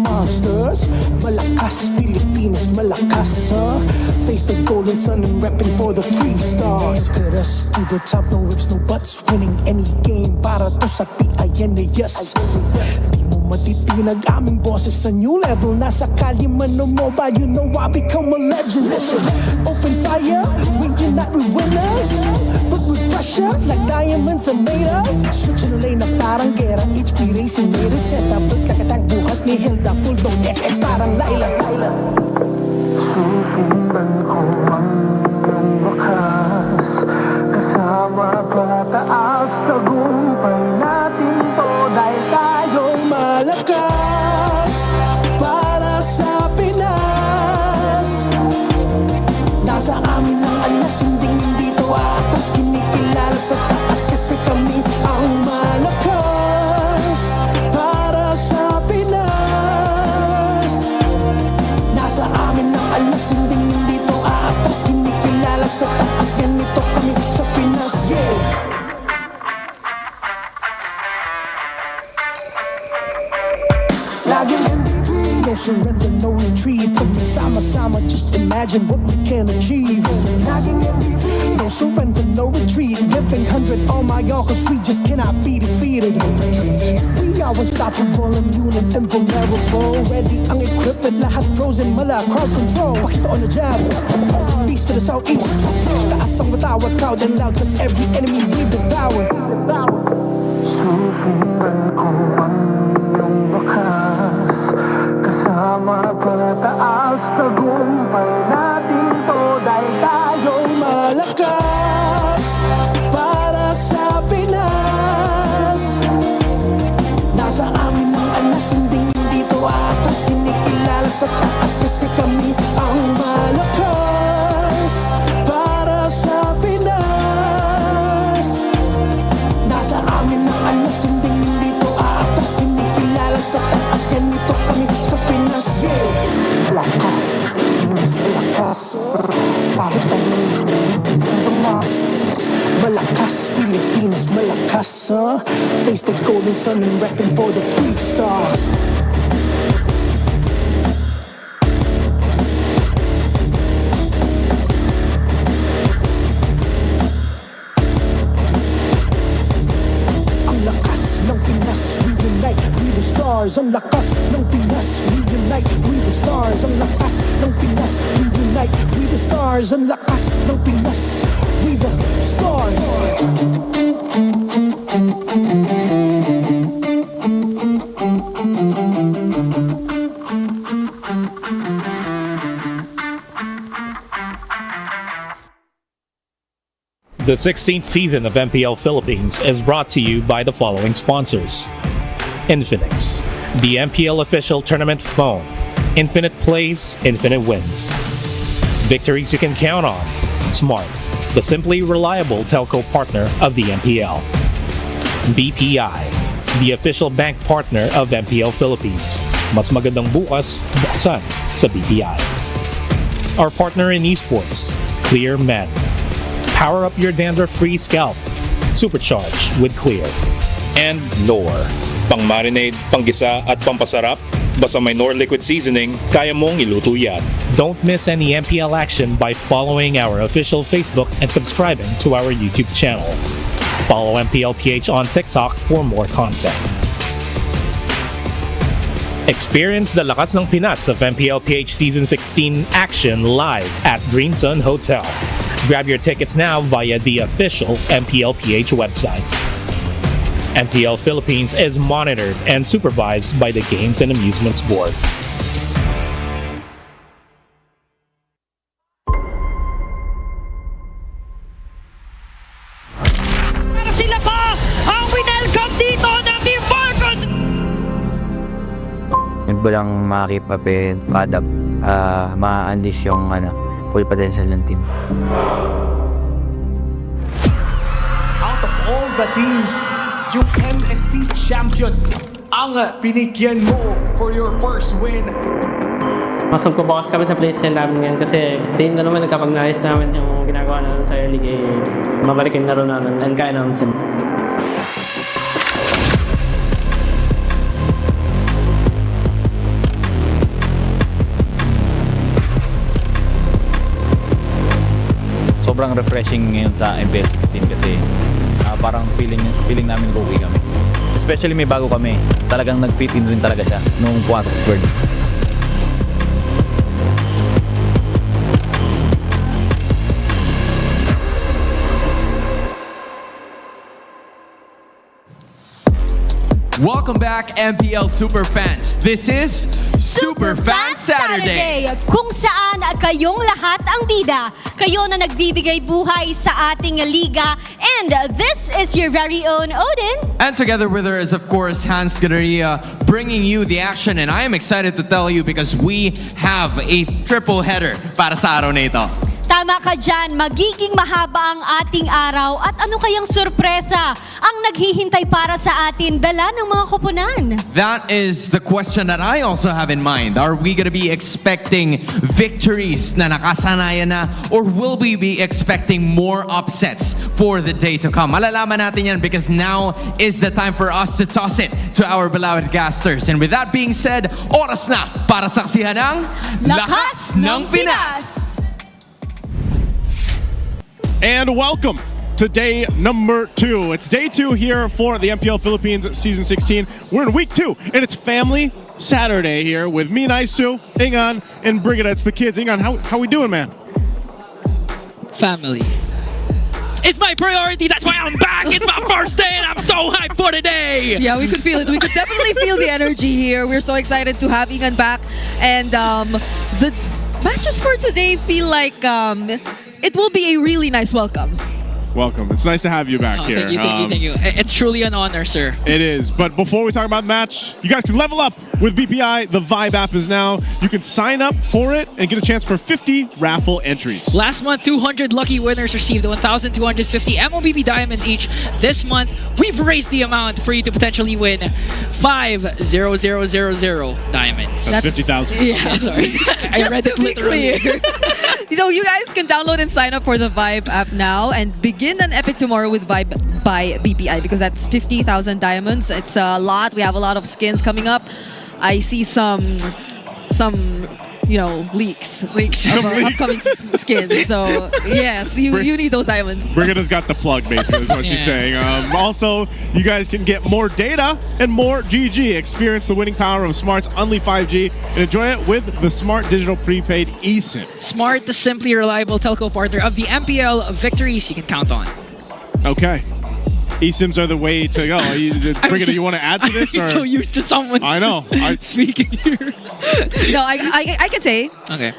monsters. Malakas, Pilipinas, malakas, face the golden sun and repping for the 3 stars. Look at us, to the top, no ifs, no buts. Winning any game para to sa PINAS. Di mo matitinag aming boses sa new level. Nasa kalye man o mobile, you know I become a legend. Listen, open fire, we unite, we winners. But with pressure, like diamonds are made of. Switching the lane na parang gera, HP racing made a setup. Pagkakatang buhat ni Hilda, full dome SS parang Laila. Susundan ko ang wakas, kasama pataas, tagumpay natin to dahil tayo'y malakas para sa Pinas. Nasa amin ang alas, hindi to atas. Kinikilala sa taas kasi kami ang malakas para sa Pinas. Nasa amin ang alas, hindi to atas. Kinikilala sa taas, ganito kami sa Pinas. Yeah. Laging MVP, no surrender, no retreat. Pag nagsama-sama, just imagine what we can achieve. Laging MVP, no surrender, no retreat. Giving 100 on my all, cause we just cannot be defeated. We are unstoppable, immune and invulnerable. Ready ang equipment, lahat frozen, mala, crowd control. Pakita on the jab, east to the southeast. Taas ang matawa, proud and loud, cause every enemy we devour. susundan ko ang iyong wakas, kasama pataas, tagumpay natin to dahil tayo'y malakas para sa Pinas. Nasa amin ang alas, hindi to atas. Kinikilala sa taas kasi kami ang malakas para sa Pinas. Nasa amin ang alas, hindi to atas. Kinikilala sa taas, ganito kami sa Pinas. Malakas, Pinas, malakas. Kahit anong monsters. Malakas, Pilipinas, malakas, face the golden sun and repping for the 3 stars. Ang lakas ng Pinas, we unite, we the stars. Ang lakas ng Pinas, we unite, we the stars. Ang lakas ng Pinas, we unite, we the stars. Ang lakas ng Pinas, we the stars. The 16th season of MPL Philippines is brought to you by the following sponsors. Infinix, the MPL official tournament phone. Infinite plays, infinite wins. Victories you can count on. Smart, the simply reliable telco partner of the MPL. BPI, the official bank partner of MPL Philippines. Mas magandang bukas, buksan sa BPI. Our partner in esports, Clear Men. Power up your dandruff-free scalp. Supercharged with Clear. And Nor. Pang-marinade, panggisa at pampasarap, basta may Nor liquid seasoning, kaya mong iluto yan. Don't miss any MPL action by following our official Facebook and subscribing to our YouTube channel. Follow MPLPH on TikTok for more content. Experience the lakas ng Pinas of MPLPH Season 16 action live at Green Sun Hotel. Grab your tickets now via the official MPLPH website. MPL Philippines is monitored and supervised by the Games and Amusements Board. Sila pa ang winelcome dito ng Team Falcons! Yun ba lang makakipapin, pa-adapt, ma-unleash yung full potential ng team. Out of all the teams, yung MSC Champions ang pinigyan mo for your first win. Mas magpapakas kami sa playstyle namin ngayon kasi tingin ko naman nagkapag-naayos namin yung ginagawa namin sa early game. Mabalik yung laro namin and kaya namin sila. sobrang refreshing ngayon sa MPL 16 kasi parang feeling namin nag-uwi kami. Especially may bago kami, talagang nag-fit in rin talaga siya nung pumasok sa Worlds. Welcome back, MPL Superfans. This is Superfans Saturday. Kung saan kayong lahat ang bida. Kayo na nagbibigay buhay sa ating liga. And this is your very own Odin. And together with her is, of course, Hans Galeria, bringing you the action. And I am excited to tell you because we have a triple header para sa araw na ito. Tama ka dyan, magiging mahaba ang ating araw at ano kayang sorpresa ang naghihintay para sa atin dala ng mga koponan? That is the question that I also have in mind. Are we going to be expecting victories na nakasanayan na or will we be expecting more upsets for the day to come? Malalaman natin yan because now is the time for us to toss it to our beloved casters. And with that being said, oras na para saksihan ang Lakas ng Pinas! And welcome to day number 2. It's day 2 here for the MPL Philippines Season 16. We're in week 2, and it's Family Saturday here with me, Naisu, Ingan, and Brigida. It's the kids. Ingan, how we doing, man? Family. It's my priority. That's why I'm back. It's my first day, and I'm so hyped for today. Yeah, we could feel it. We could definitely feel the energy here. We're so excited to have Ingan back, and the matches for today feel like it will be a really nice welcome. Welcome. It's nice to have you back here. Thank you. It's truly an honor, sir. It is. But before we talk about the match, you guys can level up with BPI. The Vibe app is now. You can sign up for it and get a chance for 50 raffle entries. Last month, 200 lucky winners received 1,250 MOBB diamonds each. This month, we've raised the amount for you to potentially win 5,000 diamonds. That's 50,000. Yeah, sorry. I read it literally. So you guys can download and sign up for the Vibe app now and begin an epic tomorrow with Vibe by BPI because that's 50,000 diamonds. It's a lot. We have a lot of skins coming up. I see some leaks of upcoming skins. So yes, you need those diamonds. Brigida's got the plug, basically, is what she's saying. Also, you guys can get more data and more GG. Experience the winning power of Smart's Unli 5G and enjoy it with the Smart Digital Prepaid eSIM. Smart, the simply reliable telco partner of the MPL, victories you can count on. Okay. eSIMs are the way to go. Brigida, you want to add to this? I'm so used to someone speaking here. No, I can say. Okay.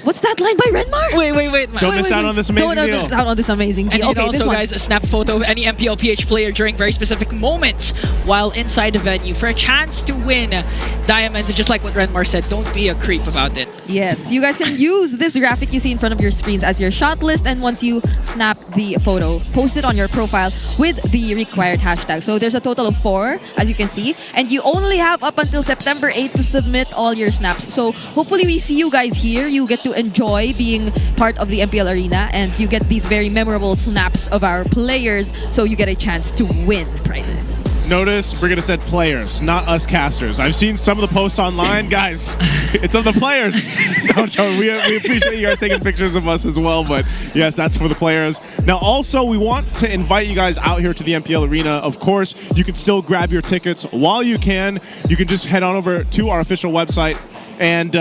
What's that line by Renmar? Wait. Don't miss out on this amazing deal. Don't miss out on this amazing deal. And you can also, guys, snap a photo of any MPL PH player during very specific moments while inside the venue for a chance to win diamonds. And just like what Renmar said, don't be a creep about it. Yes, you guys can use this graphic you see in front of your screens as your shot list, and once you snap the photo, post it on your profile with the required hashtag. So there's a total of 4, as you can see, and you only have up until September 8 to submit all your snaps. So hopefully we see you guys here. You get to enjoy being part of the MPL arena, and you get these very memorable snaps of our players, so you get a chance to win prizes. Notice Brigida said players, not us casters. I've seen some of the posts online. Guys, it's of the players. No, we appreciate you guys taking pictures of us as well, but yes, that's for the players. Now also, we want to invite you guys out here to the MPL arena. Of course, you can still grab your tickets while you can. You can just head on over to our official website and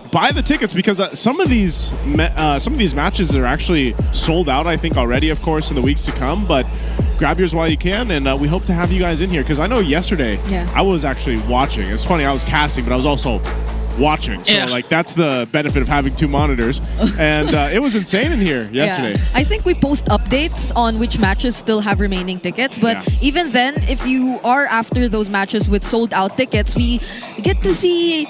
buy the tickets, because some of these matches are actually sold out, I think, already, of course, in the weeks to come. But grab yours while you can, and we hope to have you guys in here, because I know yesterday I was actually watching. It's funny, I was casting, but I was also watching. So like, that's the benefit of having 2 monitors. And it was insane in here yesterday. I think we post updates on which matches still have remaining tickets, but even then, if you are after those matches with sold out tickets, we get to see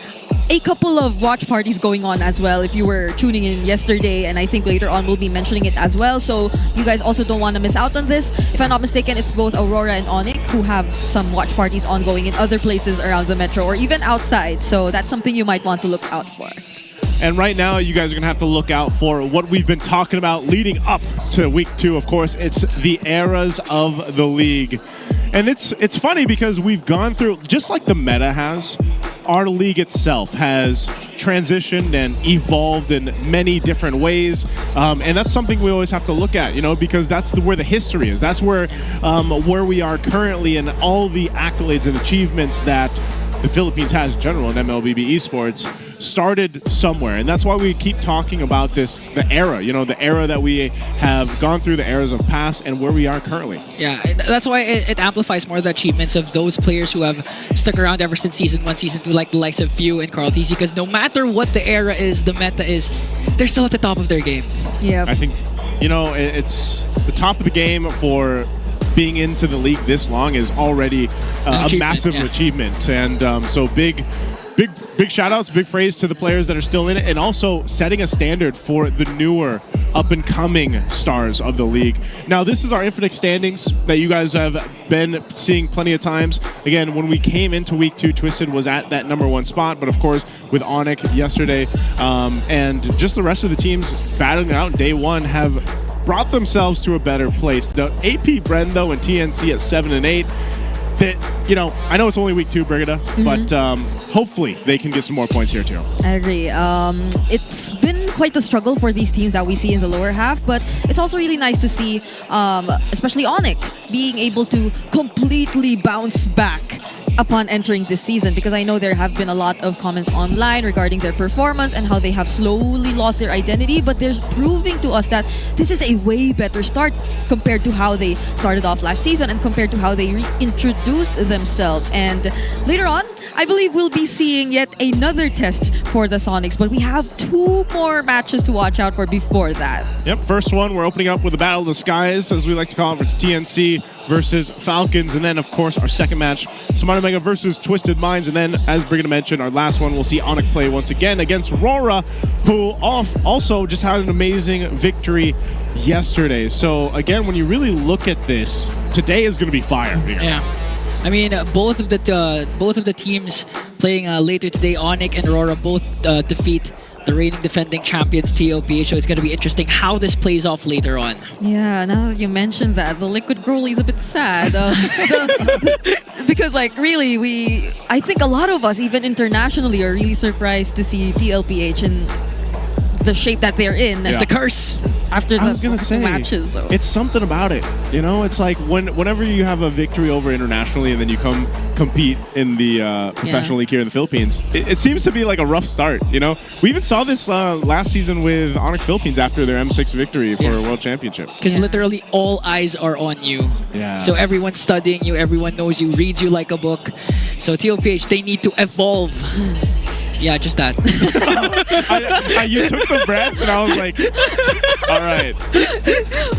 a couple of watch parties going on as well if you were tuning in yesterday, and I think later on we'll be mentioning it as well, so you guys also don't want to miss out on this. If I'm not mistaken, it's both Aurora and ONIC who have some watch parties ongoing in other places around the metro or even outside, so that's something you might want to look out for. And right now, you guys are going to have to look out for what we've been talking about leading up to week 2. Of course, it's the eras of the league. And it's funny because we've gone through, just like the meta has, our league itself has transitioned and evolved in many different ways, and that's something we always have to look at, because that's where the history is. That's where we are currently, and all the accolades and achievements that the Philippines has in general in MLBB esports started somewhere, and that's why we keep talking about the era, the era that we have gone through, the eras of past, and where we are currently. Yeah, that's why it amplifies more the achievements of those players who have stuck around ever since Season 1, Season 2, like the likes of Few and Carl TC, because no matter what the era is, the meta is, they're still at the top of their game. Yeah. I think, it's the top of the game for being into the league this long is already a massive achievement, and so big shout outs, big praise to the players that are still in it, and also setting a standard for the newer up and coming stars of the league. Now, this is our Infinite standings that you guys have been seeing plenty of times. Again, when we came into week 2, Twisted was at that #1 spot, but of course with ONIC yesterday, and just the rest of the teams battling it out day 1 have brought themselves to a better place. The AP Brendo and TNC at 7 and 8. That, I know it's only week 2, Brigida, but hopefully they can get some more points here too. I agree. It's been quite the struggle for these teams that we see in the lower half, but it's also really nice to see, especially ONIC, being able to completely bounce back upon entering this season, because I know there have been a lot of comments online regarding their performance and how they have slowly lost their identity, but they're proving to us that this is a way better start compared to how they started off last season and compared to how they reintroduced themselves. And later on, I believe we'll be seeing yet another test for the Sonics, but we have 2 more matches to watch out for before that. Yep, first one, we're opening up with a Battle of the Skies, as we like to call it. It's TNC versus Falcons, and then, of course, our second match, Samana Mega versus Twisted Minds, and then, as Brigida mentioned, our last one, we'll see ONIC play once again against RORA, who also just had an amazing victory yesterday. So, again, when you really look at this, today is going to be fire. Yeah. I mean, both of the teams playing later today, ONIC and RORA, both defeat the reigning defending champions TOPH, so it's going to be interesting how this plays off later on. Yeah, now that you mentioned that, the Liquid Goalie is a bit sad. Because, really, I think a lot of us, even internationally, are really surprised to see TLPH in the shape that they're in. It's the curse. After I was gonna say, matches. So. It's something about it. It's like whenever you have a victory over internationally and then you come compete in the professional league here in the Philippines, it seems to be like a rough start. We even saw this last season with ONIC Philippines after their M6 victory for a world championship. Because literally all eyes are on you. Yeah. So everyone's studying you, everyone knows you, reads you like a book. So TOPH, they need to evolve. Yeah, just that. You took the breath, and I was like, "All right."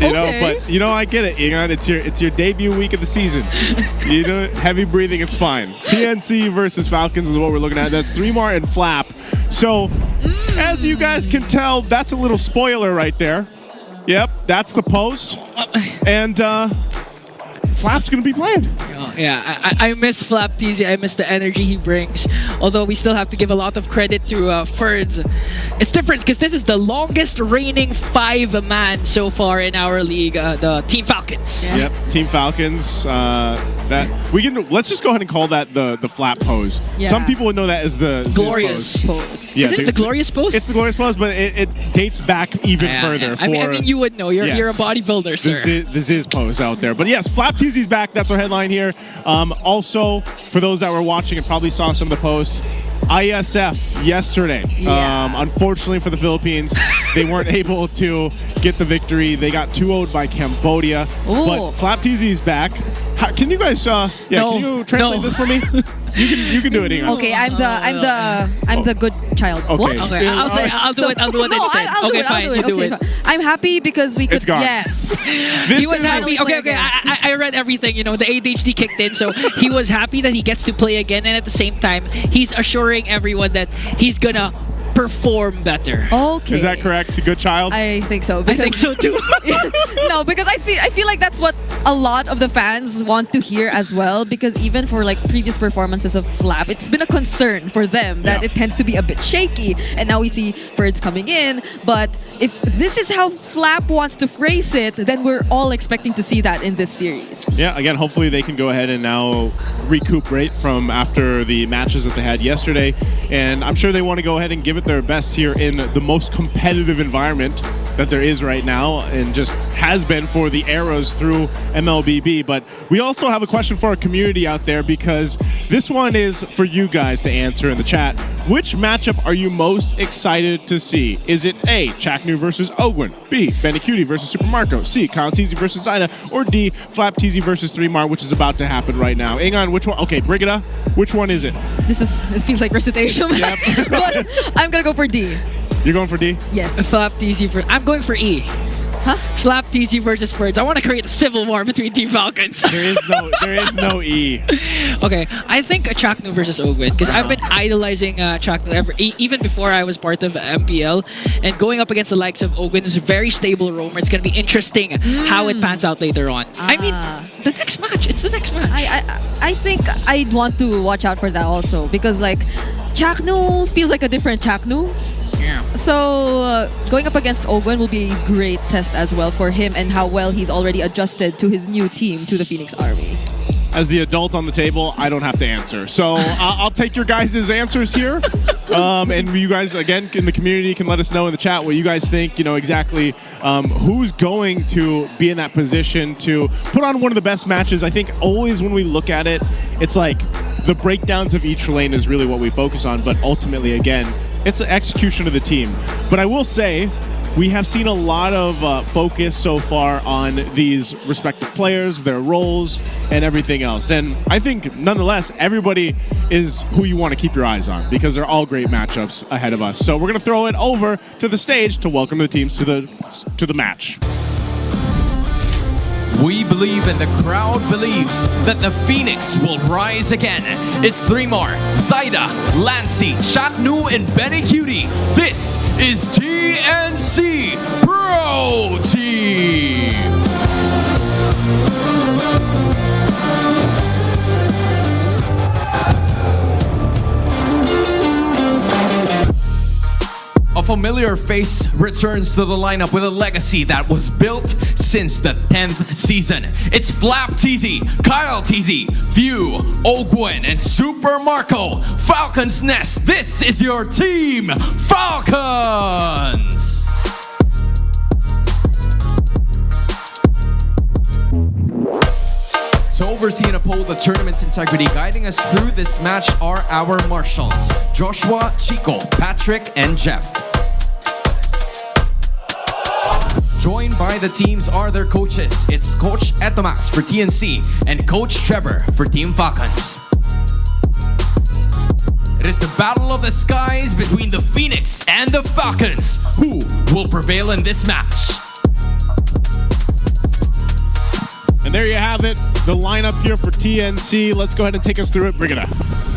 But I get it. It's your debut week of the season. Heavy breathing. It's fine. TNC versus Falcons is what we're looking at. That's 3mar and Flap. So, as you guys can tell, that's a little spoiler right there. Yep, that's the post, and Flap's gonna be playing. Yeah, I miss Flap TZ. I miss the energy he brings. Although we still have to give a lot of credit to Ferds. It's different because this is the longest reigning 5-man so far in our league, the Team Falcons. Yeah. Yep, Team Falcons. Let's just go ahead and call that the Flap pose. Yeah. Some people would know that as the Glorious pose. Yeah, Isn't it the Glorious pose? It's the Glorious pose, but it dates back even further. I mean, you would know. You're a bodybuilder, sir. This is pose out there. But yes, Flap TZ's back. That's our headline here. Also, for those that were watching and probably saw some of the posts, ISF yesterday. Yeah. Unfortunately for the Philippines, they weren't able to get the victory. They got 2-0'd by Cambodia. Ooh. But Flap TZ's back. Can you guys can you translate this for me? You can do it, Inga. Okay, I'm the good child. Okay. What? Okay, I'll do it instead. I'll Fine, you do it. I'm happy because we could. It's gone. Yes. He was happy. Okay. I read everything. The ADHD kicked in, so he was happy that he gets to play again, and at the same time, he's assuring everyone that he's gonna perform better. Okay. Is that correct? A good child? I think so. I think so too. No, because I feel like that's what a lot of the fans want to hear as well, because even for like previous performances of Flap, it's been a concern for them that it tends to be a bit shaky, and now we see Ferds coming in. But if this is how Flap wants to phrase it, then we're all expecting to see that in this series. Yeah, again, hopefully they can go ahead and now recuperate from after the matches that they had yesterday, and I'm sure they want to go ahead and give it their best here in the most competitive environment that there is right now, and just has been for the eras through MLBB. But we also have a question for our community out there, because this one is for you guys to answer in the chat. Which matchup are you most excited to see? Is it A, Chaknu versus Ogwin, B, Benecutie versus Super Marco, C, Kyle TZ versus Zyda, or D, Flap TZ versus 3mar, which is about to happen right now? Ingan, which one? Okay, Brigida, which one is it? It feels like recitation. Yep. But I'm gonna go for D. You're going for D? Yes. Flap TZ I'm going for E. Huh? Flap TZ versus Birds. I want to create a civil war between Team Falcons. There is no E. Okay, I think Chaknu versus Ogwin, because I've been idolizing Chaknu even before I was part of MPL, and going up against the likes of Ogwin is a very stable roamer. It's going to be interesting how it pans out later on. I mean, the next match. It's the next match. I think I'd want to watch out for that also, because like Chaknu feels like a different Chaknu. Yeah. So going up against Ogwin will be a great test as well for him, and how well he's already adjusted to his new team, to the Phoenix Army. As the adult on the table, I don't have to answer. So I'll take your guys' answers here. And you guys, again, in the community can let us know in the chat what you guys think, exactly who's going to be in that position to put on one of the best matches. I think always when we look at it, it's like the breakdowns of each lane is really what we focus on. But ultimately, again, it's the execution of the team. But I will say, we have seen a lot of focus so far on these respective players, their roles, and everything else. And I think, nonetheless, everybody is who you want to keep your eyes on, because they're all great matchups ahead of us. So we're going to throw it over to the stage to welcome the teams to the match. We believe and the crowd believes that the Phoenix will rise again. It's 3mar, Zyda, Lancey, Chaknu, and Benecutie. This is TNC Pro Team. A familiar face returns to the lineup with a legacy that was built since the 10th season. It's Flap TZ, Kyle TZ, View, Ogwin, and Super Marco. Falcons Nest, this is your team, Falcons! To oversee and uphold the tournament's integrity, guiding us through this match are our marshals, Joshua, Chico, Patrick, and Jeff. Joined by the teams are their coaches. It's Coach Etomax for TNC and Coach Trevor for Team Falcons. It is the battle of the skies between the Phoenix and the Falcons. Who will prevail in this match? And there you have it, the lineup here for TNC. Let's go ahead and take us through it. Bring it up.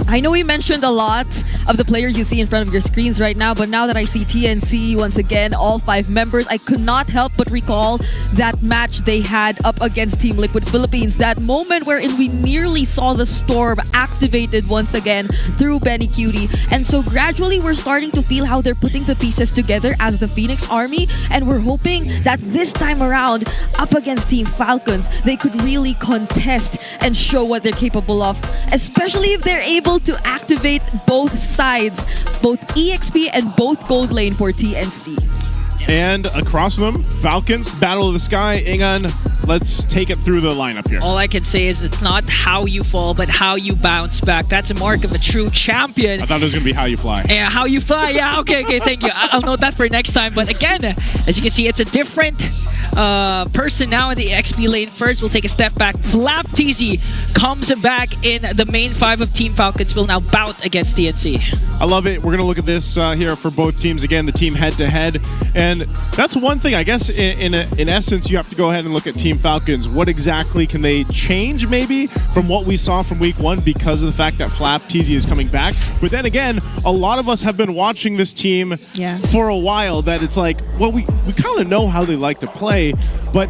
I know we mentioned a lot of the players you see in front of your screens right now, but now that I see TNC once again, all 5 members, I could not help but recall that match they had up against Team Liquid Philippines. That moment wherein we nearly saw the storm activated once again through Benecutie. And so gradually we're starting to feel how they're putting the pieces together as the Phoenix Army, and we're hoping that this time around, up against Team Falcons, they could really contest and show what they're capable of, especially if they're able to activate both sides, both EXP and both Gold Lane for TNC. And across from them, Falcons, Battle of the Sky. Ingan, let's take it through the lineup here. All I can say is it's not how you fall, but how you bounce back. That's a mark of a true champion. I thought it was going to be how you fly. Yeah, how you fly. Yeah, okay, thank you. I'll note that for next time. But again, as you can see, it's a different person now in the XP lane. First, we'll take a step back. Flap TZ comes back in the main 5 of Team Falcons. Will now bout against TNC. I love it. We're going to look at this here for both teams. Again, the team head-to-head. And that's one thing, I guess, in essence, you have to go ahead and look at Team Falcons. What exactly can they change, maybe, from what we saw from week 1 because of the fact that Flap TZ is coming back? But then again, a lot of us have been watching this team for a while, that it's like, well, we kind of know how they like to play. play. But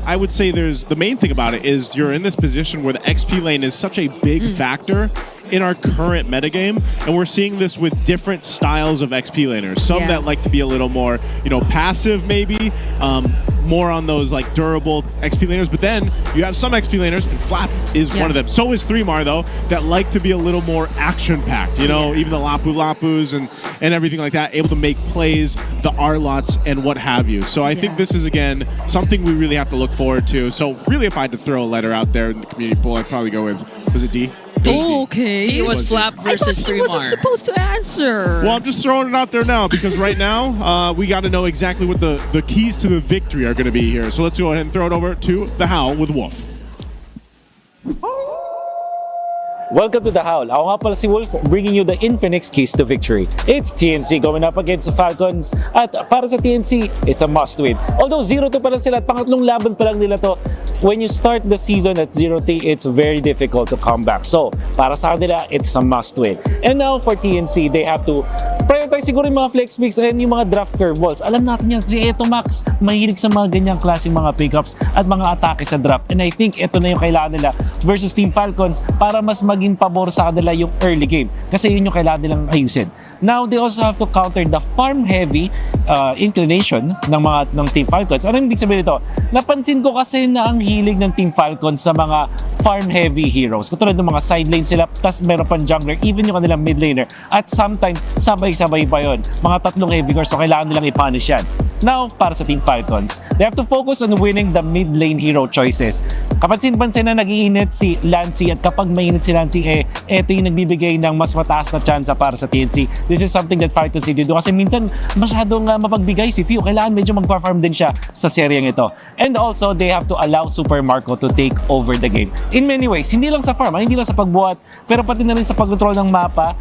I would say the main thing about it is you're in this position where the XP lane is such a big factor in our current metagame, and we're seeing this with different styles of XP laners. Some that like to be a little more, passive maybe, more on those like durable XP laners, but then you have some XP laners, and Flap is one of them. So is 3mar though, that like to be a little more action-packed, even the Lapu Lapus and everything like that, able to make plays, the Arlots and what have you. So I think this is, again, something we really have to look forward to. So really, if I had to throw a letter out there in the community pool, I'd probably go with, was it D? D was Flap versus 3mar. He wasn't supposed to answer. Well, I'm just throwing it out there now because right now we got to know exactly what the keys to the victory are going to be here. So let's go ahead and throw it over to the Howl with Wolf. Welcome to The Howl. Ako nga pala si Wolf, bringing you the Infinix keys to victory. It's TNC going up against the Falcons. At para sa TNC, it's a must-win. Although 0-2 pa lang sila at pangatlong laban pa lang nila to, when you start the season at 0-3, it's very difficult to come back. So, para sa kanila, it's a must-win. And now for TNC, they have to prioritize siguro yung mga flex picks and yung mga draft curveballs. Alam natin yan, si Eto Max, mahilig sa mga ganyang klaseng mga pickups at mga atake sa draft. And I think ito na yung kailangan nila versus Team Falcons para mas maging pabor sa kanila yung early game. Kasi yun yung kailangan nilang ayusin. Now, they also have to counter the farm-heavy inclination ng Team Falcons. Ano yung ibig sabihin nito? Napansin ko kasi na ang hilig ng Team Falcons sa mga farm-heavy heroes. Katulad ng mga side lane sila, tas meron pang jungler, even yung kanilang mid laner. At sometimes, sabay-sabay pa yun. Mga tatlong heavy cores, so kailangan nilang i-punish yan. Now, para sa Team Falcons, they have to focus on winning the mid lane hero choices. Kapansin-pansin na nag-iinit si Lancy at kapag mainit si Lancy, ito yung nagbibigay ng mas mataas na chance para sa TNC. This is something that Falcons need to do kasi minsan masyadong mapagbigay si Fio. Kailangan medyo mag-farm din siya sa seryeng ito. And also, they have to allow Super Marco to take over the game. In many ways, hindi lang sa farm, hindi lang sa pagbuhat, pero pati na rin sa pag-control ng mapa,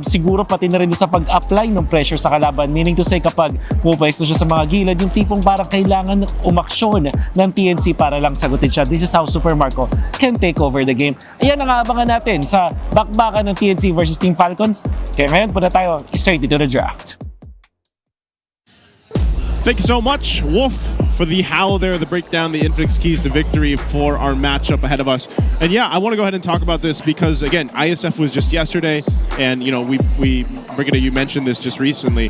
siguro pati na rin sa pag-apply ng pressure sa kalaban. Meaning to say, kapag pupwesto siya sa mga gilid, yung tipong parang kailangan umaksyon ng TNC para lang sagutin siya. This is how Super Marco can take over the game. Ayan ang aabangan natin sa bakbakan ng TNC versus Team Falcons. Kaya ngayon, punta tayo straight into the draft. Thank you so much, Wolf, for the Howl there, the breakdown, the Infinix keys to victory for our matchup ahead of us. And yeah, I want to go ahead and talk about this because, again, ISF was just yesterday, and, Brigitte, you mentioned this just recently.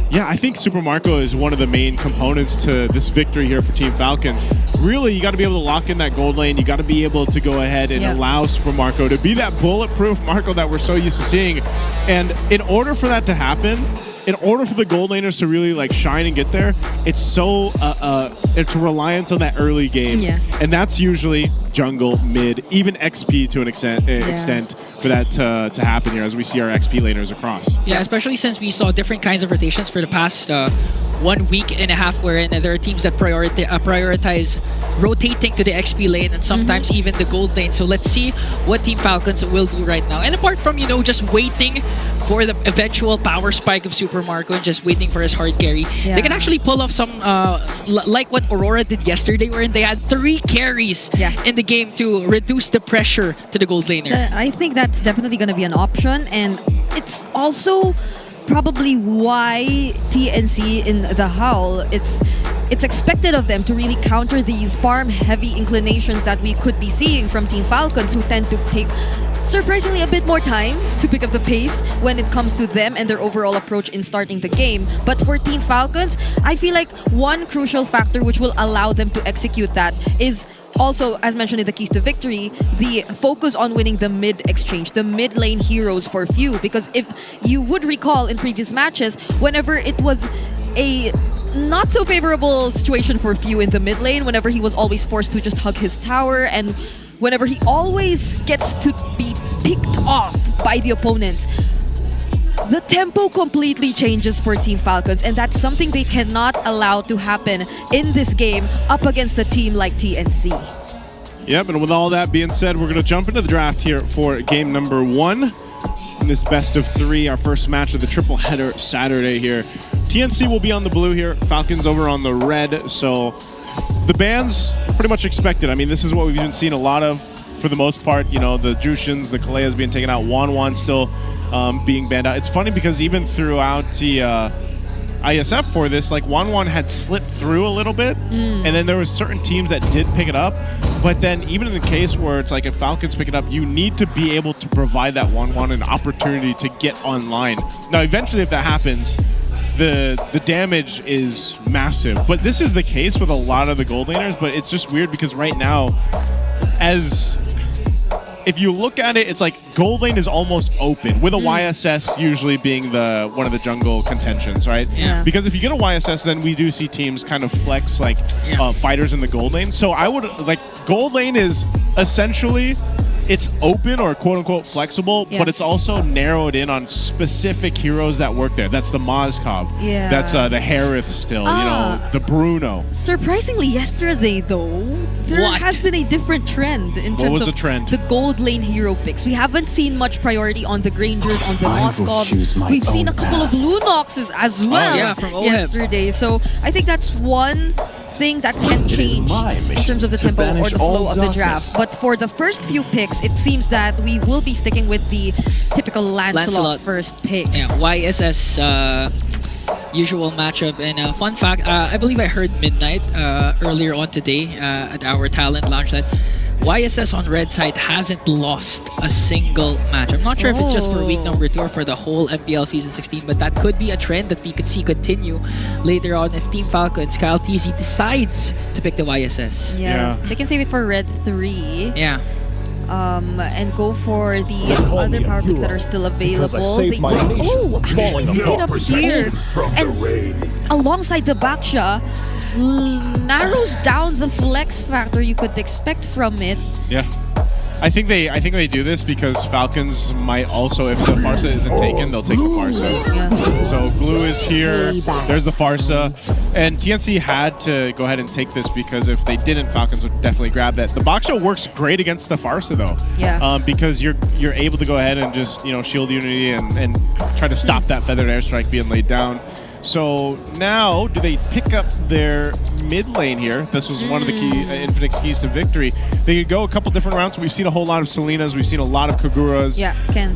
Yeah, I think Super Marco is one of the main components to this victory here for Team Falcons. Really, you got to be able to lock in that gold lane. You got to be able to go ahead and allow Super Marco to be that bulletproof Marco that we're so used to seeing. And in order for that to happen, in order for the gold laners to really shine and get there, it's so it's reliant on that early game, and that's usually jungle, mid, even XP to an extent for that to happen here as we see our XP laners across. Yeah, especially since we saw different kinds of rotations for the past 1 week and a half, wherein there are teams that prioritize rotating to the XP lane and sometimes even the gold lane. So let's see what Team Falcons will do right now. And apart from just waiting for the eventual power spike of Super Marco and just waiting for his hard carry, they can actually pull off some like what Aurora did yesterday, wherein they had 3 carries in the game to reduce the pressure to the gold laner. I think that's definitely going to be an option, and it's also probably why TNC in the Howl, it's expected of them to really counter these farm-heavy inclinations that we could be seeing from Team Falcons, who tend to take surprisingly a bit more time to pick up the pace when it comes to them and their overall approach in starting the game. But for Team Falcons, I feel like one crucial factor which will allow them to execute that is also, as mentioned in the keys to victory, the focus on winning the mid exchange, the mid lane heroes for few. Because if you would recall in previous matches, whenever it was a not so favorable situation for few in the mid lane, whenever he was always forced to just hug his tower, and whenever he always gets to be picked off by the opponents, the tempo completely changes for Team Falcons, and that's something they cannot allow to happen in this game up against a team like TNC. Yep, and with all that being said, we're going to jump into the draft here for game number 1 in this best of 3, our first match of the triple header Saturday here. TNC will be on the blue here, Falcons over on the red, so the bans pretty much expected. I mean, this is what we've been seeing a lot of for the most part. The Jushins, the Kaleas being taken out, Wan still being banned out. It's funny because even throughout the ISF for this, like 1-1 had slipped through a little bit, and then there was certain teams that did pick it up. But then even in the case where it's like if Falcons pick it up, you need to be able to provide that 1-1 an opportunity to get online. Now, eventually, if that happens, the damage is massive. But this is the case with a lot of the gold laners, but it's just weird because right now, if you look at it, it's like gold lane is almost open, with a YSS usually being one of the jungle contentions, right? Yeah. Because if you get a YSS, then we do see teams kind of flex like fighters in the gold lane. So I would gold lane is essentially it's open or quote unquote flexible, but it's also narrowed in on specific heroes that work there. That's the Mozkov. Yeah. That's the Harith still, the Bruno. Surprisingly, yesterday though, there has been a different trend in terms of the gold lane hero picks. We haven't seen much priority on the Grangers, on the Mozkov. We've seen a couple of Lunoxes as well from yesterday. So I think that's one thing that can change in terms of the tempo or the flow of the draft. But for the first few picks, it seems that we will be sticking with the typical Lancelot first pick. Yeah, YSS usual matchup. And fun fact, I believe I heard Midnight earlier on today at our talent launch that YSS on red side hasn't lost a single match. I'm not sure if it's just for week number 2 or for the whole MPL season 16, but that could be a trend that we could see continue later on if Team Falcons, Kyle TZ decides to pick the YSS. Yeah. They can save it for red 3. Yeah. And go for the other power picks that are still available. They pick it up here. And alongside the Baksha, narrows down the flex factor you could expect from it. Yeah. I think they do this because Falcons might also, if the Farsa isn't taken, they'll take the Farsa. Yeah. So Glue is here. There's the Farsa. And TNC had to go ahead and take this because if they didn't, Falcons would definitely grab that. The Baksha works great against the Farsa though. Yeah. Because you're able to go ahead and just, shield Unity and try to stop that feathered airstrike being laid down. So now, do they pick up their mid lane here? This was one of the key Infinix keys to victory. They could go a couple different routes. We've seen a whole lot of Selenas. We've seen a lot of Kaguras. Yeah, Ken.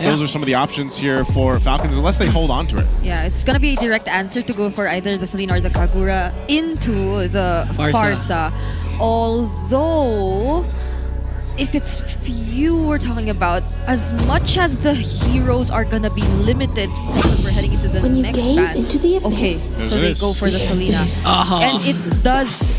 Those are some of the options here for Falcons, unless they hold on to it. Yeah, it's going to be a direct answer to go for either the Selena or the Kagura into the Farsa. Although, if it's few we're talking about, as much as the heroes are gonna be limited because we're heading into the next ban. Okay, so they go for the Selena. And it does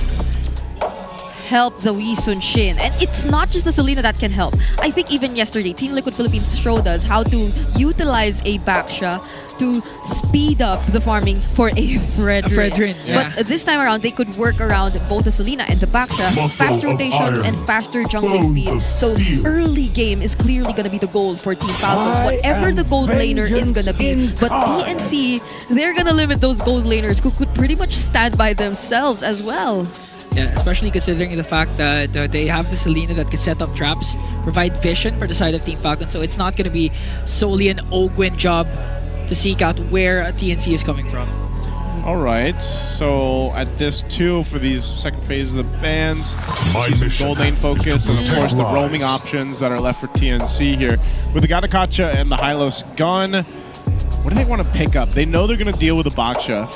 help the Wii Sun Shin. And it's not just the Selena that can help. I think even yesterday, Team Liquid Philippines showed us how to utilize a Baksha to speed up the farming for a Fredrin. But this time around, they could work around both the Selena and the Baksha. Fast rotations and faster jungling speed. So early game is clearly going to be the goal for Team Falcons. Whatever the gold laner is going to be. But TNC, they're going to limit those gold laners who could pretty much stand by themselves as well. Yeah, especially considering the fact that they have the Selena that can set up traps, provide vision for the side of Team Falcon. So it's not going to be solely an Ogwin job to seek out where TNC is coming from. All right, so at this too, for these second phase of the bans, see some gold lane focus, and of course the roaming options that are left for TNC here. With the Gatakacha and the Hylos gun, what do they want to pick up? They know they're going to deal with the Baksha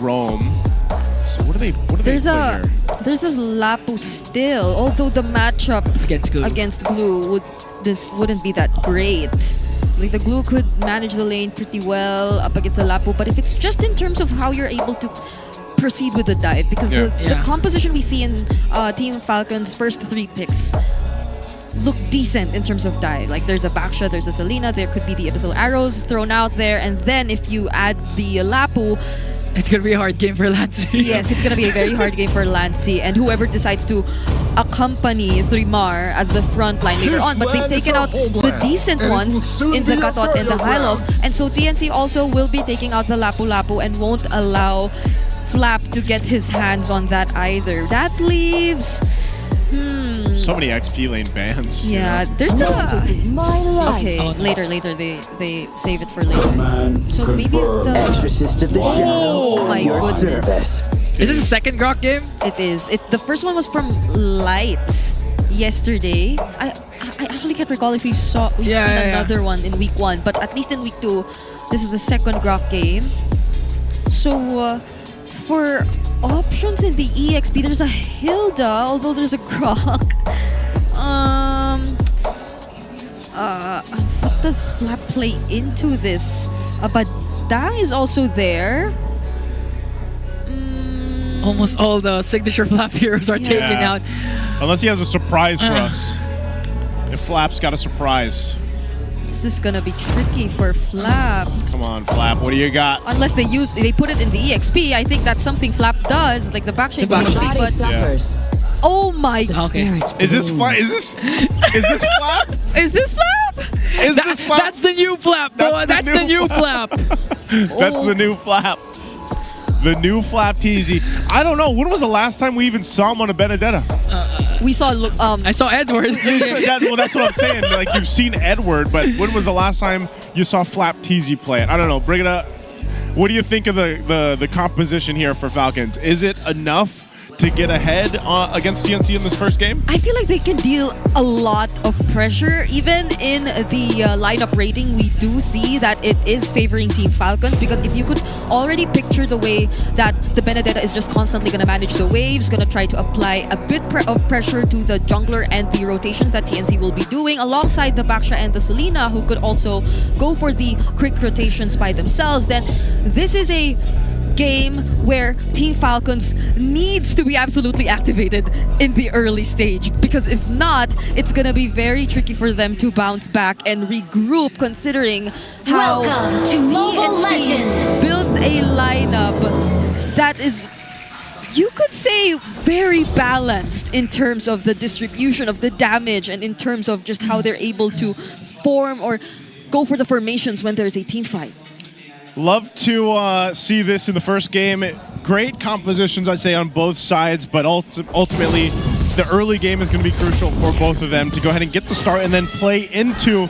roam. So what do they There's play this Lapu still, although the matchup against Glue wouldn't be that great. Like the Glue could manage the lane pretty well up against the Lapu, but if it's just in terms of how you're able to proceed with the dive, because the composition we see in Team Falcon's first 3 picks look decent in terms of dive. Like there's a Baksha, there's a Selena, there could be the Abyssal Arrows thrown out there, and then if you add the Lapu, it's going to be a hard game for Lancy. Yes, it's going to be a very hard game for Lancy, and whoever decides to accompany Thrimar as the front line later on. But they've taken out the decent ones in the Katot and the Hylos, and so TNC also will be taking out the Lapu Lapu and won't allow Flap to get his hands on that either. That leaves... So many XP lane bans. Yeah, there's the... Okay, later, they save it for later. So maybe the... Exorcist of the show. Oh my goodness. Is this a second Grok game? It is. The first one was from Light yesterday. I actually can't recall if we've seen another one in week 1, but at least in week 2, this is the second Grok game. So, for options in the EXP, there's a Hilda, although there's a Grok. What does Flap play into this? Badang is also there. Almost all the signature Flap heroes are taken out. Unless he has a surprise for us. If Flap's got a surprise. This is gonna be tricky for Flap. Come on, Flap, what do you got? Unless they put it in the EXP, I think that's something Flap does, like the backshake. Oh my god! Is this Flap? Is this Flap? Is this Flap? Is this Flap? That's the new Flap, bro. That's the new Flap. That's the new Flap. The new Flap TZ. I don't know. When was the last time we even saw him on a Benedetta? We saw. I saw Edward. Well, that's what I'm saying. Like, you've seen Edward, but when was the last time you saw Flap TZ play it? I don't know. Bring it up. What do you think of the composition here for Falcons? Is it enough to get ahead against TNC in this first game? I feel like they can deal a lot of pressure. Even in the lineup rating, we do see that it is favoring Team Falcons, because if you could already picture the way that the Benedetta is just constantly going to manage the waves, going to try to apply a bit of pressure to the jungler and the rotations that TNC will be doing, alongside the Baksha and the Selena, who could also go for the quick rotations by themselves, then this is a game where Team Falcons needs to be absolutely activated in the early stage, because if not, it's gonna be very tricky for them to bounce back and regroup, considering how Welcome to Mobile Legends. built a lineup that is, you could say, very balanced in terms of the distribution of the damage and in terms of just how they're able to form or go for the formations when there's a team fight. Love to see this in the first game. Great compositions, I'd say, on both sides, but ultimately, the early game is going to be crucial for both of them to go ahead and get the start and then play into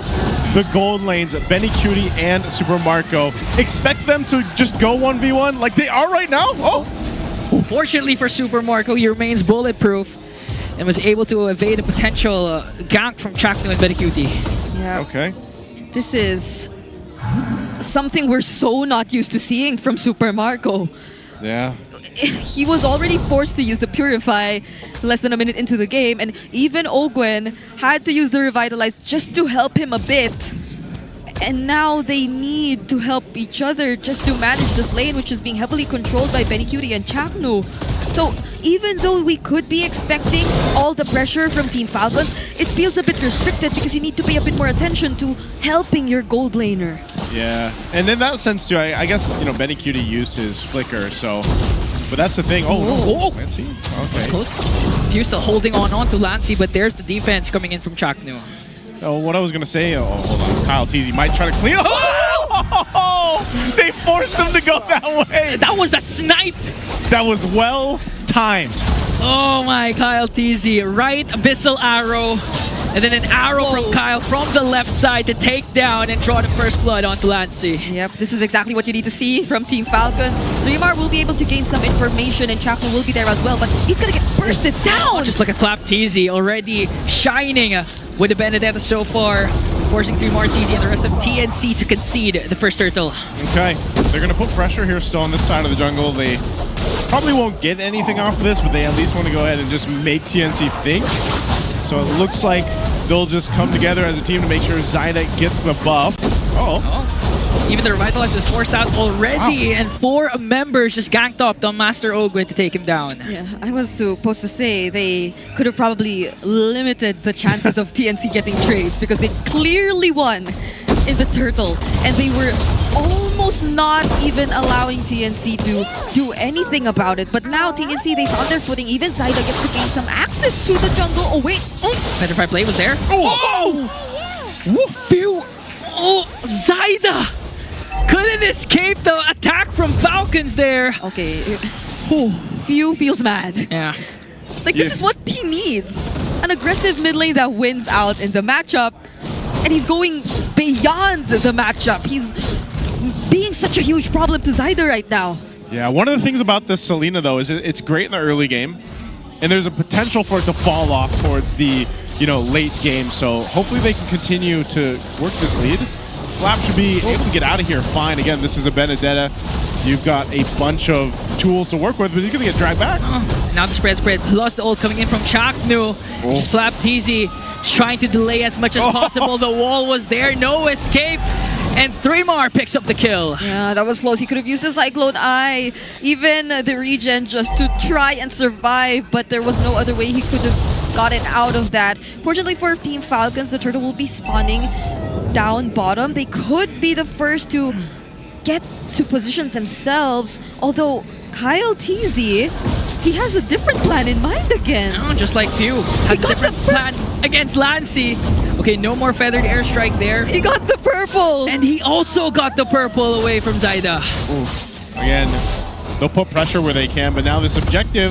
the gold lanes, Benny Cutie and Super Marco. Expect them to just go 1v1 like they are right now? Oh! Fortunately for Super Marco, he remains bulletproof and was able to evade a potential gank from Chaknu and Benny Cutie. Yeah. Okay. This is something we're so not used to seeing from Super Marco. Yeah. He was already forced to use the Purify less than a minute into the game, and even Ogwen had to use the Revitalize just to help him a bit. And now they need to help each other just to manage this lane, which is being heavily controlled by Benny Cutie and Chaknu. So even though we could be expecting all the pressure from Team Falcons, it feels a bit restricted because you need to pay a bit more attention to helping your gold laner. Yeah, and in that sense too, I guess, you know, Benny Cutie used his flicker, so, but that's the thing. Oh, Lancey. Okay. Close. Pierce still holding on to Lancey, but there's the defense coming in from Chaknu. Oh, what I was gonna say. Oh, hold on. Kyle TZ might try to clean up. Oh! They forced him to go that way. That was a snipe. That was well timed. Oh my, Kyle TZ. Right abyssal arrow. And then an arrow from Kyle from the left side to take down and draw the first blood onto Lancey. Yep, this is exactly what you need to see from Team Falcons. Dreamar will be able to gain some information and Chaknu will be there as well, but he's gonna get bursted down! Just look at Flap TZ already shining with the Benedetta so far, forcing Dreamar TZ and the rest of TNC to concede the first turtle. Okay, they're gonna put pressure here still on this side of the jungle. They probably won't get anything off of this, but they at least want to go ahead and just make TNC think. So it looks like they'll just come together as a team to make sure Zyda gets the buff. Even the Revitalize was forced out already, and 4 members just ganked up on Master Ogwen to take him down. Yeah, I was supposed to say they could have probably limited the chances of TNC getting trades because they clearly won in the turtle, and they were almost not even allowing TNC to do anything about it. But now TNC, they found their footing. Even Zyda gets to gain some access to the jungle. Oh wait, Petrify play was there. Oh, Zyda couldn't escape the attack from Falcons there. Okay, Few feels mad. Yeah. Like, this is what he needs. An aggressive mid lane that wins out in the matchup. And he's going beyond the matchup. He's being such a huge problem to Zyda right now. Yeah, one of the things about this Selena, though, is it's great in the early game. And there's a potential for it to fall off towards the, late game. So hopefully they can continue to work this lead. Flap should be able to get out of here fine. Again, this is a Benedetta. you've got a bunch of tools to work with, but he's going to get dragged back. Now the spread. Plus the ult coming in from Chaknu. Just Flap TZ trying to delay as much as possible. The wall was there, no escape. And Threemar picks up the kill. Yeah, that was close. He could have used the Cyclone Eye, even the regen, just to try and survive, but there was no other way he could have gotten out of that. Fortunately for Team Falcons, the turtle will be spawning down bottom. They could be the first to get to position themselves, although Kyle TZ, he has a different plan in mind again. Oh, just like Few. Has a different plan against Lancy. Okay, no more feathered airstrike there. He got the purple! And he also got the purple away from Zyda. Again, they'll put pressure where they can, but now this objective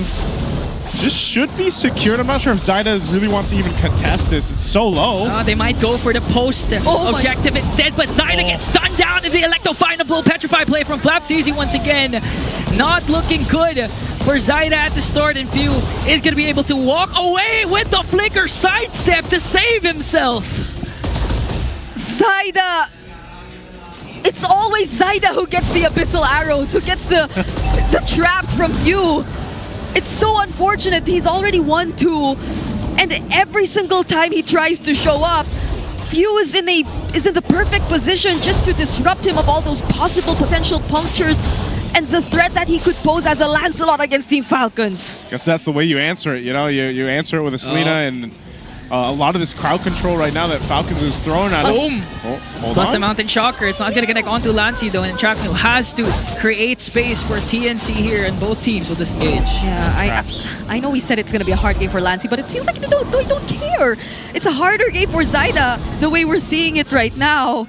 just should be secured. I'm not sure if Zyda really wants to even contest this. It's so low. They might go for the post objective instead, but Zyda gets stunned down in the electro-finable Petrify play from Flap TZ once again. Not looking good for Zyda at the start, and Few is going to be able to walk away with the flicker sidestep to save himself. Zyda! It's always Zyda who gets the abyssal arrows, who gets the traps from Few. It's so unfortunate. He's already 1-2, and every single time he tries to show up, Few is in the perfect position just to disrupt him of all those possible potential punctures and the threat that he could pose as a Lancelot against Team Falcons. Guess that's the way you answer it, you know? You answer it with a Selena, and a lot of this crowd control right now that Falcons is throwing at him. Plus the Mountain Shocker. It's not going to connect onto Lancy though, and Chaknu has to create space for TNC here, and both teams will disengage. Yeah, I know we said it's going to be a hard game for Lancy, but it feels like they don't care. It's a harder game for Zyda, the way we're seeing it right now.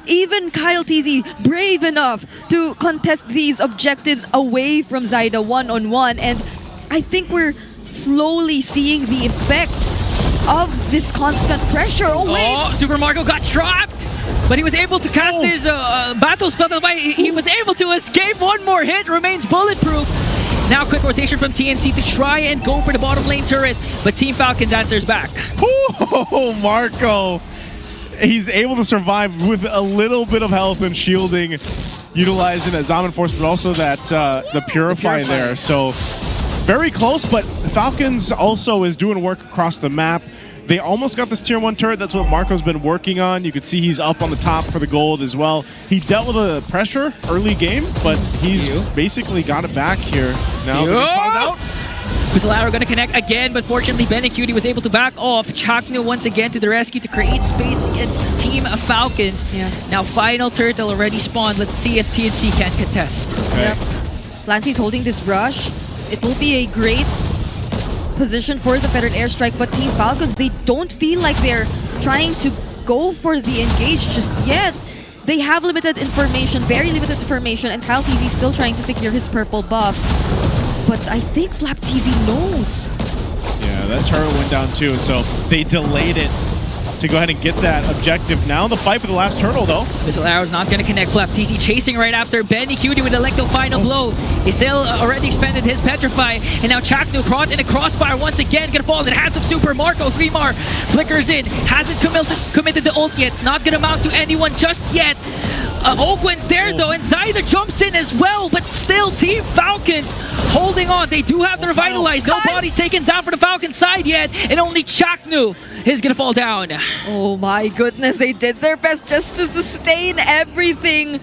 Even Kyle TZ brave enough to contest these objectives away from Zyda one-on-one, and I think we're slowly seeing the effect of this constant pressure. Oh wait! Super Marco got trapped, but he was able to cast his battle spell. He was able to escape. One more hit, remains bulletproof. Now quick rotation from TNC to try and go for the bottom lane turret, but Team Falcons answers back. Oh, Marco! He's able to survive with a little bit of health and shielding, utilizing that Zaman Force, but also that the Purify there. So very close, but Falcons also is doing work across the map. They almost got this tier 1 turret. That's what Marco's been working on. You can see he's up on the top for the gold as well. He dealt with a pressure early game, but he's basically got it back here. Now that he's found out. Abyssal Arrow going to connect again, but fortunately Benecutie was able to back off. Chaknu once again to the rescue to create space against Team Falcons. Now final turtle already spawned. Let's see if TNC can contest. Lancy's holding this rush. It will be a great position for the Feathered Airstrike, but Team Falcons, they don't feel like they're trying to go for the engage just yet. They have limited information, very limited information, and Kyle TZ still trying to secure his purple buff. But I think Flap TZ knows. Yeah, that turret went down too, so they delayed it to go ahead and get that objective. Now the fight for the last turtle, though. Abyssal Arrow's not going to connect. Flap TZ chasing right after Benecutie with the Electro final blow. He still already expended his Petrify, and now Chaknu caught in a crossfire once again. Gonna fall in the hands of Super Marco. Threemar flickers in. Hasn't committed the ult yet. It's not going to mount to anyone just yet. Ogwen's there though, and Zyda jumps in as well, but still Team Falcons holding on. They do have the Revitalize. Nobody's taken down for the Falcons side yet, and only Chaknu is gonna fall down. Oh my goodness, they did their best just to sustain everything.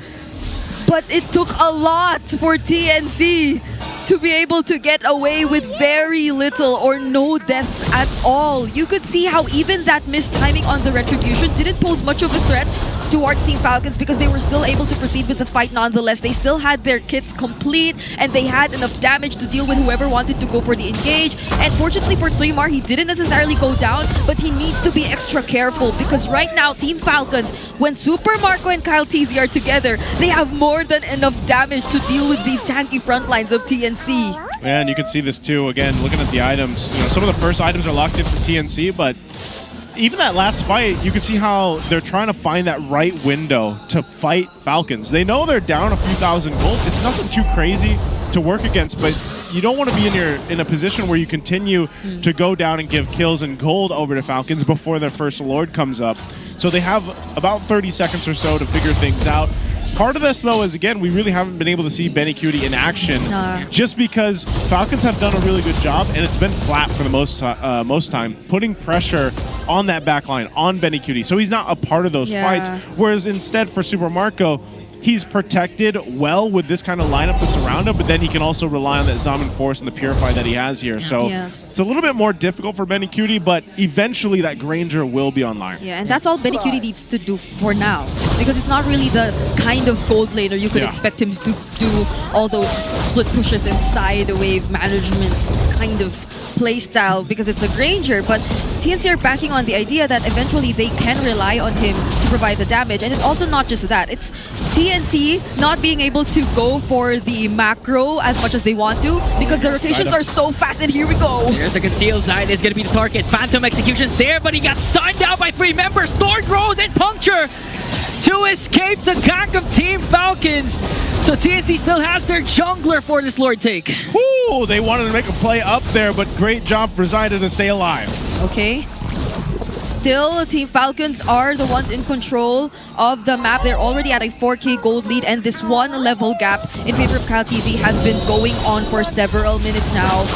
But it took a lot for TNC to be able to get away with very little or no deaths at all. You could see how even that missed timing on the Retribution didn't pose much of a threat towards Team Falcons because they were still able to proceed with the fight nonetheless. They still had their kits complete and they had enough damage to deal with whoever wanted to go for the engage. And fortunately for Threemar, he didn't necessarily go down, but he needs to be extra careful because right now Team Falcons, when Super Marco and Kyle TZ are together, they have more than enough damage to deal with these tanky front lines of TNC. Yeah, and you can see this too, again, looking at the items. You know, some of the first items are locked in for TNC, but even that last fight, you can see how they're trying to find that right window to fight Falcons. They know they're down a few thousand gold. It's nothing too crazy to work against, but you don't want to be in a position where you continue to go down and give kills and gold over to Falcons before their first Lord comes up. So they have about 30 seconds or so to figure things out. Part of this, though, is, again, we really haven't been able to see Benny Cutie in action just because Falcons have done a really good job, and it's been flat for the most time, putting pressure on that back line, on Benny Cutie. So he's not a part of those fights, whereas instead for Super Marco, he's protected well with this kind of lineup that's around him, but then he can also rely on that Zombie Force and the Purify that he has here. So it's a little bit more difficult for Benny Cutie, but eventually that Granger will be online. Yeah, and that's all Benny Cutie needs to do for now, because it's not really the kind of gold laner you could expect him to do all those split pushes and side wave management kind of play style, because it's a Granger. But TNC are backing on the idea that eventually they can rely on him to provide the damage. And it's also not just that. It's TNC not being able to go for the macro as much as they want to because the rotations are so fast. And here we go. There's the conceal side is going to be the target. Phantom executions there, but he got stunned down by 3 members. Thorn Rose and Puncture to escape the gank of Team Falcons. So TNC still has their jungler for this Lord take. Ooh, they wanted to make a play up there, but great job for Zyda to stay alive. Okay. Still, Team Falcons are the ones in control of the map. They're already at a 4K gold lead, and this one level gap in favor of KalTZ has been going on for several minutes now.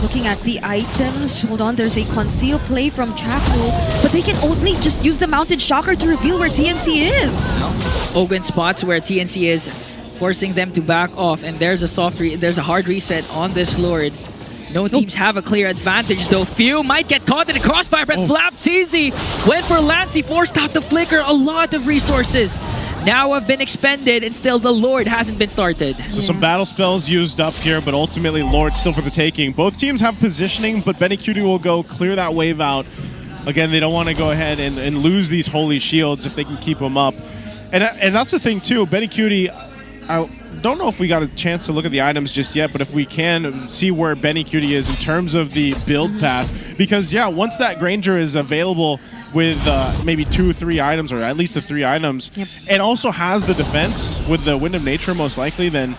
Looking at the items, hold on, there's a conceal play from Chaknu, but they can only just use the Mountain Shocker to reveal where TNC is. Ogun spots where TNC is, forcing them to back off, and there's a hard reset on this Lord. No teams have a clear advantage though. Few might get caught in the crossfire, but FLCN went for Lancey, forced out the flicker. A lot of resources now have been expended, and still the Lord hasn't been started. So some battle spells used up here, but ultimately Lord still for the taking. Both teams have positioning, but Benny Cutie will go clear that wave out. Again, they don't want to go ahead and lose these holy shields if they can keep them up. And that's the thing too, Benny Cutie, I don't know if we got a chance to look at the items just yet, but if we can see where Benny Cutie is in terms of the build path, because once that Granger is available with maybe 2 or 3 items, or at least the 3 items, and also has the defense with the Wind of Nature most likely, then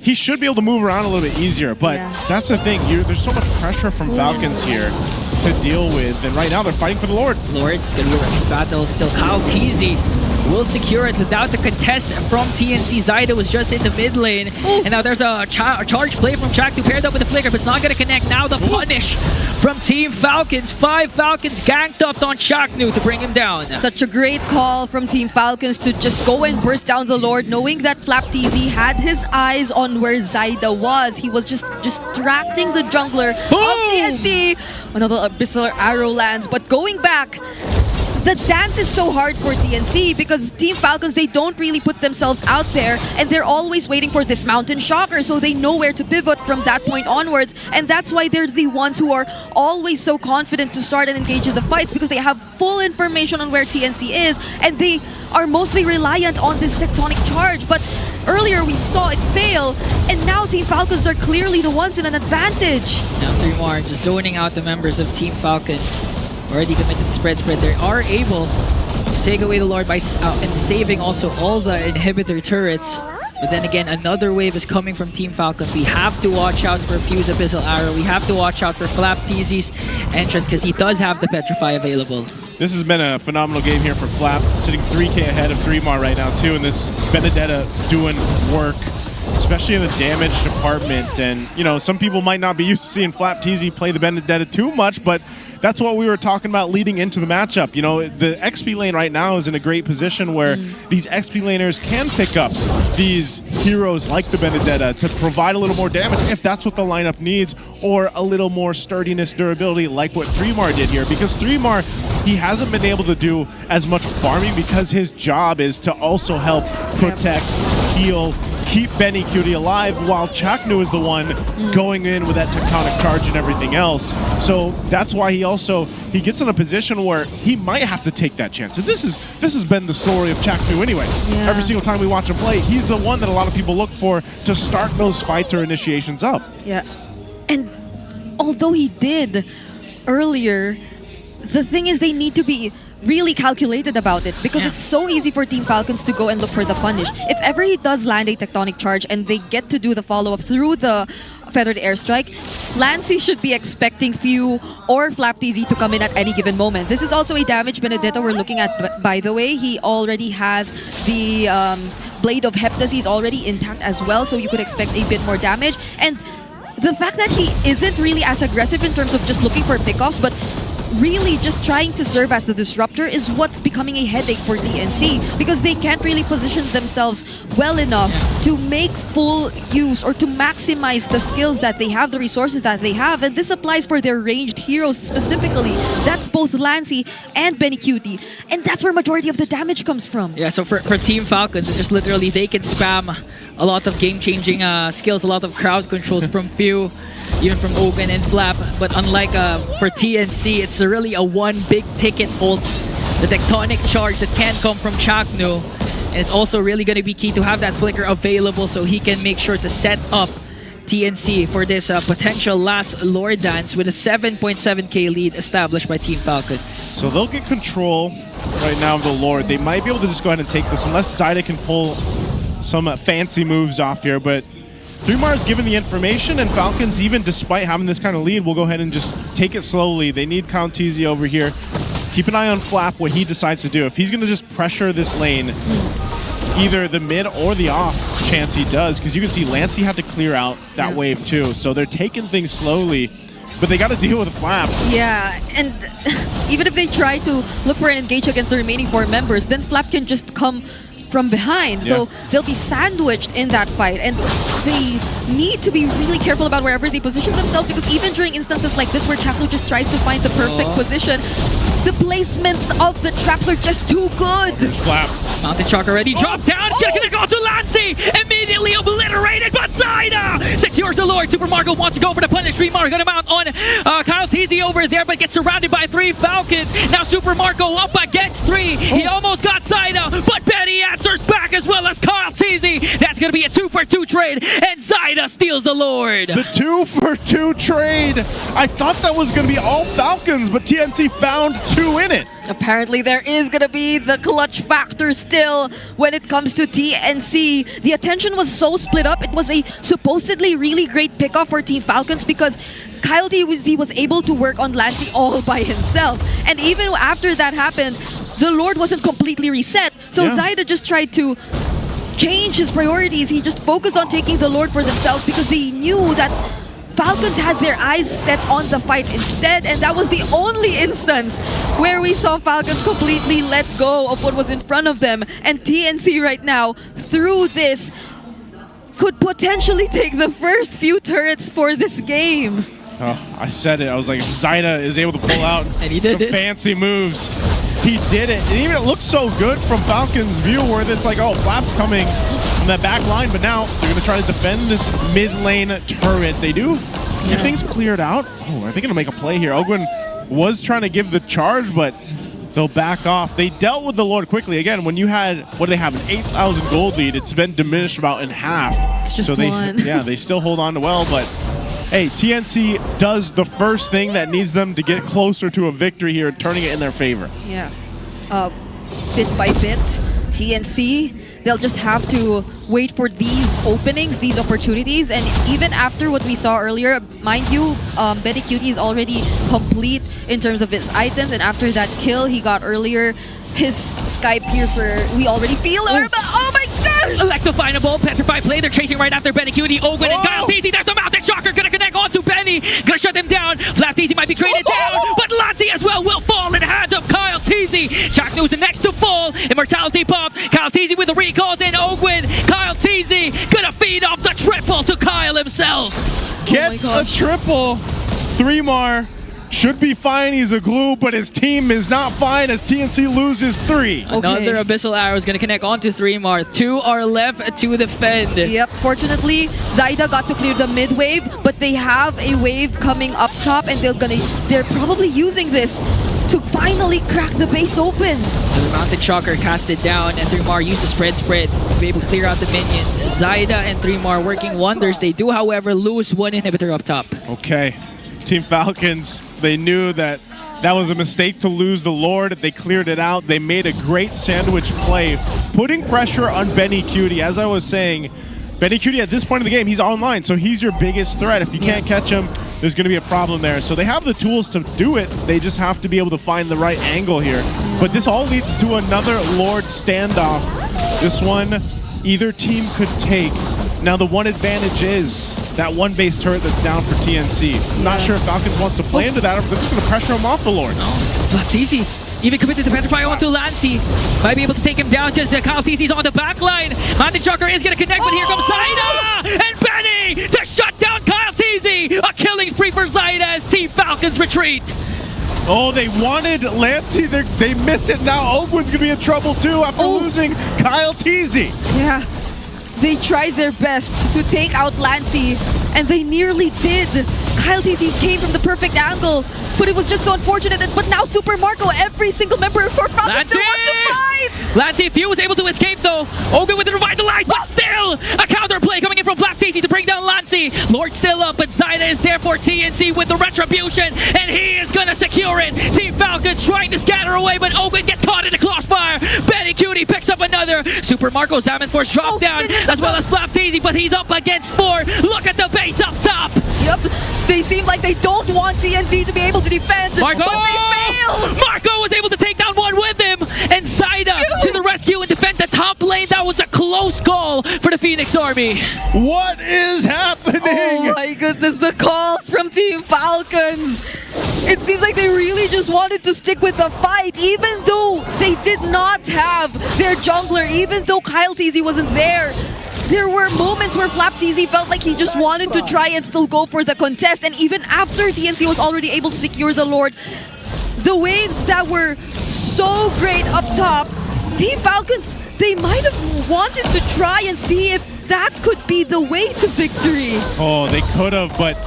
he should be able to move around a little bit easier. But that's the thing, there's so much pressure from Falcons here to deal with, and right now they're fighting for the Lord. Lord, it's going to be a rushing battle still. KalTZ will secure it without the contest from TNC. Zyda was just in the mid lane. And now there's a charge play from Chaknu paired up with the flicker, but it's not going to connect. Now the punish from Team Falcons. 5 Falcons ganked up on Chaknu to bring him down. Such a great call from Team Falcons to just go and burst down the Lord, knowing that FLCN had his eyes on where Zyda was. He was just distracting the jungler of TNC. Another Abyssal Arrow lands, but going back, the dance is so hard for TNC because Team Falcons, they don't really put themselves out there, and they're always waiting for this Mountain Shocker, so they know where to pivot from that point onwards, and that's why they're the ones who are always so confident to start and engage in the fights, because they have full information on where TNC is, and they are mostly reliant on this tectonic charge. But earlier we saw it fail, and now Team Falcons are clearly the ones in an advantage. Now 3 more, just zoning out the members of Team Falcons. Already committed to spread. They are able to take away the Lord by and saving also all the inhibitor turrets. But then again, another wave is coming from Team Falcons. We have to watch out for Fuse Abyssal Arrow. We have to watch out for FLCN's entrance because he does have the Petrify available. This has been a phenomenal game here for Flap, sitting 3K ahead of 3mar right now too, and this Benedetta doing work, especially in the damage department. And some people might not be used to seeing FLCN play the Benedetta too much, but that's what we were talking about leading into the matchup. The XP lane right now is in a great position where these XP laners can pick up these heroes like the Benedetta to provide a little more damage if that's what the lineup needs, or a little more sturdiness, durability like what 3mar did here. Because 3mar, he hasn't been able to do as much farming because his job is to also help protect, heal, keep Benny Cutie alive, while Chaknu is the one going in with that tectonic charge and everything else. So that's why he gets in a position where he might have to take that chance. And this has been the story of Chaknu anyway. Every single time we watch him play, he's the one that a lot of people look for to start those fights or initiations up. Yeah. And although he did earlier, the thing is they need to be really calculated about it, because it's so easy for Team Falcons to go and look for the punish. If ever he does land a tectonic charge and they get to do the follow-up through the feathered airstrike, Lancey should be expecting Few or FLCN to come in at any given moment. This is also a damage Benedetta we're looking at, by the way. He already has the Blade of Heptasy is already intact as well, so you could expect a bit more damage. And the fact that he isn't really as aggressive in terms of just looking for pickoffs, but really just trying to serve as the disruptor is what's becoming a headache for TNC, because they can't really position themselves well enough to make full use or to maximize the skills that they have, the resources that they have. And this applies for their ranged heroes specifically. That's both Lancey and Benny Cutie, and that's where majority of the damage comes from. Yeah, so for Team Falcons, it's just literally they can spam a lot of game-changing skills, a lot of crowd controls from Few, even from Ogun and Flap. But unlike for TNC, it's really a one big ticket ult, the tectonic charge that can come from Chaknu. And it's also really going to be key to have that flicker available so he can make sure to set up TNC for this potential last lore dance with a 7.7k lead established by Team Falcons. So they'll get control right now of the Lord. They might be able to just go ahead and take this unless Zyda can pull some fancy moves off here, but 3mar is given the information, and Falcons, even despite having this kind of lead, will go ahead and just take it slowly. They need Count TZ over here. Keep an eye on Flap, what he decides to do. If he's going to just pressure this lane, either the mid or the off chance he does, because you can see Lancey had to clear out that wave too, so they're taking things slowly, but they got to deal with Flap. Yeah, and even if they try to look for an engage against the remaining 4 members, then Flap can just come from behind, so they'll be sandwiched in that fight, and they need to be really careful about wherever they position themselves, because even during instances like this where Chaknu just tries to find the perfect position, the placements of the traps are just too good. Flap. Mountain Shock already dropped down. It's gonna go to Lancey. Immediately obliterated, but Zyda secures the Lord. Super Marco wants to go for the punish. 3mar gonna mount on Kyle TZ over there, but gets surrounded by 3 Falcons. Now Super Marco up against 3. He almost got Zyda, but Benny answers back as well as Kyle TZ. That's gonna be a 2-for-2 trade, and Zyda steals the Lord. The 2-for-2 trade. I thought that was gonna be all Falcons, but TNC found 2 in it. Apparently there is gonna be the clutch factor still when it comes to TNC. The attention was so split up. It was a supposedly really great pickoff for Team Falcons because Kyle TZ was able to work on Lancey all by himself. And even after that happened, the Lord wasn't completely reset. So Zyda just tried to change his priorities. He just focused on taking the Lord for themselves because they knew that Falcons had their eyes set on the fight instead, and that was the only instance where we saw Falcons completely let go of what was in front of them. And TNC right now, through this, could potentially take the first few turrets for this game. Oh, I said it. I was like, if Zyda is able to pull out and he did some fancy moves. He did it. And even it looks so good from Falcon's view where it's like, oh, Flap's coming from that back line, but now they're going to try to defend this mid lane turret. They do get things cleared out. Oh, are they going to make a play here? Ogwin was trying to give the charge, but they'll back off. They dealt with the Lord quickly. Again, when you had, what do they have, an 8,000 gold lead, it's been diminished about in half. It's just so one. They still hold on to well, but hey, TNC does the first thing that needs them to get closer to a victory here, turning it in their favor. Yeah. Bit by bit, TNC, they'll just have to wait for these openings, these opportunities, and even after what we saw earlier, mind you, Betty Cutie is already complete in terms of his items, and after that kill he got earlier, his Sky Piercer, we already feel her, but oh my gosh! Electrifiable, Petrified Play, they're chasing right after Benny Cutie, Ogun and Kyle TZ, there's the Mountain Shocker, gonna connect onto Benny, gonna shut him down, Flap TZ might be traded down, but Lancey as well will fall in the hands of Kyle TZ. Chaknu's the next to fall, Immortality pop, Kyle TZ with the recalls in Ogun, Kyle TZ gonna feed off the triple to Kyle himself. Gets a triple, 3mar. Should be fine, he's a glue, but his team is not fine as TNC loses 3. Another Abyssal Arrow is going to connect onto 3mar. 2 are left to defend. Yep, fortunately, Zyda got to clear the mid wave, but they have a wave coming up top, and they're probably using this to finally crack the base open. The Mountain Shocker casted down, and 3mar used the spread to be able to clear out the minions. Zyda and 3mar working wonders. They do, however, lose one inhibitor up top. Okay, Team Falcons, they knew that was a mistake to lose the Lord. They cleared it out. They made a great sandwich play, putting pressure on Benny Cutie. As I was saying, Benny Cutie at this point in the game, he's online, so he's your biggest threat. If you can't catch him, there's going to be a problem there. So they have the tools to do it. They just have to be able to find the right angle here. But this all leads to another Lord standoff. This one either team could take. Now the one advantage is that one base turret that's down for TNC. Not sure if Falcons wants to play into that or if they're just going to pressure him off the Lord. Easy. Even committed to Petrify onto Lancy. Might be able to take him down because Kyle TC's on the back line. Mountain Chucker is going to connect, but here comes Zaida and Benny to shut down Kyle TC. A killing spree for Zaida as Team Falcons retreat. Oh, they wanted Lancy. They missed it. Now Ogwen's going to be in trouble too after losing Kyle TZ. Yeah. They tried their best to take out Lancy, and they nearly did. Kyle TZ came from the perfect angle, but it was just so unfortunate. But now Super Marco, every single member for Falcons still wants to fight! Lancy Few was able to escape though. Ogwen with the revitalize, but still a counterplay coming in from Black TC to bring down Lancy. Lord still up, but Zaida is there for TNC with the retribution, and he is gonna secure it. Team Falcons trying to scatter away, but Ogwen gets caught in the crossfire. Benny Cutie picks up another. Super Marco Zaman Force drop down, as well as Flap TZ, but he's up against 4. Look at the base up top. Yep, they seem like they don't want TNC to be able to defend, Marco! but they fail! Marco was able to take down one with him, and Zaida to the rescue and defend the top lane. That was a close call for the Phoenix Army. What is happening? Oh my goodness, the calls from Team Falcons. It seems like they really just wanted to stick with the fight, even though they did not have their jungler, even though Kyle TZ wasn't there. There were moments where Flap TZ felt like he just wanted to try and still go for the contest, and even after TNC was already able to secure the Lord, the waves that were so great up top, Team Falcons, they might have wanted to try and see if that could be the way to victory. Oh, they could have, but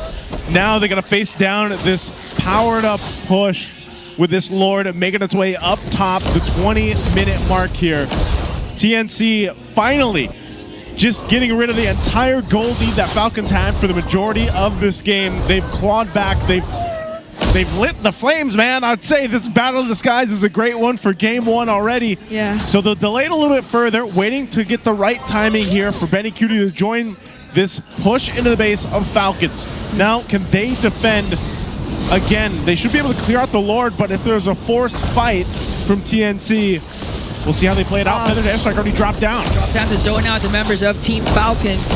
now they're going to face down this powered up push with this Lord making its way up top, the 20-minute mark here. TNC finally just getting rid of the entire gold lead that Falcons had for the majority of this game. They've clawed back. They've lit the flames, man. I'd say this Battle of the Skies is a great one for game 1 already. Yeah. So they'll delay it a little bit further, waiting to get the right timing here for Benny Cutie to join this push into the base of Falcons. Now, can they defend? Again, they should be able to clear out the Lord, but if there's a forced fight from TNC, we'll see how they play it out. Feathered Airstrike already dropped down. Drop down to zone out the members of Team Falcons.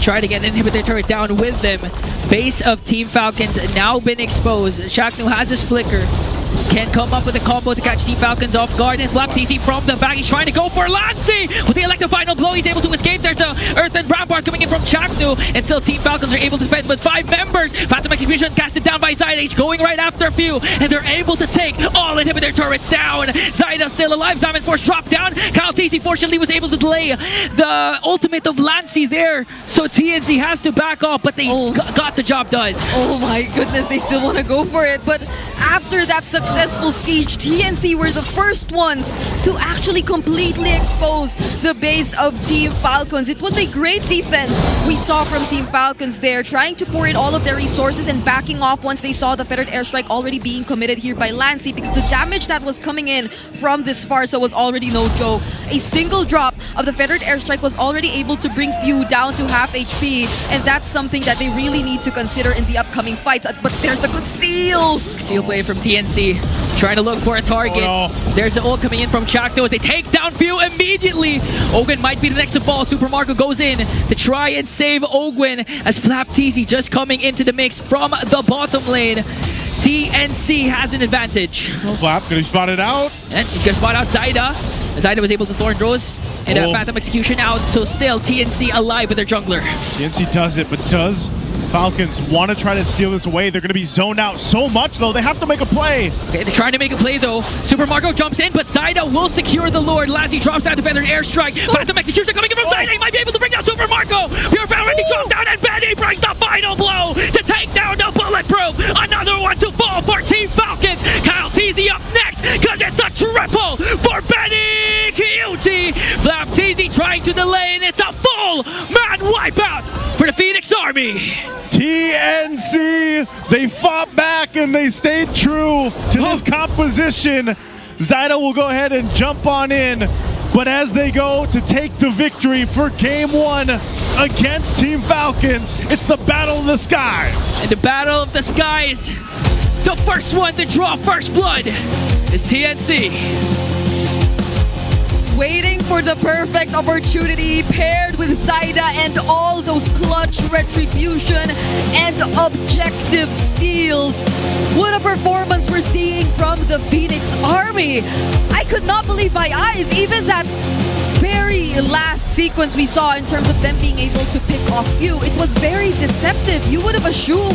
Try to get an inhibitor turret down with them. Base of Team Falcons now been exposed. Shaknu has his flicker. Can't come up with a combo to catch Team Falcons off guard, and Flap TC from the back. He's trying to go for Lancy with the electric final blow. He's able to escape. There's the Earth and Rampart coming in from Chaknu, and still Team Falcons are able to defend with 5 members. Phantom Execution casted down by Zaida. He's going right after a few, and they're able to take all inhibitor turrets down. Zaida still alive. Zaman Force dropped down. Kyle TC fortunately was able to delay the ultimate of Lancy there, so TNC has to back off, but they got the job done. Oh my goodness, they still want to go for it, but after that successful siege, TNC were the first ones to actually completely expose the base of Team Falcons. It was a great defense we saw from Team Falcons there, trying to pour in all of their resources and backing off once they saw the Feathered Airstrike already being committed here by Lancy, because the damage that was coming in from this Farsa was already no joke. A single drop of the Feathered Airstrike was already able to bring Few down to half HP, and that's something that they really need to consider in the upcoming fights. But there's a good seal! Seal play from TNC, trying to look for a target. Oh, no. There's the ult coming in from Chakno as they take down Few immediately. Ogwen might be the next to fall. Super Marco goes in to try and save Ogwen as Flap TZ just coming into the mix from the bottom lane. TNC has an advantage. Flap gonna spot it out. And he's gonna spot out Zaida. Zaida was able to Thorn Rose and Phantom Execution out, so still TNC alive with their jungler. TNC does it, but does Falcons want to try to steal this away? They're going to be zoned out so much, though. They have to make a play. Okay, they're trying to make a play, though. Super Marco jumps in, but Zaida will secure the Lord. Lassie drops down Defender Airstrike. Phantom Execution coming in from Zaida. He might be able to bring down Super Marco. Pure Fan already dropped down, and Benny brings the final blow to take down the Bulletproof. Another one to fall for Team Falcons. Kyle TZ up next, because it's a triple for Benny Cutie. Flap TZ trying to delay, and it's a full man wipeout for the Phoenix Army. TNC, they fought back and they stayed true to this composition. Zaida will go ahead and jump on in, but as they go to take the victory for Game 1 against Team Falcons, it's the Battle of the Skies. And the Battle of the Skies, the first one to draw first blood is TNC. Waiting for the perfect opportunity, paired with Zaida and all those clutch retribution and objective steals. What a performance we're seeing from the Phoenix Army. I could not believe my eyes. Even that very last sequence we saw in terms of them being able to pick off Few, it was very deceptive. You would have assumed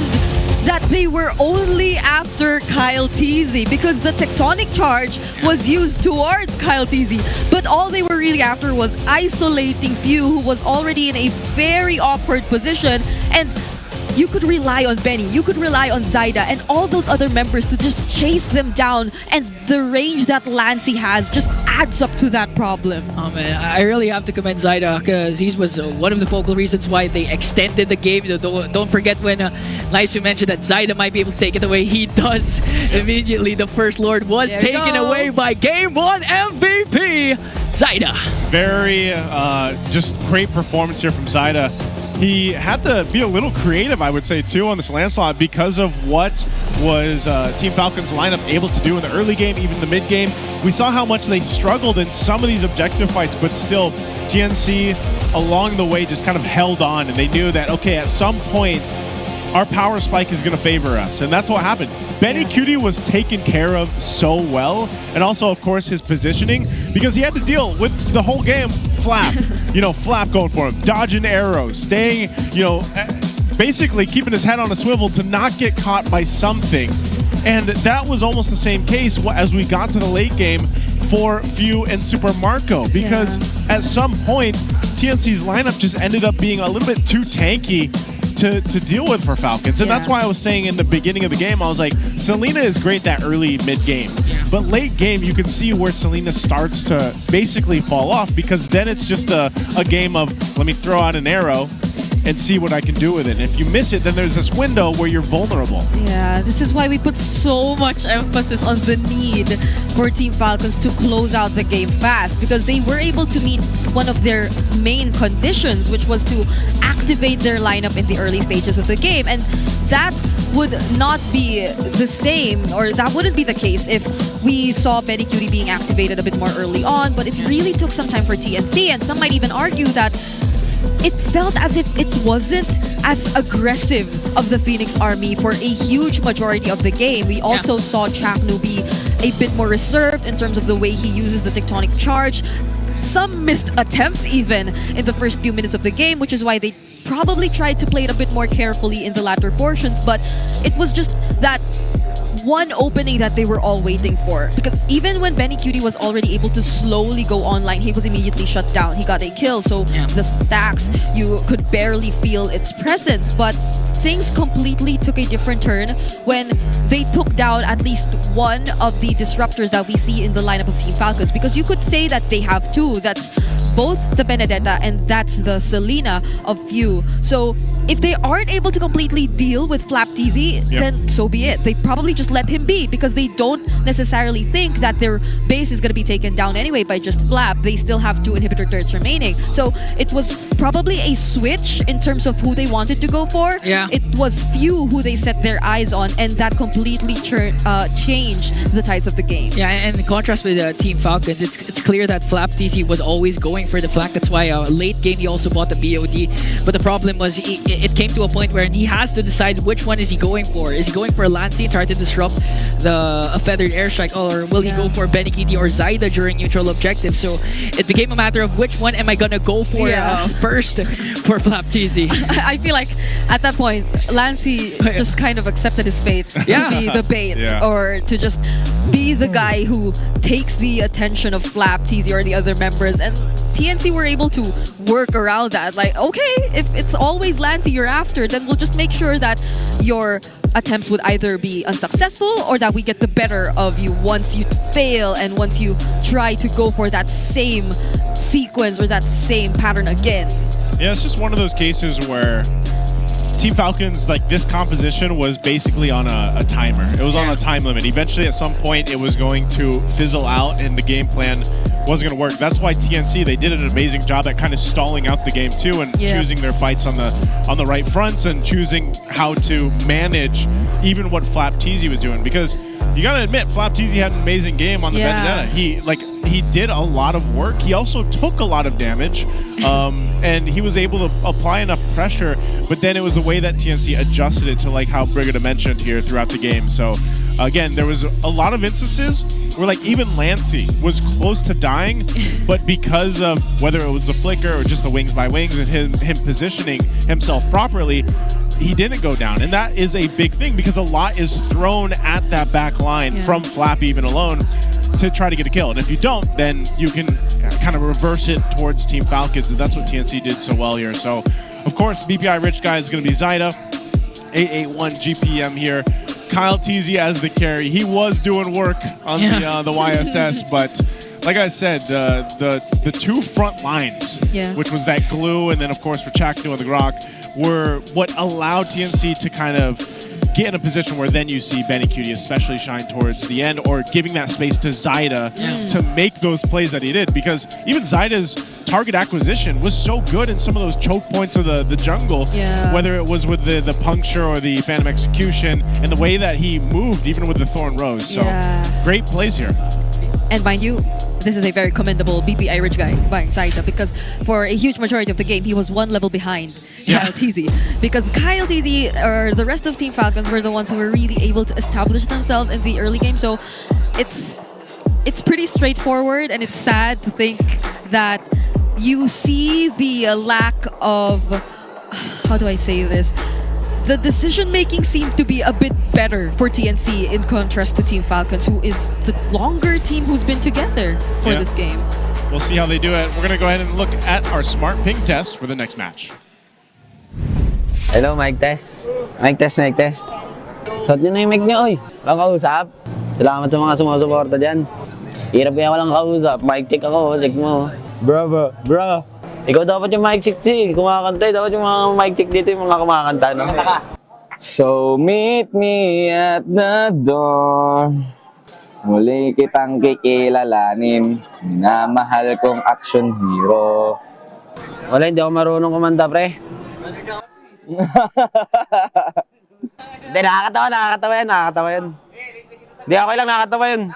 that they were only after Kyle Teasy because the tectonic charge was used towards Kyle Teasy. But all they were really after was isolating Few, who was already in a very awkward position. And you could rely on Benny, you could rely on Zaida and all those other members to just chase them down, and the range that Lancey has just adds up to that problem. Oh man, I really have to commend Zaida because he was one of the focal reasons why they extended the game. Don't forget when Laisu mentioned that Zaida might be able to take it away. He does. Immediately the First Lord was taken away by Game 1 MVP, Zaida. Very just great performance here from Zaida. He had to be a little creative, I would say, too, on this landslot because of what was Team Falcon's lineup able to do in the early game, even the mid game. We saw how much they struggled in some of these objective fights, but still, TNC along the way just kind of held on, and they knew that, okay, at some point, our power spike is going to favor us, and that's what happened. Benny Cutie was taken care of so well, and also, of course, his positioning, because he had to deal with the whole game. Flap, Flap going for him, dodging arrows, staying, basically keeping his head on a swivel to not get caught by something. And that was almost the same case as we got to the late game for Few and Super Marco, because at some point, TNC's lineup just ended up being a little bit too tanky to deal with for Falcons. And that's why I was saying in the beginning of the game, I was like, Selena is great that early mid-game. But late game, you can see where Selena starts to basically fall off, because then it's just a game of, let me throw out an arrow and see what I can do with it. And if you miss it, then there's this window where you're vulnerable. Yeah, this is why we put so much emphasis on the need for Team Falcons to close out the game fast, because they were able to meet one of their main conditions, which was to activate their lineup in the early stages of the game. And that would not be the same, or that wouldn't be the case if we saw Benny Cutie being activated a bit more early on, but it really took some time for TNC, and some might even argue that it felt as if it wasn't as aggressive of the Phoenix Army for a huge majority of the game. We also saw Chaknu be a bit more reserved in terms of the way he uses the tectonic charge. Some missed attempts even in the first few minutes of the game, which is why they probably tried to play it a bit more carefully in the latter portions, but it was just that one opening that they were all waiting for. Because even when Benny Cutie was already able to slowly go online, he was immediately shut down. He got a kill, so the stacks, you could barely feel its presence. But things completely took a different turn when they took down at least one of the disruptors that we see in the lineup of Team Falcons. Because you could say that they have two. That's both the Benedetta and that's the Selena of Few. So if they aren't able to completely deal with Flap TZ, then so be it. They probably just let him be, because they don't necessarily think that their base is going to be taken down anyway by just Flap. They still have two inhibitor turrets remaining. So it was probably a switch in terms of who they wanted to go for. It was Few who they set their eyes on, and that completely changed the tides of the game. Yeah, and in contrast with Team Falcons, it's clear that Flap TZ was always going for the flank. That's why late game he also bought the BOD. But the problem was it came to a point where he has to decide which one is he going for. Is he going for Lancey and try to disrupt a feathered airstrike, or will he go for Benny Cutie or Zaida during neutral objective? So it became a matter of which one am I gonna go for first for Flap TZ. I feel like at that point, Lancey just kind of accepted his fate to be the bait, or to just be the guy who takes the attention of Flap TZ or the other members. And TNC were able to work around that. Like, okay, if it's always Lancey you're after, then we'll just make sure that your attempts would either be unsuccessful or that we get the better of you once you fail and once you try to go for that same sequence or that same pattern again. Yeah, it's just one of those cases where Team Falcons, like, this composition was basically on a timer. It was on a time limit. Eventually, at some point, it was going to fizzle out and the game plan wasn't going to work. That's why TNC, they did an amazing job at kind of stalling out the game too, and choosing their fights on the right fronts and choosing how to manage even what Flap TZ was doing. Because you got to admit, Flap TZ had an amazing game on the Benedetta. He he did a lot of work. He also took a lot of damage, and he was able to apply enough pressure, but then it was the way that TNC adjusted it to like how Brigida mentioned here throughout the game. So again, there was a lot of instances where like even Lancey was close to dying, but because of whether it was the flicker or just the wings by wings and him positioning himself properly, he didn't go down. And that is a big thing because a lot is thrown at that back line from Flap even alone to try to get a kill. And if you don't, then you can kind of reverse it towards Team Falcons, and that's what TNC did so well here. So, of course, BPI Rich Guy is going to be Zyda, 881 GPM here. Kyle TZ as the carry. He was doing work on the YSS, but like I said, the two front lines, which was that glue, and then of course for Chak doing the Grok, were what allowed TNC to kind of get in a position where then you see Benny Cutie especially shine towards the end, or giving that space to Zyda to make those plays that he did, because even Zyda's target acquisition was so good in some of those choke points of the jungle, whether it was with the puncture or the Phantom Execution, and the way that he moved even with the Thorn Rose. So great plays here. And mind you, this is a very commendable BPI Rich Guy by Zyda, because for a huge majority of the game, he was one level behind Kyle TZ. Because Kyle TZ or the rest of Team Falcons were the ones who were really able to establish themselves in the early game. So it's pretty straightforward, and it's sad to think that you see the lack of, how do I say this? The decision-making seemed to be a bit better for TNC in contrast to Team Falcons, who is the longer team who's been together for this game. We'll see how they do it. We're going to go ahead and look at our smart ping test for the next match. Hello, mic test. Mic test, mic test. Sot nyo na yung mic nyo, oy. Walang kausap. Salamat sa mga sumusuporta dyan. Hirap kaya walang kausap. Mic check ako, check mo. Bro. Ikaw dapat yung mic check kumakanta. Dapat yung mga mic check dito yung mga kumakanta, no? So meet me at the door. Muli kitang kikilalanin. Minamahal kong action hero. Wala, hindi ako marunong kumanta, pre. Hindi, nakakatawa yan. Hindi, okay lang, nakakatawa yun.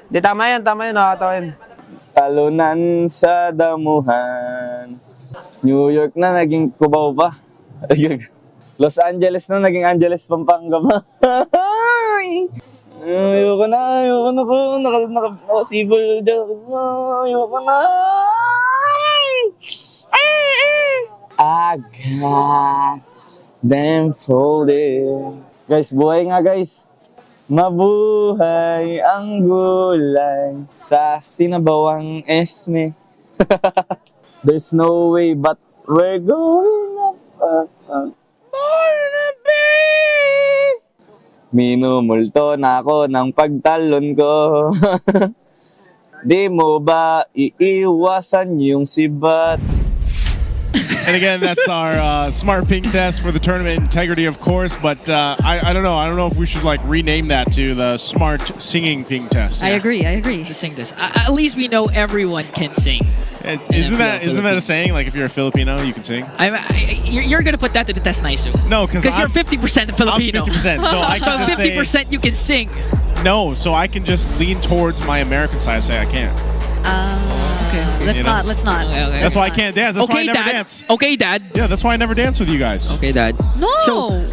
Hindi, tama yan, nakakatawa yun. Talunan sa damuhan. New York na, naging Cubao pa. Los Angeles na, naging Angeles, Pampanga pa. Ayoko na po. Nakasibol dyan. Ayoko na. I got them folded. Guys, buhay nga guys. Mabuhay ang gulay sa sinabawang esme. There's no way but we're going up. Born to be. Minumulto na ako ng pagtalon ko. Di mo ba iiwasan yung sibat? And again, that's our smart ping test for the tournament integrity, of course. But I don't know. I don't know if we should like rename that to the smart singing ping test. I agree. To sing this, at least we know everyone can sing. Isn't that a saying? Like if you're a Filipino, you can sing. You're gonna put that to the test, Naisu. No, because you're 50% Filipino. I'm 50%, so I can so 50% you can sing. No, so I can just lean towards my American side and say I can't. Okay. Let's not. Okay. That's why I can't dance. That's why I never dance. Okay, Dad. Yeah, that's why I never dance with you guys. Okay, Dad. No. So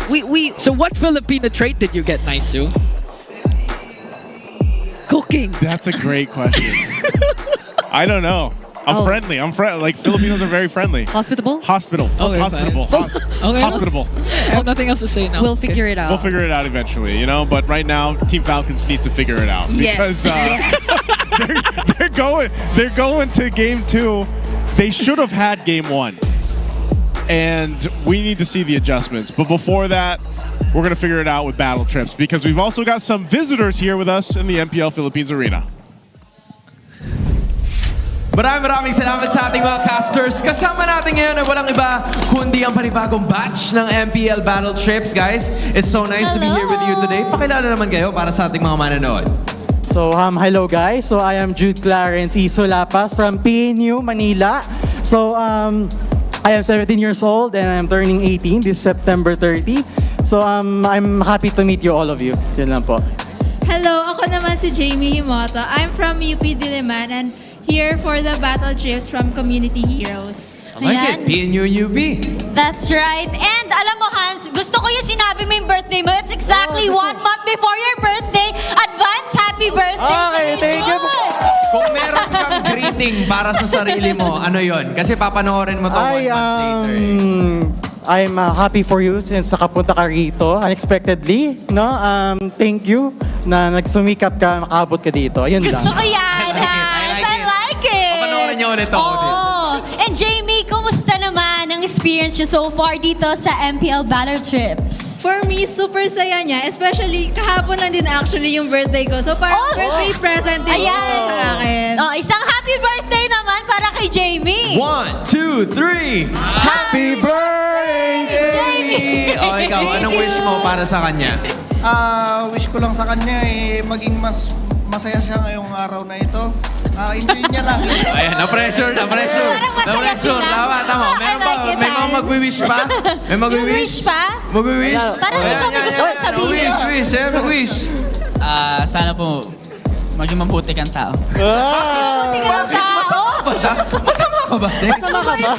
So what Filipino trait did you get, Naisu? Cooking. That's a great question. I don't know. I'm friendly. Like Filipinos are very friendly. Hospitable? Hospitable. Okay, Hospitable. Okay, Hospitable. I have nothing else to say now. We'll figure it out. We'll figure it out eventually, you know. But right now, Team Falcons needs to figure it out because they're going to game 2. They should have had game 1, and we need to see the adjustments. But before that, we're gonna figure it out with battle trips because we've also got some visitors here with us in the MPL Philippines arena. Maraming salamat sa ating mga casters. Kasama natin ngayon ay walang iba kundi ang panibagong batch ng MPL Battle Trips, guys. It's so nice to be here with you today. Pakilala naman kayo para sa ating mga manonood. So, hello guys. So, I am Jude Clarence Isolapas from PNU, Manila. So, I am 17 years old and I'm turning 18 this September 30. So, I'm happy to meet you, all of you. So, yun lang po. Hello, ako naman si Jamie Himoto. I'm from UP Diliman and here for the battle trips from Community Heroes. I like it. PNU UP. That's right. And alam mo, Hans, gusto ko yung sinabi mo yung birthday mo. It's exactly 1 month before your birthday. Advance happy birthday. Okay, thank you. Kung meron kang greeting para sa sarili mo, ano yon? Kasi papanoorin mo to 1 month later. I'm happy for you since nakapunta ka rito unexpectedly, no? Thank you na nagsumikap ka, makaabot ka dito. Ayun lang. Gusto ko yan, Hans. I like it. Papanoorin niyo ulit to. Oo. And Jamie, kumusta naman ang experience niyo so far dito sa MPL Battle Trips? For me, super saya niya. Especially, kahapon lang din actually yung birthday ko. So parang birthday present din sa akin. Oh, isang happy birthday naman para kay Jamie. 1, 2, 3. Happy birthday, Jamie! O ikaw, anong wish mo para sa kanya? Wish ko lang sa kanya maging masaya siya ngayong araw na ito. Enjoy niya lang. Ayan, na-pressure. Tama. Meron ba? May mga magwi-wish pa? May magwi-wish? Magwi-wish? Parang ikaw may gusto mong sabihin. Mag-wish. Sana po maging mabuti kang tao. Mabuti ka ng tao? Masama ka ba? Masama ka ba?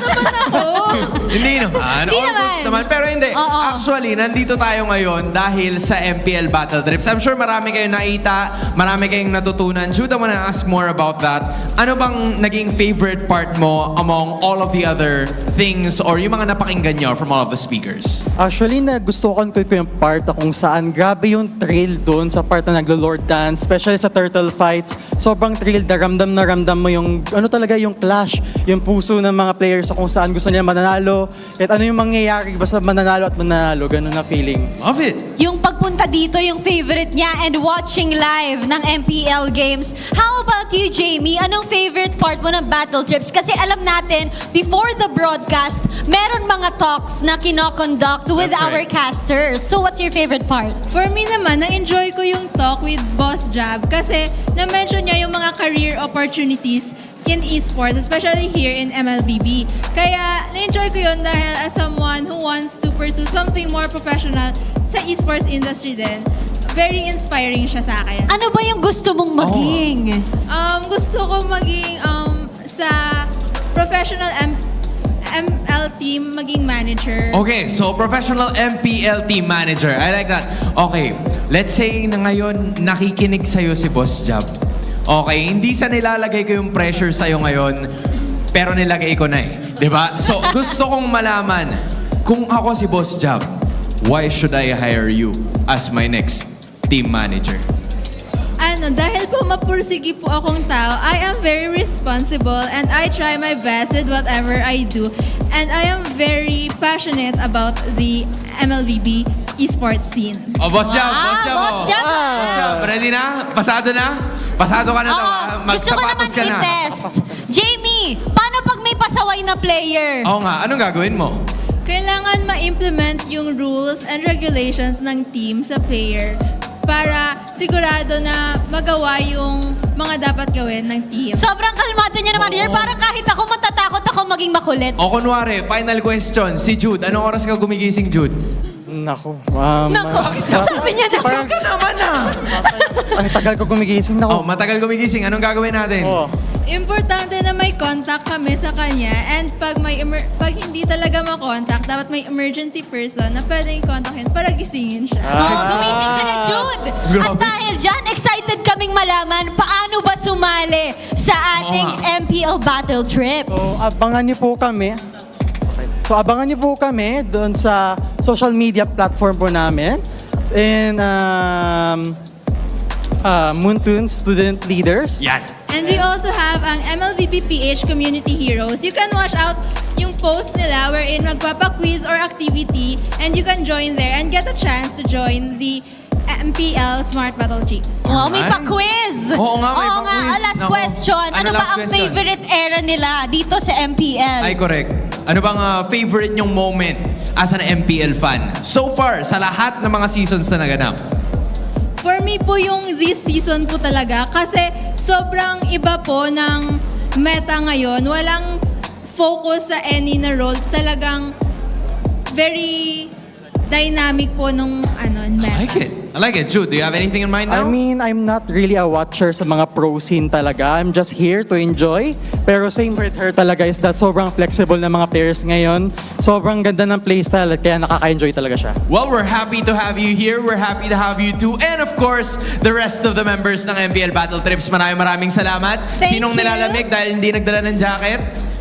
Hindi naman. Hindi All goods naman. Pero hindi. Actually, nandito tayo ngayon dahil sa MPL Battle Trips. I'm sure marami kayong nakita, marami kayong natutunan. Jude, I wanna ask more about that. Ano bang naging favorite part mo among all of the other things or yung mga napakinggan nyo from all of the speakers? Actually, nagustuhan ko yung part na kung saan grabe yung thrill doon sa part na naglo-lord dance, especially sa turtle fights. Sobrang thrill na ramdam mo yung ano talaga yung clash, yung puso ng mga players sa kung saan gusto nila mananalo. At ano yung mangyayari basta mananalo at mananalo, ganun na feeling. Love it! Yung pagpunta dito, yung favorite niya and watching live ng MPL games. How about you, Jamie? Anong favorite part mo ng Battle Trips? Kasi alam natin, before the broadcast, meron mga talks na kinoconduct with our casters. So what's your favorite part? For me naman, na-enjoy ko yung talk with Boss Jab kasi na-mention niya yung mga career opportunities in esports, especially here in MLBB. Kaya na-enjoy ko yun dahil as someone who wants to pursue something more professional sa esports industry din, very inspiring siya sa akin. Ano ba yung gusto mong maging? Gusto ko maging sa professional ML team, maging manager. Okay, so professional MPL team manager. I like that. Okay, let's say na ngayon nakikinig sa'yo si Boss Jab. Okay, hindi sa nilalagay ko yung pressure sa'yo ngayon, pero nilagay ko na Diba? So, gusto kong malaman, kung ako si Boss Jab, why should I hire you as my next team manager? Dahil po mapursigi po akong tao, I am very responsible and I try my best with whatever I do. And I am very passionate about the MLBB esports scene. Oh, Boss Jab! Boss Jab! Boss Jab, ready na? Pasado na? Pasado ka na daw. Gusto ko naman ka na. i-test. Jamie, paano pag may pasaway na player? Oo nga, anong gagawin mo? Kailangan ma-implement yung rules and regulations ng team sa player para sigurado na magawa yung mga dapat gawin ng team. Sobrang kalmado niya naman. Parang kahit ako matatakot ako maging makulit. O kunwari, final question. Si Jude, anong oras ka gumigising, Jude? Nako. Sabi niya na. Parang naman Ang tagal ko gumigising. Nako. Matagal gumigising. Anong gagawin natin? Importante na may contact kami sa kanya and pag hindi talaga makontak, dapat may emergency person na pwedeng kontakin para gisingin siya. Gumising ka na, Jude! At dahil dyan, excited kaming malaman paano ba sumali sa ating MPL Battle Trips. So, abangan niyo po kami doon sa social media platform po namin. And Moontoon Student Leaders. Yan. And we also have ang MLBB-PH Community Heroes. You can watch out yung post nila wherein magpapa-quiz or activity and you can join there and get a chance to join the MPL Smart Battle Trips. Wow, may pa-quiz! Oo nga, may pa-quiz. Last question. Ano ba ang favorite era nila dito sa MPL? Ay, correct. Ano bang favorite nyong moment as an MPL fan? So far, sa lahat ng mga seasons na naganap. For me po yung this season po talaga kasi sobrang iba po ng meta ngayon. Walang focus sa any na role. Talagang very dynamic po nung meta. I like it. I like it. Jude, do you have anything in mind now? I mean, I'm not really a watcher sa mga pro scene talaga. I'm just here to enjoy. Pero same with her talaga is that sobrang flexible na mga players ngayon. Sobrang ganda ng playstyle at kaya nakaka-enjoy talaga siya. Well, we're happy to have you here. We're happy to have you too. And of course, the rest of the members ng MPL Battle Trips. Maraming salamat. Sinong nilalamig dahil hindi nagdala ng jacket?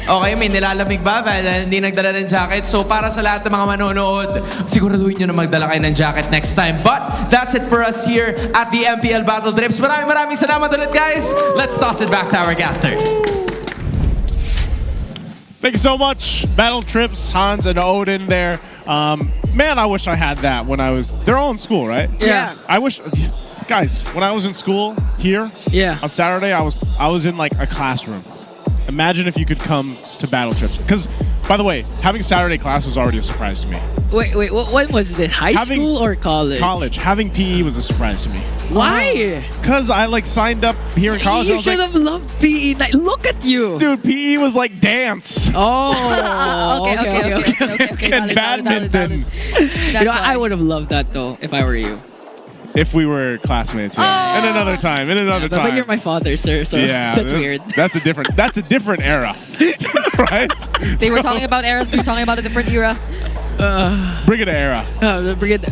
Okay, may nilalamig ba dahil hindi nagdala ng jacket? So para sa lahat ng mga manonood, siguraduhin nyo na magdala kayo ng jacket next time. But that's it for us here at the MPL Battle Trips. Maraming salamat ulit, guys. Let's toss it back to our casters. Thank you so much, Battle Trips, Hans and Odin there. Man, I wish I had that when I was... They're all in school, right? Yeah. I wish... Guys, when I was in school here, on Saturday, I was in like a classroom. Imagine if you could come to Battle Trips. Because, by the way, having Saturday class was already a surprise to me. Wait, when was this? High school or college? College. Having PE was a surprise to me. Why? Because I like signed up here in college. You should have loved PE. Look at you. Dude, PE was like dance. Oh. Okay. And badminton. You know, I would have loved that though if I were you. If we were classmates, yeah. In another time. But you're my father, sir, so that's weird. That's a different era. Right? They were talking about eras, we were talking about a different era. Bring it era. Bring it.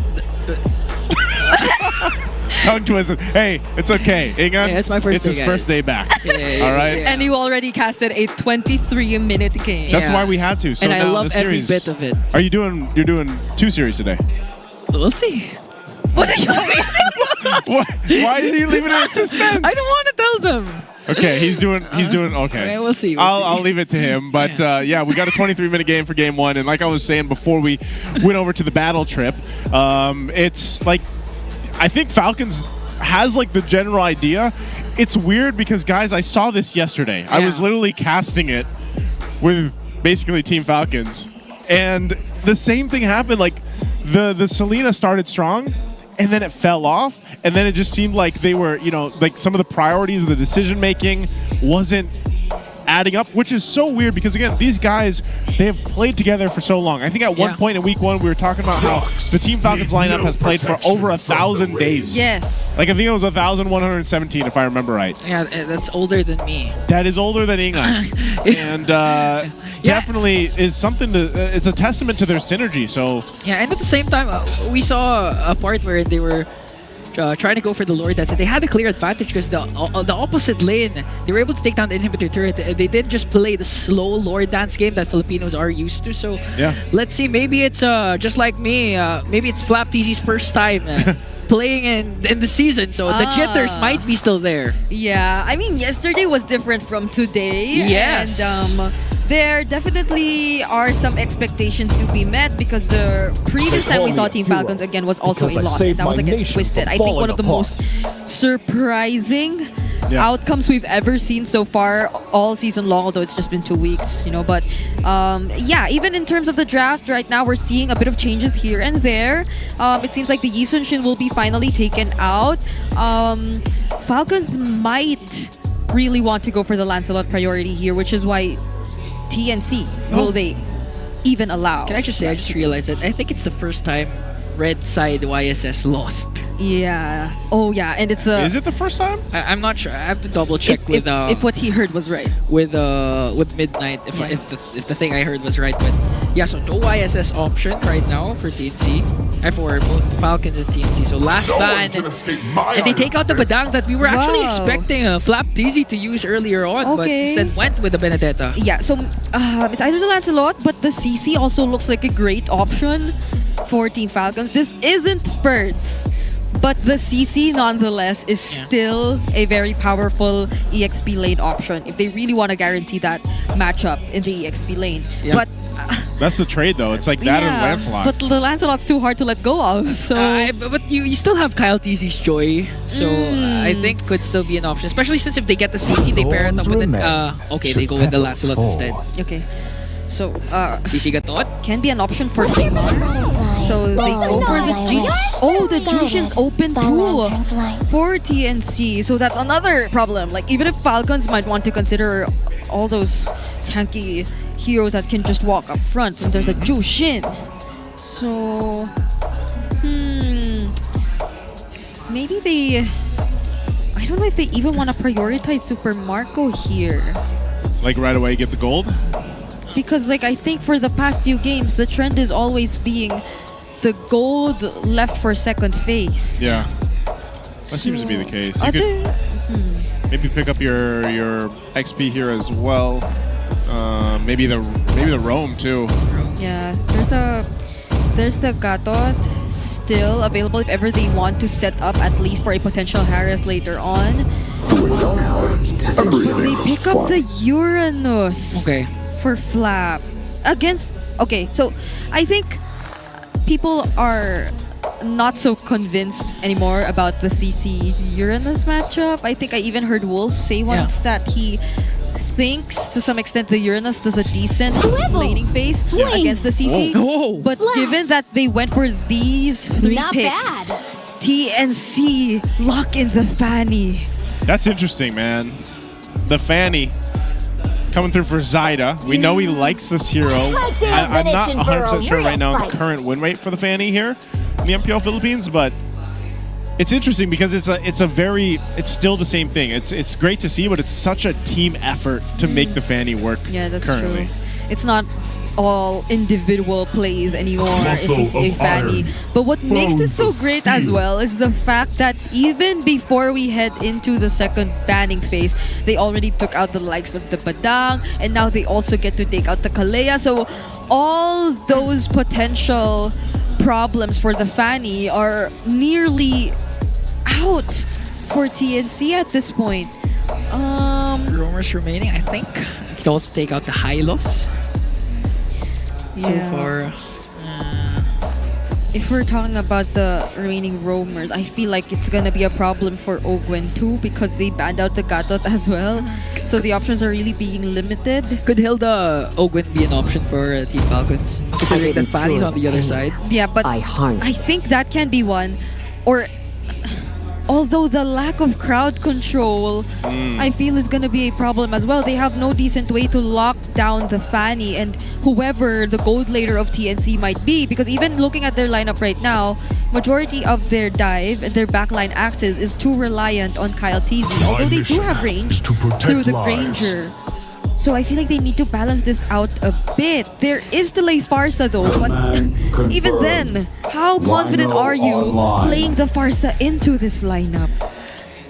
Tongue twisted. Hey, it's okay. Ingan, it's my first day, his first day back. All right? And you already casted a 23-minute game. That's why we had to. So and I now love the every series, bit of it. You're doing 2 series today. We'll see. What are you mean? Why are you leaving it in suspense? I don't want to tell them. Okay, he's doing okay. We'll see. I'll leave it to him. But we got a 23-minute game for game 1, and like I was saying before we went over to the battle trip, it's like I think Falcons has like the general idea. It's weird because guys, I saw this yesterday. Yeah. I was literally casting it with basically Team Falcons, and the same thing happened. Like the Selena started strong, and then it fell off, and then it just seemed like they were, like some of the priorities of the decision making wasn't adding up, which is so weird because again, these guys, they have played together for so long. I think at one point in week 1, we were talking about how the Team Falcons lineup has played for over 1,000 days. Yes. Like I think it was 1,117 if I remember right. Yeah, that's older than me. That is older than England. And definitely is something it's a testament to their synergy. So yeah, and at the same time, we saw a part where they were trying to go for the Lord Dance. They had a clear advantage because the opposite lane, they were able to take down the inhibitor turret. They didn't just play the slow Lord Dance game that Filipinos are used to. So let's see, maybe it's just like me, maybe it's Flap TZ's first time playing in the season, so the jitters might be still there. Yeah, I mean, yesterday was different from today. Yes. And there definitely are some expectations to be met because the previous time we saw Team Falcons again was also a loss, and that was against Twisted. I think one of the most surprising outcomes we've ever seen so far all season long, although it's just been 2 weeks, But even in terms of the draft right now, we're seeing a bit of changes here and there. It seems like the Yi Sun Shin will be finally taken out. Falcons might really want to go for the Lancelot priority here, which is why TNC will they even allow. Can I just say, I just realized that I think it's the first time Red Side YSS lost. Yeah. Oh yeah, and it's Is it the first time? I'm not sure. I have to double check if what he heard was right. With Midnight, if the thing I heard was right. But yeah, so no YSS option right now for TNC. For both Falcons and TNC. So last ban, and they take out the Badang that we were actually expecting Flap TZ to use earlier on, but instead went with the Benedetta. Yeah, so it's either the Lancelot, but the CC also looks like a great option for Team Falcons. This isn't Ferds, but the CC nonetheless is still a very powerful EXP lane option if they really want to guarantee that matchup in the EXP lane. Yeah. But that's the trade though. It's like that and Lancelot. But the Lancelot's too hard to let go of. So but you still have Kyle TZ's Joy, so I think could still be an option, especially since if they get the CC, they pair it up with it. They go with the Lancelot instead. Okay. So, CC Gatot can be an option for Neymar. So they go for the Jushin. Oh, the Jushin's open too for TNC. So that's another problem. Like, even if Falcons might want to consider all those tanky heroes that can just walk up front, and there's a Jushin. So, maybe they... I don't know if they even want to prioritize Super Marco here. Like right away get the gold? Because like I think for the past few games, the trend is always being the gold left for second phase. Yeah. That seems to be the case. You could maybe pick up your XP here as well. Maybe the roam too. Yeah, there's the Gatot still available if ever they want to set up at least for a potential Harith later on. They pick up the Uranus for Flap against. Okay, so I think people are not so convinced anymore about the CC Uranus matchup. I think I even heard Wolf say once that he thinks to some extent the Uranus does a decent laning phase against the CC. But given that they went for these three picks, TNC lock in the Fanny. That's interesting, man. The Fanny coming through for Zyda. We know he likes this hero. I'm not 100% sure right now on the current win rate for the Fanny here in the MPL Philippines, but it's interesting because it's still the same thing. It's great to see, but it's such a team effort to make the Fanny work. Yeah, that's currently. true. It's not all individual plays anymore if we see a Fanny. But what makes this so great as well is the fact that even before we head into the second banning phase, they already took out the likes of the Badang, and now they also get to take out the Kalea. So all those potential problems for the Fanny are nearly out for TNC at this point. Roamers remaining, I think. You could also take out the Hylos. So far. If we're talking about the remaining roamers, I feel like it's gonna be a problem for Ogwen too because they banned out the Gatot as well. So the options are really being limited. Could Hilda Ogwen be an option for Team Falcons? Considering that Fanny's on the other side. Yeah, but I think that can be one. Or although the lack of crowd control, I feel is gonna be a problem as well. They have no decent way to lock down the Fanny and whoever the gold later of TNC might be, because even looking at their lineup right now, majority of their dive and their backline axis is too reliant on Kyle Teasy, although they do have range through the Granger. So I feel like they need to balance this out a bit. There is still a Farsa though, but even then, how confident are you playing the Farsa into this lineup?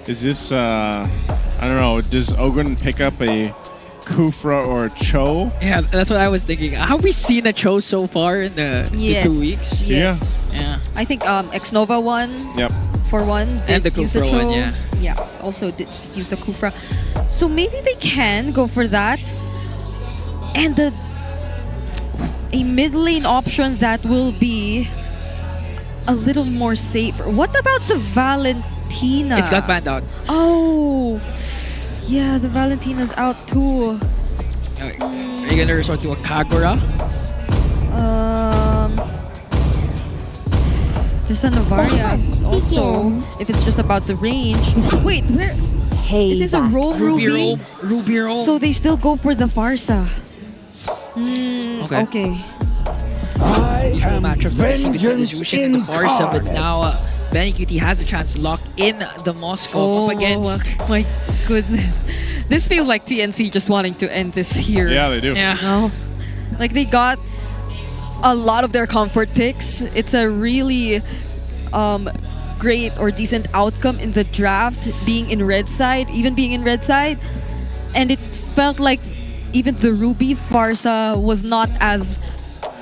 Is this, I don't know, does Ogren pick up a Kufra or a Cho? Yeah, that's what I was thinking. Have we seen a Cho so far in the 2 weeks? Yes. Yeah. I think Xnova won. Yep. For one, and the use the Kufra Cho. one, Yeah, also did use the Kufra. So maybe they can go for that. And a mid lane option that will be a little more safe. What about the Valentina? It's got banned out. Oh, yeah, the Valentina's out too. Okay. Are you gonna resort to a Kagura? There's a Navaria also, if it's just about the range. Wait, where? It is a roam Ruby? Ruby roam. So they still go for the Farsa. Okay. Usual matchup for between the Jushin and the Farsa, but now Benny QT has the chance to lock in the Moscow up against. My goodness. This feels like TNC just wanting to end this here. Yeah, they do. Yeah. No? Like they got a lot of their comfort picks. It's a really great or decent outcome in the draft, being in red side, and it felt like even the Ruby Farsa was not as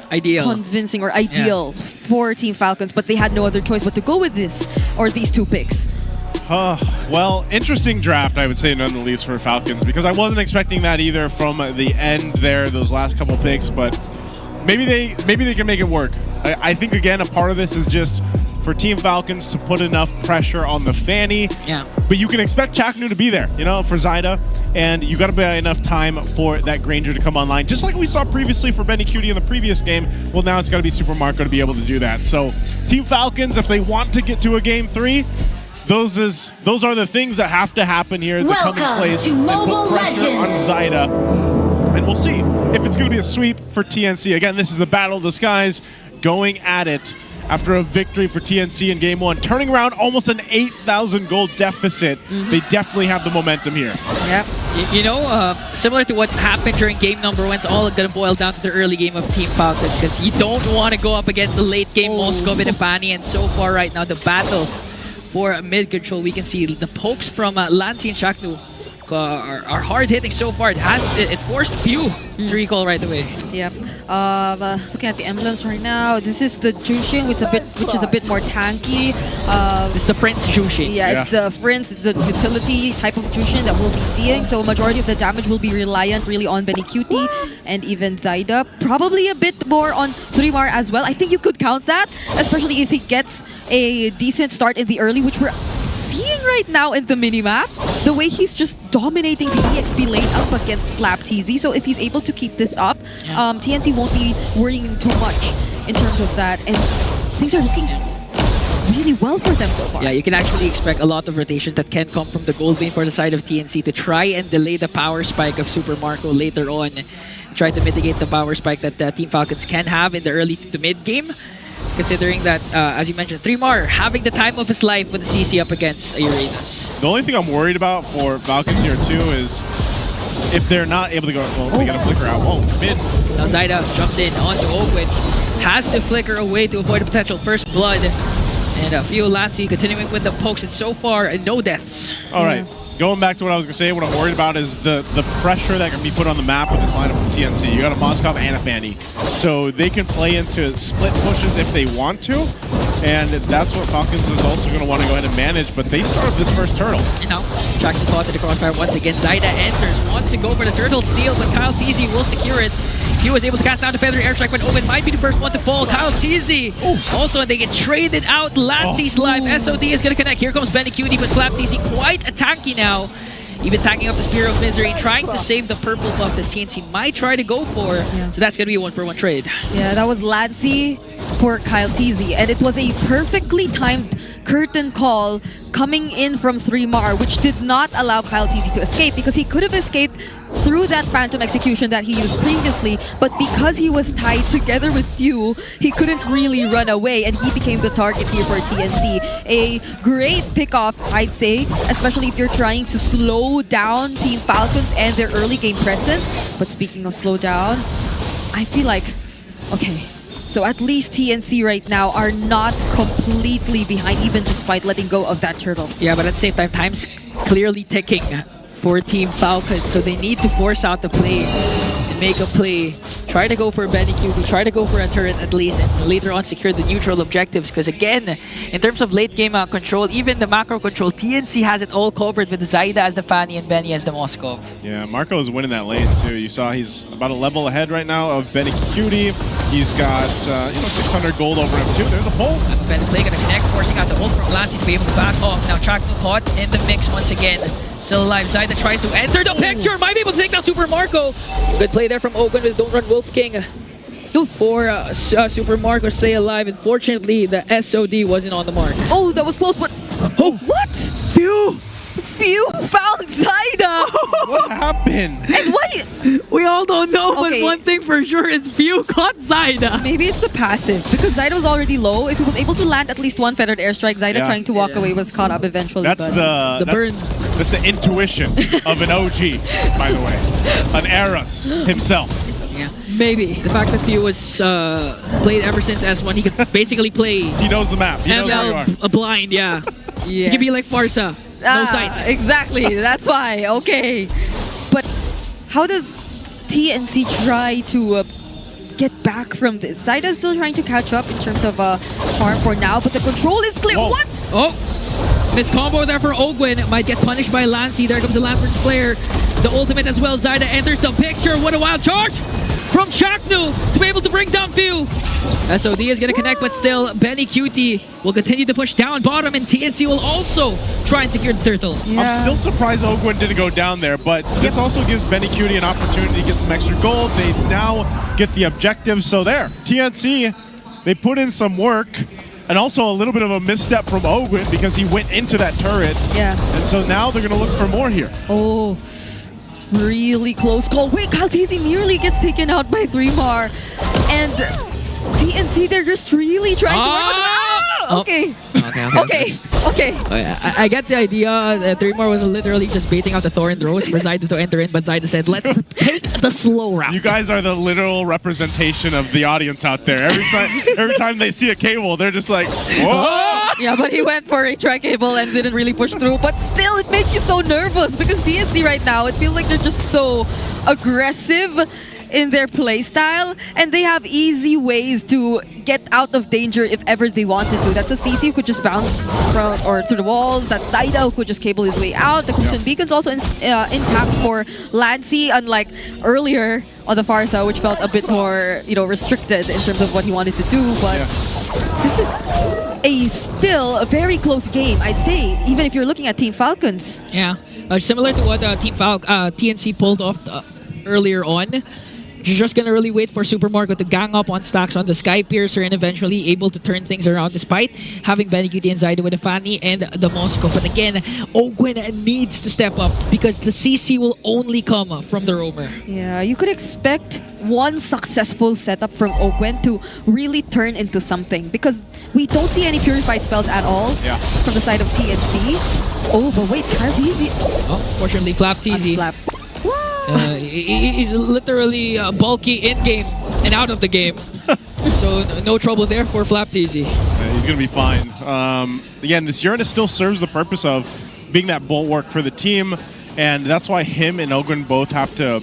convincing or ideal for Team Falcons, but they had no other choice but to go with this or these two picks. Well, interesting draft, I would say, none the least for Falcons, because I wasn't expecting that either from the end there, those last couple picks, but maybe they can make it work. I think, again, a part of this is just for Team Falcons to put enough pressure on the Fanny. Yeah. But you can expect Chaknu to be there, for Zyda, and you got to be enough time for that Granger to come online, just like we saw previously for Benny Cutie in the previous game. Well, now it's got to be Super Marco to be able to do that. So, Team Falcons, if they want to get to a Game 3, those are the things that have to happen here in the coming plays and put pressure on Zyda. And we'll see if it's going to be a sweep for TNC. Again, this is the Battle of the Skies. going at it after a victory for TNC in Game 1, turning around almost an 8,000 gold deficit. They definitely have the momentum here. Yep. You know, similar to what happened during game number 1, it's all going to boil down to the early game of Team Falcons because you don't want to go up against the late game Moskov and Ifani, and so far right now the battle for mid control, we can see the pokes from Lancy and Shaknu are hard hitting so far. It forced few to recall right away. Yep. Looking at the emblems right now, this is the Jushin, which is a bit more tanky. It's the Prince Jushin. Yeah, it's the Prince, it's the utility type of Jushin that we'll be seeing. So majority of the damage will be reliant really on Benny Cutie and even Zaida. Probably a bit more on 3mar as well. I think you could count that, especially if he gets a decent start in the early, which we're seeing right now in the minimap. The way he's just dominating the EXP lane up against Flap TZ. So if he's able to keep this up, TNC won't be worrying too much in terms of that. And things are looking really well for them so far. Yeah, you can actually expect a lot of rotations that can come from the gold lane for the side of TNC to try and delay the power spike of Super Marco later on. Try to mitigate the power spike that Team Falcons can have in the early to mid game. Considering that, as you mentioned, 3mar having the time of his life with the CC up against Uranus. The only thing I'm worried about for Falcons here too is if they're not able to go, well, they gotta flicker out. Oh, mid. Now Zaida jumped in onto Ogwin. Has to flicker away to avoid a potential first blood. And a few Lancy continuing with the pokes, and so far, no deaths. All right. Going back to what I was going to say, what I'm worried about is the pressure that can be put on the map with this lineup from TNC. You got a Moskov and a Fanny. So they can play into split pushes if they want to. And that's what Falcons is also going to want to go ahead and manage. But they start with this first turtle. You know, Jackson caught to the crossfire once again. Zaida enters, wants to go for the turtle steal, but Kyle TZ will secure it. He was able to cast down the feather airstrike, but Owen might be the first one to fall. Kyle TZ. Also, they get traded out. Lancy's life. SOD is going to connect. Here comes Benny Cutie, but Flap TZ quite a tanky now. Even tagging up the Spear of Misery, trying to save the purple buff that TNC might try to go for. So that's going to be a 1-for-1 trade. Yeah, that was Lancy for Kyle TZ, and it was a perfectly timed curtain call coming in from 3mar, which did not allow Kyle TZ to escape, because he could have escaped through that phantom execution that he used previously, but because he was tied together with Few, he couldn't really run away, and he became the target here for TNC. A great pickoff, I'd say, especially if you're trying to slow down Team Falcons and their early game presence. But speaking of slow down, I feel like, okay, so at least TNC right now are not completely behind, even despite letting go of that turtle. Yeah, but at the same time, time's clearly ticking for Team Falcon, so they need to force out the play and make a play. Try to go for Benny Cutie, try to go for a turret at least, and later on secure the neutral objectives. Because again, in terms of late game control, even the macro control, TNC has it all covered with Zaida as the Fanny and Benny as the Moskov. Yeah, Marco is winning that lane too. You saw he's about a level ahead right now of Benny Cutie. He's got 600 gold over him too. There's a pull. Benny play gonna connect, forcing out the ult from Lancy to be able to back off. Now Chaknu caught in the mix once again. Still alive. Zaida tries to enter the picture. Might be able to take down Super Marco. Good play there from Ogun with Don't Run Wolf King. For Super Marco stay alive. Unfortunately, the SOD wasn't on the mark. Oh, that was close, but... Oh, what? Few found Zaida! What happened? And why? We all don't know, but one thing for sure is Few caught Zaida. Maybe it's the passive, because Zaida was already low. If he was able to land at least one feathered airstrike, Zaida trying to walk away was caught up eventually. That's the burn. That's the intuition of an OG, by the way. An Eros himself. Yeah, maybe. The fact that Few was played ever since S1, he could basically play... He knows the map. He knows where you are. Blind, yeah. He could be like Farsa. No sight. Exactly, that's why. Okay. But how does TNC try to get back from this? Zaida's still trying to catch up in terms of farm for now, but the control is clear. Whoa. What? Oh, miss combo there for Ogwin. Might get punished by Lancy. There comes the Lantern Flare. The ultimate as well. Zaida enters the picture. What a wild charge from Chaknu to be able to bring down Few. SOD is going to connect, but still, Benny Cutie will continue to push down bottom, and TNC will also try and secure the turtle. Yeah. I'm still surprised Ogwin didn't go down there, but this also gives Benny Cutie an opportunity to get some extra gold. They now get the objective, so there. TNC, they put in some work, and also a little bit of a misstep from Ogwin because he went into that turret. Yeah. And so now they're going to look for more here. Oh, really close call. Wait, Kyle TZ nearly gets taken out by 3mar. And TNC, they're just really trying to work on the... Okay. I get the idea. Three-more was literally just baiting out the Thorn throws for Zyda to enter in, but Zyda said, let's take the slow route. You guys are the literal representation of the audience out there. Every time they see a cable, they're just like, whoa! Yeah, but he went for a tri-cable and didn't really push through. But still, it makes you so nervous because TNC right now, it feels like they're just so aggressive in their playstyle, and they have easy ways to get out of danger if ever they wanted to. That's a CC who could just bounce from or through the walls. That's Zyda who could just cable his way out. The Crimson Beacon's also intact for Lancy, unlike earlier on the far side, which felt a bit more, restricted in terms of what he wanted to do. But this is still a very close game, I'd say, even if you're looking at Team Falcons. Yeah, similar to what TNC pulled off earlier on. You're just gonna really wait for Super Marco to gang up on stacks on the Sky Piercer and eventually able to turn things around despite having Benecutie and Zyda with the Fanny and the Moscow. But again, Ogwen needs to step up because the CC will only come from the roamer. Yeah, you could expect one successful setup from Ogwen to really turn into something because we don't see any Purify spells at all from the side of TNC. Oh, but wait, Karzizi. Oh, fortunately, Flap TZ. He's literally bulky in-game and out of the game. So no trouble there for Flap TZ. Yeah, he's going to be fine. Again, this Uranus still serves the purpose of being that bulwark for the team, and that's why him and Ogwen both have to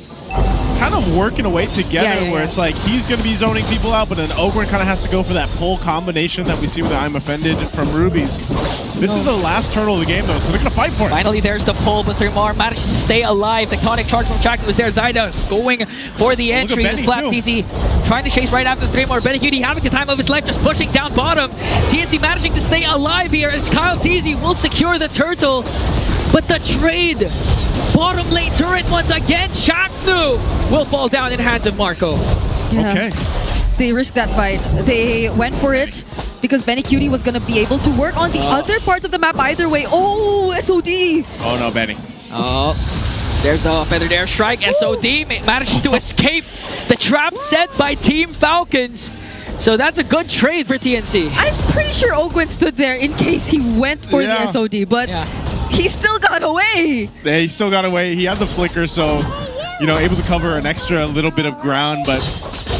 kind of work in a way together where it's like he's going to be zoning people out, but then Ogwen kind of has to go for that pull combination that we see with the I'm Offended from Rubies. This is the last turtle of the game, though, so they're going to fight for it. Finally, there's the pull, but Three-more manages to stay alive. Tectonic charge from Chakra was there. Zyda going for the entry. This Flap TZ trying to chase right after Three-more. Benecutie having the time of his life, just pushing down bottom. TNC managing to stay alive here as Kyle TZ will secure the turtle. But the trade, bottom lane turret once again. Shaknu will fall down in hands of Marco. Yeah. Okay. They risked that fight. They went for it because Benecutie was going to be able to work on the other parts of the map either way. Oh, SOD! Oh no, Benny. Oh, there's a feathered airstrike. SOD manages to escape the trap set by Team Falcons. So that's a good trade for TNC. I'm pretty sure Ogwen stood there in case he went for the SOD, but he still got away. Yeah, he still got away. He had the flicker, so able to cover an extra little bit of ground, but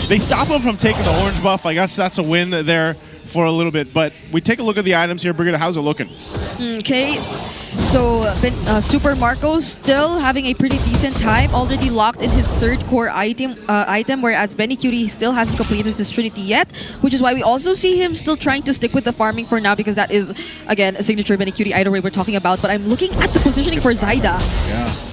they stop him from taking the orange buff. I guess that's a win there for a little bit. But we take a look at the items here. Brigitte, how's it looking? Okay, so Super Marco still having a pretty decent time, already locked in his third core item, whereas Benecutie still hasn't completed his Trinity yet, which is why we also see him still trying to stick with the farming for now because that is, again, a signature Benecutie item we're talking about. But I'm looking at the positioning for Zyda. Yeah.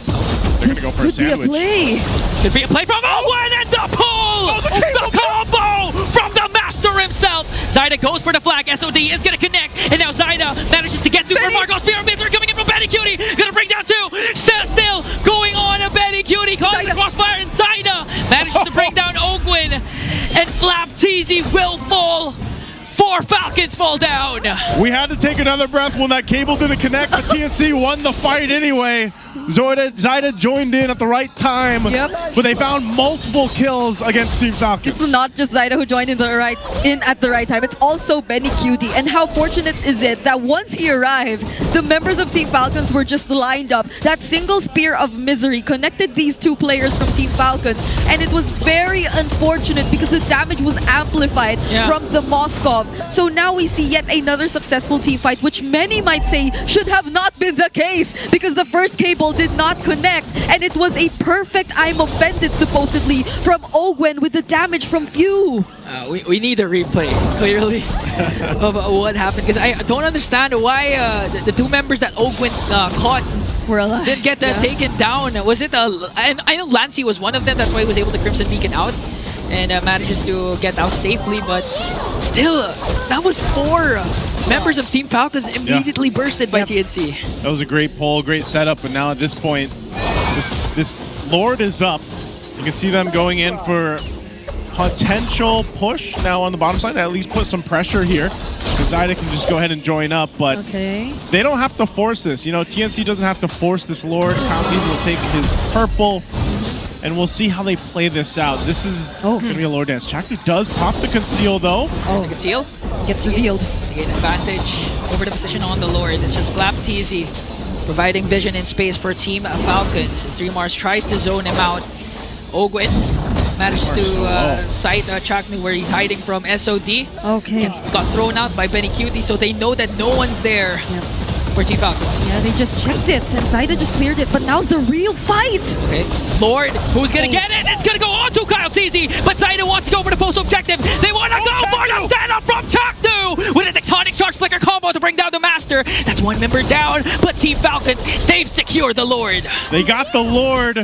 This could be a play. This could be a play from Owen and the pull! The combo from the master himself! Zyda goes for the flag. SOD is going to connect. And now Zyda manages to get Super Marco. Spear of Misery coming in from Benecutie. Going to bring down two. Still going on a Benecutie. Calling the crossfire. And Zyda manages to bring down Ogwen. And Flap TZ will fall. 4 Falcons fall down. We had to take another breath when that cable didn't connect, but TNC won the fight anyway. Zyda joined in at the right time, but they found multiple kills against Team Falcons. It's not just Zyda who joined in at the right time. It's also Benecutie. And how fortunate is it that once he arrived, the members of Team Falcons were just lined up. That single Spear of Misery connected these two players from Team Falcons, and it was very unfortunate because the damage was amplified from the Moskov. So now we see yet another successful team fight, which many might say should have not been the case because the first cable did not connect, and it was a perfect I'm Offended supposedly from Ogwen with the damage from Few. We need a replay, clearly, of what happened because I don't understand why the two members that Ogwen caught were alive. Didn't get taken down. Was it and I know Lancy was one of them, that's why he was able to Crimson Beacon out and manages to get out safely, but still, that was 4 members of Team Falcons immediately bursted by TNC. That was a great pull, great setup, but now at this point, this Lord is up. You can see them going in for potential push now on the bottom side, at least put some pressure here. Zyda can just go ahead and join up, but they don't have to force this. TNC doesn't have to force this Lord. Kyle TZ will take his purple. and we'll see how they play this out. This is going to be a lower dance. Chakra does pop the conceal, though. The conceal gets revealed. To gain advantage over the position on the Lord. It's just Flap TZ providing vision and space for Team Falcons. As 3 Mars tries to zone him out. Ogwin managed to sight Chaknu where he's hiding from SOD. Okay. And got thrown out by Benny Cutie, so they know that no one's there for Team Falcons. Yeah, they just checked it, and Zaida just cleared it, but now's the real fight! Okay, Lord, who's gonna get it? It's gonna go on to Kyle TZ, but Zaida wants to go for the post objective. They wanna go for the setup from Chaknu with a tectonic charge flicker combo to bring down the Master. That's 1 member down, but Team Falcons, they've secured the Lord. They got the Lord.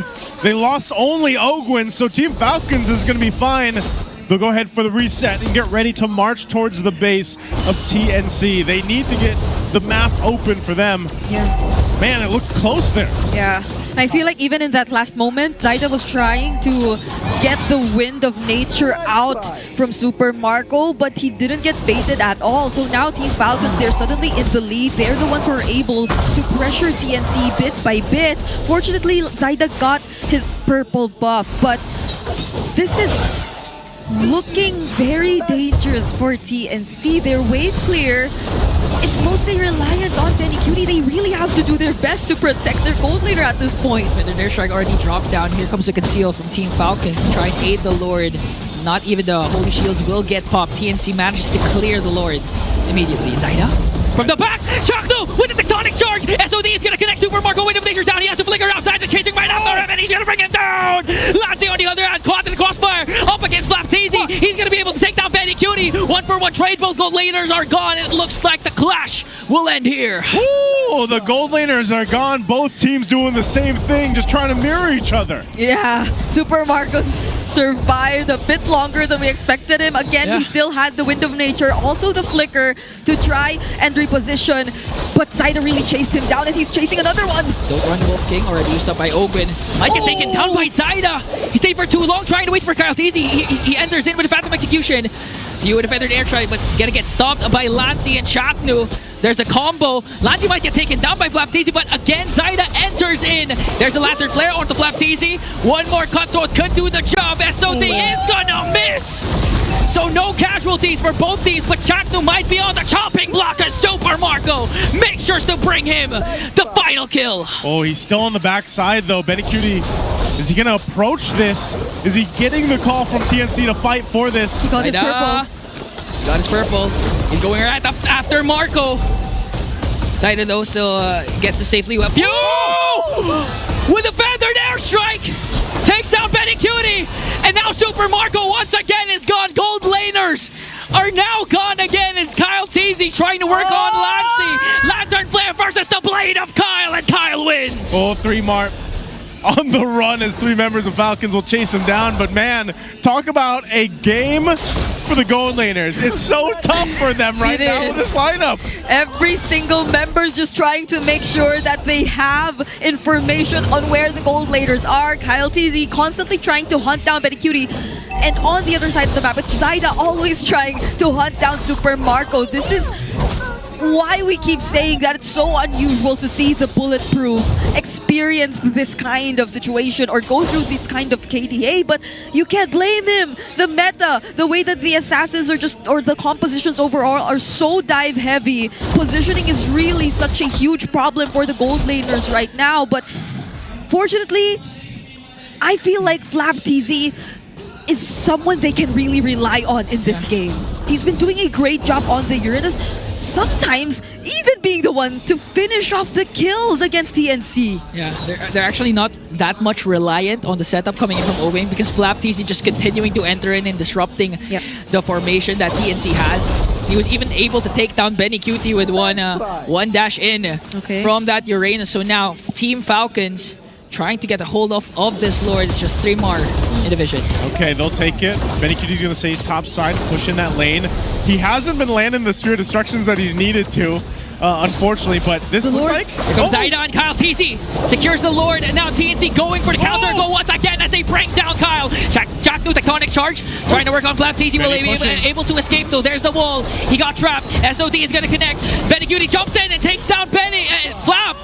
They lost only Ogwin, so Team Falcons is gonna be fine. They'll go ahead for the reset and get ready to march towards the base of TNC. They need to get the map open for them. Yeah. Man, it looked close there. Yeah. I feel like even in that last moment, Zaida was trying to get the wind of nature out from Super Marco, but he didn't get baited at all. So now Team Falcons, they're suddenly in the lead. They're the ones who are able to pressure TNC bit by bit. Fortunately, Zaida got his purple buff, but this is looking very dangerous for TNC. They're wave clear. It's mostly reliant on Benny Cutie. They really have to do their best to protect their gold leader at this point. And the Strike already dropped down. Here comes the conceal from Team Falcons to try and aid the Lord. Not even the Holy Shields will get popped. TNC manages to clear the Lord immediately. Zaida from the back, Chaknu with the tectonic charge. SOD is gonna connect Super Marco. Wind of Nature down. He has to flicker outside. The chasing right after him, and he's gonna bring him down. Lancy on the other hand, caught in the crossfire up against Flap TZ. He's gonna be able to take down Benny Cutie. 1-for-1 trade. Both gold laners are gone. It looks like the clash will end here. Ooh, the gold laners are gone. Both teams doing the same thing, just trying to mirror each other. Yeah, Super Marco survived a bit longer than we expected him. Again, he still had the Wind of Nature, also the Flicker to try and reposition. But Zaida really chased him down, and he's chasing another one. Don't run Wolf King, already used up by Ogwin. Might get taken down by Zaida. He stayed for too long trying to wait for Kyle TZ. He enters in with a Phantom Execution. He would have entered air try, but he's gonna get stopped by Lancy and Chaknu. There's a combo. Lancy might get taken down by Flap TZ, but again, Zaida enters in. There's a Lantern Flare onto Flap TZ. One more cutthroat could do the job. SOD is gonna miss. So no casualties for both teams, but Chaknu might be on the chopping block as Super Marco makes sure to bring him the final kill. Oh, he's still on the backside though. Benny Cutie, is he gonna approach this? Is he getting the call from TNC to fight for this? He got his purple. Got his purple. He's going right after Marco. Zaida though still gets a safely well. With a feathered airstrike, takes out Benny Cutie, and now Super Marco once again is gone. Gold laners are now gone again as Kyle TZ trying to work on Lancy. Lantern Flare versus the Blade of Kyle, and Kyle wins. Oh, 3 Mart on the run as 3 members of Falcons will chase him down. But man, talk about a game for the gold laners. It's so tough for them right now with this lineup. Every single member's just trying to make sure that they have information on where the gold laners are. Kyle TZ constantly trying to hunt down Benny Cutie. And on the other side of the map, it's Zaida always trying to hunt down Super Marco. This is why we keep saying that it's so unusual to see the Bulletproof experience this kind of situation or go through this kind of KDA, but you can't blame him. The meta, the way that the assassins are just, or the compositions overall are so dive heavy. Positioning is really such a huge problem for the gold laners right now, but fortunately, I feel like Flap TZ is someone they can really rely on in this game. He's been doing a great job on the Uranus, sometimes even being the one to finish off the kills against TNC. Yeah, they're actually not that much reliant on the setup coming in from Owing because Flap TZ just continuing to enter in and disrupting the formation that TNC has. He was even able to take down Benny Cutie with one dash in from that Uranus. So now Team Falcons trying to get a hold of this Lord. It's just 3 more in division. Okay, they'll take it. Benny Cutie's going to stay top side, push in that lane. He hasn't been landing the Sphere Destructions that he's needed to. unfortunately. But this looks like... Here comes Zidon, Kyle TC secures the Lord, and now TNC going for the counter go once again as they bring down Kyle. Jack new tectonic charge, trying to work on Flap. TC will be able to escape though. There's the wall. He got trapped. SOD is going to connect. Benny Cutie jumps in and takes down Flap.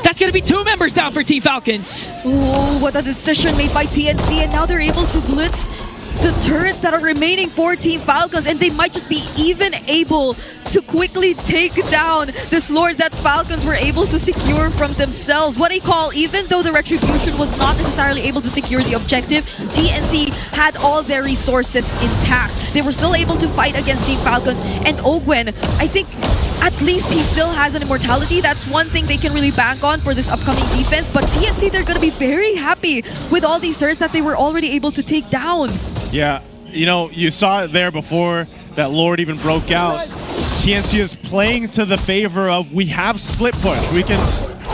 That's going to be 2 members down for Team Falcons. Oh, what a decision made by TNC, and now they're able to blitz the turrets that are remaining for Team Falcons, and they might just be even able to quickly take down this Lord that Falcons were able to secure from themselves. What I call, even though the Retribution was not necessarily able to secure the objective, TNC had all their resources intact. They were still able to fight against Team Falcons, and Ogwen, I think at least he still has an immortality. That's one thing they can really bank on for this upcoming defense, but TNC, they're going to be very happy with all these turrets that they were already able to take down. Yeah, you know, you saw it there before that Lord even broke out. TNC is playing to the favor of, we have split push.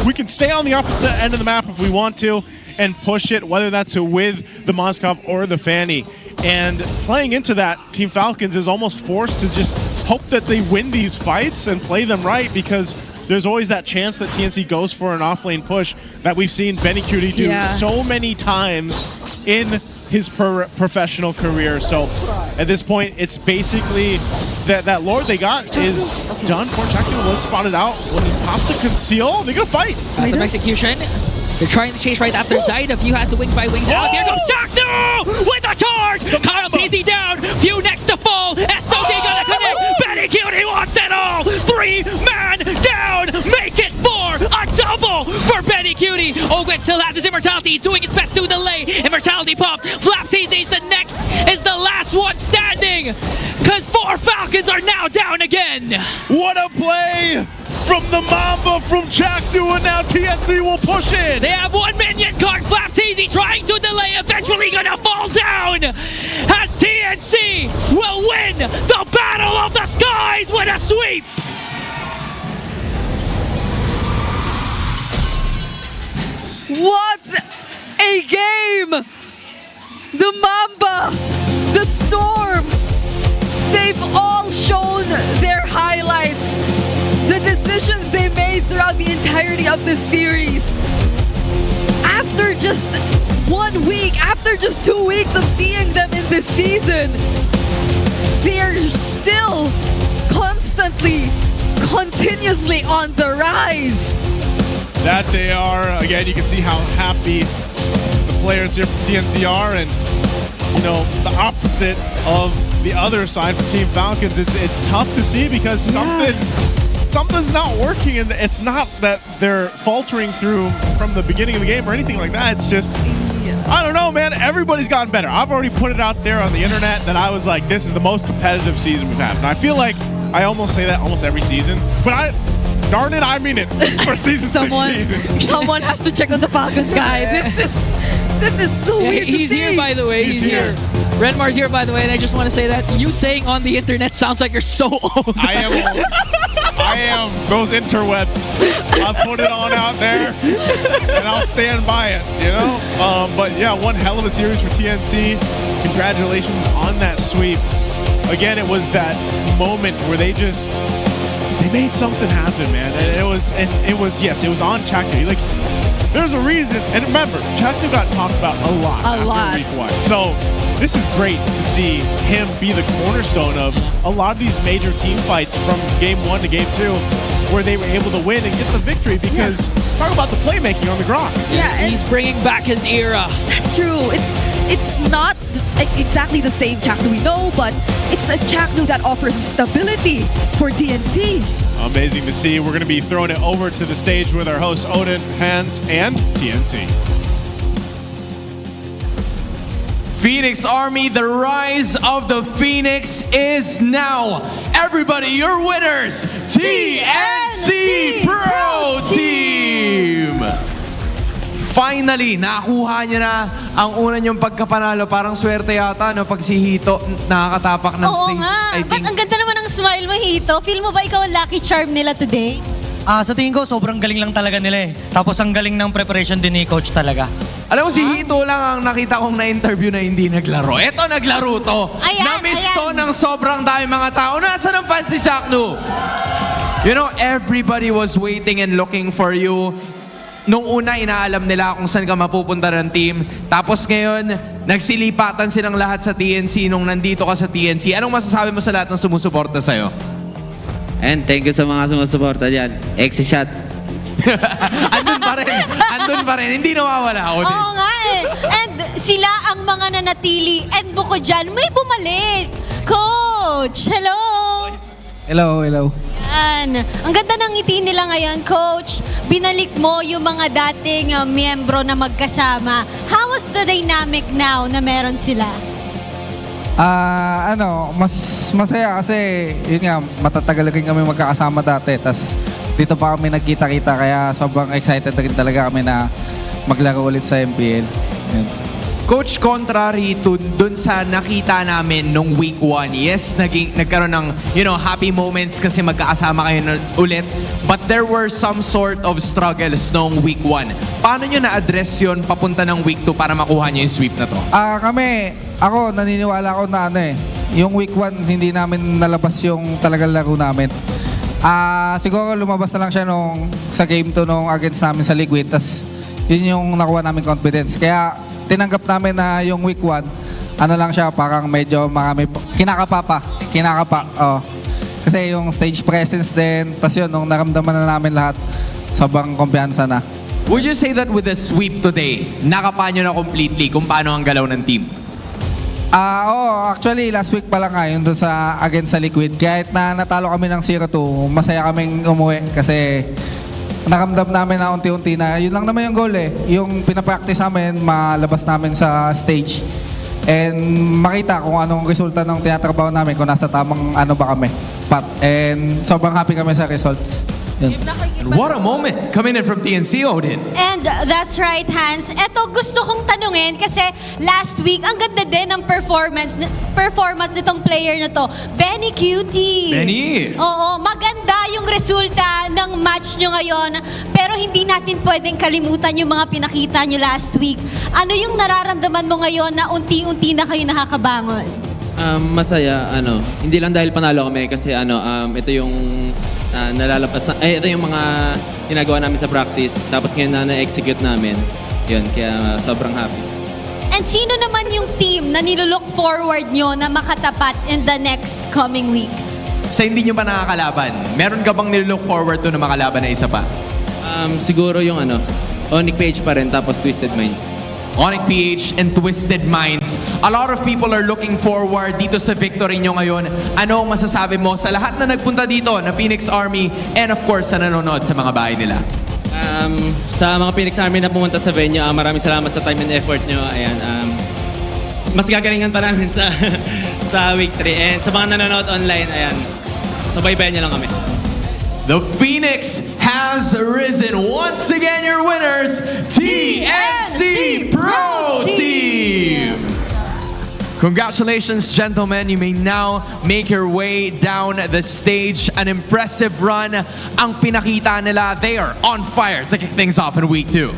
We can stay on the opposite end of the map if we want to and push it, whether that's with the Moskov or the Fanny. And playing into that, Team Falcons is almost forced to just hope that they win these fights and play them right, because there's always that chance that TNC goes for an offlane push that we've seen Benny Cutie do so many times in his professional career. So at this point, it's basically that Lord they got is done. Fortune was spotted out when he pops the conceal. They're gonna fight. Phantom execution. They're trying to chase right after Zaid. A few has the wings by wings out. Here comes Shaknu with a charge. Kyle TZ down. Few next to fall. SOD gonna connect. Benny Cutie wants it all. 3-man down. Make it 4. A double for Benny Cutie. Ogwen still has his immortality. He's doing his best to delay. Immortality pump. Flap TZ's the next is the last one standing. Because 4 Falcons are now down again. What a play from the Mamba from Chakdu, and now TNC will push it. They have 1 minion card. Flap TZ trying to delay, eventually gonna fall down as TNC will win the Battle of the Skies with a sweep. What a game! The Mamba, the Storm, they've all shown their highlights. The decisions they made throughout the entirety of this series. After just 1 week, after just 2 weeks of seeing them in this season, they're still constantly, continuously on the rise. That they are. Again, you can see how happy the players here from TNC are, and you know, the opposite of the other side for Team Falcons. It's tough to see because something's not working, and it's not that they're faltering through from the beginning of the game or anything like that. It's just, I don't know, man. Everybody's gotten better. I've already put it out there on the internet that I was like, this is the most competitive season we've had. And I feel like I almost say that almost every season, but darn it, I mean it for season 16. Someone has to check on the Falcons guy. This is so weird to see. He's here, by the way. He's here. Redmar's here, by the way, and I just want to say that you saying on the internet sounds like you're so old. I am old. I am. Those interwebs. I'll put it on out there, and I'll stand by it, you know? But yeah, one hell of a series for TNC. Congratulations on that sweep. Again, it was that moment where they made something happen, man. And it was on Chakdu. Like, there's a reason. And remember, Chakdu got talked about a lot after week 1. So this is great to see him be the cornerstone of a lot of these major team fights from game 1 to game 2, where they were able to win and get the victory because talk about the playmaking on the ground. Yeah, and he's bringing back his era. That's true. It's not exactly the same Chakdu we know, but it's a Chakdu that offers stability for TNC. Amazing to see. We're going to be throwing it over to the stage with our hosts Odin, Hans, and TNC. Phoenix Army, the rise of the Phoenix is now. Everybody, your winners, TNC Pro Team! Finally, nakuha niya na ang una niyong pagkapanalo. Parang swerte yata, no? Pag si Hito nakakatapak ng stage. Oo nga. Ba't ang ganda naman ng smile mo, Hito? Feel mo ba ikaw ang lucky charm nila today? Sa tingin ko, sobrang galing lang talaga nila eh. Tapos ang galing ng preparation din ni Coach talaga. Alam mo, si Hito lang ang nakita kong na-interview na hindi naglaro. Eto, naglaro to. Ayan, Na-miss to ng sobrang dami mga tao. Nasaan ang fans si Chaknu? You know, everybody was waiting and looking for you. Nung una, inaalam nila kung saan ka mapupunta ng team. Tapos ngayon, nagsilipatan silang lahat sa TNC nung nandito ka sa TNC. Anong masasabi mo sa lahat ng sumusuporta sa'yo? And thank you sa mga sumusuporta dyan. Exit shot. Andun pa rin. Hindi nawawala. Oo nga eh. And sila ang mga nanatili. And bukod dyan, may bumalik. Coach, hello! Hello. Yan. Ang ganda ng ngiti nila ngayon, Coach. Binalik mo yung mga dating miyembro na magkasama. How was the dynamic now na meron sila? Mas masaya kasi yun nga, matatagal rin kami magkakasama dati. Tas dito pa kami nagkita-kita kaya sobrang excited rin talaga kami na maglaro ulit sa MPL. Yun. Coach, contrary to dun sa nakita namin nung week 1, yes, nagkaroon ng, happy moments kasi magkakasama kayo ulit. But there were some sort of struggles nung week 1. Paano nyo na-address yun papunta ng week 2 para makuha nyo yung sweep na to? Ako naniniwala ako na yung week 1 hindi namin nalabas yung talagang laro namin. Siguro lumabas na lang siya sa game 2 nung against namin sa Liquid. Tas yun yung nakuha namin confidence. Kaya tinanggap namin na yung week 1, lang siya, parang medyo marami, kinakapa. Kasi yung stage presence din, tas yun, nung naramdaman na namin lahat, sobrang kumpiyansa na. Would you say that with the sweep today, nakapa nyo na completely kung paano ang galaw ng team? Actually, last week pa lang yun doon against sa Liquid. Kahit na natalo kami ng 0-2, masaya kaming umuwi kasi naramdam namin na unti-unti na yun lang naman yung goal yung pinapractice namin, malabas namin sa stage and makita kung anong resulta ng tinatrabaho namin, kung nasa tamang ba kami and sobrang happy kami sa results. Yun. What a moment coming in from TNC, Odin. And that's right, Hans. Eto, gusto kong tanungin kasi last week, ang ganda din ng performance nitong player na to. Benny Cutie. Benny. Oo, maganda yung resulta ng match nyo ngayon. Pero hindi natin pwedeng kalimutan yung mga pinakita nyo last week. Ano yung nararamdaman mo ngayon na unti-unti na kayo nakakabangon? Masaya, hindi lang dahil panalo kami kasi ito yung ito yung mga ginagawa namin sa practice tapos ngayon na-execute namin. Yun, kaya sobrang happy. And sino naman yung team na nilook forward nyo na makatapat in the next coming weeks? Sa hindi nyo pa nakakalaban, meron ka bang nilook forward to na makalaban na isa pa? Siguro yung ONIC PH pa rin tapos Twisted Minds. ONIC PH and Twisted Minds. A lot of people are looking forward dito sa victory nyo ngayon. Ano ang masasabi mo sa lahat na nagpunta dito na Phoenix Army and of course sa nanonood sa mga bahay nila? Sa mga Phoenix Army na pumunta sa venue, maraming salamat sa time and effort nyo. Ayan, mas gagalingan pa namin sa week 3. And sa mga nanonood online, ayan, subaybayan nyo lang kami. The Phoenix has risen. Once again, your winners, TNC Pro Team. Congratulations, gentlemen. You may now make your way down the stage. An impressive run. Ang pinakita nila, they are on fire to kick things off in week 2.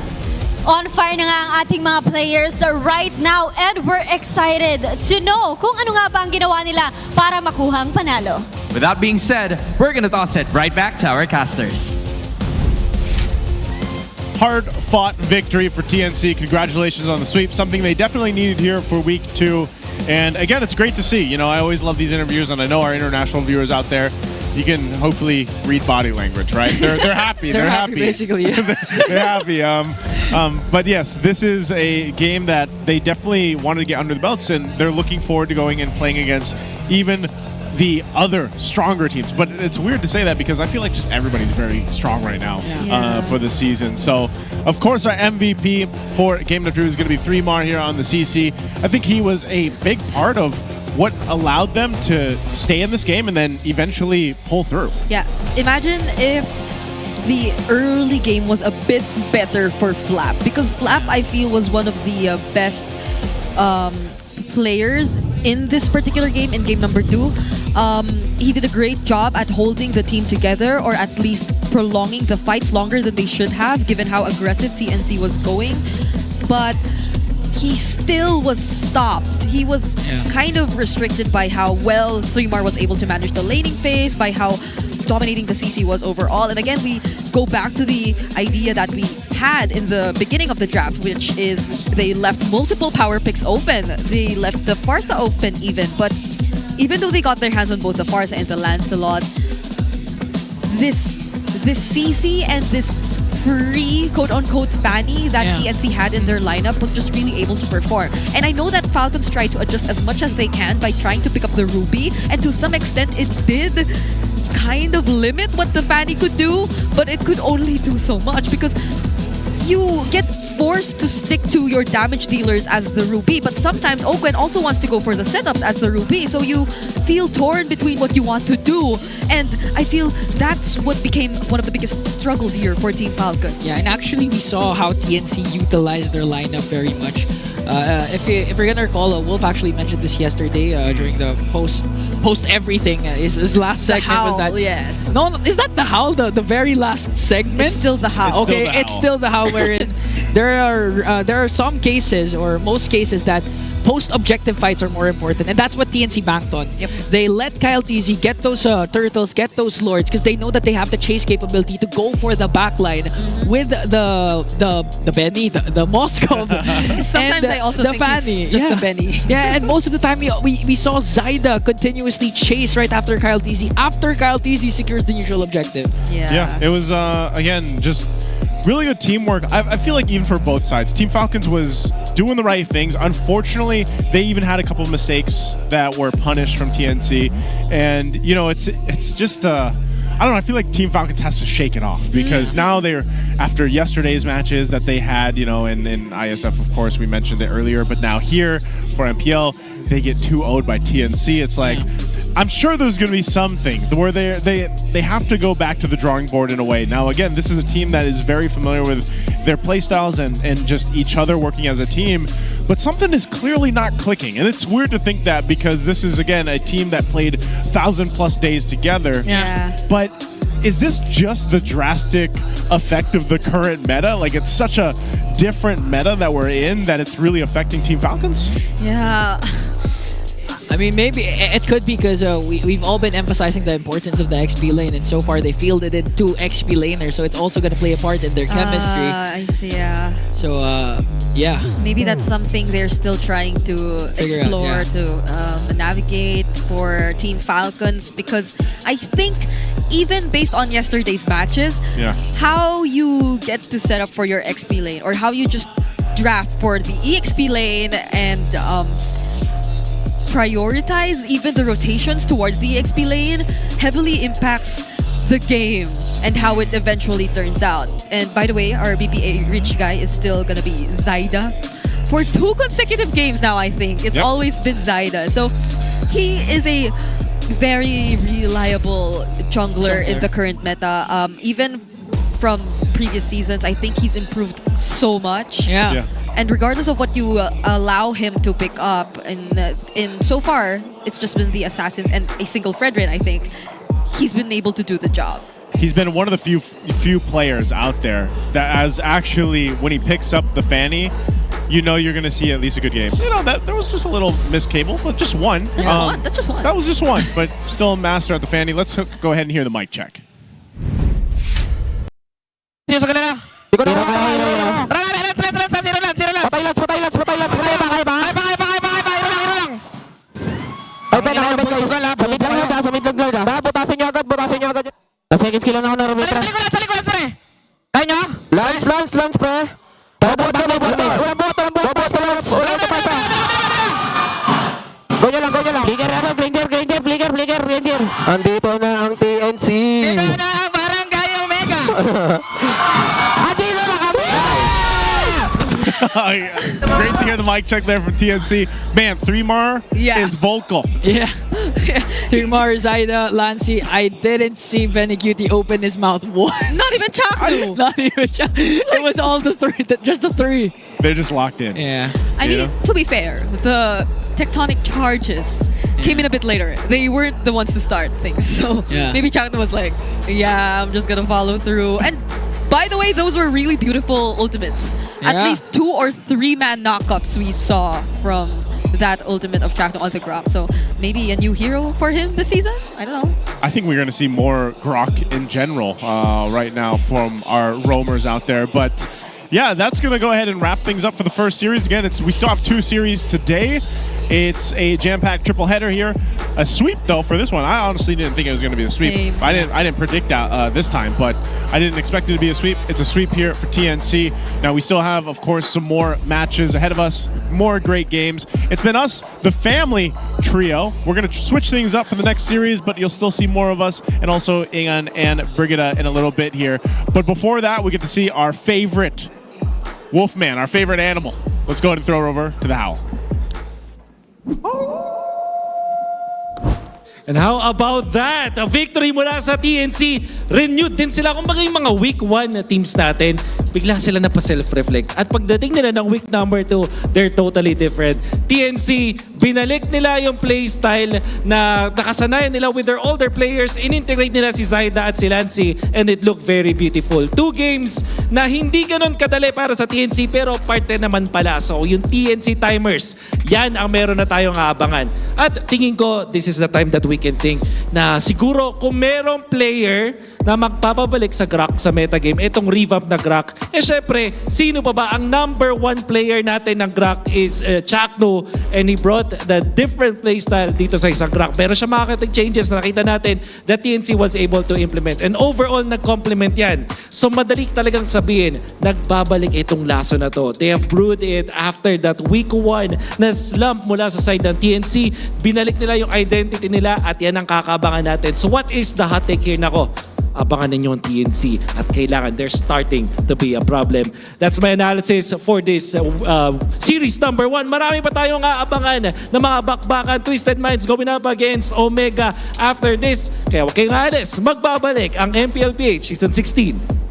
On fire na nga ang ating mga players right now and we're excited to know kung ano nga ba ang ginawa nila para makuha ang panalo. With that being said, we're gonna toss it right back to our casters. Hard-fought victory for TNC. Congratulations on the sweep. Something they definitely needed here for week 2. And again, it's great to see. I always love these interviews, and I know our international viewers out there, you can hopefully read body language, right? They're happy. They're happy, basically. They're happy. But yes, this is a game that they definitely wanted to get under the belts, and they're looking forward to going and playing against even the other stronger teams. But it's weird to say that because I feel like just everybody's very strong right now for the season. So, of course, our MVP for Game No. 2 is going to be 3mar here on the CC. I think he was a big part of what allowed them to stay in this game and then eventually pull through. Yeah, imagine if the early game was a bit better for Flap, because Flap, I feel, was one of the best players in this particular game, in game number 2. He did a great job at holding the team together, or at least prolonging the fights longer than they should have, given how aggressive TNC was going. But he still was stopped. He was kind of restricted by how well 3mar was able to manage the laning phase, by how dominating the CC was overall. And again, we go back to the idea that we had in the beginning of the draft, which is they left multiple power picks open. They left the Farsa open even, but even though they got their hands on both the Farsa and the Lancelot, this CC and this free quote-unquote Fanny that TNC had in their lineup was just really able to perform. And I know that Falcons try to adjust as much as they can by trying to pick up the Ruby, and to some extent it did kind of limit what the Fanny could do, but it could only do so much because you get forced to stick to your damage dealers as the Ruby, but sometimes Ogwen also wants to go for the setups as the Ruby, so you feel torn between what you want to do. And I feel that's what became one of the biggest struggles here for Team Falcon. Yeah, and actually we saw how TNC utilized their lineup very much. If you're gonna recall, Wolf actually mentioned this yesterday during the post everything. His last segment was that. Yes. No, is that the howl? The very last segment? It's still the howl. It's still the howl. Wherein there are some cases, or most cases, that post-objective fights are more important, and that's what TNC banked on. Yep. They let Kyle TZ get those turtles, get those lords, because they know that they have the chase capability to go for the backline with the Benny, the Moskov. Sometimes I also the think Fanny. he's just the Benny. Yeah, and most of the time we saw Zyda continuously chase right after Kyle TZ, after Kyle TZ secures the neutral objective. Yeah, it was again just really good teamwork. I feel like even for both sides, Team Falcons was doing the right things. Unfortunately, they even had a couple of mistakes that were punished from TNC, and you know, it's just I don't know. I feel like Team Falcons has to shake it off because now they're, after yesterday's matches that they had, you know, in ISF, of course, we mentioned it earlier, but now here for MPL, they get 2-0'd by TNC. It's like, I'm sure there's going to be something where they have to go back to the drawing board in a way. Now, again, this is a team that is very familiar with their playstyles and just each other working as a team, but something is clearly not clicking. And it's weird to think that because this is, again, a team that played 1,000+ days together. Yeah. But is this just the drastic effect of the current meta? Like, it's such a different meta that we're in that it's really affecting Team Falcons? Yeah. I mean, maybe it could be because we've all been emphasizing the importance of the XP lane, and so far they fielded it 2 XP laners, so it's also going to play a part in their chemistry. I see, yeah. So, yeah. Maybe that's something they're still trying to explore, to navigate for Team Falcons, because I think even based on yesterday's matches, how you get to set up for your XP lane, or how you just draft for the EXP lane and prioritize even the rotations towards the EXP lane heavily impacts the game and how it eventually turns out. And by the way, our BPA Rich guy is still gonna be Zyda for 2 consecutive games now, I think. It's always been Zyda. So he is a very reliable jungler in the current meta. Even from previous seasons, I think he's improved so much. Yeah. And regardless of what you allow him to pick up, in so far, it's just been the Assassins and a single Fredrin, I think. He's been able to do the job. He's been one of the few players out there that has actually, when he picks up the Fanny, you know you're going to see at least a good game. You know, that there was just a little missed cable, but just one. That's just one. That was just one, but still a master at the Fanny. Let's go ahead and hear the mic check. Lance, pre. Bligger. Andito na ang TNC. Dito na ang Barangay Omega. Andito na kami! Great to hear the mic check there from TNC. Man, 3mar is vocal. Yeah. 3mar, Zyda, Lancy. I didn't see Benecutie open his mouth once. Not even Chaku. Not even Chaku. It was all the 3, just the 3. They're just locked in. Yeah. I mean, to be fair, the tectonic charges came in a bit later. They weren't the ones to start things. So maybe Chaku was like, yeah, I'm just going to follow through. And by the way, those were really beautiful ultimates. At least 2 or 3 man knockups we saw from that ultimate of Chakno on the ground. So maybe a new hero for him this season? I don't know. I think we're going to see more Grok in general right now from our roamers out there. But yeah, that's going to go ahead and wrap things up for the first series. Again, we still have 2 series today. It's a jam-packed triple header here. A sweep though for this one. I honestly didn't think it was going to be a sweep. Same. I didn't predict that this time, but I didn't expect it to be a sweep. It's a sweep here for TNC. Now we still have, of course, some more matches ahead of us. More great games. It's been us, the family trio. We're going to switch things up for the next series, but you'll still see more of us, and also Ingan and Brigida in a little bit here. But before that, we get to see our favorite Wolfman, our favorite animal. Let's go ahead and throw it over to the Howl. And how about that? A victory mula sa TNC. Renewed din sila. Kung bagay mga week 1 na teams natin, bigla sila na pa-self-reflect. At pagdating nila ng week number 2, they're totally different. TNC, binalik nila yung play style na nakasanayan nila with their older players. In-integrate nila si Zaida at si Lancy, and it looked very beautiful. 2 games na hindi ganun kadali para sa TNC, pero parte naman pala. So yung TNC timers, yan ang meron na tayong aabangan. At tingin ko, this is the time that we can think na siguro kung merong player na magpapabalik sa Grok sa metagame, itong revamp na Grok, syempre, sino pa ba? Ang number 1 player natin ng Grok is Chakno, and he brought the different playstyle dito sa isang Grok. Pero siya makakatag changes na nakita natin that TNC was able to implement. And overall, nag-complement yan. So madali talagang sabihin, nagbabalik itong laso na to. They have brewed it after that week 1 na slump mula sa side ng TNC. Binalik nila yung identity nila at yan ang kakabangan natin. So what is the hot take here? Nako, abangan ninyo ang TNC at kailangan they're starting to be a problem. That's my analysis for this series number 1. Marami pa tayong aabangan na mga bakbakan. Twisted Minds going up against Omega after this. Kaya huwag kayong alis. Magbabalik ang MPL PH Season 16.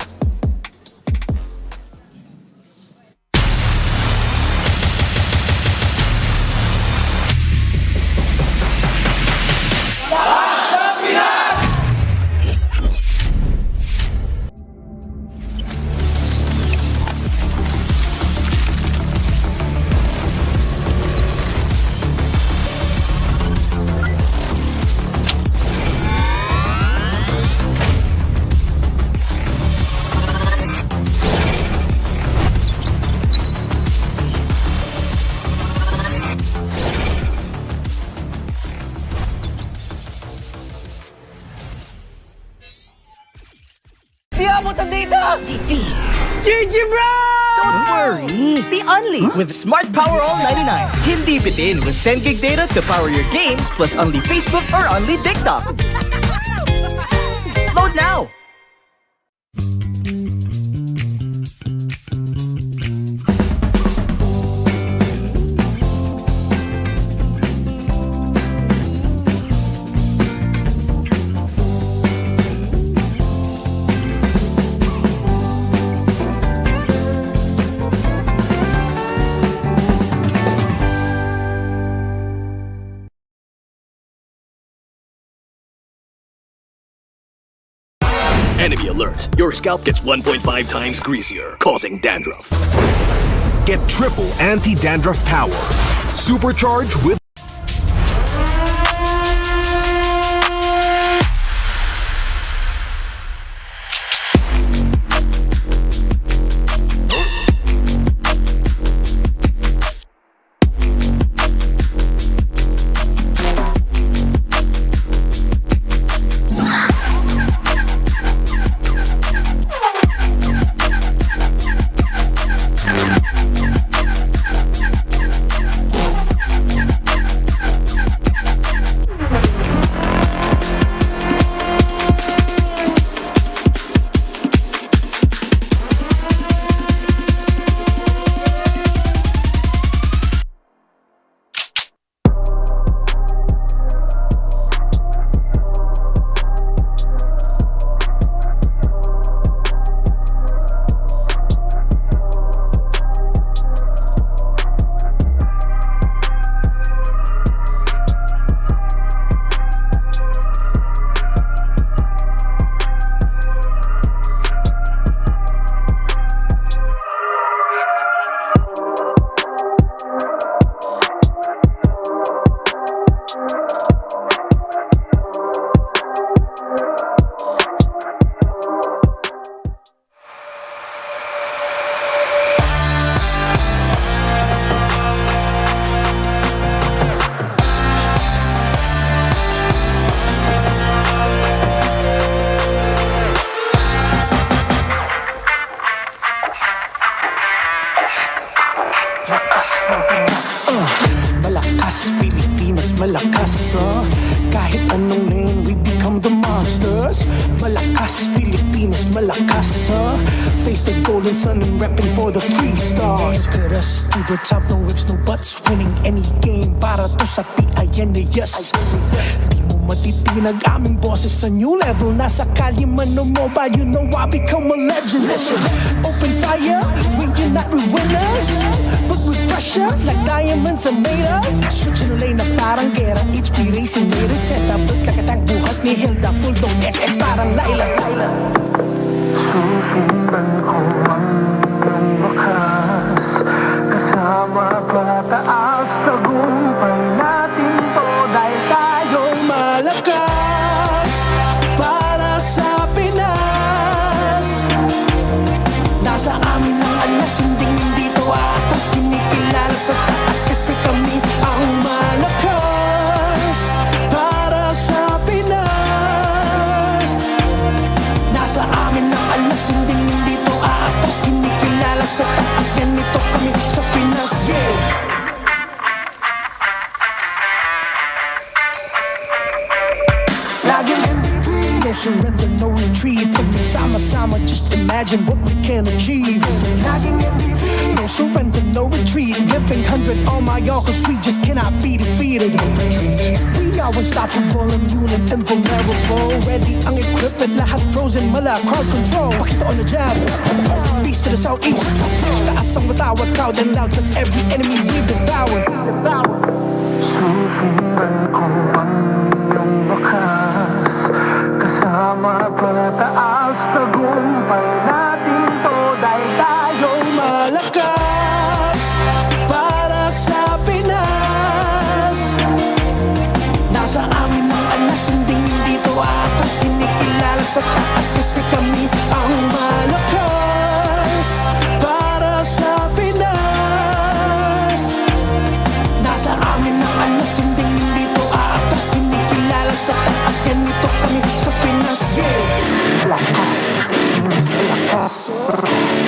GG bro! Don't worry, the Only with Smart Power All 99. Hindi bitin with 10 gig data to power your games plus only Facebook or only TikTok. Load now! Enemy alert. Your scalp gets 1.5 times greasier, causing dandruff. Get triple anti-dandruff power. Supercharged with Malakas, Pilipinas, malakas, face the golden sun and repping for the 3 stars. Look at us to the top, no ifs, no buts. Winning any game para to sa PIN, yes. Di mo matitinag aming boses sa new level. Nasa kalye man o mobile, you know I become a legend. Listen, open fire, we unite, we winners. But with pressure, like diamonds are made of. Switching the lane na parang gera. HP Racing made a setup. Kakatang buhat ni Hilda, full dome SS parang Laila. Susundan ko ang iyong wakas. Kasama pataas, tagumpay natin to. Dahil tayo'y malakas para sa Pinas. Nasa amin ang alas, hindi to atas. Kinikilala sa taas kasi kami ang malakas para sa Pinas. Nasa amin ang alas, hindi to atas. Kinikilala sa taas, ganito kami sa Pinas, yeah. Laging MVP, no surrender, no retreat. Pag nagsama-sama, just imagine what we can achieve. Laging MVP, no surrender, no retreat. Giving 100 on my all, cause we just cannot be defeated. We are unstoppable, immune and invulnerable. Ready ang equipment, lahat frozen, mala, crowd control. Pakita on the jab, east to the southeast. Taas ang matawad, proud and loud, cause every enemy we devour. Susundan ko ang iyong wakas. Kasama pataas, tagumpay natin to. Dahil tayo'y malakas para sa Pinas. Nasa amin ang alas, hindi to atas. Kinikilala sa taas kasi kami ang malakas para sa Pinas. Nasa amin ang alas, hindi to atas. Kinikilala sa taas, ganito kami sa Pinas, yeah. Lakas, Pilipinas, malakas.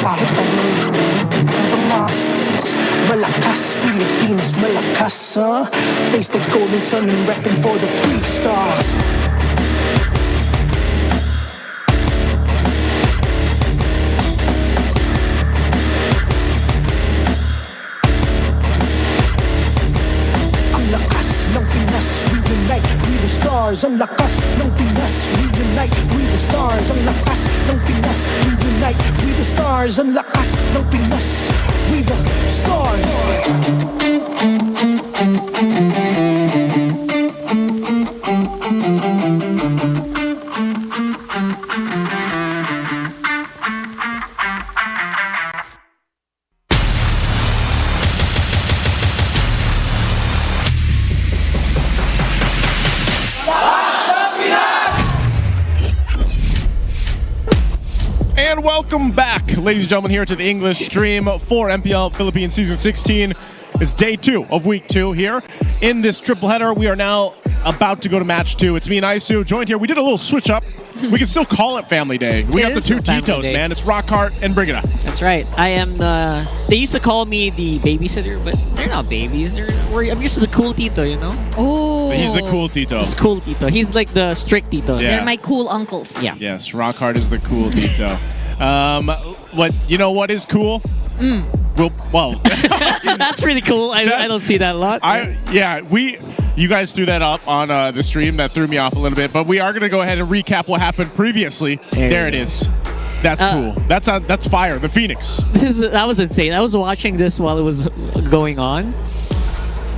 Kahit anong tumas. Malakas, Pilipinas, malakas, face the golden sun and repping for the 3 stars. Ang lakas ng Pinas, we unite, we the stars. Ang lakas ng Pinas, we unite, we the stars. Ang lakas ng Pinas, we the stars. And welcome back, ladies and gentlemen, here to the English stream for MPL Philippines Season 16. It's day 2 of week 2 here. In this triple header, we are now about to go to match 2. It's me and Isu joined here. We did a little switch up. We can still call it Family Day. We got the 2 Titos, man. It's Rockhart and Brigida. That's right. I am the... They used to call me the babysitter, but they're not babies. I'm just the cool Tito, you know? Oh. He's the cool Tito. He's cool Tito. He's like the strict Tito. Yeah. They're my cool uncles. Yeah. Yes, Rockhart is the cool Tito. What is cool? Well, that's pretty cool. I don't see that a lot. You guys threw that up on the stream. That threw me off a little bit, but we are going to go ahead and recap what happened previously. There it is. That's cool. That's fire. The Phoenix. That was insane. I was watching this while it was going on.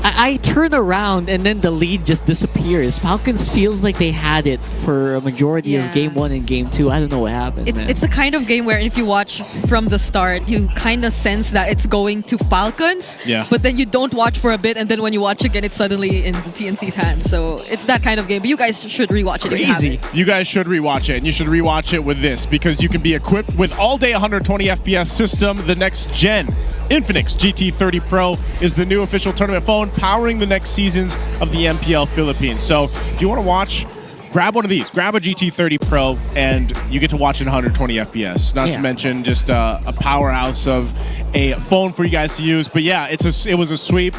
I turn around and then the lead just disappears. Falcons feels like they had it for a majority of Game 1 and Game 2. I don't know what happened. It's the kind of game where if you watch from the start, you kind of sense that it's going to Falcons. Yeah. But then you don't watch for a bit, and then when you watch again, it's suddenly in TNC's hands. So it's that kind of game. But you guys should rewatch it if you haven't. You guys should rewatch it, and you should rewatch it with this because you can be equipped with all-day 120 FPS system, the next gen. Infinix GT30 Pro is the new official tournament phone powering the next seasons of the MPL Philippines. So if you want to watch, grab one of these. Grab a GT30 Pro and you get to watch it in 120 FPS. Not to mention just a powerhouse of a phone for you guys to use. But yeah, it was a sweep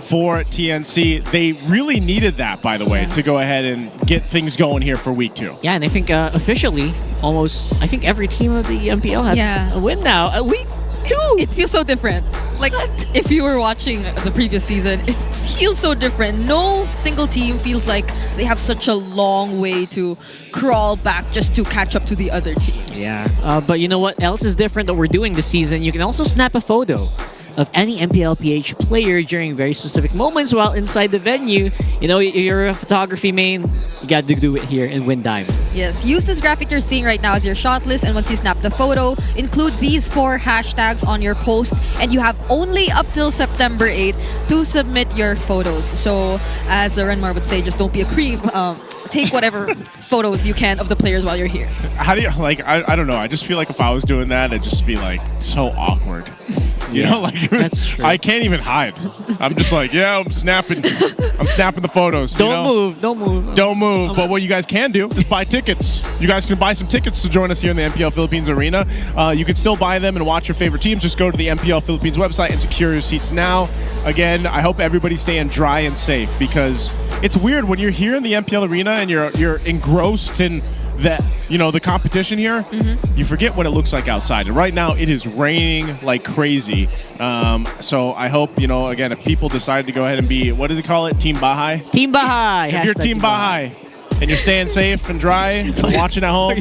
for TNC. They really needed that, by the way, to go ahead and get things going here for week 2. Yeah, and I think officially, I think every team of the MPL has a win now. Week 2. It feels so different. Like, if you were watching the previous season, it feels so different. No single team feels like they have such a long way to crawl back just to catch up to the other teams. Yeah, but you know what else is different that we're doing this season? You can also snap a photo of any MPLPH player during very specific moments while inside the venue. You know, you're a photography main, you got to do it here and win diamonds. Yes, use this graphic you're seeing right now as your shot list, and once you snap the photo, include these 4 hashtags on your post, and you have only up till September 8th to submit your photos. So, as Renmar would say, just don't be a creep. Take whatever photos you can of the players while you're here. How do you, like, I don't know. I just feel like if I was doing that, it'd just be, like, so awkward. You know, like, that's true. I can't even hide. I'm just like, I'm snapping the photos. Don't move. Don't move. But what you guys can do is buy tickets. You guys can buy some tickets to join us here in the MPL Philippines Arena. You can still buy them and watch your favorite teams. Just go to the MPL Philippines website and secure your seats now. Again, I hope everybody's staying dry and safe, because it's weird when you're here in the MPL Arena and you're engrossed in the competition here. You forget what it looks like outside. And right now it is raining like crazy. So I hope, again, if people decide to go ahead and be, what do they call it? Team Bahay? Team Bahay. If you're Team Bahay and you're staying safe and dry and watching at home,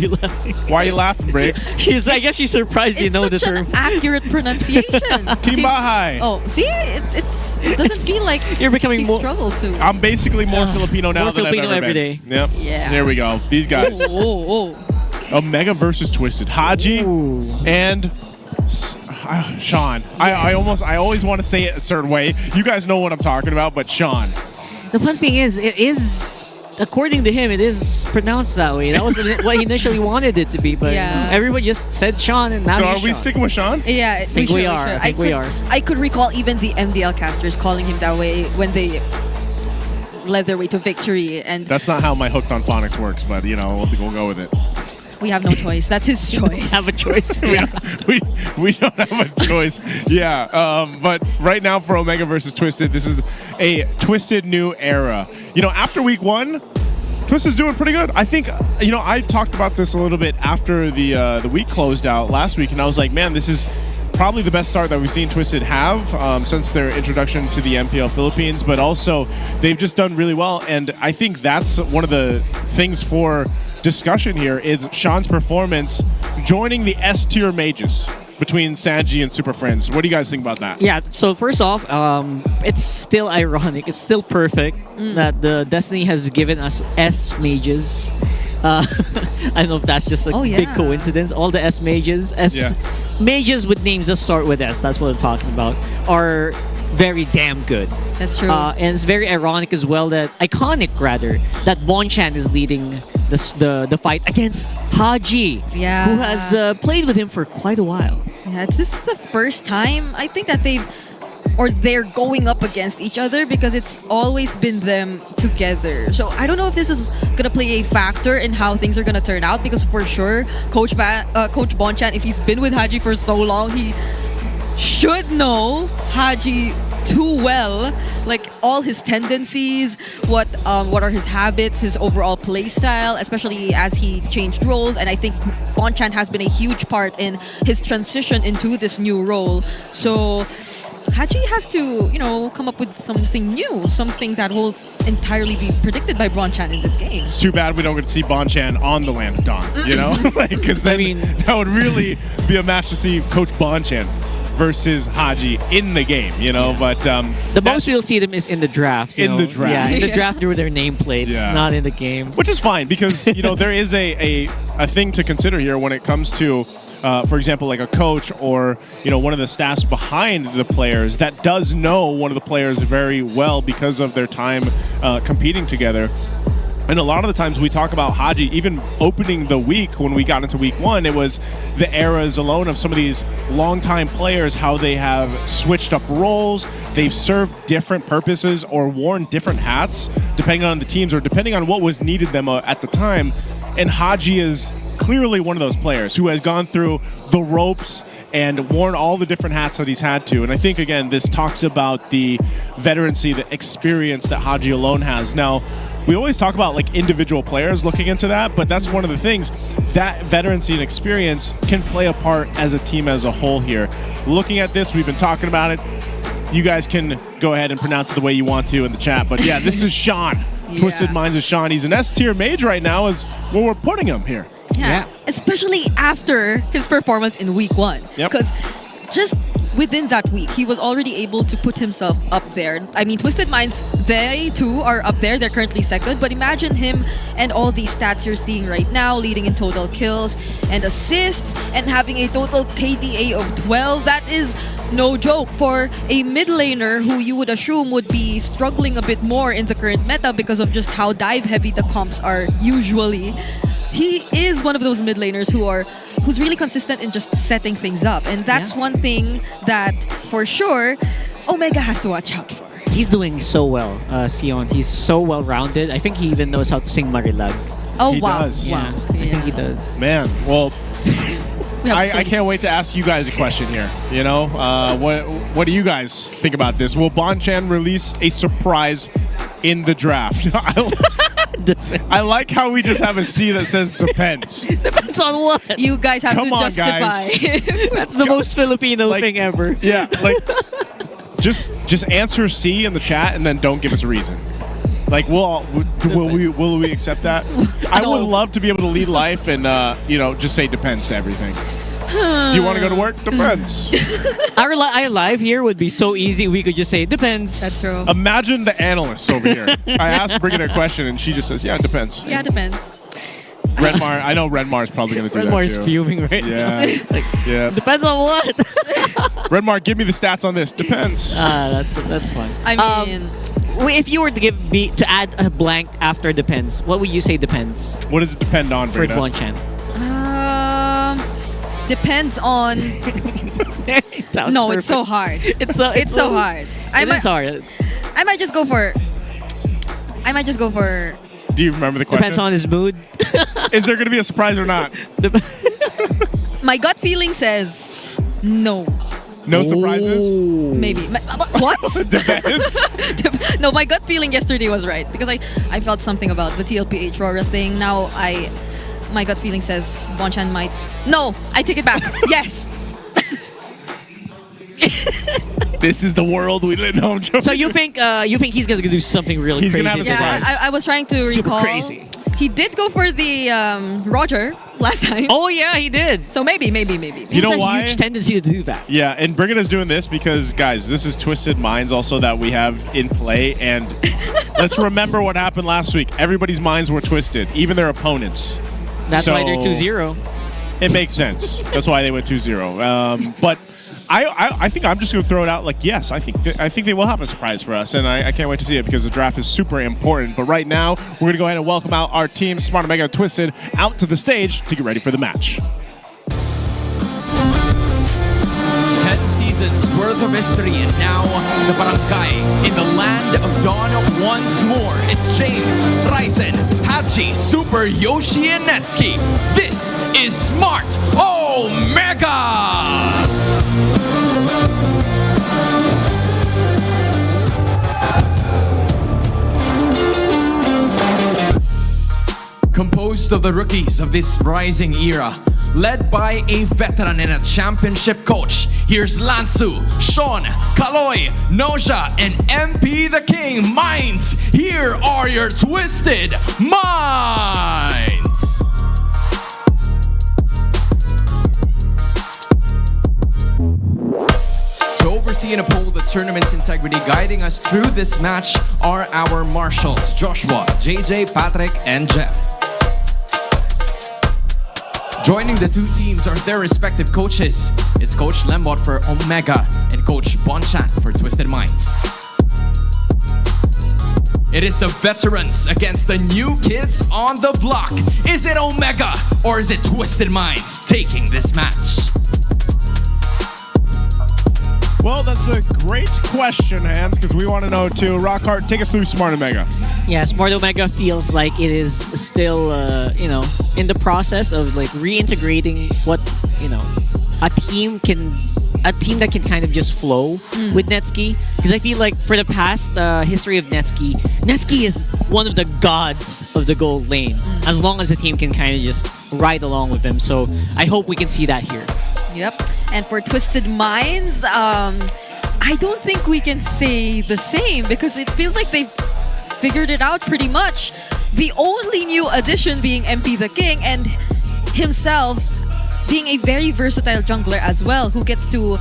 why are you laughing, Brig? I guess she's surprised you know the term. It's such an accurate pronunciation. Team Bahay. Oh, see? It doesn't feel like you're becoming more struggle to. I'm basically more Filipino now than Filipino I've ever every been. day. Yep. Yeah. There we go. These guys. Omega versus Twisted. Haji and Sean. I always want to say it a certain way. You guys know what I'm talking about, but Sean. The fun thing is, it is, according to him, it is pronounced that way. That was what he initially wanted it to be, but everybody just said Sean, and now So he's are we Sean. sticking with Sean? Yeah, I think we are. I think we are. I could recall even the MDL casters calling him that way when they led their way to victory, and That's not how my Hooked on Phonics works, but we'll go with it. we have no choice. That's his choice. Have a choice. we don't have a choice. But right now for Omega versus Twisted, this is a Twisted new era. After week 1, Twisted's doing pretty good. I think, I talked about this a little bit after the week closed out last week, and I was like, man, this is probably the best start that we've seen Twisted have since their introduction to the MPL Philippines, but also they've just done really well, and I think that's one of the things for discussion here is Sean's performance joining the S-tier mages between Sanji and Superfans. What do you guys think about that? Yeah, so first off, it's still ironic. It's still perfect that the Destiny has given us S mages. I don't know if that's just a big coincidence. All the S mages, mages with names that start with S, that's what I'm talking about, are very damn good. That's true. And it's very ironic as well iconic that Bonchan is leading the fight against Haji, who has played with him for quite a while. Yeah, this is the first time I think that they're going up against each other, because it's always been them together. So I don't know if this is gonna play a factor in how things are gonna turn out, because for sure, Coach Bonchan, if he's been with Haji for so long, he should know Haji too well, like all his tendencies, what are his habits, his overall play style, especially as he changed roles. And I think Bonchan has been a huge part in his transition into this new role. So Haji has to, come up with something new, something that will entirely be predicted by Bonchan in this game. It's too bad we don't get to see Bonchan on the Land of Dawn, Because that would really be a match to see Coach Bonchan versus Haji in the game, but the most we'll see them is in the draft. In the draft. Yeah, in the draft with their nameplates, not in the game. Which is fine, because there is a thing to consider here when it comes to for example, like a coach or one of the staffs behind the players that does know one of the players very well because of their time competing together. And a lot of the times we talk about Haji, even opening the week when we got into week 1, it was the eras alone of some of these longtime players, how they have switched up roles, they've served different purposes or worn different hats depending on the teams or depending on what was needed them at the time. And Haji is clearly one of those players who has gone through the ropes and worn all the different hats that he's had to. And I think, again, this talks about the veterancy, the experience that Haji alone has. Now, we always talk about like individual players looking into that, but that's one of the things. That veterancy and experience can play a part as a team as a whole here. Looking at this, we've been talking about it. You guys can go ahead and pronounce it the way you want to in the chat. But yeah, this is Sean. Twisted Minds is Sean. He's an S-tier mage right now is where we're putting him here. Yeah. Especially after his performance in week 1. Because just within that week, he was already able to put himself up there. I mean, Twisted Minds, they too are up there. They're currently second. But imagine him and all these stats you're seeing right now, leading in total kills and assists, and having a total KDA of 12. That is no joke for a mid laner who you would assume would be struggling a bit more in the current meta because of just how dive heavy the comps are usually. He is one of those mid laners who's really consistent in just setting things up, and that's one thing that for sure Omega has to watch out for. He's doing so well, Sion. He's so well rounded. I think he even knows how to sing Marilag. Oh He wow! does. Wow! I think he does. Man, well, I can't wait to ask you guys a question here. You know, what do you guys think about this? Will Bonchan release a surprise in the draft? I like how we just have a C that says depends. Depends on what? You guys have Come to on, justify. guys. That's the most Filipino thing ever. Yeah, like just answer C in the chat and then don't give us a reason. Like will we accept that? I would love to be able to lead life and just say depends to everything. Do you want to go to work? Depends. Our live here would be so easy. We could just say depends. That's true. Imagine the analyst over here. I asked Brigitte a question and she just says, "Yeah, it depends." Yeah, depends. Redmar, I know Redmar's probably going to do that Redmar's too. fuming right now. Yeah. Depends on what. Redmar, give me the stats on this. Depends. That's fine. I mean, if you were to add a blank after depends, what would you say depends? What does it depend on, for Brigitte? Bonchan? Depends on. No, it's so hard. It's so hard. It is hard. I might just go for. Do you remember the question? Depends on his mood. Is there going to be a surprise or not? My gut feeling says no. No surprises? Maybe. What? Depends. No, my gut feeling yesterday was right because I felt something about the TLPH RORA thing. Now my gut feeling says Bonchan might. No, I take it back. Yes. This is the world we live in. No, I'm joking. So you think he's gonna do something really He's crazy? gonna have a surprise. I was trying to Super recall. crazy. He did go for the Roger last time. Oh yeah, he did. So maybe. You know why? Huge tendency to do that. Yeah, and Brigitte is doing this because, guys, this is Twisted Minds also that we have in play. And let's remember what happened last week. Everybody's minds were twisted, even their opponents. That's why they're 2-0. It makes sense. That's why they went 2-0. But I think I'm just going to throw it out like, yes, I think they will have a surprise for us. And I can't wait to see it because the draft is super important. But right now, we're going to go ahead and welcome out our team, Smart Omega and Twisted, out to the stage to get ready for the match. 10 seasons worth of history, and now the barangay in the land of dawn once more. It's James, Ryzen, Haji, Super, Yoshi, and Netsky. This is Smart Omega! Composed of the rookies of this rising era, led by a veteran and a championship coach. Here's Lansu, Sean, Kaloy, Noja, and MP the King. Minds, here are your Twisted Minds! To oversee and uphold the tournament's integrity, guiding us through this match are our marshals, Joshua, JJ, Patrick, and Jeff. Joining the two teams are their respective coaches. It's Coach Lembot for Omega and Coach Bonchan for Twisted Minds. It is the veterans against the new kids on the block. Is it Omega or is it Twisted Minds taking this match? Well, that's a great question, Hans, because we want to know too. Rockhart, take us through Smart Omega. Yeah, Smart Omega feels like it is still, in the process of like reintegrating what, a team that can kind of just flow with Netski, because I feel like for the past history of Netski is one of the gods of the gold lane, as long as the team can kind of just ride along with him. So I hope we can see that here. Yep. And for Twisted Minds, I don't think we can say the same, because it feels like they've figured it out pretty much. The only new addition being MP the King, and himself being a very versatile jungler as well, who gets to...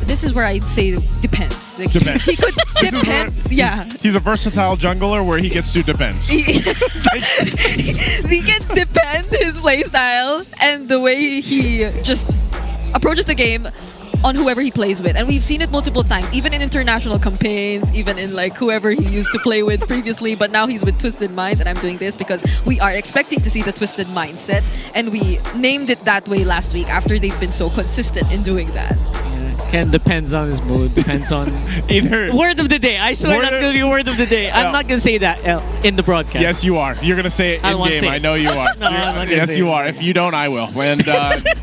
This is where I'd say depends. Like, Depends. He could depend. Yeah. He's a versatile jungler where he gets to depends. He can depend his playstyle and the way he just approaches the game on whoever he plays with. And we've seen it multiple times, even in international campaigns, even in like whoever he used to play with previously, but now he's with Twisted Minds, and I'm doing this because we are expecting to see the Twisted Mindset, and we named it that way last week after they've been so consistent in doing that. Ken depends on his mood, depends on either word of the day. I swear that's gonna be word of the day. I'm not gonna say that in the broadcast. Yes, you are. You're gonna say it in game. I know you are. No, I'm not gonna yes, say you it. are. If you don't, I will. And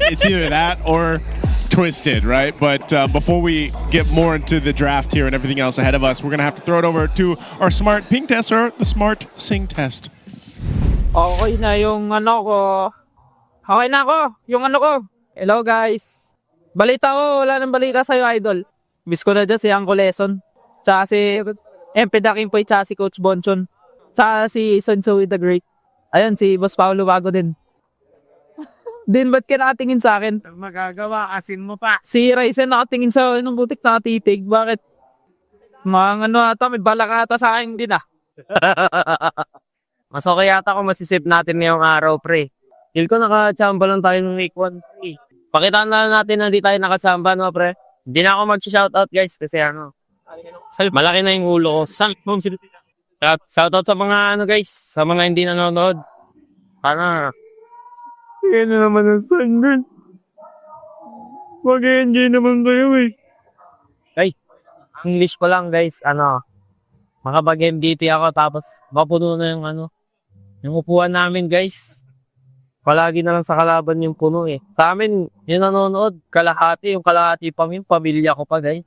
it's either that or Twisted, right? But before we get more into the draft here and everything else ahead of us, we're gonna have to throw it over to our smart ping test, or the smart sing test. Okay na yung ano ko. Okay na ako. Yung ano ko. Hello guys. Balita ko, wala nang balita sa'yo, idol. Miss ko na dyan si Uncle Lesson. Tsaka si MP Dakimpoy, tsaka si Coach Bonchon. Tsaka si Sun Tzu the Great. Ayun, si Boss Paolo Bago din. Din, ba't ka nakatingin sa akin? Magagawa, asin mo pa. Si Ryzen nakatingin sa akin, butik nakatitig. Bakit? Mga ano ata, may balak ata sa akin din ah. Mas okay yata kung masisip natin ngayong araw, pre. Feel ko nakachamba lang tayo ng week 1. Pakitaan na natin na hindi tayo nakachamba, no, pre? Hindi na ako mag-shoutout, guys, kasi ano, malaki na yung ulo ko. Shoutout sa mga ano, guys, sa mga hindi nanonood. Sana, yan na naman ang sunburn. Mag-enjoy naman kayo, eh. Guys, English ko lang, guys, ano, makapag-MDT ako, tapos mapuno na yung ano, yung upuan namin, guys. Palagi na lang sa kalaban yung puno eh. Sa amin, yung nanonood, kalahati. Yung kalahati pa yung pamilya ko pa, guys.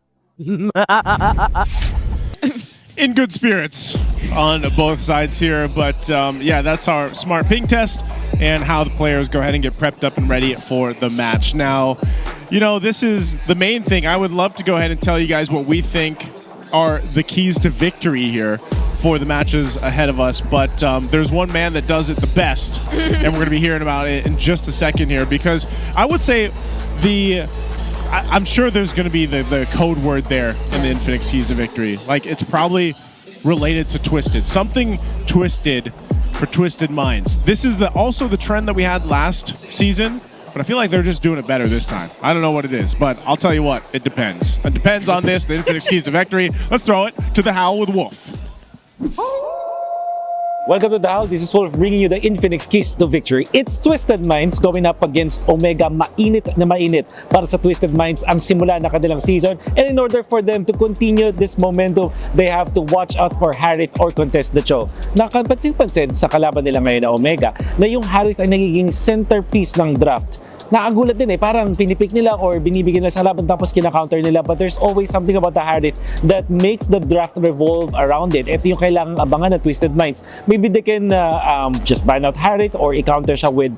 In good spirits on both sides here, but yeah, that's our smart ping test and how the players go ahead and get prepped up and ready for the match. Now, you know, this is the main thing. I would love to go ahead and tell you guys what we think are the keys to victory here for the matches ahead of us, but there's one man that does it the best, and we're going to be hearing about it in just a second here, because I would say I'm sure there's going to be the code word there in the Infinix keys to victory. Like, it's probably related to Twisted. Something Twisted for Twisted Minds. This is also the trend that we had last season, but I feel like they're just doing it better this time. I don't know what it is, but I'll tell you what, it depends. It depends on this, the Infinix keys to victory. Let's throw it to the Howl with Wolf. Welcome to the Howl. This is Wolf bringing you the Infinix keys to victory. It's Twisted Minds going up against Omega. Mainit na mainit para sa Twisted Minds ang simula na kanilang season. And in order for them to continue this momentum, they have to watch out for Harith or contest the show. Nakapansin-pansin sa kalaban nila ngayon na Omega na yung Harith ay nagiging centerpiece ng draft. Nakagulat din eh, parang pinipick nila or binibigyan nila sa laban tapos kina-counter nila, but there's always something about the Harith that makes the draft revolve around it. Ito yung kailangang abangan ng Twisted Minds. Maybe they can just ban out Harith or i-counter siya with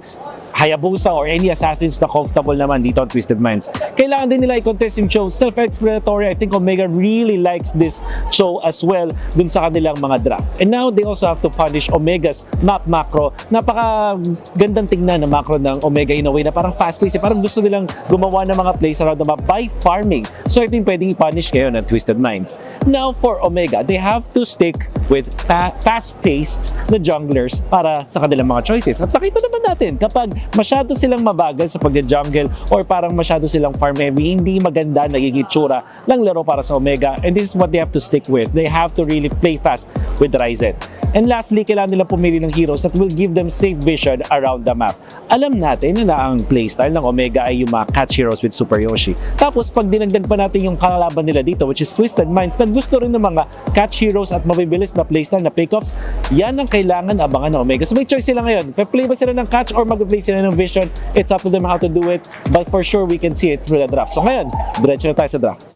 Hayabusa or any assassins na comfortable naman dito on Twisted Minds. Kailangan din nila i-contest yung show. Self-explanatory. I think Omega really likes this show as well dun sa kanilang mga draft. And now, they also have to punish Omega's map macro. Napaka gandang tingnan na macro ng Omega in a way na parang fast-paced. Parang gusto nilang gumawa ng mga plays around the map by farming. So, ito yung pwedeng i-punish kayo ng Twisted Minds. Now, for Omega, they have to stick with fast-paced na junglers para sa kanilang mga choices. At nakita naman natin, kapag masyado silang mabagal sa pag-jungle or parang masyado silang farm-heavy, hindi maganda nagiging itsura ng laro para sa Omega, and this is what they have to stick with. They have to really play fast with Ryzen. And lastly, kailangan nila pumili ng heroes that will give them safe vision around the map. Alam natin na ang playstyle ng Omega ay yung mga catch heroes with Super Yoshi. Tapos pag dinagdag pa natin yung kalaban nila dito, which is Twisted Minds, na gusto rin ng mga catch heroes at mabibilis na playstyle na pickups, yan ang kailangan abangan ng Omega. So may choice sila ngayon. Play ba sila ng catch or mag-play sila ng vision? It's up to them how to do it. But for sure, we can see it through the draft. So ngayon, diretso na tayo sa draft.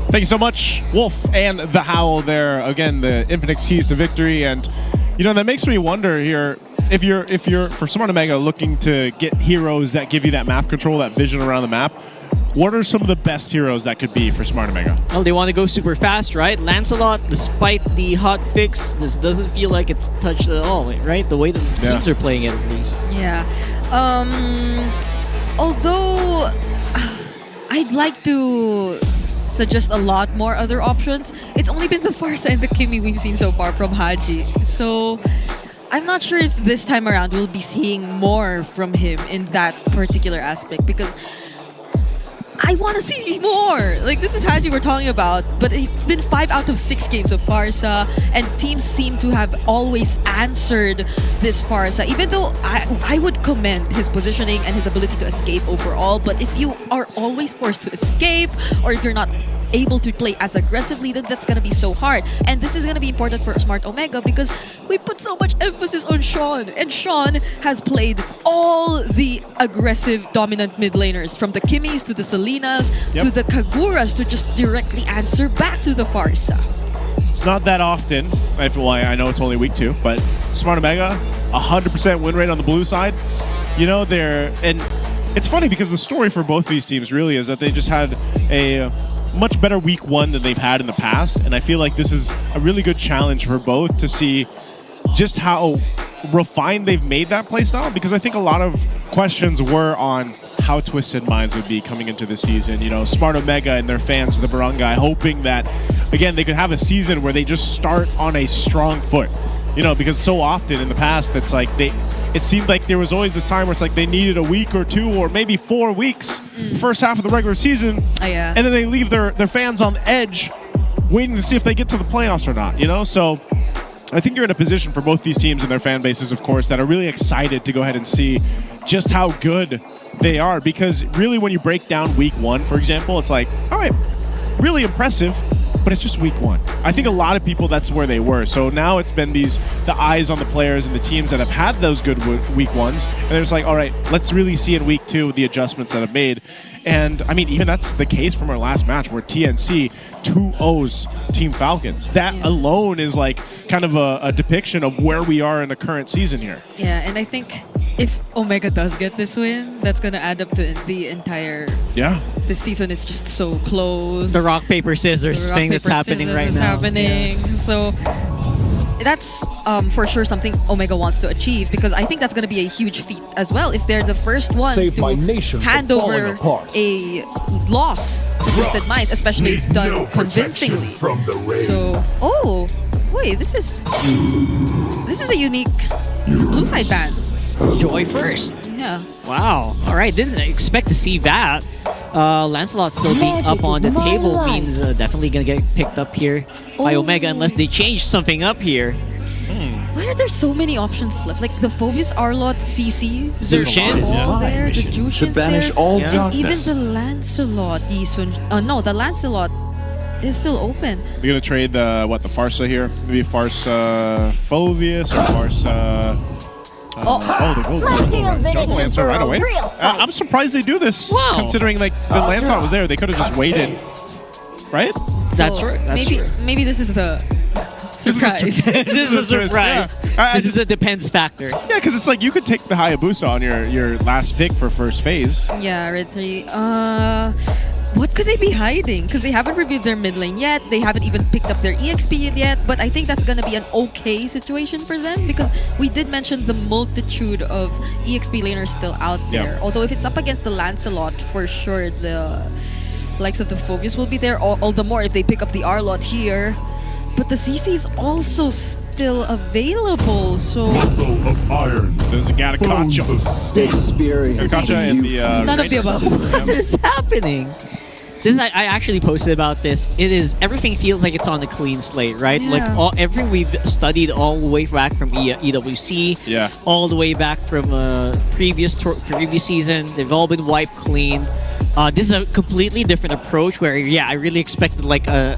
Thank you so much, Wolf and the Howl there. Again, the Infinix keys to victory. And, you know, that makes me wonder here, if you're for Smart Omega looking to get heroes that give you that map control, that vision around the map, what are some of the best heroes that could be for Smart Omega? Well, they want to go super fast, right? Lancelot, despite the hot fix, this doesn't feel like it's touched at all, right? The way the teams are playing it, at least. Yeah. Although I'd like to suggest a lot more other options, it's only been the Farsa and the Kimi we've seen so far from Haji. So I'm not sure if this time around we'll be seeing more from him in that particular aspect, because I want to see more. Like, this is Haji we're talking about, but it's been 5 out of 6 games of Farsa, and teams seem to have always answered this Farsa, even though I would commend his positioning and his ability to escape overall. But if you are always forced to escape, or if you're not able to play as aggressively, then that's gonna be so hard. And this is gonna be important for Smart Omega because we put so much emphasis on Sean, and Sean has played all the aggressive dominant mid laners, from the Kimmys to the Selinas to the Kaguras, to just directly answer back to the Farsa. It's not that often. I know it's only week 2, but Smart Omega, 100% win rate on the blue side. You know, and it's funny because the story for both these teams really is that they just had a much better week 1 than they've had in the past, and I feel like this is a really good challenge for both to see just how refined they've made that playstyle, because I think a lot of questions were on how Twisted Minds would be coming into the season. You know, Smart Omega and their fans, the Barangay, hoping that, again, they could have a season where they just start on a strong foot. You know, because so often in the past, it's like it seemed like there was always this time where it's like they needed a week or 2 or maybe 4 weeks, first half of the regular season, and then they leave their fans on the edge, waiting to see if they get to the playoffs or not, you know? So I think you're in a position for both these teams and their fan bases, of course, that are really excited to go ahead and see just how good they are. Because really, when you break down week 1, for example, it's like, all right, really impressive, but it's just week 1. I think a lot of people, that's where they were. So now it's been the eyes on the players and the teams that have had those good week 1s. And they're just like, all right, let's really see in week 2 the adjustments that have made. And I mean, even that's the case from our last match where TNC 2-0s Team Falcons. That alone is like kind of a depiction of where we are in the current season here. Yeah, and I think if Omega does get this win, that's gonna add up to the entire. Yeah. This season is just so close. The rock paper scissors thing that's happening right now. So that's for sure something Omega wants to achieve, because I think that's going to be a huge feat as well if they're the first ones to hand over a loss to Twisted Minds, especially if done convincingly. So, wait, this is a unique blue side ban. Joy first. Yeah. Wow. All right. Didn't expect to see that. Lancelot still being up on the table means definitely going to get picked up here by Omega unless they change something up here. Why are there so many options left? Like the Phobius, Arlott, CC, Zushin, all there, the Jushin's banish there, all and darkness. even the Lancelot, the Lancelot is still open. We're gonna trade the Farsa here. Maybe Farsa Phobius or Farsa. The Jungle Lancer right away. I'm surprised they do this, considering like the Lancelot was there. They could have just waited, right? That's right. Maybe this is the surprise. This is a surprise. This is a depends factor. Yeah, because it's like you could take the Hayabusa on your last pick for first phase. Yeah, Red 3. What could they be hiding? Because they haven't reviewed their mid lane yet. They haven't even picked up their EXP yet. But I think that's going to be an okay situation for them, because we did mention the multitude of EXP laners still out there. Yeah. Although if it's up against the Lancelot, for sure the likes of the Phobius will be there. All the more if they pick up the Arlott here. But the CC is also still available, so... Muscle of iron. There's a Gatakacha. Experience. Gatakacha and the... None of the above. What is happening? This is, I actually posted about this. It is everything feels like it's on a clean slate, right? Yeah. Like everything we've studied all the way back from EWC, all the way back from previous season. They've all been wiped clean. This is a completely different approach where, I really expected like a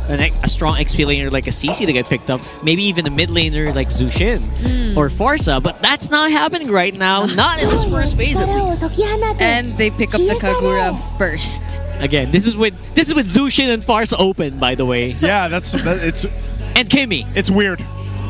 strong XP laner like a CC to get picked up. Maybe even a mid laner like Zushin or Forza, but that's not happening right now. Not in this first phase at least. And they pick up the Kagura first. Again, this is with Zushin and Farsa open, by the way. Yeah, it's and Kimmy. It's weird.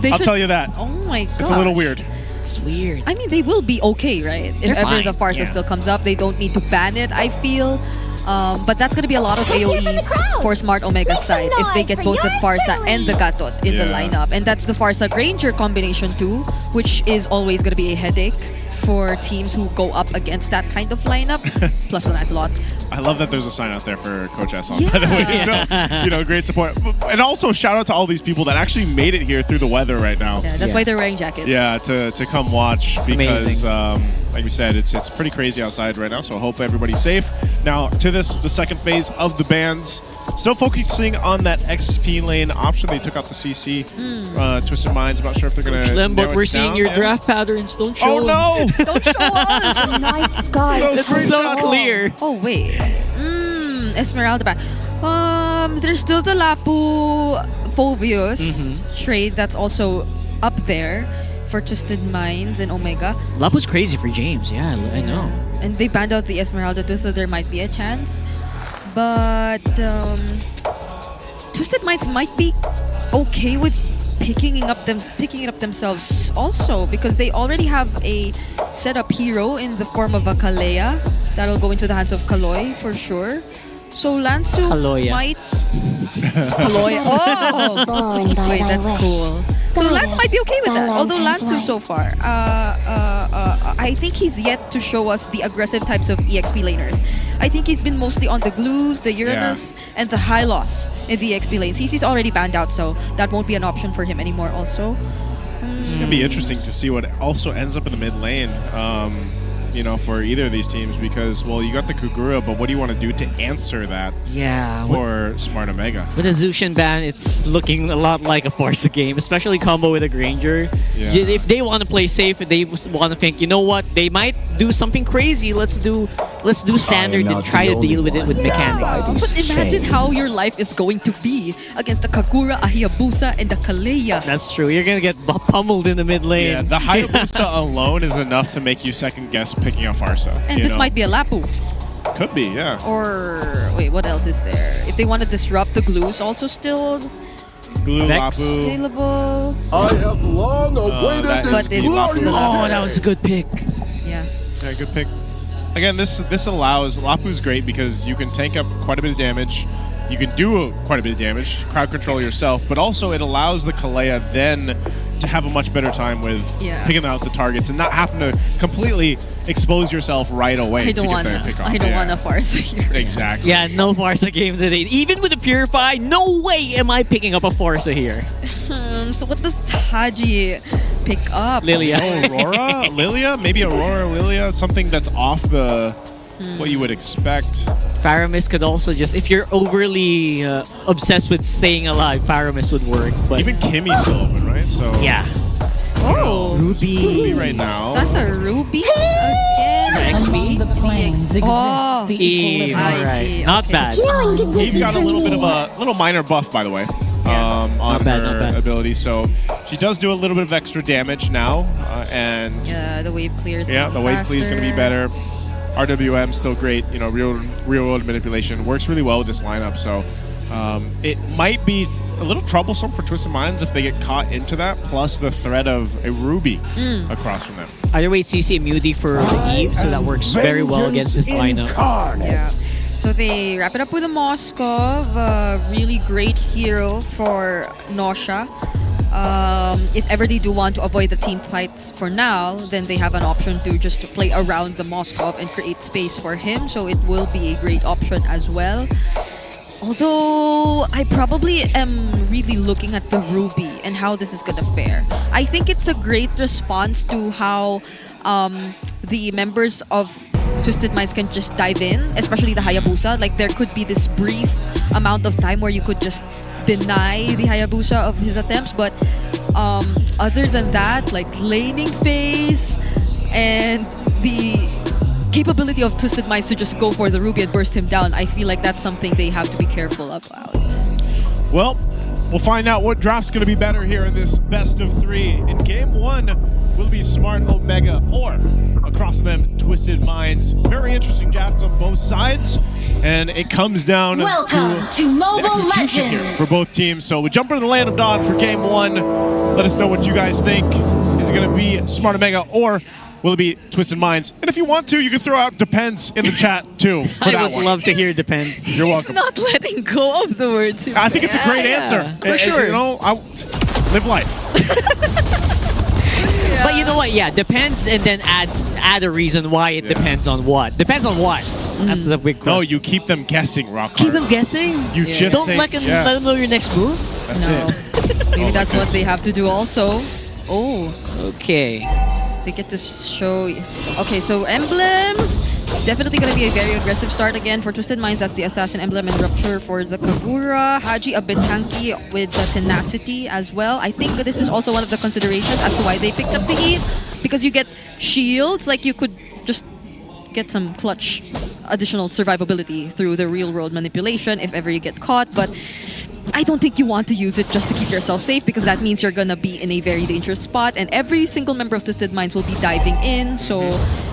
I'll tell you that. Oh my god. It's a little weird. It's weird. I mean, they will be okay, right? If They're ever fine. the Farsa still comes up, they don't need to ban it, I feel. But that's going to be a lot of AoE for Smart Omega's side if they get both the Farsa and the Gatot in the lineup. And that's the Farsa Granger combination too, which is always going to be a headache for teams who go up against that kind of lineup. Plus the Lancelot. I love that there's a sign out there for Coach S on, by the way. So, great support. And also, shout out to all these people that actually made it here through the weather right now. Yeah, that's why they're wearing jackets. Yeah, to come watch because, like we said, it's pretty crazy outside right now. So I hope everybody's safe. Now, to the second phase of the bans. Still focusing on that XP lane option. They took out the CC. Twisted Minds. I'm not sure if they're going to Lembot, we're seeing your draft patterns. Don't show Oh, no! Don't show us! Night sky. It's so clear. Oh, wait. Esmeralda ban. There's still the Lapu Phoveus trade that's also up there for Twisted Minds and Omega. Lapu's crazy for James. Yeah, I know. And they banned out the Esmeralda too, so there might be a chance. But Twisted Minds might be okay with picking it up themselves also, because they already have a setup hero in the form of a Kalea that'll go into the hands of Kaloy for sure. So Lansu might Kaloy. Oh, wait, that's cool. So Lance might be okay with that. Although Lansu so far, I think he's yet to show us the aggressive types of EXP laners. I think he's been mostly on the Glues, the Uranus, and the Hylos in the EXP lane. CC's already banned out, so that won't be an option for him anymore also. It's going to be interesting to see what also ends up in the mid lane. For either of these teams, because, well, you got the Kagura, but what do you want to do to answer that for Smart Omega? With a Zushin ban, it's looking a lot like a Forza game, especially combo with a Granger. Yeah. If they want to play safe, if they want to think, you know what, they might do something crazy, let's do standard and try to deal with it with mechanics. But imagine how your life is going to be against the Kagura, a Hayabusa, and the Kalea. That's true. You're going to get pummeled in the mid lane. Yeah, the Hayabusa alone is enough to make you second guess picking up Farsa. And this might be a Lapu. Could be, yeah. Or, wait, what else is there? If they want to disrupt the Glues, also still Glue, Lapu. available. I have long awaited But this it's Oh, that was a good pick. Yeah. Yeah, good pick. Again, this allows... Lapu's great because you can tank up quite a bit of damage. You can do quite a bit of damage, crowd control yourself, but also it allows the Kalea then to have a much better time with picking out the targets and not having to completely expose yourself right away I don't want a Farsa here. Exactly. Yeah, no Farsa game today. Even with the Purify, no way am I picking up a Farsa here. So what does Haji pick up? Lilia. Aurora? Lilia? Maybe Aurora, Lilia? Something that's off the what you would expect. Faramis could also just, if you're overly obsessed with staying alive, Faramis would work. But even Kimmy's still open, right? So yeah. Oh, Ruby right now. That's a Ruby again. XP. The planes exists Oh, the Eve, equilibrium. alright. Not bad. Eve got a little bit of a little minor buff, by the way, on Not bad, not her bad. ability. So she does do a little bit of extra damage now, and the wave clears. the wave clear is going to be better. RWM still great, real world manipulation works really well with this lineup. So it might be a little troublesome for Twisted Minds if they get caught into that, plus the threat of a Ruby across from them. Either way, CC immunity for the Eve, so that works very well against this lineup. Yeah. So they wrap it up with a Moskov, a really great hero for Nausea. If ever they do want to avoid the team fights for now, then they have an option to just play around the Moskov and create space for him, so it will be a great option as well. Although I probably am really looking at the Ruby and how this is gonna fare. I think it's a great response to how the members of Twisted Minds can just dive in, especially the Hayabusa. Like there could be this brief amount of time where you could just deny the Hayabusa of his attempts, but other than that, like laning phase and the capability of Twisted Minds to just go for the Ruby and burst him down, I feel like that's something they have to be careful about. Well, we'll find out what drop's going to be better here in this best of 3. In game 1, will it be Smart Omega or across them Twisted Minds? Very interesting drafts on both sides, and it comes down to Mobile the execution here Legends for both teams. So we jump into the Land of Dawn for game 1. Let us know what you guys think. Is it going to be Smart Omega or will it be Twisted Minds? And if you want to, you can throw out Depends in the chat too. I would love to hear Depends. You're welcome. He's not letting go of the words. I think it's a great answer. For sure. You know, live life. But you know what? Yeah, depends, and then add a reason why it depends on what. Depends on what? That's the big question. No, you keep them guessing, Rock. Keep them guessing? You just don't say, let them know your next move? That's it. Maybe that's what they have to do also. Oh. Okay. They get to show... Okay, so emblems. Definitely going to be a very aggressive start again for Twisted Minds. That's the Assassin emblem and Rupture for the Kagura. Haji a bit tanky with the Tenacity as well. I think this is also one of the considerations as to why they picked up the E. Because you get shields, like you could just get some clutch additional survivability through the real-world manipulation if ever you get caught. But I don't think you want to use it just to keep yourself safe, because that means you're gonna be in a very dangerous spot, and every single member of Twisted Minds will be diving in, so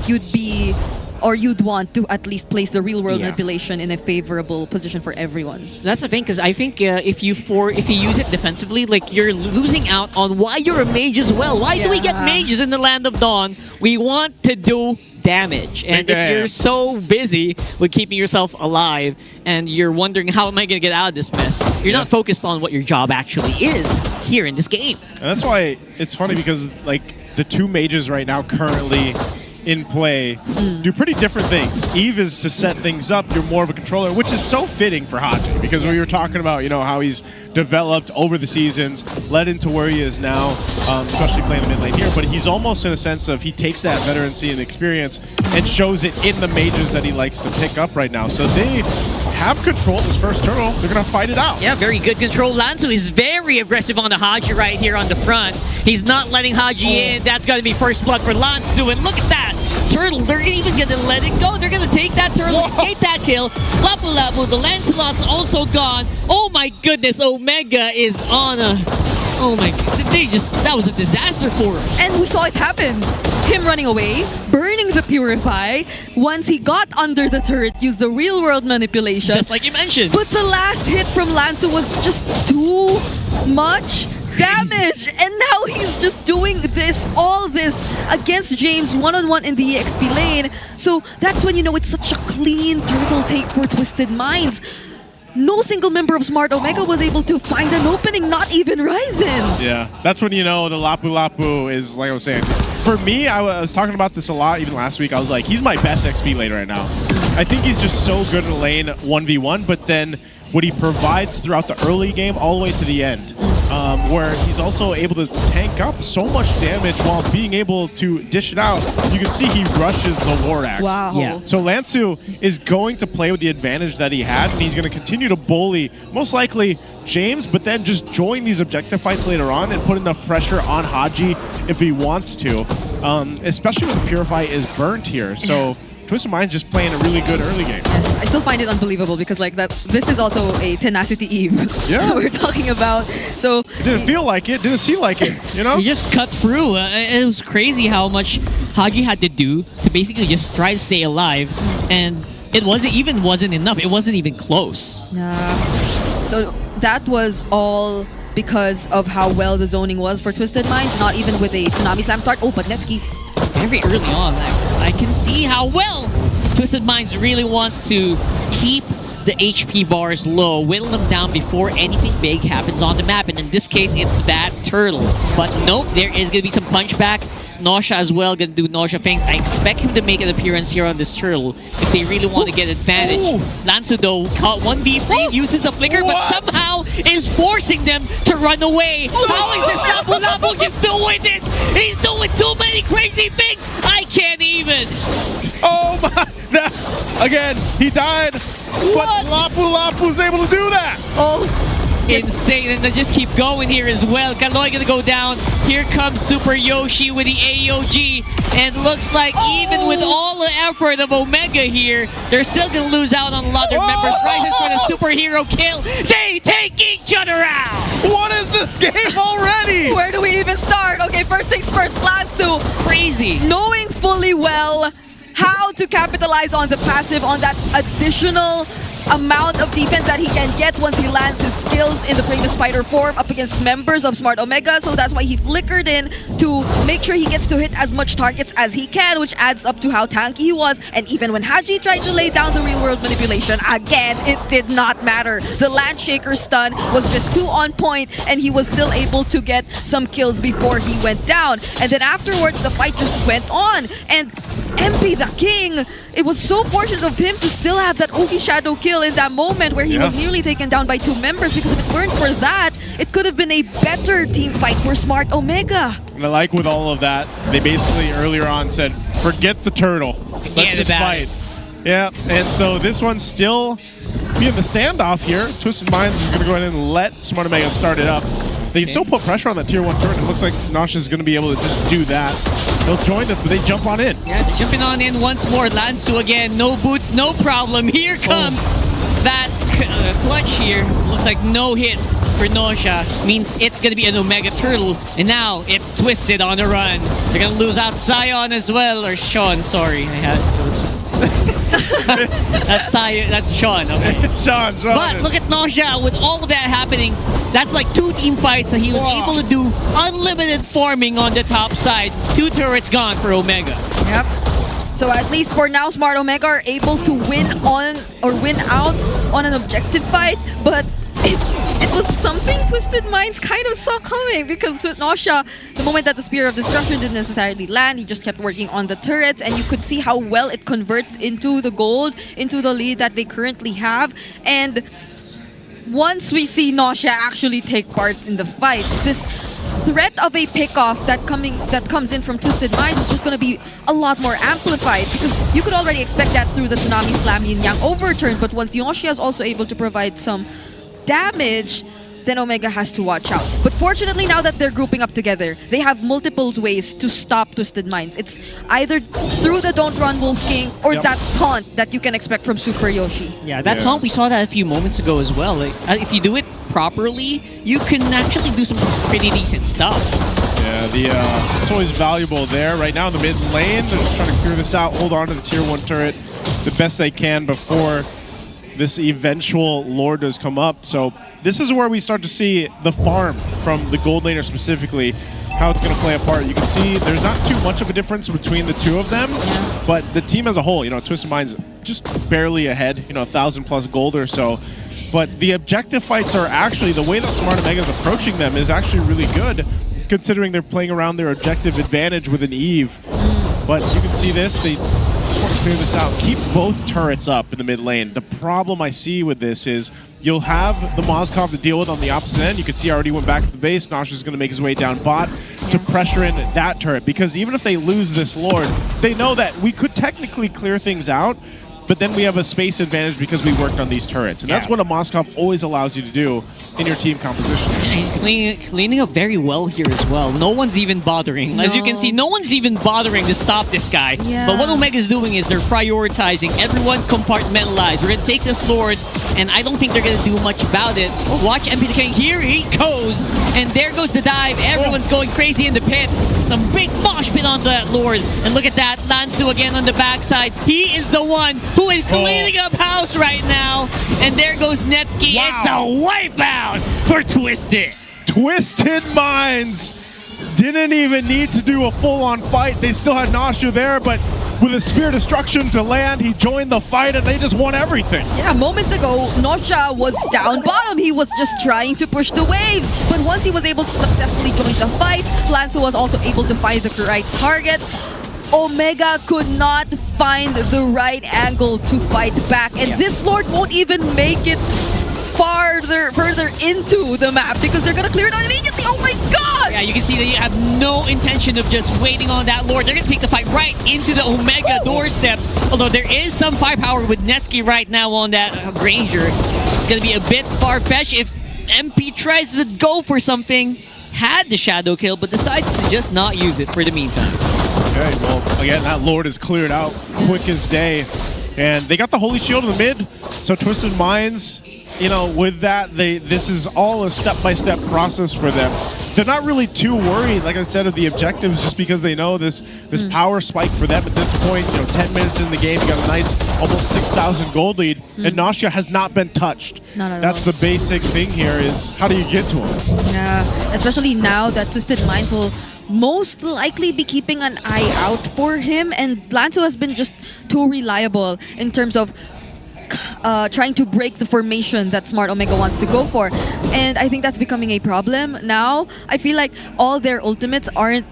you'd want to at least place the real-world manipulation in a favorable position for everyone. That's the thing, because I think if you use it defensively, like you're losing out on why you're a mage as well. Why do we get mages in the Land of Dawn? We want to do damage, and if you're so busy with keeping yourself alive and you're wondering how am I going to get out of this mess, you're not focused on what your job actually is here in this game. And that's why it's funny, because like the two mages right now currently in play do pretty different things. Eve is to set things up, you're more of a controller, which is so fitting for Haji, because we were talking about, you know, how he's developed over the seasons, led into where he is now, especially playing the mid lane here, but he's almost in a sense of he takes that veterancy and experience and shows it in the mages that he likes to pick up right now. So they have control this first turtle. They're going to fight it out. Yeah, very good control. Lanzu is very aggressive on the Haji right here on the front. He's not letting Haji in. That's going to be first blood for Lanzu, and look at that. Turtle, they're even going to let it go. They're going to take that turtle, take that kill. Lapu Lapu, the Lancelot's also gone. Oh my goodness, Omega is on a... Oh my... that was a disaster for him. And we saw it happen. Him running away, burning the Purify. Once he got under the turret, used the real-world manipulation. Just like you mentioned. But the last hit from Lanzu was just too much damage, and now he's just doing all this against James one-on-one in the EXP lane. So that's when you know it's such a clean turtle take for Twisted Minds. No single member of Smart Omega was able to find an opening, not even Ryzen. Yeah, that's when you know the Lapu Lapu is, like I was saying. For me, I was talking about this a lot even last week. I was like, he's my best XP lane right now. I think he's just so good in the lane 1v1, but then what he provides throughout the early game all the way to the end, where he's also able to tank up so much damage while being able to dish it out. You can see he rushes the Lord Axe. Wow. Yeah. So Lanzu is going to play with the advantage that he had, and he's going to continue to bully, most likely, James, but then just join these objective fights later on and put enough pressure on Haji if he wants to, especially when the Purify is burnt here. So Twisted Minds just playing a really good early game. I still find it unbelievable because like this is also a Tenacity Eve that we're talking about. So it didn't feel like it, didn't seem like it, you know? He just cut through. It was crazy how much Haji had to do to basically just try to stay alive, and it wasn't enough. It wasn't even close. Nah. So that was all because of how well the zoning was for Twisted Minds, not even with a Tsunami Slam start. Oh, but Netsky. Very early on, I can see how well Twisted Minds really wants to keep the HP bars low, whittle them down before anything big happens on the map. And in this case, it's that turtle. But nope, there is going to be some punchback. Nausea as well, going to do Nausea things. I expect him to make an appearance here on this turtle if they really want to get advantage. Lanzu, though, caught 1v3, uses the flicker, but somehow is forcing them to run away. How is this Lapu Lapu just doing this? He's doing too many crazy things. I can't even. Oh my! Again, he died, but Lapu's able to do that. Oh. Insane, and they just keep going here as well. Kaloy gonna go down. Here comes Super Yoshi with the AOG, and looks like even with all the effort of Omega here, they're still gonna lose out on a lot of their members. Right for the superhero kill. They take each other out. What is this game already? Where do we even start? Okay, first things first, Lansu. Crazy. Knowing fully well how to capitalize on the passive, on that additional amount of defense that he can get once he lands his skills in the previous spider form up against members of Smart Omega. So that's why he flickered in to make sure he gets to hit as much targets as he can, which adds up to how tanky he was. And even when Haji tried to lay down the real world manipulation, again, it did not matter. The Landshaker stun was just too on point, and he was still able to get some kills before he went down. And then afterwards, the fight just went on. And MP the King, it was so fortunate of him to still have that Ogi Shadow kill in that moment where he was nearly taken down by 2 members, because if it weren't for that, it could have been a better team fight for Smart Omega. And I like with all of that, they basically earlier on said, forget the turtle. Let's just fight. Yeah, and so this one's still being the standoff here. Twisted Minds is going to go ahead and let Smart Omega start it up. They can still put pressure on that tier 1 turret. It looks like Nosh is going to be able to just do that. They'll join this, but they jump on in. Yeah, they're jumping on in once more. Lansu again, no boots, no problem. Here comes that clutch here. Looks like no hit for Nosha. Means it's going to be an Omega Turtle. And now it's Twisted on the run. They're going to lose out Sion as well. Or Sean, sorry. It was just... that's Sion, that's Sean, okay. Sean. But look at Nosha, with all of that happening, that's like 2 team fights that he was able to do unlimited farming on the top side. 2 turrets gone for Omega. Yep. So at least for now, Smart Omega are able to win out on an objective fight, but it was something Twisted Minds kind of saw coming, because Nosha, the moment that the Spear of Destruction didn't necessarily land, he just kept working on the turrets, and you could see how well it converts into the gold, into the lead that they currently have. And once we see Nosha actually take part in the fight, this threat of a pickoff that comes in from Twisted Minds is just going to be a lot more amplified, because you could already expect that through the Tsunami Slam Yin Yang overturn, but once Yoshi is also able to provide some damage, then Omega has to watch out. But fortunately, now that they're grouping up together, they have multiple ways to stop Twisted Minds. It's either through the Don't Run Wolf King or that taunt that you can expect from Super Yoshi. Yeah, that taunt, we saw that a few moments ago as well. Like, if you do it properly, you can actually do some pretty decent stuff. Yeah, it's always valuable there. Right now in the mid lane, they're just trying to clear this out, hold on to the tier 1 turret the best they can before this eventual Lord does come up. So this is where we start to see the farm from the gold laner specifically, how it's going to play a part. You can see there's not too much of a difference between the 2 of them, but the team as a whole, Twisted Minds just barely ahead, 1,000+ gold or so. But the objective fights are actually, the way that Smart Omega is approaching them is actually really good, considering they're playing around their objective advantage with an Eve. But you can see this, they just want to clear this out. Keep both turrets up in the mid lane. The problem I see with this is you'll have the Moskov to deal with on the opposite end. You can see I already went back to the base. Nosh is going to make his way down bot to pressure in that turret, because even if they lose this Lord, they know that we could technically clear things out, but then we have a space advantage because we worked on these turrets. And that's what a Moskov always allows you to do in your team composition. He's cleaning up very well here as well. No one's even bothering. No. As you can see, no one's even bothering to stop this guy. Yeah. But what Omega's doing is they're prioritizing. Everyone compartmentalized. We're going to take this Lord, and I don't think they're going to do much about it. Watch MP the King. Here he goes. And there goes the dive. Everyone's going crazy in the pit. Some big mosh pit on that Lord. And look at that. Lansu again on the backside. He is the one who is cleaning up house right now. And there goes Netsky. Wow. It's a wipeout for Twisted. Twisted Minds didn't even need to do a full-on fight. They still had Nosha there, but with a Spear Destruction to land, he joined the fight and they just won everything. Yeah, moments ago, Nosha was down bottom. He was just trying to push the waves. But once he was able to successfully join the fight, Lansu was also able to find the right targets. Omega could not find the right angle to fight back. And this Lord won't even make it further into the map because they're gonna clear it out immediately. Oh my god! Yeah, you can see that you have no intention of just waiting on that Lord. They're gonna take the fight right into the Omega doorsteps. Although there is some firepower with Nevsky right now on that Granger. It's gonna be a bit far-fetched if MP tries to go for something. Had the shadow kill, but decides to just not use it for the meantime. Okay, well, again, that Lord is cleared out quick as day. And they got the Holy Shield in the mid, so Twisted Minds, you know, with that, this is all a step-by-step process for them. They're not really too worried, like I said, of the objectives just because they know this power spike for them at this point. You know, 10 minutes in the game, you got a nice almost 6,000 gold lead, and Nausea has not been touched. Not at That's all. the basic thing here is how do you get to him? Yeah, especially now that Twisted Minds will most likely be keeping an eye out for him, and Lanzo has been just too reliable in terms of trying to break the formation that Smart Omega wants to go for. And I think that's becoming a problem now. I feel like all their ultimates aren't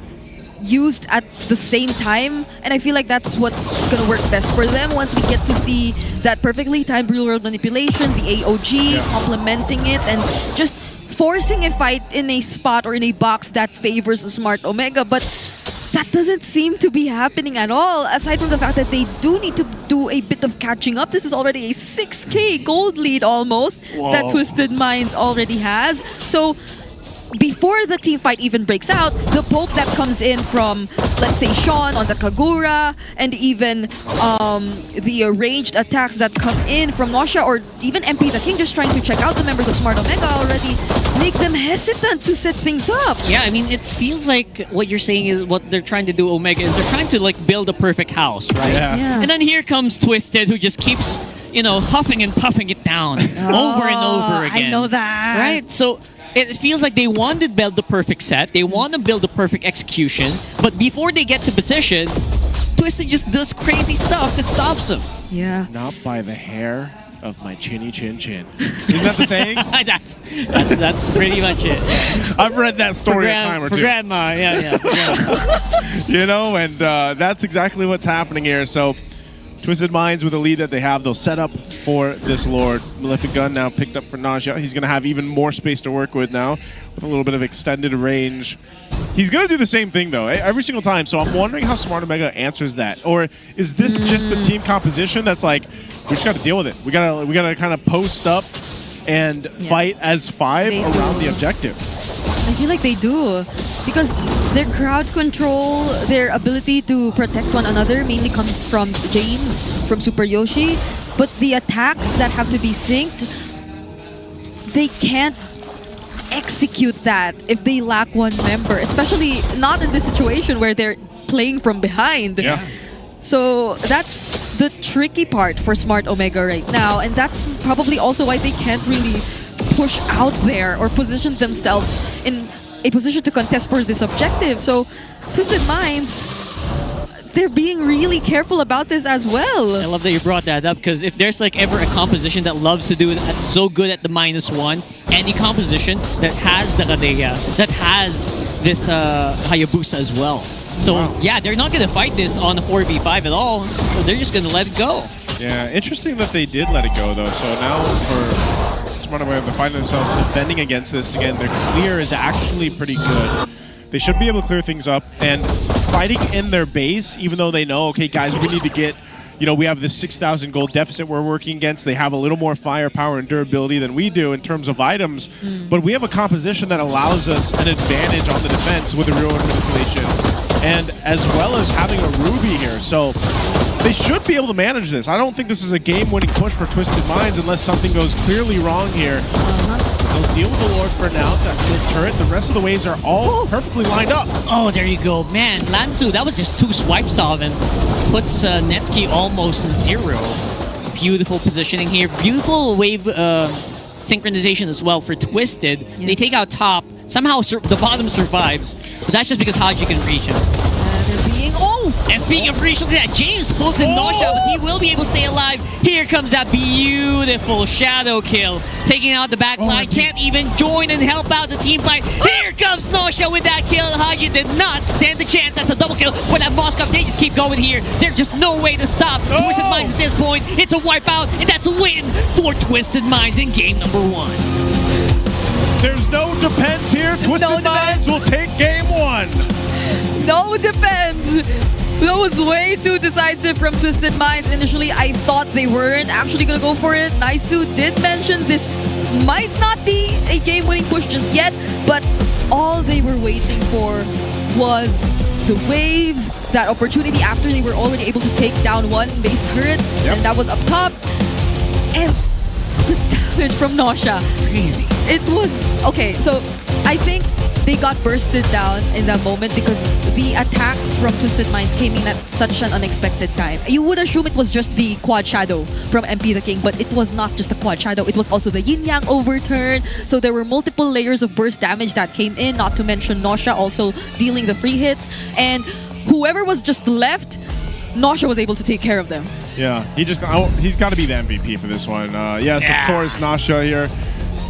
used at the same time, and I feel like that's what's gonna work best for them once we get to see that perfectly timed real world manipulation, the AOG, complementing it, and just forcing a fight in a spot or in a box that favors Smart Omega. But that doesn't seem to be happening at all, aside from the fact that they do need to do a bit of catching up. This is already a 6k gold lead almost that Twisted Minds already has. So before the team fight even breaks out, the poke that comes in from, let's say, Sean on the Kagura, and even the ranged attacks that come in from Nausea, or even MP the King just trying to check out the members of Smart Omega already, make them hesitant to set things up. Yeah, I mean, it feels like what you're saying is what they're trying to do, Omega, is they're trying to like build a perfect house, right? Yeah. And then here comes Twisted, who just keeps, you know, huffing and puffing it down over and over again. I know that. Right? So it feels like they want to build the perfect set, they want to build the perfect execution, but before they get to position, Twisted just does crazy stuff that stops them. Yeah. Not by the hair of my chinny chin chin. Isn't that the saying? that's pretty much it. Yeah. I've read that story a time or two. For grandma, yeah. For grandma. You know, and that's exactly what's happening here. So Twisted Minds with the lead that they have, they'll set up for this Lord. Malefic Gun now picked up for Nausea. He's going to have even more space to work with now with a little bit of extended range. He's going to do the same thing, though, every single time. So I'm wondering how Smart Omega answers that. Or is this just the team composition that's like, we just got to deal with it. We gotta kind of post up and fight as five around the objective. I feel like they do, because their crowd control, their ability to protect one another mainly comes from James, from Super Yoshi, but the attacks that have to be synced, they can't execute that if they lack one member, especially not in this situation where they're playing from behind. Yeah. So that's the tricky part for Smart Omega right now, and that's probably also why they can't really push out there or position themselves in a position to contest for this objective. So Twisted Minds, they're being really careful about this as well. I love that you brought that up, because if there's like ever a composition that loves to do it, that's so good at the -1, any composition that has the Radeya, that has this Hayabusa as well. So yeah, they're not going to fight this on a 4v5 at all. So they're just going to let it go. Yeah, interesting that they did let it go, though. So now for Smart Omega, they find themselves defending against this again. Their clear is actually pretty good. They should be able to clear things up, and fighting in their base, even though they know, okay, guys, we need to get, you know, we have this 6,000 gold deficit we're working against. They have a little more firepower and durability than we do in terms of items, but we have a composition that allows us an advantage on the defense with the real world manipulation, and as well as having a Ruby here. So they should be able to manage this. I don't think this is a game-winning push for Twisted Minds unless something goes clearly wrong here. They'll deal with the Lord for now. That mid turret. The rest of the waves are all perfectly lined up. Oh, there you go. Man, Lanzu, that was just 2 swipes of him. Puts Nevsky almost 0. Beautiful positioning here. Beautiful wave synchronization as well for Twisted. Yeah. They take out top. Somehow the bottom survives, but that's just because Haji can reach him. They're being Oh! And speaking of free shield, yeah, James pulls in Nosha, but he will be able to stay alive. Here comes that beautiful shadow kill. Taking out the back line, can't even join and help out the team fight. Here comes Nosha with that kill. Haji did not stand a chance. That's a double kill for that Moskov. They just keep going here. There's just no way to stop Twisted Minds at this point. It's a wipeout, and that's a win for Twisted Minds in game number 1. There's no depends here. Twisted Minds will take game 1. No depends. That was way too decisive from Twisted Minds. Initially, I thought they weren't actually going to go for it. Naisu did mention this might not be a game-winning push just yet, but all they were waiting for was the waves, that opportunity after they were already able to take down one base turret, and that was up top. And the damage from Nosha. Crazy. It was... Okay, so I think they got bursted down in that moment because the attack from Twisted Minds came in at such an unexpected time. You would assume it was just the quad shadow from MP the King, but it was not just the quad shadow. It was also the yin yang overturn. So there were multiple layers of burst damage that came in, not to mention Nosha also dealing the free hits. And whoever was just left, Nosha was able to take care of them. Yeah, he's got to be the MVP for this one. Yes, of course, Nosha here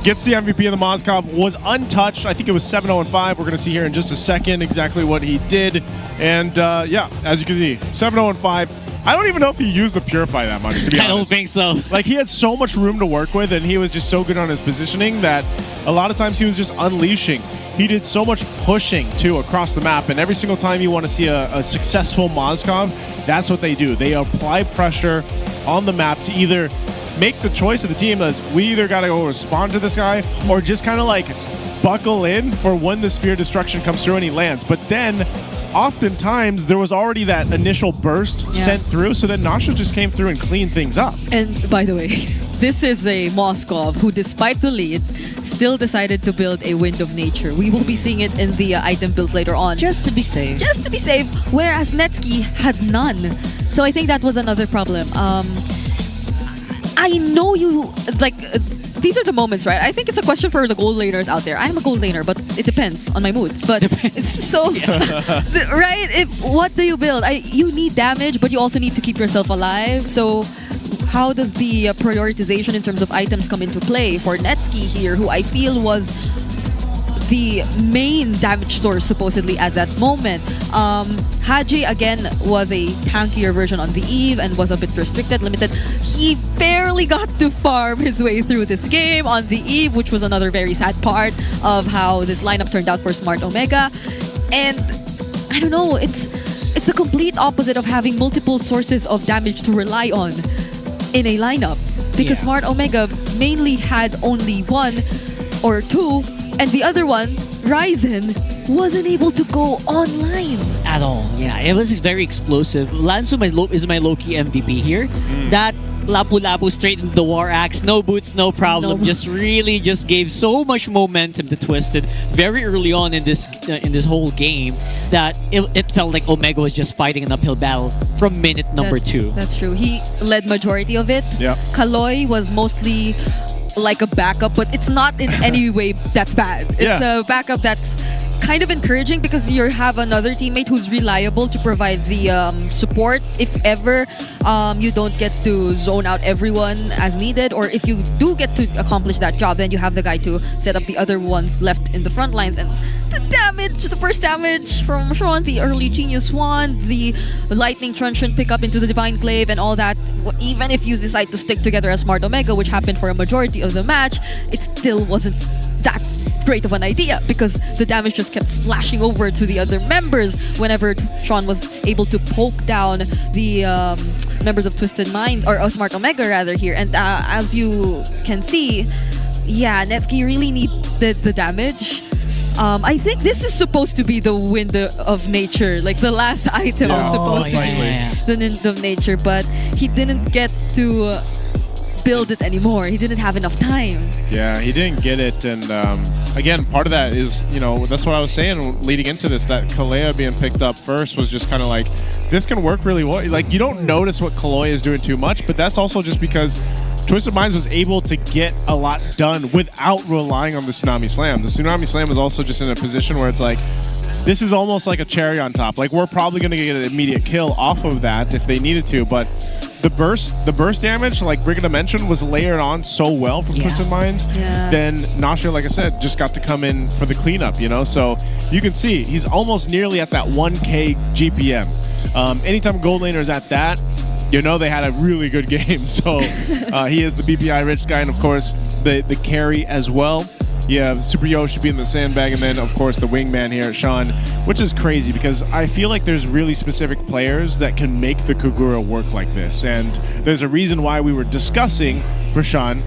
gets the MVP of the Moskov, was untouched. I think it was 7-0-5. We're going to see here in just a second exactly what he did. And yeah, as you can see, 7-0-5. I don't even know if he used the Purify that much, to be honest. I don't think so. Like, he had so much room to work with, and he was just so good on his positioning that a lot of times he was just unleashing. He did so much pushing, too, across the map. And every single time you want to see a successful Moskov, that's what they do. They apply pressure on the map to either make the choice of the team as we either got to go respond to this guy or just kind of like buckle in for when the Spear Destruction comes through and he lands. But then oftentimes there was already that initial burst sent through, so then Nosha just came through and cleaned things up. And by the way, this is a Moskov who, despite the lead, still decided to build a Wind of Nature. We will be seeing it in the item builds later on. Just to be safe. Just to be safe, whereas Netsky had none. So I think that was another problem. I know you, like, these are the moments, right? I think it's a question for the gold laners out there. I'm a gold laner, but it depends on my mood. But it's so, right? What do you build? You need damage, but you also need to keep yourself alive. So how does the prioritization in terms of items come into play for Netsky here, who I feel was the main damage source supposedly at that moment? Haji again was a tankier version on the Eve and was a bit restricted, limited. He barely got to farm his way through this game on the Eve, which was another very sad part of how this lineup turned out for Smart Omega. And I don't know, it's the complete opposite of having multiple sources of damage to rely on in a lineup, because Smart Omega mainly had only one or two, and the other one, Ryzen, wasn't able to go online at all. Yeah, it was very explosive. Lanzo is my low-key MVP here. That Lapu-Lapu straight into the War Axe, no boots, no problem. Just really just gave so much momentum to Twisted very early on in this whole game that it felt like Omega was just fighting an uphill battle from minute number 2. That's true. He led majority of it. Yeah. Kaloy was mostly like a backup, but it's not in any way that's bad. It's a backup that's kind of encouraging because you have another teammate who's reliable to provide the support if ever you don't get to zone out everyone as needed, or if you do get to accomplish that job, then you have the guy to set up the other ones left in the front lines. And the burst damage from Sean, the early Genius Swan, the Lightning Truncheon pick up into the Divine Glaive and all that, even if you decide to stick together as Smart Omega, which happened for a majority of the match, it still wasn't that great of an idea because the damage just kept splashing over to the other members whenever Sean was able to poke down the members of Twisted Mind, or Smart Omega rather here. And as you can see, Netsky really needed the damage. I think this is supposed to be the Wind of Nature, like the last item is supposed to be the Wind of Nature, but he didn't get to build it anymore. He didn't have enough time. Yeah, he didn't get it, and again, part of that is, that's what I was saying leading into this, that Kalea being picked up first was just kind of like, this can work really well. Like, you don't notice what Kaloy is doing too much, but that's also just because Twisted Minds was able to get a lot done without relying on the Tsunami Slam. The Tsunami Slam was also just in a position where it's like, this is almost like a cherry on top. Like, we're probably going to get an immediate kill off of that if they needed to, but the burst damage, like Brigida mentioned, was layered on so well from Twisted Minds. Yeah. Then Nasha, like I said, just got to come in for the cleanup, you know? So you can see he's almost nearly at that 1K GPM. Anytime Gold Laner is at that, you know they had a really good game. So he is the BPI rich guy, and of course the carry as well. Yeah, Super Yo should be in the sandbag, and then of course the wingman here, Sean, which is crazy because I feel like there's really specific players that can make the Kagura work like this, and there's a reason why we were discussing for Sean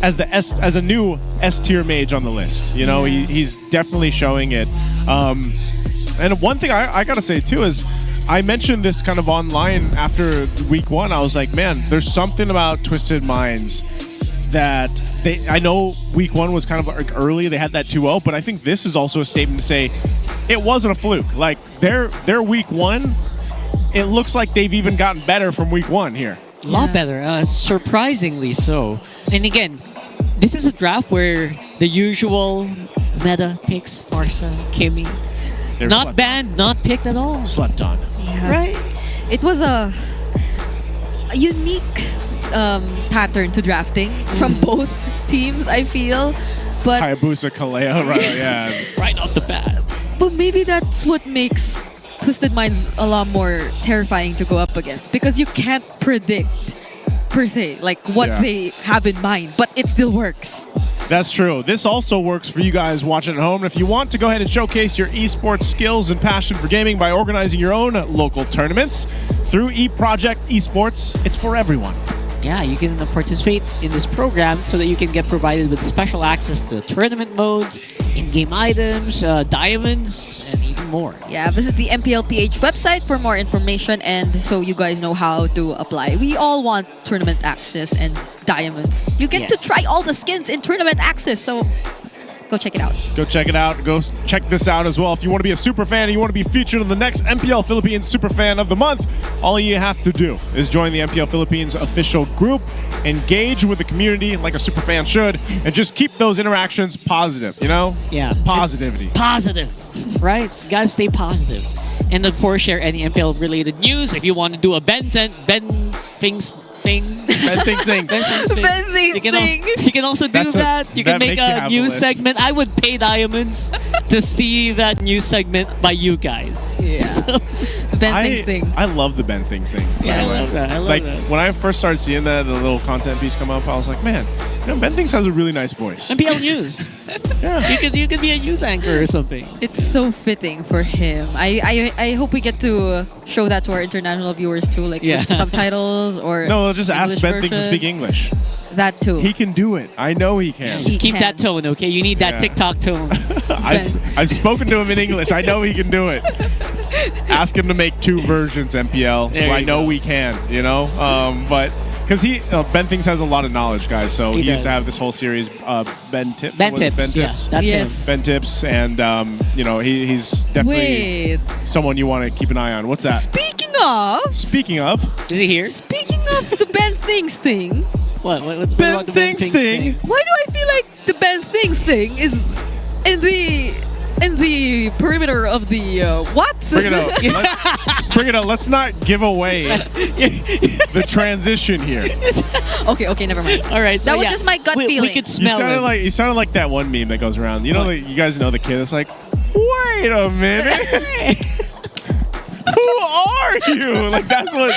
as a new S tier mage on the list. You know, he's definitely showing it. And one thing I gotta say too is, I mentioned this kind of online after week 1. I was like, man, there's something about Twisted Minds that I know week 1 was kind of like early. They had that 2-0, but I think this is also a statement to say it wasn't a fluke. Like their week 1, it looks like they've even gotten better from week 1 here. A lot better, surprisingly so. And again, this is a draft where the usual meta picks, Farsa, Kimmy, not banned, not picked at all. Slept on. Yeah. Right? It was a unique pattern to drafting from both teams, I feel. But Hayabusa, Kaleo, right? Yeah. Right off the bat. But maybe that's what makes Twisted Minds a lot more terrifying to go up against, because you can't predict per se like what they have in mind, but it still works. That's true. This also works for you guys watching at home. And if you want to go ahead and showcase your esports skills and passion for gaming by organizing your own local tournaments through eProject Esports, it's for everyone. Yeah, you can participate in this program so that you can get provided with special access to tournament modes, in-game items, diamonds, and even more. Yeah, visit the MPLPH website for more information, and so you guys know how to apply. We all want tournament access and diamonds. You get to try all the skins in tournament access, so go check it out. Go check it out. Go check this out as well. If you want to be a super fan and you want to be featured in the next MPL Philippines Super Fan of the Month, all you have to do is join the MPL Philippines official group, engage with the community like a super fan should, and just keep those interactions positive, you know? Yeah. Positivity. Positive, right? You gotta stay positive. And of course, share any MPL related news. If you want to do a Ben Things thing. You can also do that. You can make a news segment. I would pay diamonds to see that news segment by you guys. Yeah. So, Ben Things thing. I love the Ben Things thing. Yeah, I love that. I love that. When I first started seeing that, the little content piece come up, I was like, man, you know, Ben Things has a really nice voice. MPL News. Yeah. You could be a news anchor or something. It's so fitting for him. I hope we get to show that to our international viewers too, like with subtitles or no, just English ask Ben version. Things to speak English. That too. He can do it. I know he can. Just keep that tone, okay? You need that TikTok tone. I've spoken to him in English. I know he can do it. Ask him to make 2 versions, MPL. I know we can, you know? But because Ben Things has a lot of knowledge, guys. So he used to have this whole series, Ben Tips. Ben Tips. Yeah, that's him. Ben Tips, and you know, he's definitely someone you want to keep an eye on. What's that? Speaking of, is he here? Speaking of the Ben Things thing. What's Ben Things thing? Why do I feel like the Ben Things thing is in the perimeter of the what? Bring it up. Let's not give away the transition here. Okay, never mind. All right, so that was just my gut feeling. We could smell you sounded like that one meme that goes around. You know, you guys know the kid that's like, wait a minute. Who are you? Like that's what.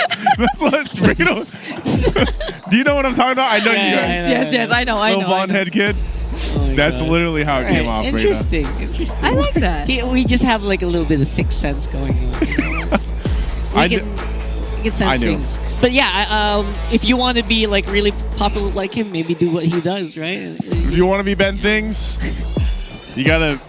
Do you know what I'm talking about? I know you guys. Yes, I know. Little blonde head kid. Oh that's literally how it came off. Interesting. I like that. We just have like a little bit of sixth sense going on. We can sense things. But yeah, if you want to be like really popular like him, maybe do what he does, right? If you want to be Ben Things, you gotta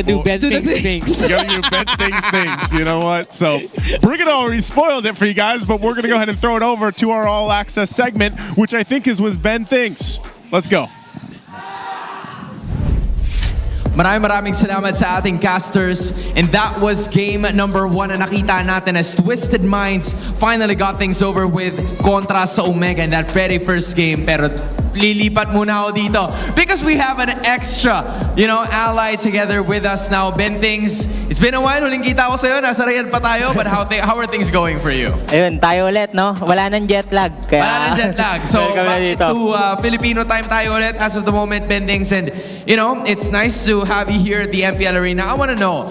do Ben Things things. You gotta do Ben things. You know what? So Brigid already spoiled it for you guys, but we're gonna go ahead and throw it over to our all access segment, which I think is with Ben Things. Let's go. Maraming salamat sa ating casters. And that was game number 1 na nakita natin as Twisted Minds finally got things over with kontra sa Omega in that very first game. Pero lilipat muna ako dito. Because we have an extra, ally together with us now. Bentings, it's been a while. Huling kita ko sa'yo. Nasa Riyadh pa tayo. But how are things going for you? Ayun, tayo ulit, no? Wala nang jet lag. Kaya... Wala nang jet lag. So, back to Filipino time tayo ulit as of the moment, Bentings. And, it's nice to have you here at the MPL Arena. I want to know,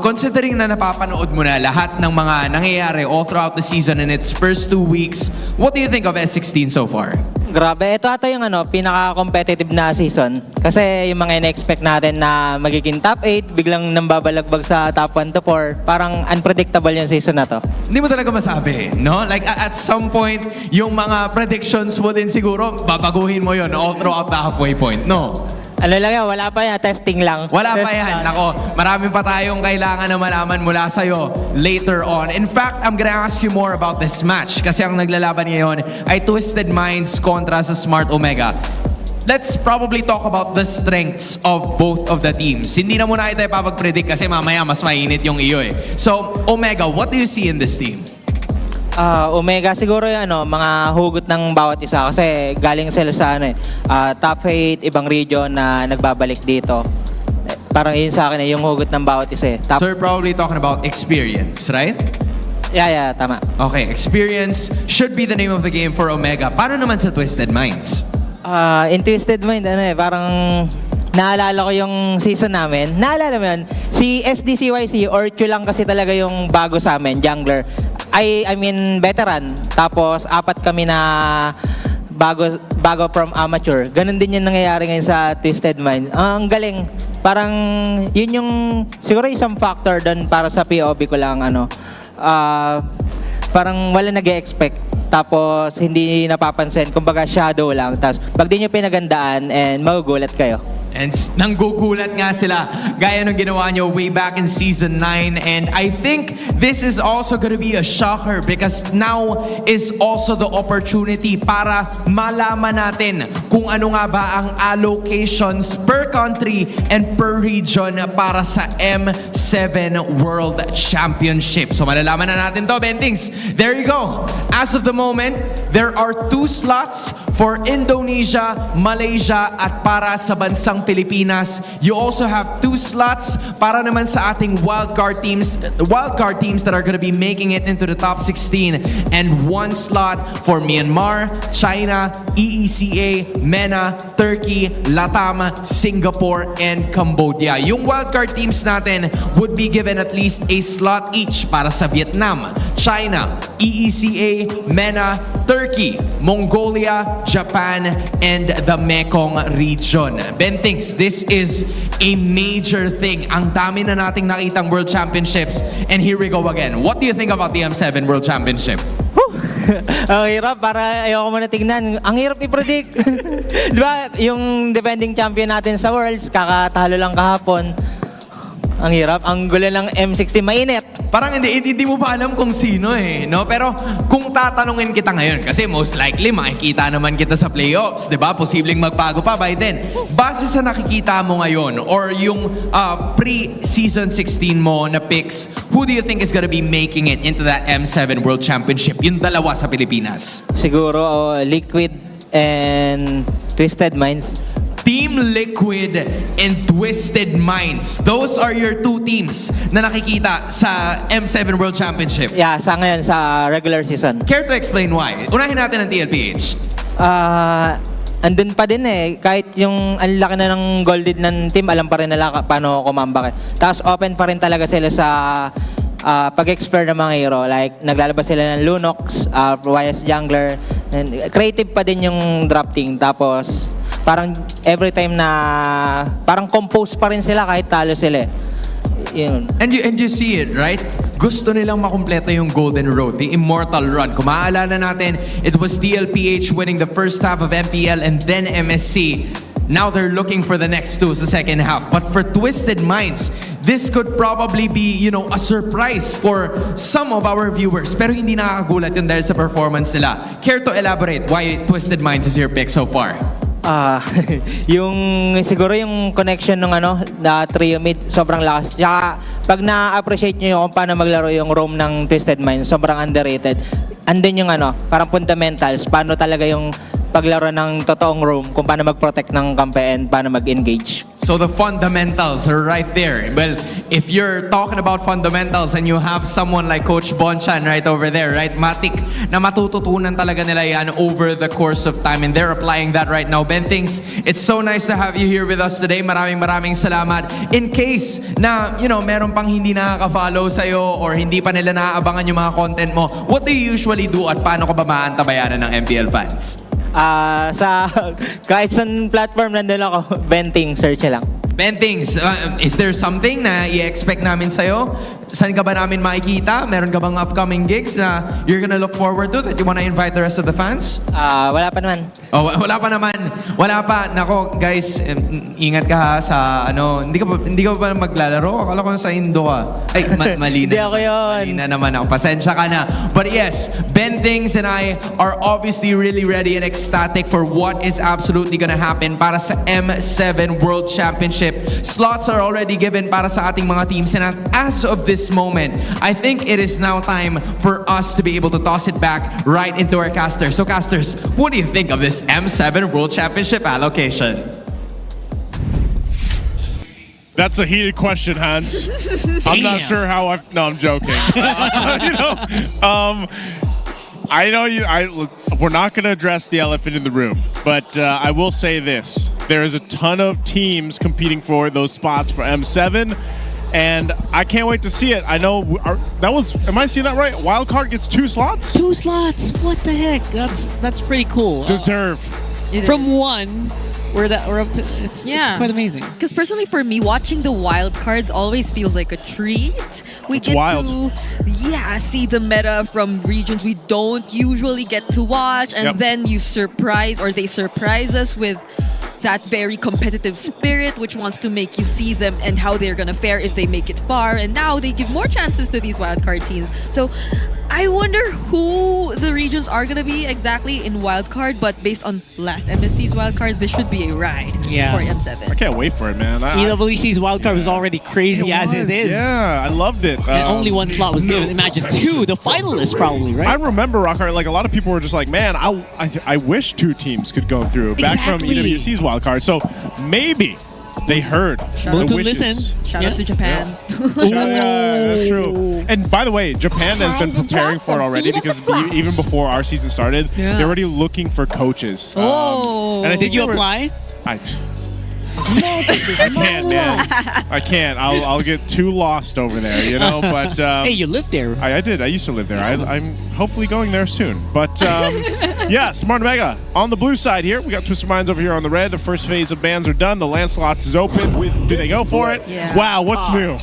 considering na napapanood mo na lahat ng mga nangyayari all throughout the season in its first 2 weeks, what do you think of S16 so far? Grabe, ito ata yung pinaka-competitive na season. Kasi yung mga ina-expect natin na magiging top 8, biglang nambabalagbag sa top 1 to 4. Parang unpredictable yung season na to. Hindi mo talaga masabi, no? Like at some point, yung mga predictions mo din siguro, babaguhin mo yun all throughout the halfway point, no? Ano lang yan, wala pa yan, testing lang. Wala pa yan. Nako, marami pa tayong kailangan na malaman mula sa'yo later on. In fact, I'm gonna ask you more about this match kasi ang naglalaban ngayon ay Twisted Minds kontra sa Smart Omega. Let's probably talk about the strengths of both of the teams. Hindi na muna tayo papag-predict kasi mamaya mas mainit yung iyo eh. So, Omega, what do you see in this team? Omega siguro yung mga hugot ng bawat isa kasi galing sila sa top 8 ibang region na nagbabalik dito. Parang yun sa akin yung hugot ng bawat isa eh. So you're probably talking about experience, right? Yeah, tama. Okay, experience should be the name of the game for Omega. Paano naman sa Twisted Minds? In Twisted Mind, parang naalala ko yung season namin. Naalala mo yun? Si SDCYC or Q lang kasi talaga yung bago sa amin, jungler. I mean, veteran. Tapos, 4 kami na bago from amateur. Ganon din yung nangyayari ngayon sa Twisted Mind. Ang galing. Parang, yun yung, siguro isang factor doon para sa POV ko lang, parang wala nag-expect. Tapos, hindi napapansin. Kumbaga, shadow lang. Tapos, pag di nyo pinagandaan, and magugulat kayo. And nanggugulat nga sila gaya ng ginawa nyo way back in Season 9. And I think this is also gonna be a shocker because now is also the opportunity para malaman natin kung ano nga ba ang allocations per country and per region para sa M7 World Championship. So malalaman na natin to, Bentings. There you go. As of the moment, there are 2 slots for Indonesia, Malaysia, at para sa bansang Pilipinas. You also have 2 slots para naman sa ating wildcard teams that are going to be making it into the top 16, and 1 slot for Myanmar, China, EECA, MENA, Turkey, Latam, Singapore, and Cambodia. Yung wildcard teams natin would be given at least a slot each para sa Vietnam, China, EECA, MENA, Turkey, Mongolia, Japan, and the Mekong region. Bentings, this is a major thing. Ang dami na nating nakitang World Championships, and here we go again. What do you think about the M7 World Championship? Ang hirap, para ayoko muna tingnan. Ang hirap i-predict. Di ba, yung defending champion natin sa Worlds, kakatalo lang kahapon. Ang hirap, ang gulo ng M16, mainit. Parang hindi mo pa alam kung sino no? Pero kung tatanungin kita ngayon, kasi most likely makikita naman kita sa playoffs, di ba? Posibleng magbago pa by then. Base sa nakikita mo ngayon or yung pre-season 16 mo na picks, who do you think is gonna be making it into that M7 World Championship? Yung dalawa sa Pilipinas. Siguro Liquid and Twisted Minds. Team Liquid and Twisted Minds. Those are your 2 teams na nakikita sa M7 World Championship. Yeah, sa ngayon, sa regular season. Care to explain why? Unahin natin ang TLPH. Andun pa din kahit yung ang laki na ng golden ng team, alam pa rin nila paano kumambak. Tapos open pa rin talaga sila sa pag-explore ng mga hero. Like, naglalabas sila ng Lunox, YS Jungler, and creative pa din yung drafting. Tapos, parang every time na parang compose pa rin sila kahit talo sila. Yun. And you see it, right? Gusto nilang makumpleto yung Golden Road, the Immortal Run. Kung maaalala natin, it was TLPH winning the first half of MPL and then MSC. Now they're looking for the next 2 sa second half. But for Twisted Minds, this could probably be, a surprise for some of our viewers. Pero hindi nakakagulat yun dahil sa performance nila. Care to elaborate why Twisted Minds is your pick so far? Siguro yung connection ng na trio mid, sobrang lakas. Tsaka pag na-appreciate nyo kung paano maglaro yung roam ng Twisted Minds, sobrang underrated. Andun yung parang fundamentals, paano talaga yung paglaro ng totoong roam, kung paano mag-protect ng kampe and paano mag-engage. So the fundamentals are right there. Well, if you're talking about fundamentals and you have someone like Coach Bonchan right over there, right? Matik na matututunan talaga nila yan over the course of time, and they're applying that right now. Ben Things, it's so nice to have you here with us today. Maraming salamat. In case na, meron pang hindi nakaka-follow sa'yo or hindi pa nila naaabangan yung mga content mo, what do you usually do at paano ka ba maantabayanan ng MPL fans? Kahit sa platform nandun ako, Benting, search lang. Bentings, is there something na i-expect namin sa'yo? Saan ka ba namin makikita? Meron ka bang upcoming gigs na you're gonna look forward to that you wanna invite the rest of the fans? Wala pa naman. Oh, wala pa naman. Wala pa. Nako, guys, ingat ka ha sa hindi ka ba maglalaro? Akala ko sa Indo ka. Ay, mali na. Hindi ako yun. Mali na naman ako. Pasensya ka na. But yes, Ben Things and I are obviously really ready and ecstatic for what is absolutely gonna happen para sa M7 World Championship. Slots are already given para sa ating mga teams, and as of this moment, I think it is now time for us to be able to toss it back right into our casters. So casters, what do you think of this M7 World Championship allocation? That's a heated question, Hans. I'm not sure how I... No, I'm joking. I know we're not going to address the elephant in the room, but I will say this. There is a ton of teams competing for those spots for M7, and I can't wait to see it. I know am I seeing that right? Wildcard gets 2 slots? 2 slots? What the heck? That's pretty cool. Deserve. From 1, we're up to... It's quite amazing. Because personally for me, watching the wild cards always feels like a treat. We get to see the meta from regions we don't usually get to watch, and then they surprise us with that very competitive spirit which wants to make you see them and how they're gonna fare if they make it far, and now they give more chances to these wildcard teams. So I wonder who the regions are gonna be exactly in wildcard, but based on last MSC's wildcard, this should be a ride for M7. I can't wait for it, man. EWC's wildcard was already crazy as it is. Yeah, I loved it. And only 1 slot was given. Imagine 2, the finalists probably, right? I remember Rockhard, like a lot of people were just like, man, I wish 2 teams could go through back from EWC's wildcard. So maybe they heard the wishes. Listen. Shout out to Japan. Yeah, that's true. And by the way, Japan has been preparing for it already, because even before our season started, they're already looking for coaches. And did you apply? I can't, man. I can't. I'll get too lost over there, But hey, you lived there. I did. I used to live there. I'm hopefully going there soon. But yeah, Smart Mega on the blue side here. We got Twisted Minds over here on the red. The first phase of bans are done. The Lancelots is open. Do they go for it? Yeah. Wow, what's new?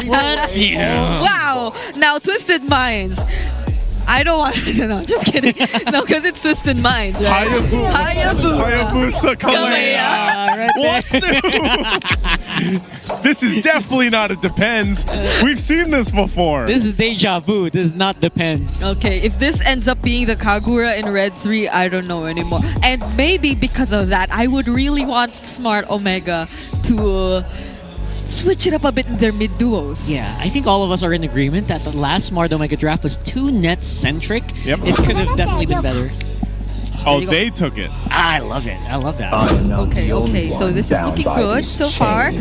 What's new? Wow. Now Twisted Minds. I don't want to. No, just kidding. No, because it's Twisted Minds, right? Hayabusa Kalea. What's new? This is definitely not a Depends. We've seen this before. This is deja vu. This is not Depends. Okay, if this ends up being the Kagura in Red 3, I don't know anymore. And maybe because of that, I would really want Smart Omega to switch it up a bit in their mid-duos. Yeah, I think all of us are in agreement that the last Smart Omega draft was too net-centric. Yep. It could have definitely been better. Oh, they took it. I love it. I love that. Okay. So this is looking good so far.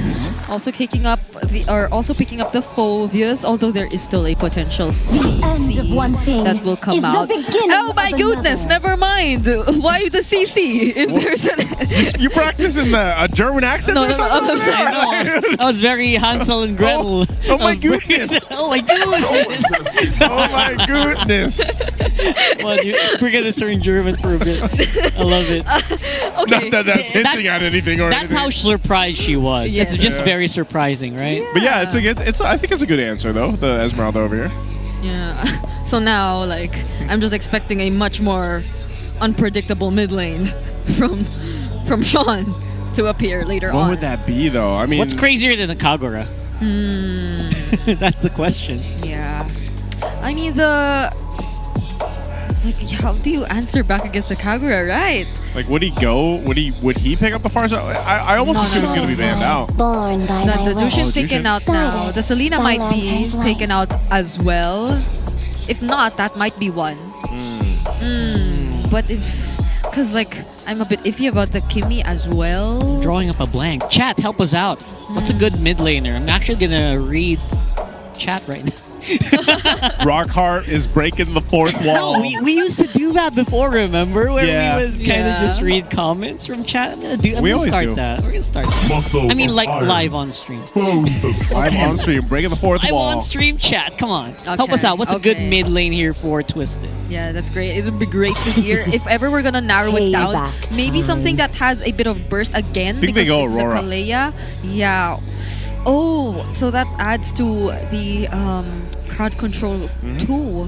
Also picking up the Phobias, although there is still a potential CC that will come out. Oh my goodness! Never mind. Why the CC? If there's you practicing a German accent? No, I'm sorry. That was very Hansel and Gretel. Oh my goodness! Oh my goodness! Oh my goodness! Well, we're gonna turn German for a bit. I love it. Okay. Not that that's hinting at anything or That's anything. how surprised she was. Yes. It's just very surprising, right? But yeah, I think it's a good answer though. The Esmeralda over here. Yeah. So now, I'm just expecting a much more unpredictable mid lane from Sean to appear later on. What would that be though? I mean, What's crazier than a Kagura? That's the question. Yeah. I mean, how do you answer back against the Kagura, right? Like, would he go? Would he pick up the Farsa? I almost assume it's going to be banned out. The Jushin's taken out now. The Selena might be taken out as well. If not, that might be one. But if Because, like, I'm a bit iffy about the Kimmy as well. Drawing up a blank. Chat, help us out. What's a good mid laner? I'm actually gonna read chat right now. Rockhart is breaking the fourth wall. No, we used to do that before, remember? Where Yeah. we would kind of just read comments from chat. I'm gonna start that. We're gonna start that. I mean, like live on stream. Live on stream, breaking the fourth I wall. want stream chat. Come on. Help us out. What's a good mid lane here for Twisted? Yeah, that's great. It would be great to hear. If ever we're gonna narrow it down, maybe something that has a bit of burst again. I think they because go it's Aurora. Zakaleya. Yeah. Oh, so that adds to the crowd control too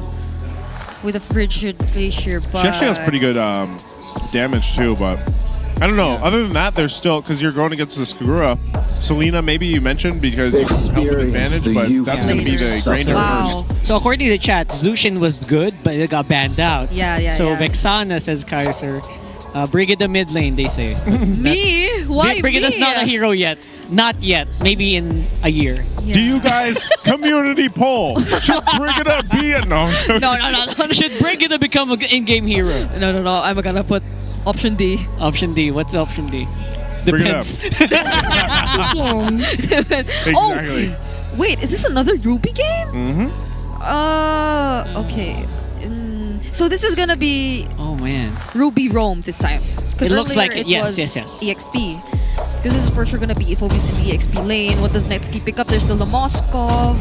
with a frigid glacier. But She actually has pretty good damage too, but I don't know. Other than that, there's still, because you're going against this Kagura. Selena, maybe you mentioned because health advantage, but that's going to be the Grainer. Wow. So according to the chat, Zushin was good, but it got banned out. Yeah. So Vexana, says Kaiser, Brigida mid lane, they say. Me? Why Brigida's me? not a hero yet. Not yet. Maybe in a year. Do you guys community poll? Should Brigida be a no? No. Should Brigida become an in-game hero? No. I'm gonna put option D. Option D. What's option D? Bring it up. Depends. Exactly. Oh, wait, is this another Ruby game? Mm-hmm. Okay. So this is gonna be man, Ruby Roam this time. It looks like it it. Yes, was yes. EXP. Because this is for sure gonna be focused in the EXP lane. What does Netsky pick up? There's still the Moskov.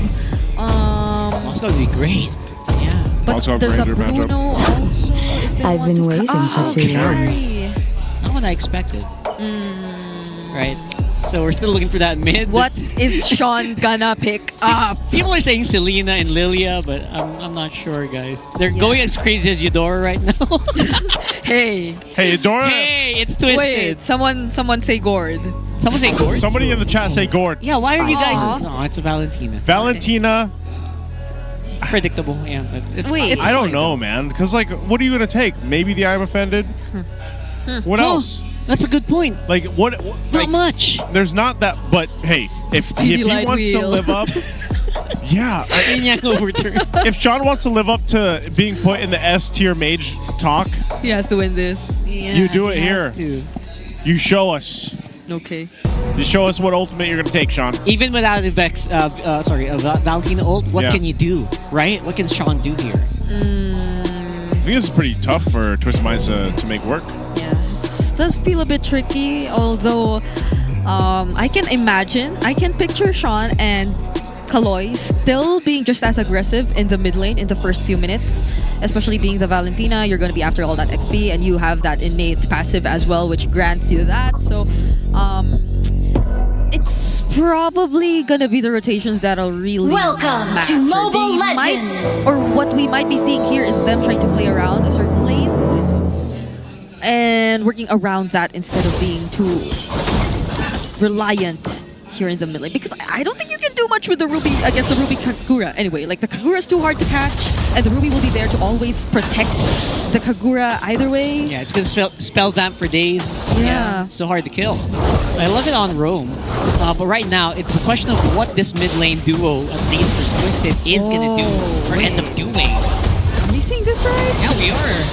Moskov would be great. Yeah. But Moskov there's a Ranger matchup. Bruno also. If they I've want been to waiting for too long. okay. Not what I expected. Right. So we're still looking for that mid. What is Sean gonna pick up? People are saying Selena and Lilia, but I'm not sure, guys. They're going as crazy as Eudora right now. Hey, Dora. Hey, it's Twisted. wait, someone say Gord. Someone say Gord? Somebody in the chat say Gord. Yeah, why are you guys... Aw. No, it's Valentina. Valentina. Predictable, yeah. But it's I don't fine. know, man. Because, like, what are you going to take? Maybe the I'm offended? What else? That's a good point. Like, what Not much. There's not that, but hey, if he light wants to wheel. live up, yeah. Yin-yang overturn. If Sean wants to live up to being put in the S tier mage talk, He has to win this. Yeah, you do it he here. has to. You show us. Okay. You show us what ultimate you're gonna take, Sean. Even without a Valentina ult, what Yeah. can you do, right? What can Sean do here? I think this is pretty tough for Twisted Minds to make work. Yeah, it does feel a bit tricky, although I can picture Sean and Kaloy still being just as aggressive in the mid lane in the first few minutes, especially being the Valentina. You're going to be after all that XP, and you have that innate passive as well, which grants you that. So it's probably going to be the rotations that'll really Welcome matter. to Mobile They Legends! or what we might be seeing here is them trying to play around a certain lane and working around that instead of being too reliant here in the mid lane. Because I don't think you can do much with the Ruby against the Ruby Kagura. Anyway, like the Kagura is too hard to catch, and the Ruby will be there to always protect the Kagura either way. Yeah, it's gonna spell vamp for days. Yeah. It's so hard to kill. I love it on Rome, but right now it's the question of what this mid lane duo, at least for Twisted, is gonna do or end up doing. Are we seeing this right? Yeah, we are.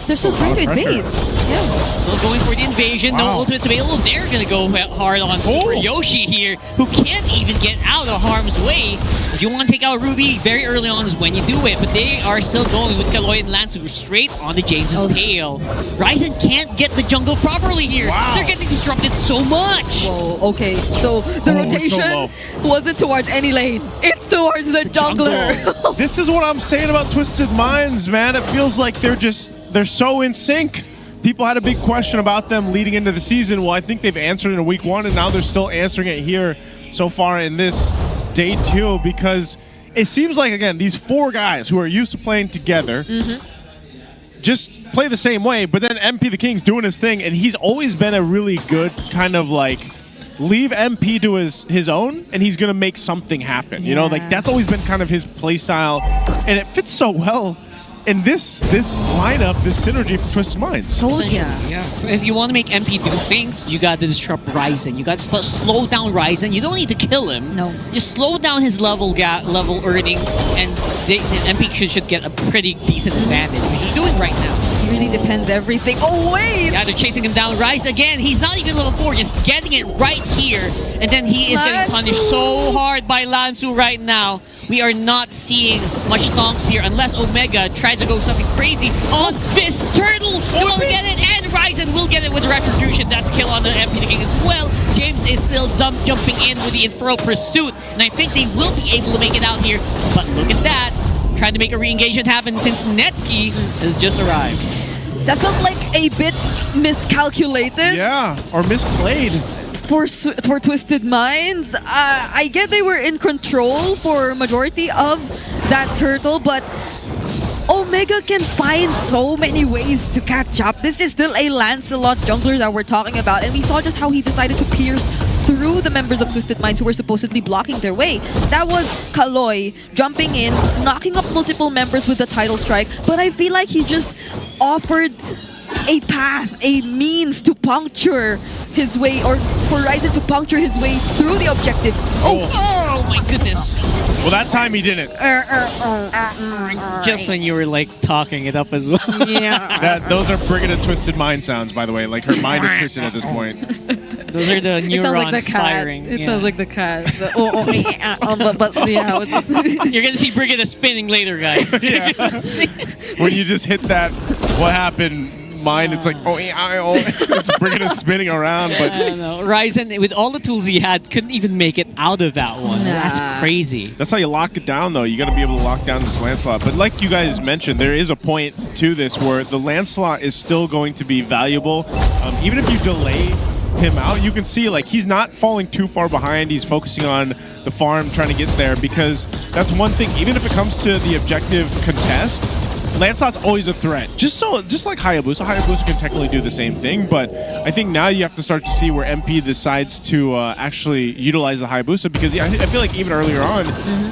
They're still trying to invade. Yeah. Still going for the invasion. No ultimates available. They're gonna go hard on Super Yoshi here, who can't even get out of harm's way. If you want to take out Ruby very early on is when you do it, but they are still going with Kaloy and Lance straight on the James's tail. Ryzen can't get the jungle properly here. They're getting disrupted so much. Whoa, okay. So the rotation wasn't towards any lane. It's towards the jungler. This is what I'm saying about Twisted Minds, man. It feels like they're so in sync. People had a big question about them leading into the season. Well, I think they've answered it in week 1, and now they're still answering it here so far in this day 2, because it seems like, again, these 4 guys who are used to playing together just play the same way, but then MP the King's doing his thing, and he's always been a really good kind of like leave MP to his own, and he's gonna make something happen. You know, like that's always been kind of his play style, and it fits so well in this lineup, this synergy for Twisted Minds. Yeah. If you want to make MP do things, you got to disrupt Ryzen. You got to slow down Ryzen. You don't need to kill him. No. Just slow down his level earning, and MP should get a pretty decent advantage, which he's doing right now. He really depends everything. Oh, wait! Yeah, they're chasing him down. Rise again. He's not even level 4, just getting it right here. And then he is getting punished so hard by Lansu right now. We are not seeing much stonks here unless Omega tries to go something crazy on this turtle. They will get it, and Ryzen will get it with Retribution. That's kill on the MP King as well. James is still jumping in with the Infernal Pursuit, and I think they will be able to make it out here. But look at that. Trying to make a re-engagement happen since Netsky has just arrived. That felt like a bit miscalculated. Yeah, or misplayed. For Twisted Minds. I get they were in control for majority of that turtle, but Omega can find so many ways to catch up. This is still a Lancelot jungler that we're talking about, and we saw just how he decided to pierce through the members of Twisted Minds who were supposedly blocking their way. That was Kaloy jumping in, knocking up multiple members with the title strike, but I feel like he just offered a path, a means to puncture his way, or for Ryzen to puncture his way through the objective. Oh my goodness. Well, that time he didn't. Just when you were like talking it up as well. Yeah. Those are Brigid and Twisted Mind sounds, by the way. Like her mind is twisted at this point. Those are the neurons it sounds like the cat. firing. It sounds like the cat. But yeah. You're gonna see Brigid spinning later, guys. Yeah. When you just hit that, what happened? Mind, it's like it's Brigid is spinning around, but I don't know. Ryzen, with all the tools he had, couldn't even make it out of that one. That's crazy. That's how you lock it down, though. You got to be able to lock down this Lancelot. But like you guys mentioned, there is a point to this where the Lancelot is still going to be valuable, even if you delay him out. You can see like he's not falling too far behind. He's focusing on the farm, trying to get there, because that's one thing. Even if it comes to the objective contest, Lancelot's always a threat. Just like Hayabusa. Hayabusa can technically do the same thing, but I think now you have to start to see where MP decides to actually utilize the Hayabusa, because I feel like even earlier on,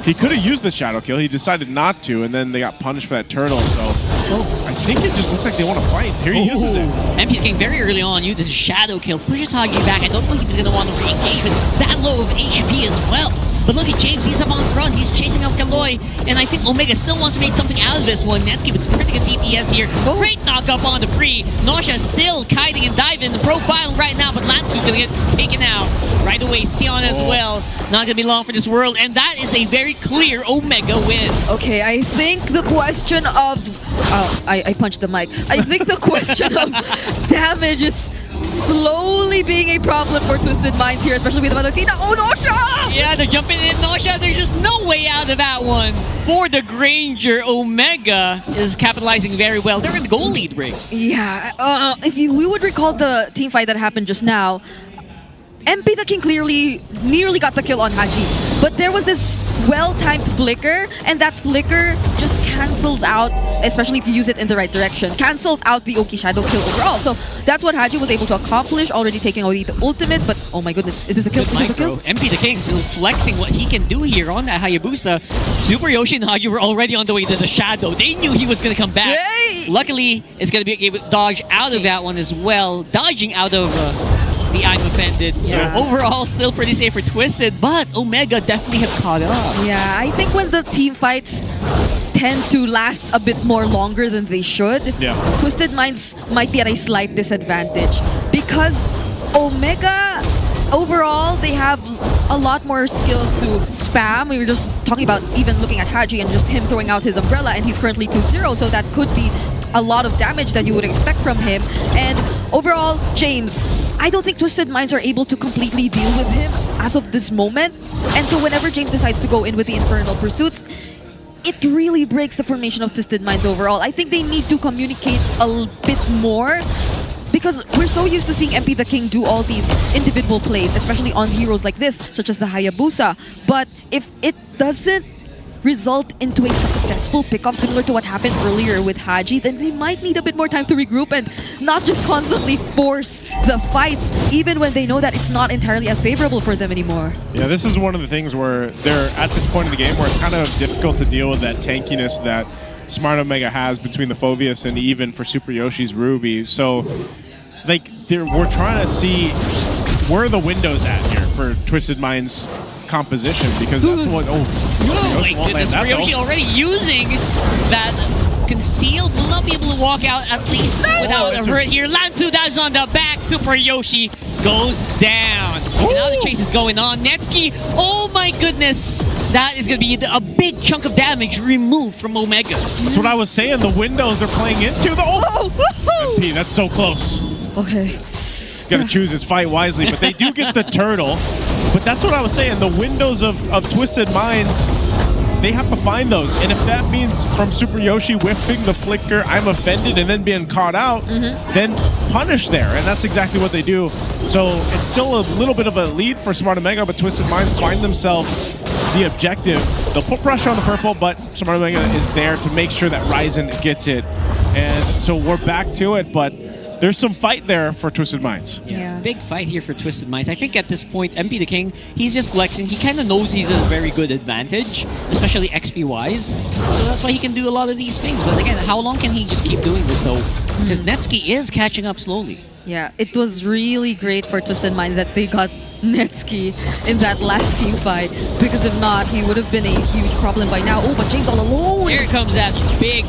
he could have used the Shadow Kill. He decided not to, and then they got punished for that turtle. So I think it just looks like they want to fight. Here he uses it. MP came very early on, used the Shadow Kill, pushes Hagi back. I don't think he was going to want to re-engage with that low of HP as well. But look at James, he's up on front, he's chasing up Kaloy, and I think Omega still wants to make something out of this one. Netsky with pretty good DPS here. Great knock up on the free. Nausea still kiting and diving in the profile right now, but Lansu's gonna get taken out. Right away, Sion as well. Not gonna be long for this world, and that is a very clear Omega win. Okay, I think the question of... Oh, I punched the mic. I think the question of damage is slowly being a problem for Twisted Minds here, especially with Valentina. Oh, Nausea! Yeah, they're jumping in Nausea. There's just no way out of that one. For the Granger, Omega is capitalizing very well. They're in the goal lead, Rig. Yeah, if we would recall the team fight that happened just now, MP the King clearly nearly got the kill on Haji. But there was this well-timed flicker, and that flicker just cancels out, especially if you use it in the right direction, cancels out the Oki Shadow kill overall. So that's what Haji was able to accomplish, already taking away the ultimate, but oh my goodness, is this a kill? Is this a kill? MP the King still flexing what he can do here on that Hayabusa. Super Yoshi and Haji were already on the way to the Shadow. They knew he was going to come back. Yay! Luckily, it's going to be able to dodge out of that one as well, dodging out of... the I'm offended. So overall, still pretty safe for Twisted, but Omega definitely have caught up. Yeah, I think when the team fights tend to last a bit more longer than they should, Twisted Minds might be at a slight disadvantage, because Omega, overall, they have a lot more skills to spam. We were just talking about even looking at Haji and just him throwing out his umbrella, and he's currently 2-0, so that could be a lot of damage that you would expect from him. And overall, James, I don't think Twisted Minds are able to completely deal with him as of this moment. And so whenever James decides to go in with the Infernal Pursuits, it really breaks the formation of Twisted Minds overall. I think they need to communicate a bit more, because we're so used to seeing MP the King do all these individual plays, especially on heroes like this, such as the Hayabusa. But if it doesn't result into a successful pickoff similar to what happened earlier with Haji, then they might need a bit more time to regroup and not just constantly force the fights, even when they know that it's not entirely as favorable for them anymore. Yeah, this is one of the things where they're at this point in the game where it's kind of difficult to deal with that tankiness that Smart Omega has between the Phobius and even for Super Yoshi's Ruby. So, like, we're trying to see where are the windows at here for Twisted Minds composition, because that's what... Oh, my goodness, Ryoshi already using that Concealed will not be able to walk out at least without a hurt here. Lansu dives on the back. Super Yoshi goes down. And now the chase is going on. Netsky, oh my goodness. That is going to be a big chunk of damage removed from Omega. That's what I was saying. The windows are playing into the... MP, that's so close. Okay. Got to choose his fight wisely, but they do get the turtle. But that's what I was saying. The windows of Twisted Minds, they have to find those. And if that means from Super Yoshi whiffing the flicker, I'm offended, and then being caught out, then punish there. And that's exactly what they do. So it's still a little bit of a lead for Smart Omega, but Twisted Minds find themselves the objective. They'll put pressure on the purple, but Smart Omega is there to make sure that Ryzen gets it. And so we're back to it, but there's some fight there for Twisted Minds. Yeah. Big fight here for Twisted Minds. I think at this point, MP the King, he's just flexing. He kind of knows he's at a very good advantage, especially XP-wise. So that's why he can do a lot of these things. But again, how long can he just keep doing this, though? Because Netsky is catching up slowly. Yeah, it was really great for Twisted Minds that they got Netsky in that last team fight, because if not, he would have been a huge problem by now. Oh, but James all alone! Here comes that big,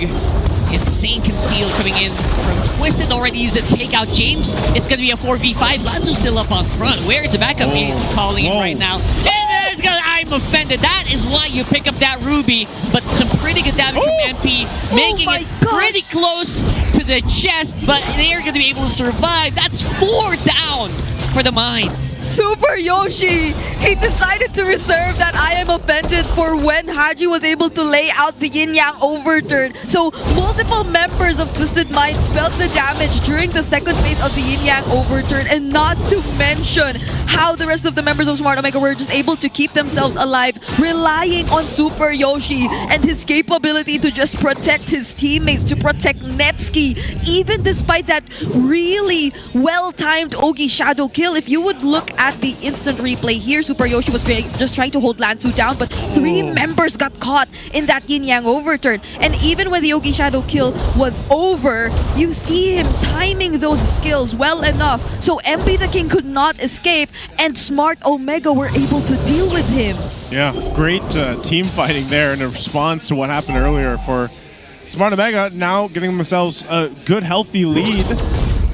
insane conceal coming in from Twisted. Already used it to take out James. It's going to be a 4v5. Lanzo's still up on front. Where is the backup ace calling in right now? And there's gonna, I'm offended. That is why you pick up that Ruby. But some pretty good damage from MP, making it pretty close to the chest, but they're going to be able to survive. That's 4 down for the Minds. Super Yoshi! He decided to reserve that I am offended for when Haji was able to lay out the yin-yang overturn. So multiple members of Twisted Minds felt the damage during the second phase of the yin-yang overturn, and not to mention how the rest of the members of Smart Omega were just able to keep themselves alive, relying on Super Yoshi and his capability to just protect his teammates, to protect Netsky, even despite that really well-timed Ogi Shadow kill. If you would look at the instant replay here, Super Yoshi was just trying to hold Lansu down, but 3 members got caught in that yin-yang overturn. And even when the Ogi Shadow kill was over, you see him timing those skills well enough so MP the King could not escape, and Smart Omega were able to deal with him. Yeah, great team fighting there in response to what happened earlier for Smart Omega, now getting themselves a good, healthy lead.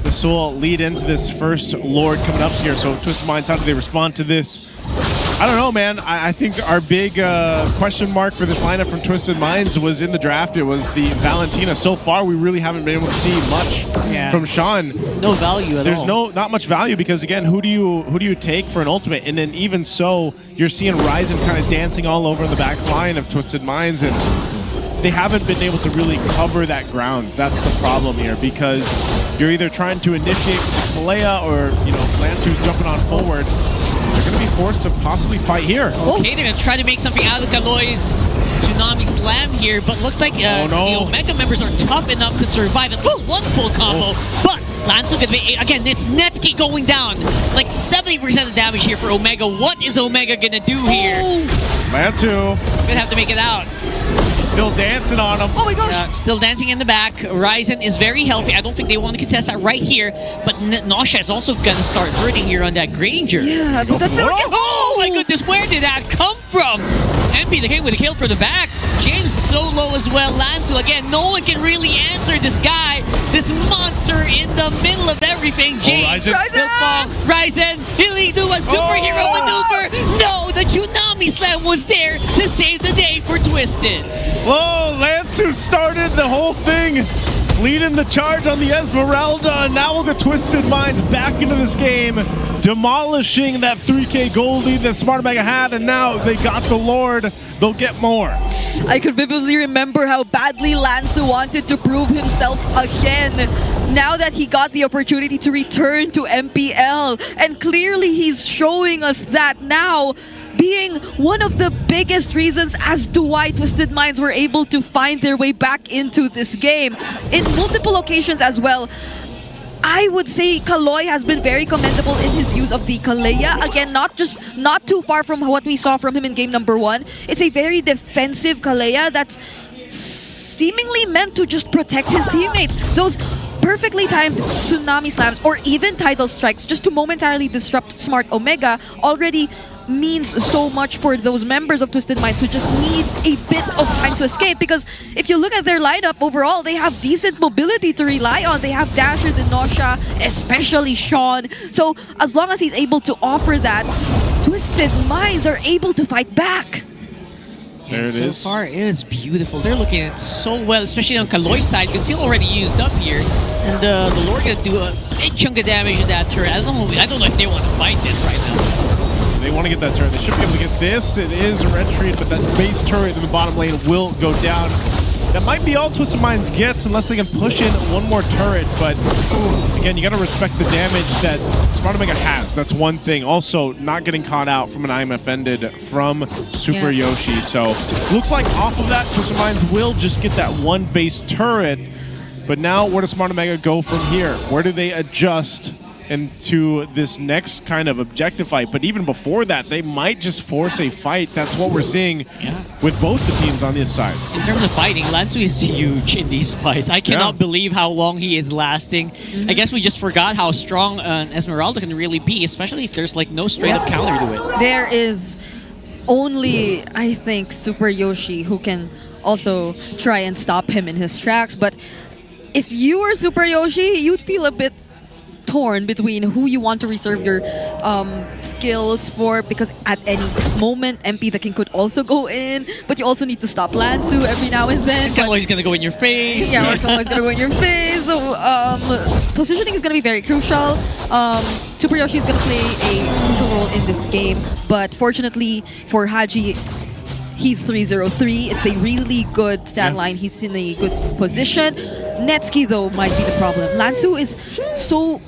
This will lead into this first Lord coming up here. So Twisted Minds, how do they respond to this? I don't know, man. I think our big question mark for this lineup from Twisted Minds was in the draft. It was the Valentina. So far, we really haven't been able to see much from Sean. No value at all. There's not much value because, again, who do you take for an ultimate? And then even so, you're seeing Ryzen kind of dancing all over the back line of Twisted Minds, and they haven't been able to really cover that ground. That's the problem here, because you're either trying to initiate Kalea or, Lantu's jumping on forward. They're going to be forced to possibly fight here. Okay, they're going to try to make something out of Kaloy's Tsunami Slam here, but looks like the Omega members are tough enough to survive at least one full combo. But Lansu could be, again, it's Netsky going down. Like 70% of damage here for Omega. What is Omega going to do here? Lansu gonna have to make it out. Still dancing on him. Oh my gosh. Yeah, still dancing in the back. Ryzen is very healthy. I don't think they want to contest that right here. But Nausha is also going to start hurting here on that Granger. Yeah, that's oh my goodness, where did that come from? MP the King with a kill for the back. James so low as well. Lansu, again, no one can really answer this guy. This monster in the middle of everything. James, Ryzen, will he do a superhero maneuver? No, the Tsunami Slam was there to save the day for Twisted. Whoa, Lansu started the whole thing, leading the charge on the Esmeralda, and now we'll get Twisted Minds back into this game, demolishing that 3K gold lead that Smart Omega had, and now they got the Lord. They'll get more. I could vividly remember how badly Lansu wanted to prove himself again, now that he got the opportunity to return to MPL, and clearly he's showing us that now, being one of the biggest reasons as to why Twisted Minds were able to find their way back into this game. In multiple occasions as well, I would say Kaloy has been very commendable in his use of the Kalea. Again, not too far from what we saw from him in game number 1. It's a very defensive Kalea that's seemingly meant to just protect his teammates. Those perfectly timed Tsunami Slams or even Tidal Strikes just to momentarily disrupt Smart Omega already means so much for those members of Twisted Minds who just need a bit of time to escape. Because if you look at their lineup overall, they have decent mobility to rely on. They have dashers in Nosha, especially Sean. So as long as he's able to offer that, Twisted Minds are able to fight back. There it is. So far, it is beautiful. They're looking at it so well, especially on Kaloy's side. Conceal already used up here, and the Lord gonna do a big chunk of damage to that turret. I don't know if they want to fight this right now. They want to get that turret. They should be able to get this. It is a retreat, but that base turret in the bottom lane will go down. That might be all Twisted Minds gets unless they can push in one more turret. But again, you got to respect the damage that Smart Omega has. That's one thing. Also, not getting caught out from an I'm offended from Super Yoshi. So looks like off of that, Twisted Minds will just get that one base turret. But now, where does Smart Omega go from here? Where do they adjust into this next kind of objective fight? But even before that, they might just force a fight. That's what we're seeing with both the teams on the inside. In terms of fighting, Lansu is huge in these fights. I cannot believe how long he is lasting. I guess we just forgot how strong Esmeralda can really be, especially if there's like no straight up counter to it. There is only, I think, Super Yoshi who can also try and stop him in his tracks. But if you were Super Yoshi, you'd feel a bit torn between who you want to reserve your skills for, because at any moment MP the King could also go in, but you also need to stop Lansu every now and then. Kaloy's gonna go in your face. Yeah, Kaloy's gonna go in your face. So positioning is gonna be very crucial. Super Yoshi is gonna play a crucial role in this game, but fortunately for Haji, he's 303. It's a really good stat line. He's in a good position. Netsuki, though, might be the problem. Lansu is so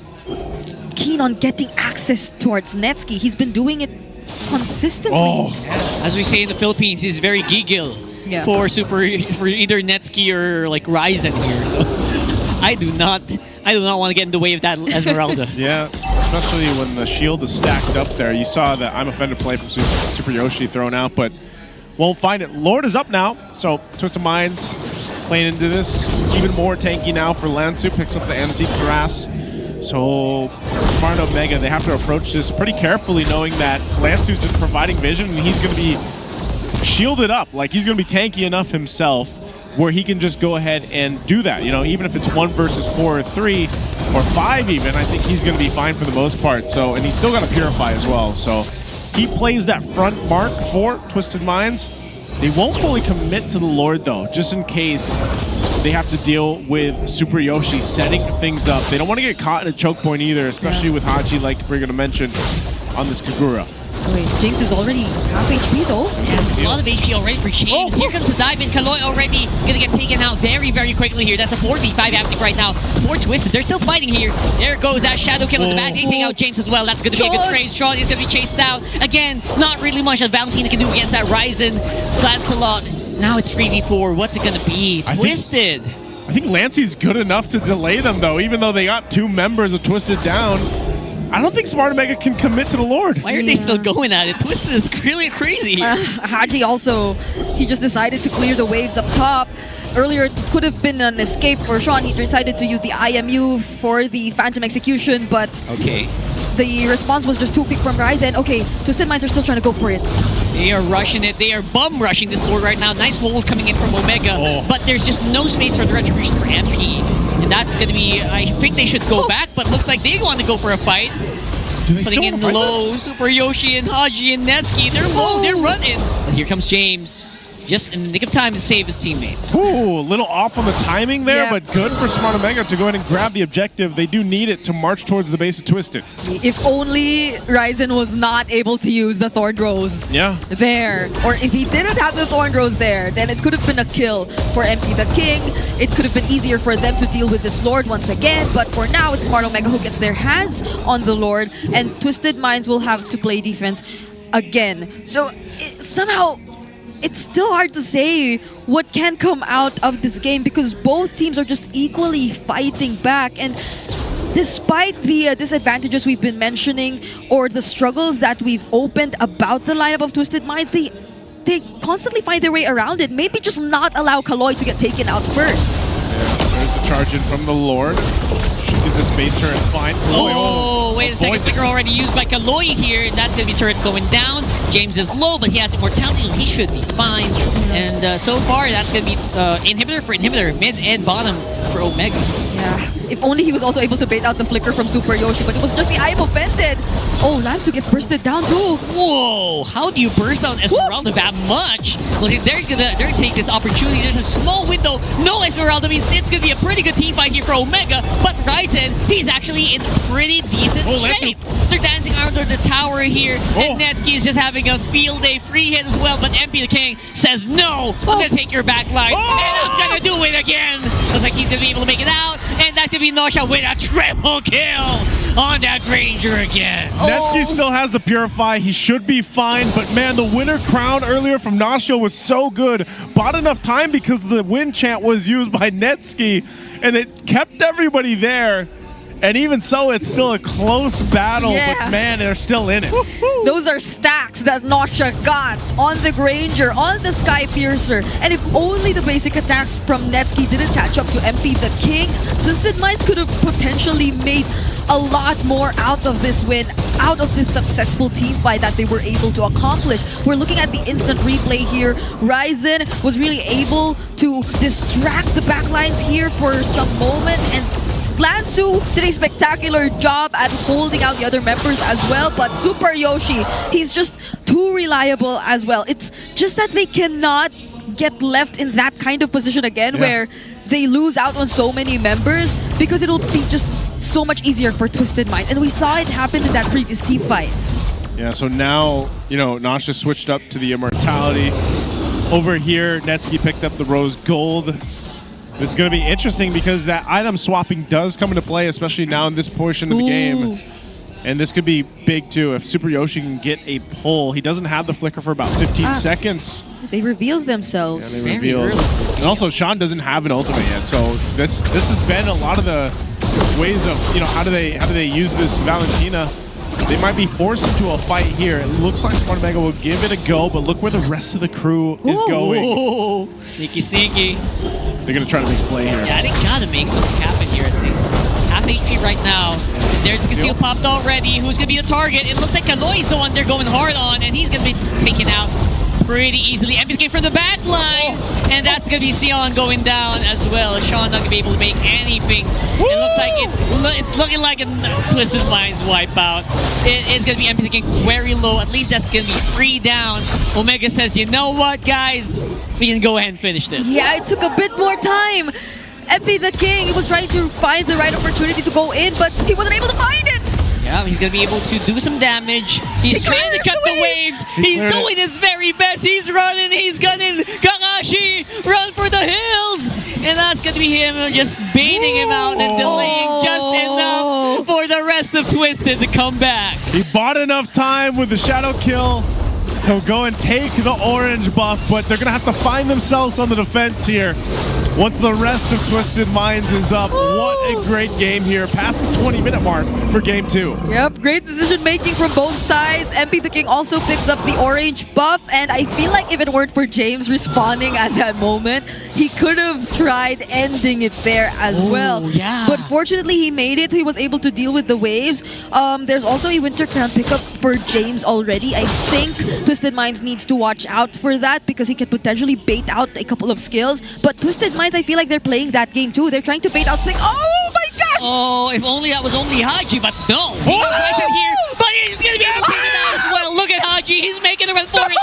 keen on getting access towards Netsuki. He's been doing it consistently. As we say in the Philippines, he's very giggle for either Netsuki or like Ryzen here. So I do not want to get in the way of that Esmeralda. Yeah, especially when the shield is stacked up there. You saw the I'm offended play from Super Yoshi thrown out, but won't find it. Lord is up now, so Twisted Minds playing into this. Even more tanky now for Lansu. Picks up the Antique Harass. So Smart Omega, they have to approach this pretty carefully, knowing that Lansu's just providing vision and he's going to be shielded up. Like, he's going to be tanky enough himself where he can just go ahead and do that. You know, even if it's 1 versus 4 or 3 or 5 even, I think he's going to be fine for the most part. So, and he's still got to Purify as well. So he plays that front mark for Twisted Minds. They won't fully commit to the Lord though, just in case they have to deal with Super Yoshi setting things up. They don't want to get caught in a choke point either, especially with Hachi, like we're going to mention, on this Kagura. Wait, James is already half HP though. Yes, a lot of HP already for James. Here comes the dive in. Kaloy already gonna get taken out very, very quickly here. That's a 4v5 happening right now. 4 Twisted. They're still fighting here. There goes that Shadow Kill at the back. They take out James as well. That's gonna be a good trade. Sean is gonna be chased out. Again, not really much that Valentina can do against that Ryzen. Lancelot. Now it's 3v4. What's it gonna be? Twisted. I think Lancey's good enough to delay them though, even though they got 2 members of Twisted down. I don't think Smart Omega can commit to the Lord. Why are they still going at it? Twisted is really crazy. Haji also, he just decided to clear the waves up top. Earlier, it could have been an escape for Sean. He decided to use the IMU for the Phantom Execution, but the response was just too quick from Ryzen. Okay, Twisted Minds are still trying to go for it. They are rushing it. They are bum rushing this Lord right now. Nice hold coming in from Omega, but there's just no space for the retribution for MP. And that's going to be, I think they should go back, but looks like they want to go for a fight. Putting in low, Super Yoshi and Haji and Netsuki. They're low, they're running. But here comes James. Just in the nick of time to save his teammates. Ooh, a little off on the timing there, but good for Smart Omega to go ahead and grab the objective. They do need it to march towards the base of Twisted. If only Ryzen was not able to use the Thorn Rose there. Or if he didn't have the Thorn Rose there, then it could have been a kill for MP the King. It could have been easier for them to deal with this Lord once again. But for now, it's Smart Omega who gets their hands on the Lord. And Twisted Minds will have to play defense again. So somehow, it's still hard to say what can come out of this game because both teams are just equally fighting back. And despite the disadvantages we've been mentioning or the struggles that we've opened about the lineup of Twisted Minds, they constantly find their way around it. Maybe just not allow Kaloy to get taken out first. Yeah, there's the charge in from the Lord. Should get this base turret fine. wait a second. Flicker already used by Kaloy here, and that's going to be turret going down. James is low, but he has immortality, so he should be fine. And so far, that's going to be inhibitor for inhibitor, mid and bottom for Omega. Yeah. If only he was also able to bait out the flicker from Super Yoshi, but it was just the Eye of Offended. Oh, Lanzu gets bursted down too. Whoa! How do you burst down Esmeralda that much? Well, they're gonna take this opportunity. There's a small window. No Esmeralda means it's gonna be a pretty good team fight here for Omega. But Ryzen, he's actually in pretty decent shape. They're dancing under the tower here, and Netsky is just having a field day, free hit as well. But MP the King says no. I'm gonna take your back line, and I'm gonna do it again. Looks like he's gonna be able to make it out, and that could be Nosha with a triple kill on that Granger again. Netsky still has the Purify. He should be fine, but man, the winner crown earlier from Nosha was so good. Bought enough time because the win chant was used by Netsky, and it kept everybody there. And even so, it's still a close battle, but man, they're still in it. Those are stacks that Nosha got on the Granger, on the Sky Piercer. And if only the basic attacks from Netsky didn't catch up to MP the King, Twisted Minds could have potentially made a lot more out of this win, out of this successful team fight that they were able to accomplish. We're looking at the instant replay here. Ryzen was really able to distract the backlines here for some moment, and Lanzu did a spectacular job at holding out the other members as well, but Super Yoshi, he's just too reliable as well. It's just that they cannot get left in that kind of position again where they lose out on so many members, because it'll be just so much easier for Twisted Minds. And we saw it happen in that previous team fight. Yeah, so now, you know, Nosha switched up to the Immortality. Over here, Netsky picked up the Rose Gold. This is going to be interesting because that item swapping does come into play, especially now in this portion of the game. And this could be big too. If Super Yoshi can get a pull, he doesn't have the flicker for about 15 seconds. They revealed themselves. Yeah, they revealed. And also, Sean doesn't have an ultimate yet, so this has been a lot of the ways of, you know, how do they use this Valentina. They might be forced into a fight here. It looks like Smart Omega will give it a go, but look where the rest of the crew is going. Sneaky, sneaky. They're going to try to make a play here. Yeah, they gotta make something happen here at least. Half HP right now. There's a conceal popped already. Who's gonna be a target? It looks like Kaloy's the one they're going hard on, and he's gonna be taken out pretty easily. MP from the back line, and that's gonna be Sion going down as well. Sean not gonna be able to make anything. It looks like it's looking like a Twisted Minds wipeout. It's gonna be MP very low. At least that's gonna be 3 down. Omega says, you know what, guys? We can go ahead and finish this. Yeah, it took a bit more time. MP the King, he was trying to find the right opportunity to go in, but he wasn't able to find it. Yeah, he's going to be able to do some damage. He's trying to cut the waves. He's doing his very best. He's running. He's gunning. Kakashi, run for the hills. And that's going to be him just baiting him out and delaying just enough for the rest of Twisted to come back. He bought enough time with the shadow kill. He'll go and take the orange buff, but they're going to have to find themselves on the defense here. Once the rest of Twisted Minds is up, what a great game here. Past the 20-minute mark for Game 2. Yep, great decision making from both sides. MP the King also picks up the orange buff, and I feel like if it weren't for James responding at that moment, he could have tried ending it there as well. Yeah. But fortunately, he made it. He was able to deal with the waves. There's also a Winter Crown pickup for James already. I think Twisted Minds needs to watch out for that because he could potentially bait out a couple of skills. But Twisted Minds, I feel like they're playing that game too. They're trying to bait out things. Oh my gosh! Oh, if only that was only Haji, but no. He got right in here, but he's going to be able to take it out as well. Look at Haji. He's making a run for it.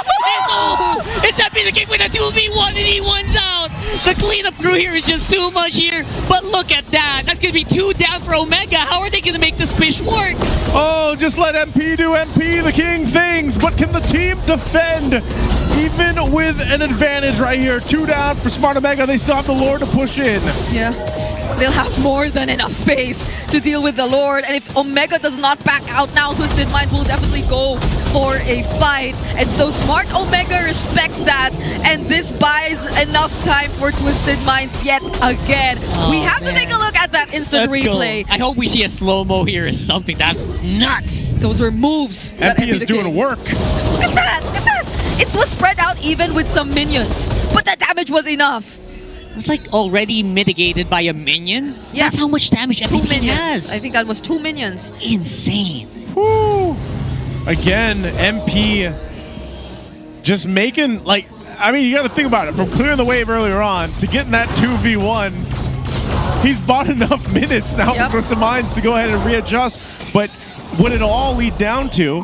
It's Happy the King with a 2v1 and he wins out. The cleanup crew here is just too much here. But look at that. That's going to be 2 down for Omega. How are they going to make this fish work? Oh, just let MP do MP the King things. But can the team defend? Even with an advantage right here. 2 down for Smart Omega. They still have the Lord to push in. Yeah. They'll have more than enough space to deal with the Lord. And if Omega does not back out now, Twisted Minds will definitely go for a fight. And so Smart Omega respects that. And this buys enough time for Twisted Minds yet again. We have to take a look at that instant replay. I hope we see a slow-mo here or something. That's nuts. Those were moves. MP is doing work. Look at that. Look at that. It was spread out even with some minions. But the damage was enough. It was like already mitigated by a minion. Yeah. That's how much damage Two MVP minions. has. I think that was 2 minions. Insane. Whew. Again, MP just making, like, I mean, you got to think about it. From clearing the wave earlier on to getting that 2v1, he's bought enough minutes now for Twisted Minds to go ahead and readjust. But what it'll all lead down to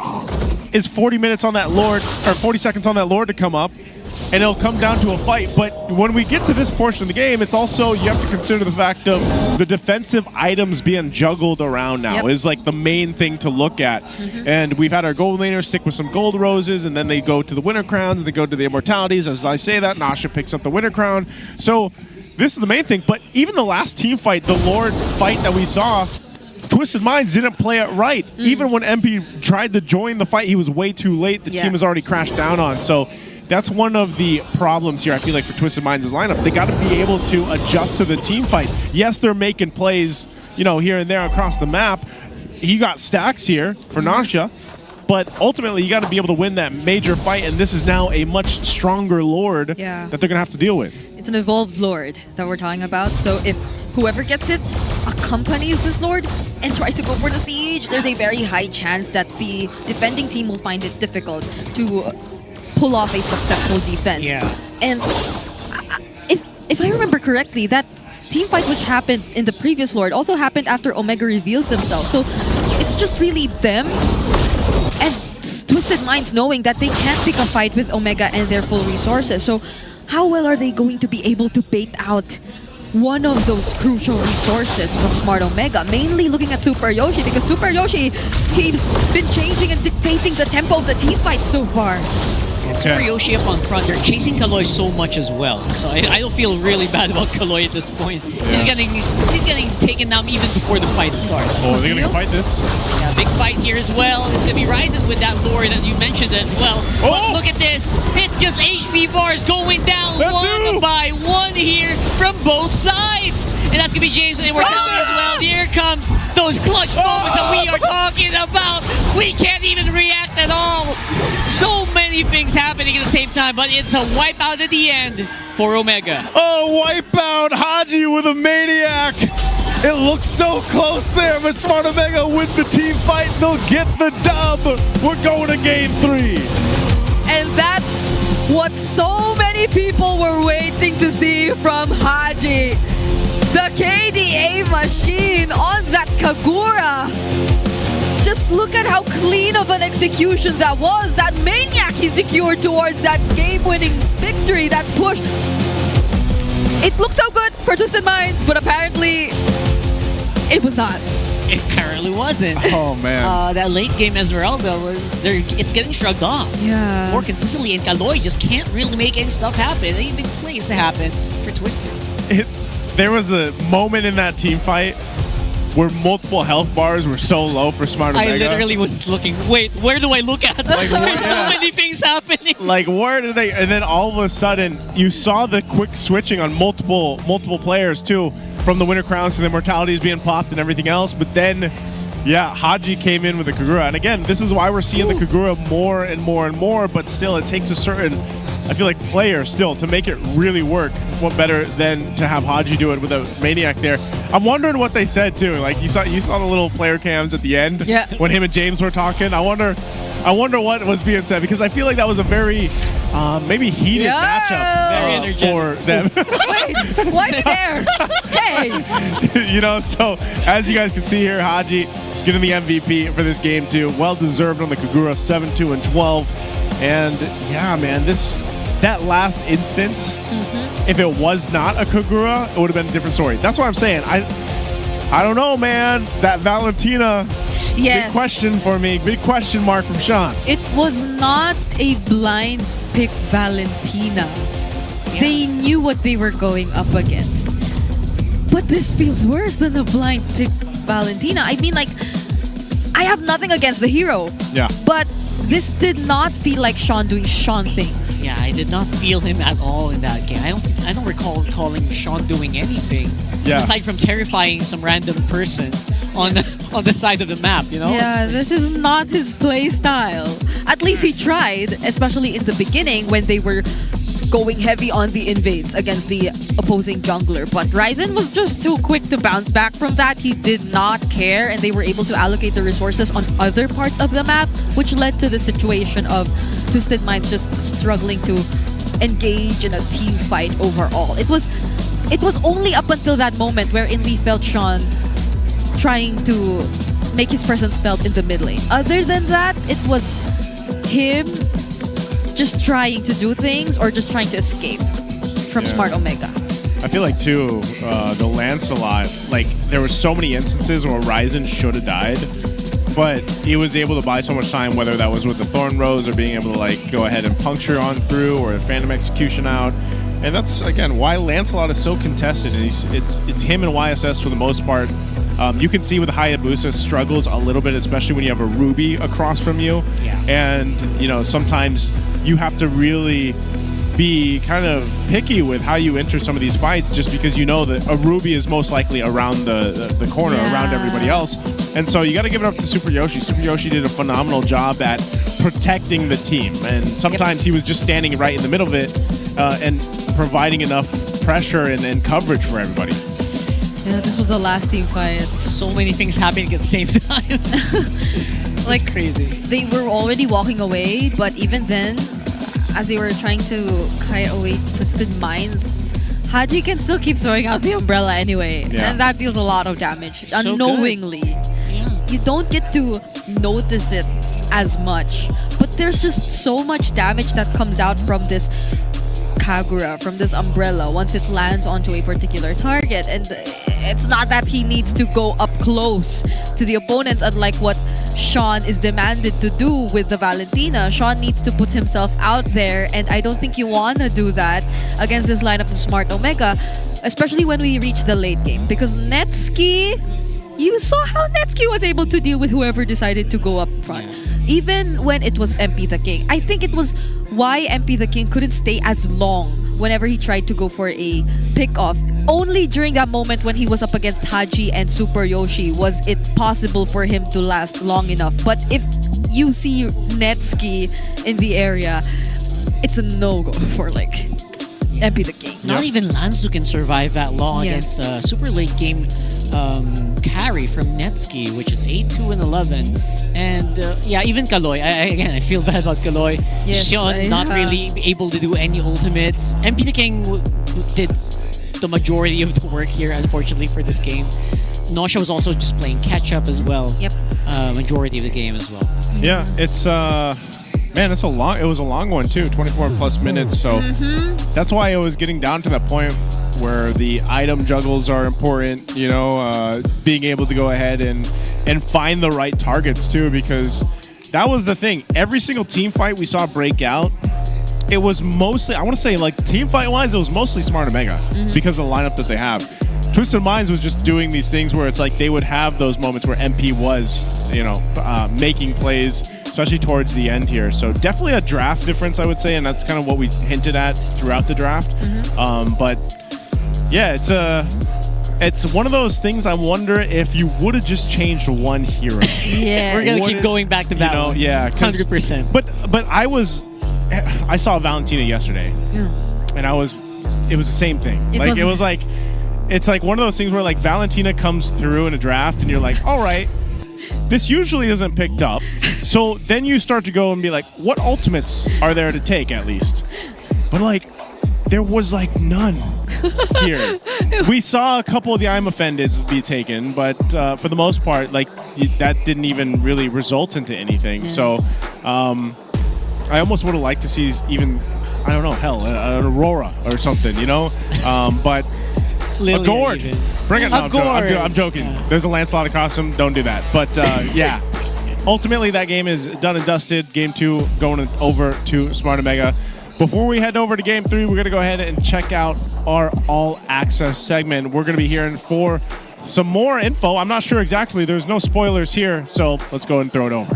is 40 minutes on that Lord, or 40 seconds on that Lord to come up, and it'll come down to a fight. But when we get to this portion of the game, it's also, you have to consider the fact of the defensive items being juggled around now is like the main thing to look at. And we've had our gold laners stick with some gold roses, and then they go to the winter crowns, and they go to the immortalities. As I say that, Nasha picks up the winter crown. So this is the main thing. But even the last team fight, the Lord fight that we saw, Twisted Minds didn't play it right. Even when MP tried to join the fight, he was way too late. The team has already crashed down on. So that's one of the problems here, I feel like, for Twisted Minds' lineup. They got to be able to adjust to the team fight. Yes, they're making plays, you know, here and there across the map. He got stacks here for Nasha, but ultimately you got to be able to win that major fight, and this is now a much stronger Lord that they're going to have to deal with. It's an evolved Lord that we're talking about. So if whoever gets it accompanies this Lord and tries to go for the siege, there's a very high chance that the defending team will find it difficult to pull off a successful defense. And if I remember correctly, that team fight which happened in the previous Lord also happened after Omega revealed themselves. So it's just really them and Twisted Minds knowing that they can't pick a fight with Omega and their full resources. So how well are they going to be able to bait out one of those crucial resources from Smart Omega? Mainly looking at Super Yoshi, because Super Yoshi, he's been changing and dictating the tempo of the team fight so far. Super Yoshi up on front, they're chasing Kaloy so much as well. So I don't feel really bad about Kaloy at this point. He's getting taken down even before the fight starts. Oh, are they going to fight this? Yeah, big fight here as well. It's going to be Ryzen with that Lord that you mentioned as well. But look at this. It's just HP bars going down one by one here from both sides. And that's going to be James with Immortality as well. And here comes those clutch moments that we are talking about. We can't even react at all. So many things happening at the same time, but it's a wipeout at the end for Omega. Oh, wipeout! Haji with a Maniac! It looks so close there, but Smart Omega with the team fight, they'll get the dub! We're going to game 3! And that's what so many people were waiting to see from Haji. The KDA machine on that Kagura. Just look at how clean of an execution that was. That Maniac he secured towards that game-winning victory, that push. It looked so good for Twisted Minds, but apparently it was not. It apparently wasn't. Oh, man. That late game Esmeralda, it's getting shrugged off. Yeah. More consistently, and Kaloy just can't really make any stuff happen. Any big plays to happen for Twisted. There was a moment in that team fight where multiple health bars were so low for Smart Omega. I literally was looking, wait, where do I look at? There's so many things happening. Like, where did they... And then all of a sudden, you saw the quick switching on multiple players, too, from the Winter Crowns to the Immortalities being popped and everything else. But then, yeah, Haji came in with the Kagura. And again, this is why we're seeing the Kagura more and more and more, but still, it takes a certain... I feel like player still to make it really work. What better than to have Haji do it with a Maniac there? I'm wondering what they said too. Like you saw the little player cams at the end when him and James were talking. I wonder what was being said, because I feel like that was a very maybe heated matchup for them. Wait, what there? Hey! You know, so as you guys can see here, Haji getting the MVP for this game too. Well deserved on the Kagura, 7-2 and 12. And yeah, man, that last instance, if it was not a Kagura, it would have been a different story. That's what I'm saying. I don't know, man. That Valentina, big question for me. Big question mark from Sean. It was not a blind pick Valentina. Yeah. They knew what they were going up against. But this feels worse than a blind pick Valentina. I mean, like, I have nothing against the hero. Yeah. But this did not feel like Sean doing Sean things. Yeah, I did not feel him at all in that game. I don't recall calling Sean doing anything aside from terrifying some random person on the side of the map. You know? Yeah, this is not his play style. At least he tried, especially in the beginning when they were going heavy on the invades against the opposing jungler. But Ryzen was just too quick to bounce back from that. He did not care, and they were able to allocate the resources on other parts of the map, which led to the situation of Twisted Minds just struggling to engage in a team fight overall. It was only up until that moment wherein we felt Sean trying to make his presence felt in the mid lane. Other than that, it was him just trying to do things or just trying to escape from Smart Omega. I feel like too, the Lancelot, like there were so many instances where Ryzen should have died, but he was able to buy so much time, whether that was with the Thorn Rose or being able to like go ahead and puncture on through or the Phantom Execution out. And that's again why Lancelot is so contested. And it's him and YSS for the most part. You can see with Hayabusa struggles a little bit, especially when you have a Ruby across from you. Yeah. And you know sometimes you have to really be kind of picky with how you enter some of these fights, just because you know that a Ruby is most likely around the corner, around everybody else. And so you got to give it up to Super Yoshi. Super Yoshi did a phenomenal job at protecting the team. And sometimes he was just standing right in the middle of it and providing enough pressure and coverage for everybody. Yeah, this was the last team fight. So many things happening at the same time. Like crazy. They were already walking away, but even then, as they were trying to kite away Twisted Minds, Haji can still keep throwing out the umbrella anyway. Yeah. And that deals a lot of damage So unknowingly. You don't get to notice it as much, but there's just so much damage that comes out from this Kagura, from this umbrella, once it lands onto a particular target. And it's not that he needs to go up close to the opponents, unlike what Sean is demanded to do with the Valentina. Sean needs to put himself out there, and I don't think you want to do that against this lineup of Smart Omega, especially when we reach the late game. Because Netsuki, you saw how Netsuki was able to deal with whoever decided to go up front. Even when it was MP the King. I think it was why MP the King couldn't stay as long whenever he tried to go for a pick-off. Only during that moment when he was up against Haji and Super Yoshi was it possible for him to last long enough. But if you see Netsuki in the area, it's a no-go for like MP the King. Not even Lanzu can survive that long against super late game carry from Netsuki, which is 8-2 and 11. And yeah, even Kaloy. I feel bad about Kaloy. Yes, Xion not really able to do any ultimates. MP the King did the majority of the work here, unfortunately, for this game. Nosha was also just playing catch-up as well. Yep. Majority of the game as well. Yeah, it's man, it was a long one too, 24 plus minutes. So that's why it was getting down to that point where the item juggles are important, you know, being able to go ahead and find the right targets too, because that was the thing. Every single team fight we saw break out, it was mostly, I want to say like team fight wise, it was mostly Smart Omega because of the lineup that they have. Twisted Minds was just doing these things where it's like they would have those moments where MP was, you know, making plays, especially towards the end here. So definitely a draft difference, I would say, and that's kind of what we hinted at throughout the draft. But yeah, it's one of those things. I wonder if you would have just changed one hero. Yeah, we're gonna keep going back to that one. Yeah, 100%. But I saw Valentina yesterday, and it was the same thing. It's like one of those things where like Valentina comes through in a draft, and you're like, all right, this usually isn't picked up. So then you start to go and be like, what ultimates are there to take at least? But like, there was like none here. We saw a couple of the I'm Offended be taken, but for the most part, like that didn't even really result into anything. So I almost would have liked to see even, I don't know, hell, an Aurora or something, you know? But Lilia a Gord. even. Bring it. No, A Gord. I'm joking. There's a Lancelot costume. Don't do that. But yeah, ultimately that game is done and dusted. Game 2 going over to Smart Omega. Before we head over to Game 3, we're going to go ahead and check out our All Access segment. We're going to be hearing for some more info. I'm not sure exactly. There's no spoilers here, so let's go and throw it over.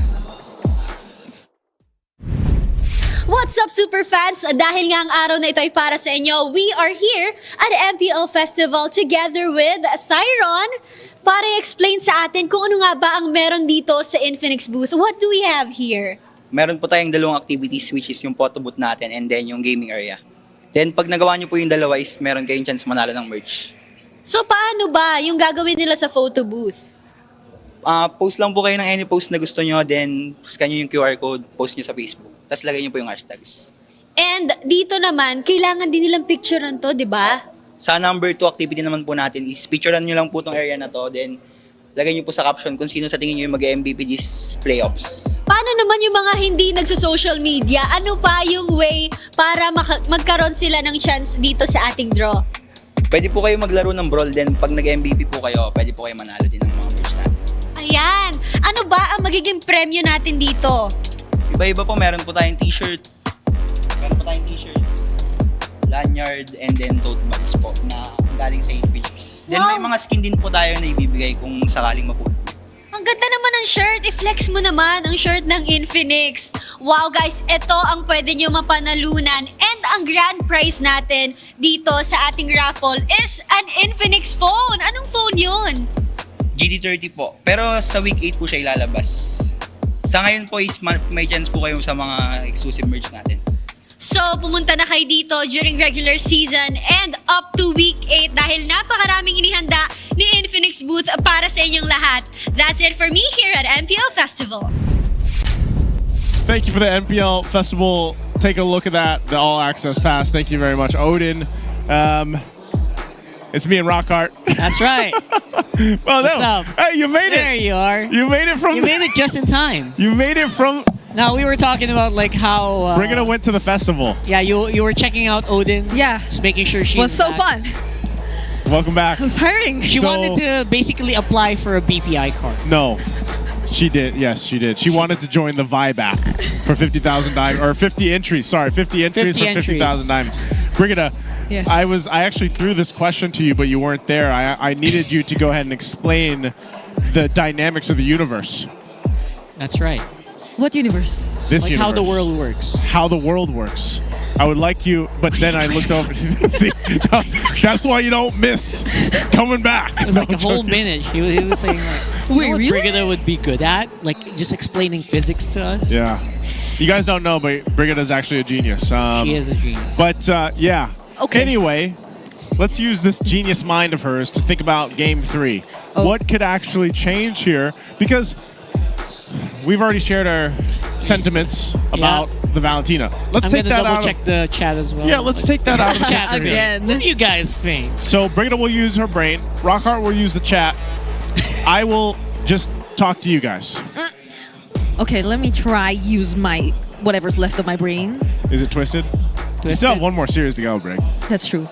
What's up, Superfans? Dahil nga ang araw na ito ay para sa inyo, we are here at the MPL Festival together with Cyron para i-explain sa atin kung ano nga ba ang meron dito sa Infinix booth. What do we have here? Meron po tayong dalawang activities, which is yung photo booth natin and then yung gaming area. Then pag nagawa nyo po yung dalawa is meron kayong chance manalo ng merch. So paano ba yung gagawin nila sa photo booth? Post lang po kayo ng any post na gusto nyo, then scan nyo yung QR code, post nyo sa Facebook. Tapos lagay nyo po yung hashtags. And dito naman, kailangan din nilang picturean to, di ba? Sa number 2 activity naman po natin is picturean nyo lang po tong area na to, then lagay nyo po sa caption kung sino sa tingin nyo yung mag-MVP this playoffs. Paano naman yung mga hindi nagso-social media? Ano pa yung way para magkaroon sila ng chance dito sa ating draw? Pwede po kayo maglaro ng brawl, then pag nag-MVP po kayo, pwede po kayo manalo din ng mga merch natin. Ayan! Ano ba ang magiging premyo natin dito? Iba-iba po, meron po tayong t-shirt, lanyard, and then tote bags po na galing sa Infinix. Then may mga skin din po tayo na ibibigay kung sakaling mapuno. Ang ganda naman ng shirt. I-flex mo naman ang shirt ng Infinix. Wow guys, ito ang pwede nyo mapanalunan. And ang grand prize natin dito sa ating raffle is an Infinix phone. Anong phone yun? GT30 po. Pero sa week 8 po siya ilalabas. Sa ngayon po is may chance po kayo sa mga exclusive merch natin. So, pumunta na kayo dito during regular season and up to week 8 dahil napakaraming inihanda ni Infinix booth para sa inyong lahat. That's it for me here at MPL Festival. Thank you for the MPL Festival. Take a look at that, the All Access Pass. Thank you very much, Odin. It's me and Rockhart. That's right. Well, What's up? Hey, you made it. There you are. You made it from. You made it just in time. You made it from. Now we were talking about like how Brigida went to the festival. Yeah, you were checking out Odin. Yeah. Just making sure she was so back. fun. Welcome back. I was hiring. She wanted to basically apply for a BPI card. No, she did. Yes, she did. She wanted to join the Vibe app for 50,000 diamonds or 50 entries. Sorry, 50 entries for 50,000 diamonds. Brigida. Yes. I actually threw this question to you, but you weren't there. I needed you to go ahead and explain the dynamics of the universe. That's right. What universe? This like universe. how the world works. How the world works. I would like you, but then I looked over. See, that's why you don't miss coming back. It was like a whole minute. He was saying, like, you know what Brigida would be good at? Like, just explaining physics to us. Yeah. You guys don't know, but Brigida's actually a genius. She is a genius. But, yeah. Okay. Anyway, let's use this genius mind of hers to think about Game 3. Oh. What could actually change here? Because we've already shared our sentiments about the Valentina. Let's take that out. I'm gonna double check the chat as well. Yeah, let's take that out of the chat again. What do you guys think? So Brigida will use her brain. Rockhart will use the chat. I will just talk to you guys. Okay, let me try use my whatever's left of my brain. Is it twisted? You still have one more series to go, Brig. That's true.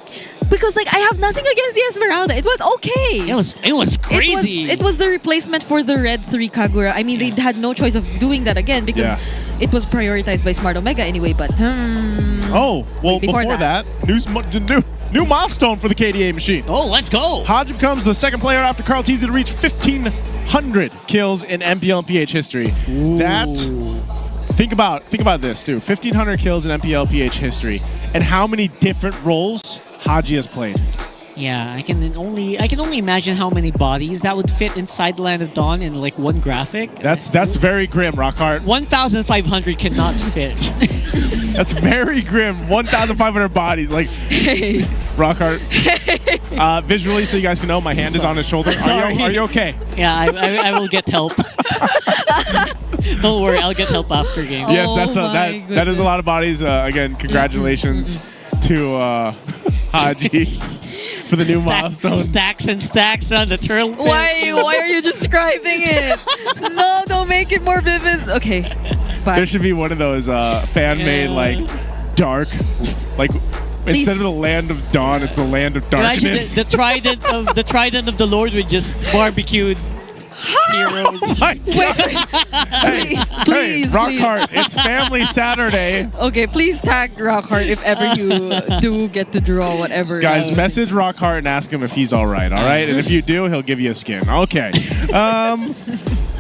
Because like I have nothing against the Esmeralda. It was okay. It was crazy. It was the replacement for the Red 3 Kagura. I mean, they had no choice of doing that again because it was prioritized by Smart Omega anyway. But oh well, before that, new milestone for the KDA machine. Oh, let's go. Hodge becomes the second player after Carl Teasy to reach 1,500 kills in MPL and PH history. Ooh. Think about this too. 1,500 kills in MPL PH history, and how many different roles Haji has played. Yeah, I can only imagine how many bodies that would fit inside the Land of Dawn in like one graphic. That's very grim, Rockhart. 1,500 cannot fit. That's very grim. 1,500 bodies. Like, hey. Rockhart. Visually, so you guys can know, my hand is on his shoulder. Are you okay? Yeah, I will get help. Don't worry, I'll get help after game. Yes, that is a lot of bodies. Again, congratulations to Haji for the new milestone. Stacks and stacks on the turtle. Why are you describing it? No, don't make it more vivid. Okay, fine. There should be one of those fan-made like dark, like instead of the Land of Dawn, it's the Land of Darkness. Imagine the trident of the Lord with just barbecued heroes. Please, Rockhart, it's Family Saturday. Okay, please tag Rockhart if ever you do get to draw whatever. Guys, message Rockhart and ask him if he's all right, And if you do, he'll give you a skin. Okay.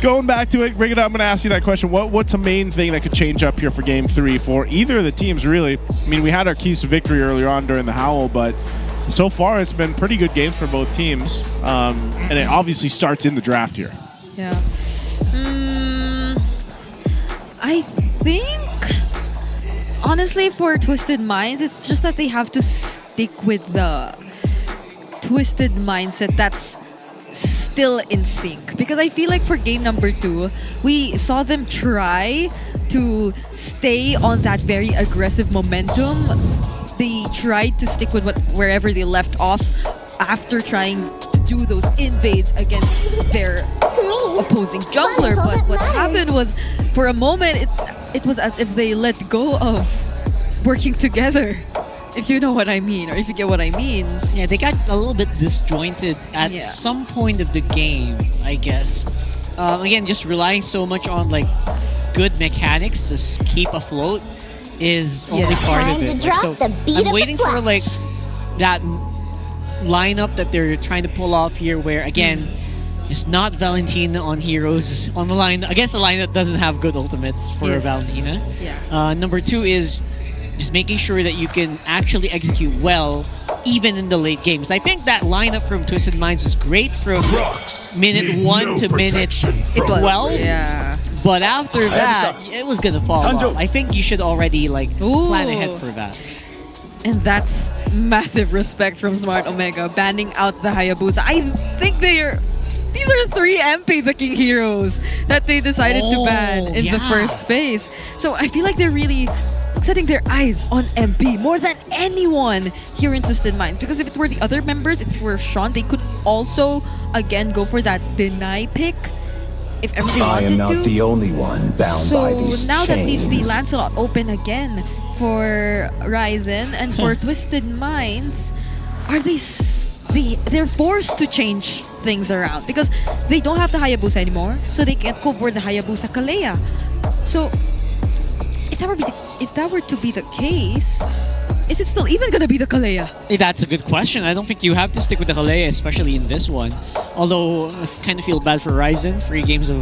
Going back to it, Brigida, I'm going to ask you that question. What's a main thing that could change up here for Game 3 for either of the teams, really? I mean, we had our keys to victory earlier on during the Howl, but so far it's been pretty good games for both teams. And it obviously starts in the draft here. Yeah. I think honestly, for Twisted Minds, it's just that they have to stick with the Twisted mindset that's still in sync. Because I feel like for game number 2, we saw them try to stay on that very aggressive momentum. They tried to stick with wherever they left off after trying to do those invades against their opposing jungler. But what happened was, for a moment, it was as if they let go of working together. If you know what I mean, or if you get what I mean. Yeah, they got a little bit disjointed at some point of the game, I guess. Again, just relying so much on like good mechanics to keep afloat is only part of it. Like, so I'm waiting for like that lineup that they're trying to pull off here, where again, just not Valentina on heroes on the line against a line that doesn't have good ultimates for Valentina. Yeah. Number 2 is just making sure that you can actually execute well even in the late games. I think that lineup from Twisted Minds was great from minute 1 to minute 12. Yeah. But after that, it was gonna fall off. I think you should already like plan ahead for that. And that's massive respect from Smart Omega, banning out the Hayabusa. I think these are 3 MP the King heroes that they decided to ban in the first phase. So I feel like they're really setting their eyes on MP more than anyone here in Twisted Minds. Because if it were the other members, if it were Sean, they could also again go for that deny pick if ever they wanted to. I am not the only one bound by these So now that leaves the chains. Lancelot open again for Ryzen and for Twisted Minds. Are they're forced to change things around because they don't have the Hayabusa anymore, so they can't go for the Hayabusa Kalea. So if that were to be the case, is it still even gonna be the Kalea? That's a good question. I don't think you have to stick with the Kalea, especially in this one. Although I kind of feel bad for Ryzen, 3 games of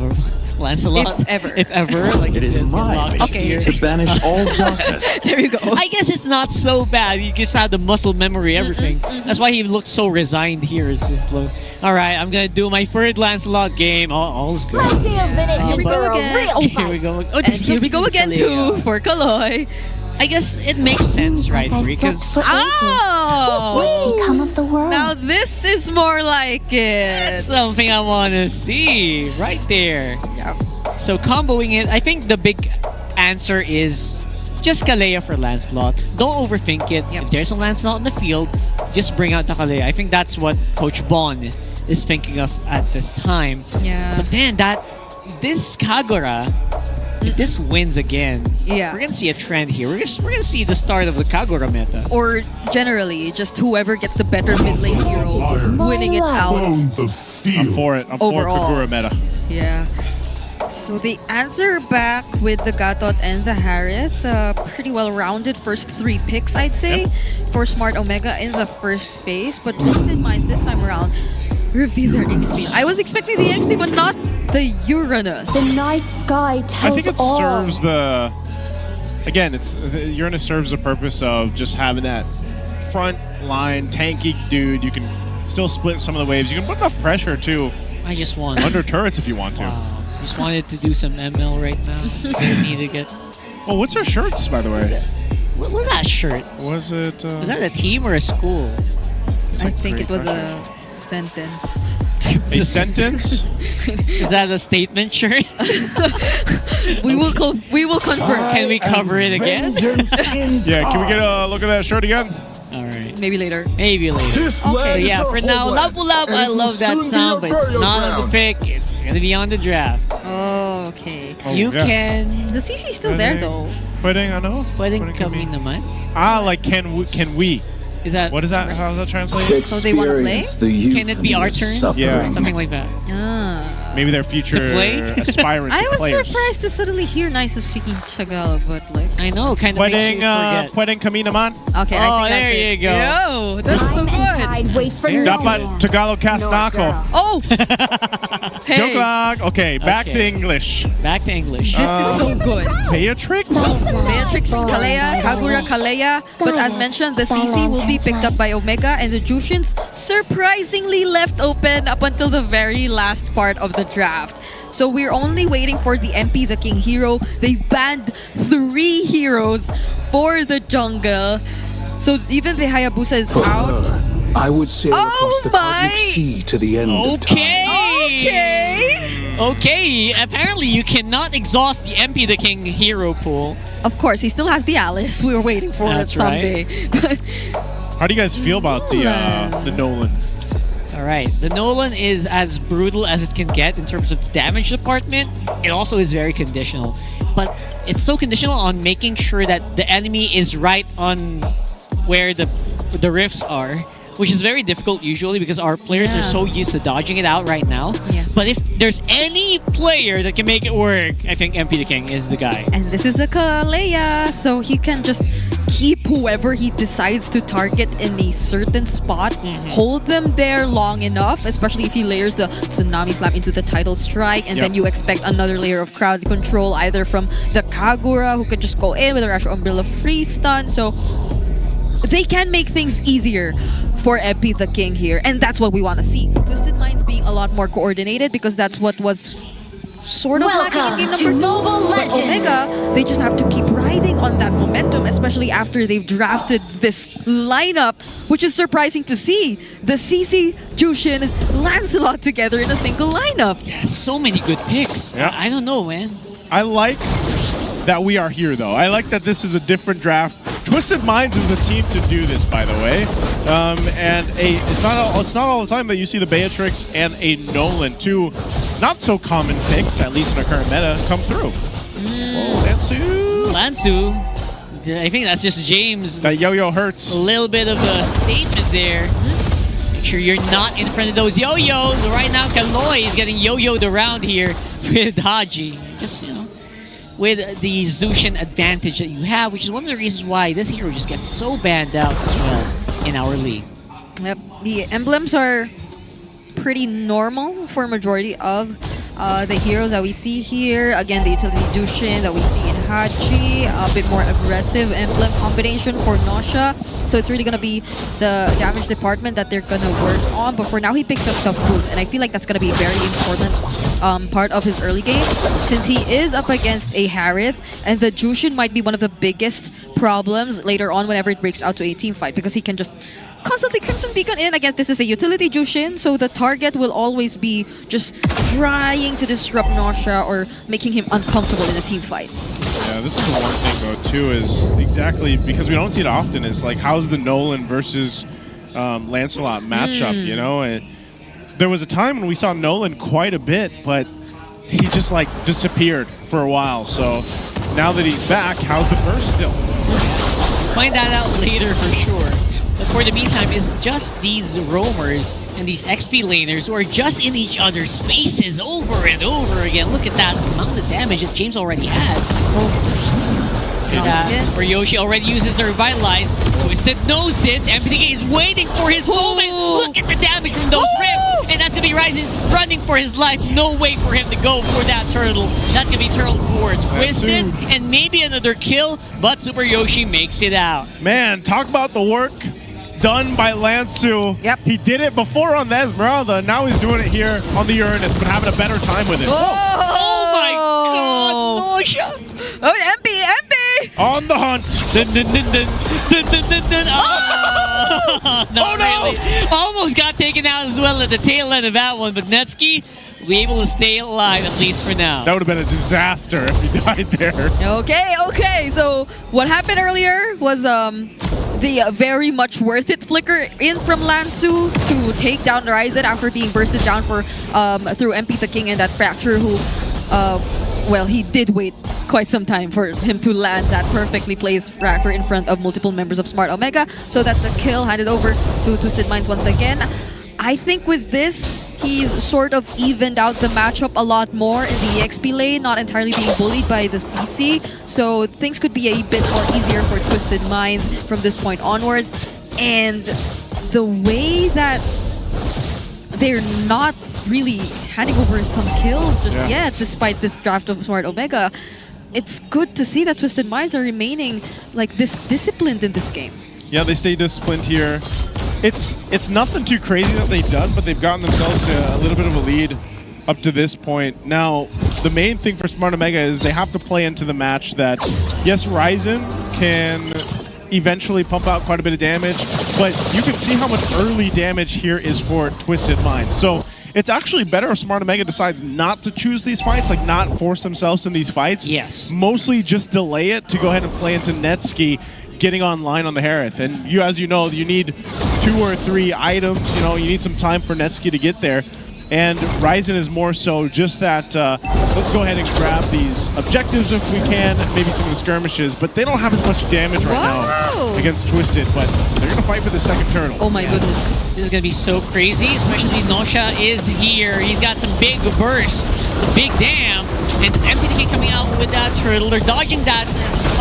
Lancelot. If ever. Like It is my mission to banish all darkness. There you go. I guess it's not so bad. You just have the muscle memory, everything. That's why he looked so resigned here. It's just like, all right, I'm gonna do my 3rd Lancelot game. All's good. My team's been itching Here we for go a again. real Here we fight. go. And here we go again too for Kaloy. I guess it makes sense, right? Because Oh! What's become of the world? Now this is more like it. that's something I want to see right there. So comboing it, I think the big answer is just Kalea for Lancelot. Don't overthink it. If there's a Lancelot in the field, just bring out the Kalea. I think that's what Coach Bon is thinking of at this time. Yeah. But then this Kagura, if this wins again, Yeah. we're gonna see a trend here. We're gonna see the start of the Kagura meta. Or generally, just whoever gets the better mid lane hero winning it out. I'm for it. I'm Overall. for Kagura meta. Yeah. So they answer back with the Gatot and the Harith. Pretty well-rounded first 3 picks, I'd say, for Smart Omega in the first phase. But Twisted Minds this time around reveal their XP. I was expecting the XP, but not the Uranus. The night sky tells I think it all. serves the. Again, Uranus serves the purpose of just having that front line tanky dude. You can still split some of the waves. You can put enough pressure too. I just want under turrets if you want to. Wow. Just wanted to do some ML right now. I need to get. Oh, what's their shirts, by the way? What's that shirt? Was it? Was that a team or a school? I think it was a sentence. A sentence? Is that a statement shirt? we will confirm. Can we cover it again? Yeah, can we get a look at that shirt again? All right. Maybe later. Maybe later. So yeah, for now, Lapu Lapu, I love that sound, but it's not on the pick. It's gonna be on the draft. Oh, okay. You can. The CC is still there though. Pwedeng ano? Pwedeng kami naman. Like can we? Is that what is that? How does that translate? So they want to play? Can it be our turn? Yeah. Something like that. Maybe their future play? aspirants. I was players. surprised to suddenly hear Nice speaking Tagalog, but like I know, kind of makes you forget. Pwedeng kami naman. Okay, Oh, I think there that's it. you go. Yo, that's so good. Waits for no Dapat one. Tagalog cast na ako. Oh! Hey, Joke lang. Okay, back to English. Back to English. this is so good. Beatrix? Beatrix Kalea, Kagura Kalea, but as mentioned, the CC will be picked up by Omega, and the Jushians surprisingly left open up until the very last part of the draft. So we're only waiting for the MP the King hero. They've banned 3 heroes for the jungle. So even the Hayabusa is out. I would sail across the cosmic sea to the end of time. Okay, apparently you cannot exhaust the MP the King hero pool. Of course, he still has the Alice. We were waiting for it someday. How do you guys feel about the Nolan? All right, the Nolan is as brutal as it can get in terms of damage department. It also is very conditional, but it's so conditional on making sure that the enemy is right on where the rifts are, which is very difficult usually because our players are so used to dodging it out right now. Yeah. But if there's any player that can make it work, I think MP the King is the guy. And this is a Kalea, so he can just keep whoever he decides to target in a certain spot, hold them there long enough, especially if he layers the Tsunami Slam into the Tidal Strike, and then you expect another layer of crowd control either from the Kagura, who could just go in with a Rush Umbrella free stun. So they can make things easier for MP the King here, and that's what we want to see. Twisted Minds being a lot more coordinated because that's what was sort of lacking in game number 2. But Omega, they just have to keep riding on that momentum, especially after they've drafted this lineup, which is surprising to see. The CC, Jushin, Lancelot together in a single lineup. Yeah, so many good picks. Yeah. I don't know, man. I like that we are here, though. I like that this is a different draft. Twisted Minds is the team to do this, by the way. It's not all the time that you see the Beatrix and a Nolan, 2 not so common picks, at least in our current meta, come through. Lansu. I think that's just James. That yo-yo hurts. A little bit of a statement there. Make sure you're not in front of those yo-yos. Right now, Kaloy is getting yo-yoed around here with Haji. Just, you know, with the Zushin advantage that you have, which is one of the reasons why this hero just gets so banned out as well in our league. Yep, the emblems are pretty normal for majority of the heroes that we see here. Again, the utility Jushin that we see in Hachi, a bit more aggressive emblem combination for Nausea. So it's really going to be the damage department that they're going to work on. But for now, he picks up some boots, and I feel like that's going to be a very important part of his early game, since he is up against a Harith, and the Jushin might be one of the biggest problems later on whenever it breaks out to a team fight, because he can just constantly Crimson Beacon in. Again, this is a utility Jushin, so the target will always be just trying to disrupt Nausea or making him uncomfortable in a team fight. Yeah, this is the one thing, though, too, is exactly because we don't see it often, is like, how's the Nolan versus Lancelot matchup, you know? And there was a time when we saw Nolan quite a bit, but he just, like, disappeared for a while. So now that he's back, how's the burst still? Find that out later for sure. But for the meantime, it's just these roamers and these XP laners who are just in each other's spaces over and over again. Look at that amount of damage that James already has. Where Yoshi already uses the Revitalize. Twisted knows this. MPTK is waiting for his moment. Look at the damage from those rifts. And that's going to be Ryzen running for his life. No way for him to go for that turtle. That's going to be turtle towards Twisted. And maybe another kill, but Super Yoshi makes it out. Man, talk about the work done by Lansu. Yep. He did it before on the Esmeralda. Now he's doing it here on the Uranus, but having a better time with it. Oh my god, Nausea. Oh, MP! On the hunt. Not really. Almost got taken out as well at the tail end of that one, but Netsky will be able to stay alive at least for now. That would have been a disaster if he died there. Okay. So what happened earlier was the very much worth it flicker in from Lansu to take down Ryzen after being bursted down for through MP the King and that Fracture, who well, he did wait quite some time for him to land that perfectly placed Fracture in front of multiple members of Smart Omega. So that's a kill handed over to Twisted Minds once again. I think with this, he's sort of evened out the matchup a lot more in the XP lane, not entirely being bullied by the CC. So things could be a bit more easier for Twisted Minds from this point onwards. And the way that they're not really handing over some kills just yet, despite this draft of Smart Omega, it's good to see that Twisted Minds are remaining like this disciplined in this game. Yeah, they stay disciplined here. It's nothing too crazy that they've done, but they've gotten themselves a little bit of a lead up to this point. Now, the main thing for Smart Omega is they have to play into the match that, yes, Ryzen can eventually pump out quite a bit of damage, but you can see how much early damage here is for Twisted Minds. So it's actually better if Smart Omega decides not to choose these fights, like not force themselves in these fights. Yes. Mostly just delay it to go ahead and play into Netski getting online on the Harith. And you, as you know, you need 2 or 3 items. You know, you need some time for Netski to get there. And Ryzen is more so just that, let's go ahead and grab these objectives if we can, maybe some of the skirmishes, but they don't have as much damage right now against Twisted, but they're going to fight for the second turtle. Oh my goodness. This is going to be so crazy, especially Nosha is here. He's got some big bursts, some big damn, and this MPDK coming out with that turtle. They're dodging that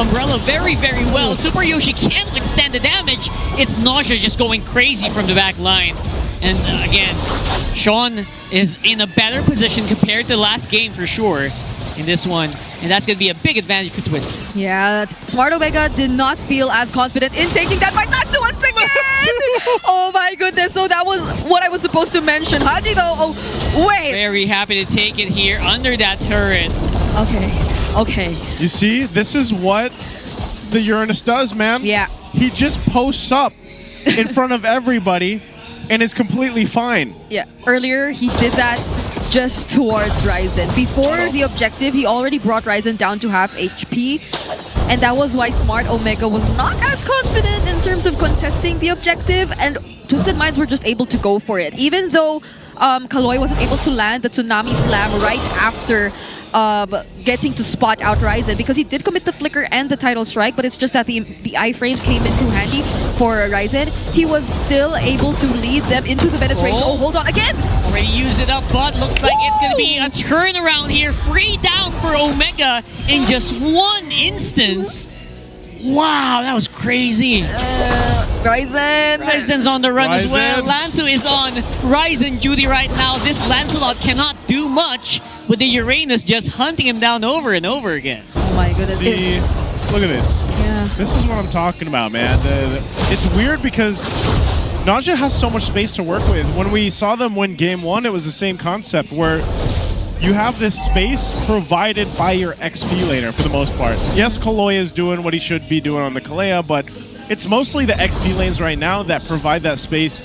umbrella very, very well. Super Yoshi can't withstand the damage. It's Nosha just going crazy from the back line. And again, Sean is in a better position compared to the last game for sure in this one. And that's going to be a big advantage for Twist. Yeah, Smart Omega did not feel as confident in taking that fight. Natsu once again! Oh my goodness, so that was what I was supposed to mention. Haji though, oh, wait. Very happy to take it here under that turret. Okay. You see, this is what the Uranus does, man. Yeah. He just posts up in front of everybody and is completely fine. Yeah, earlier he did that just towards Ryzen. Before the objective, he already brought Ryzen down to half HP. And that was why Smart Omega was not as confident in terms of contesting the objective. And Twisted Minds were just able to go for it. Even though Kaloy wasn't able to land the Tsunami Slam right after getting to spot out Ryzen, because he did commit the flicker and the title strike, but it's just that the iframes came in too handy for Ryzen. He was still able to lead them into the Bennett's range. Oh, hold on, again! Already used it up, but looks like it's going to be a turnaround here. 3 down for Omega in just 1 instance. Wow, that was crazy. Ryzen's on the run as well. Lanzo is on Ryzen duty right now. This Lancelot cannot do much with the Uranus just hunting him down over and over again. Oh my goodness. See, look at this. Yeah. This is what I'm talking about, man. It's weird because Naja has so much space to work with. When we saw them win game 1, it was the same concept where you have this space provided by your XP laner for the most part. Yes, Kaloy is doing what he should be doing on the Kalea, but it's mostly the XP lanes right now that provide that space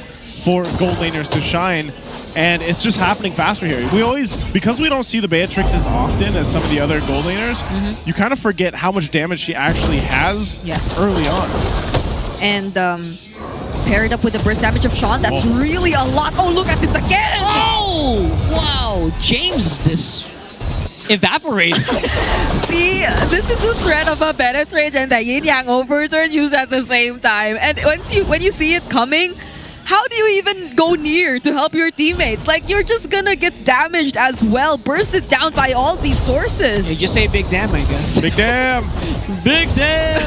for gold laners to shine, and it's just happening faster here. We always, because we don't see the Beatrix as often as some of the other gold laners, you kind of forget how much damage she actually has early on. And paired up with the burst damage of Sean, that's really a lot. Oh, look at this again! Oh, wow. James, this evaporated. See, this is the threat of a Bennett's Rage and the Yin Yang overturn used at the same time. And when you see it coming, how do you even go near to help your teammates? Like, you're just gonna get damaged as well, bursted down by all these sources. You just say big damn, I guess. Big damn! Big damn!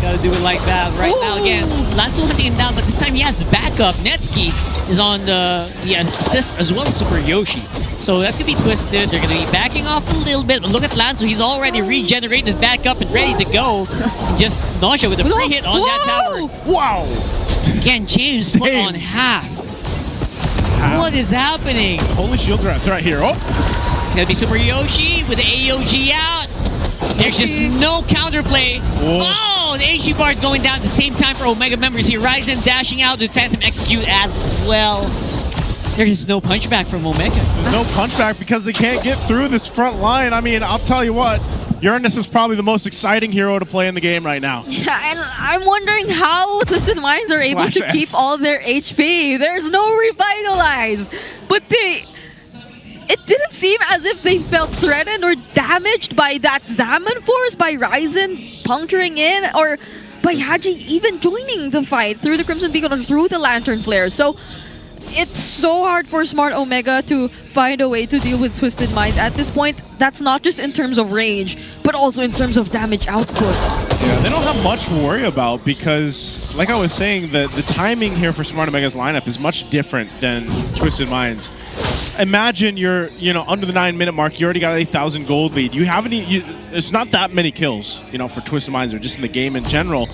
Gotta do it like that. Right now, again, Lanzo hunting him down, but this time he has backup. Netski is on the assist as well as Super Yoshi. So that's gonna be Twisted. They're gonna be backing off a little bit. But look at Lanzo, he's already regenerated back up and ready to go. And just Nausea with a free hit on that tower. Wow! Again, James put on half. What is happening? Holy shields are a threat here. Oh! It's gonna be Super Yoshi with the AOG out. There's just no counterplay. Oh, the HG bar is going down at the same time for Omega members here. Ryzen dashing out with Phantom Execute as well. There's just no punchback from Omega. There's no punchback because they can't get through this front line. I mean, I'll tell you what, Uranus is probably the most exciting hero to play in the game right now. Yeah, and I'm wondering how Twisted Minds are able to keep all their HP. There's no revitalize. But it didn't seem as if they felt threatened or damaged by that Zaman force, by Ryzen puncturing in, or by Haji even joining the fight through the Crimson Beacon or through the Lantern Flare. So it's so hard for Smart Omega to find a way to deal with Twisted Minds at this point. That's not just in terms of range, but also in terms of damage output. Yeah, they don't have much to worry about because, like I was saying, the timing here for Smart Omega's lineup is much different than Twisted Minds. Imagine you're, under the 9-minute mark, you already got an 8,000 gold lead. It's not that many kills, for Twisted Minds or just in the game in general,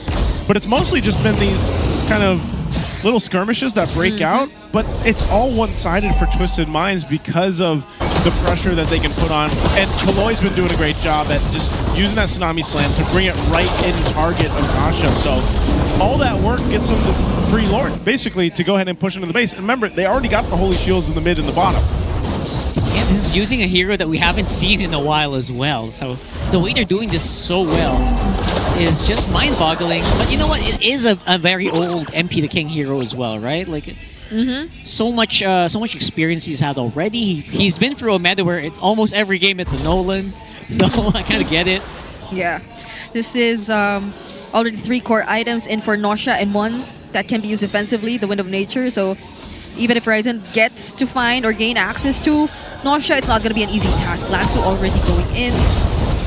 but it's mostly just been these kind of little skirmishes that break out, but it's all one-sided for Twisted Minds because of the pressure that they can put on. And Kaloi's been doing a great job at just using that Tsunami Slam to bring it right in target of Nasha. So all that work gets them this free Lord, basically, to go ahead and push into the base. And remember, they already got the Holy Shields in the mid and the bottom. And this is using a hero that we haven't seen in a while as well. So the way they're doing this so well is just mind-boggling. But you know what? It is a very old MP the King hero as well, right? Like, so much experience he's had already. He's been through a meta where it's almost every game it's a Nolan. So I kind of get it. Yeah. This is already 3 core items in for Nausea and 1 that can be used defensively, the Wind of Nature. So even if Ryzen gets to find or gain access to Nausea, it's not going to be an easy task. Latsu already going in.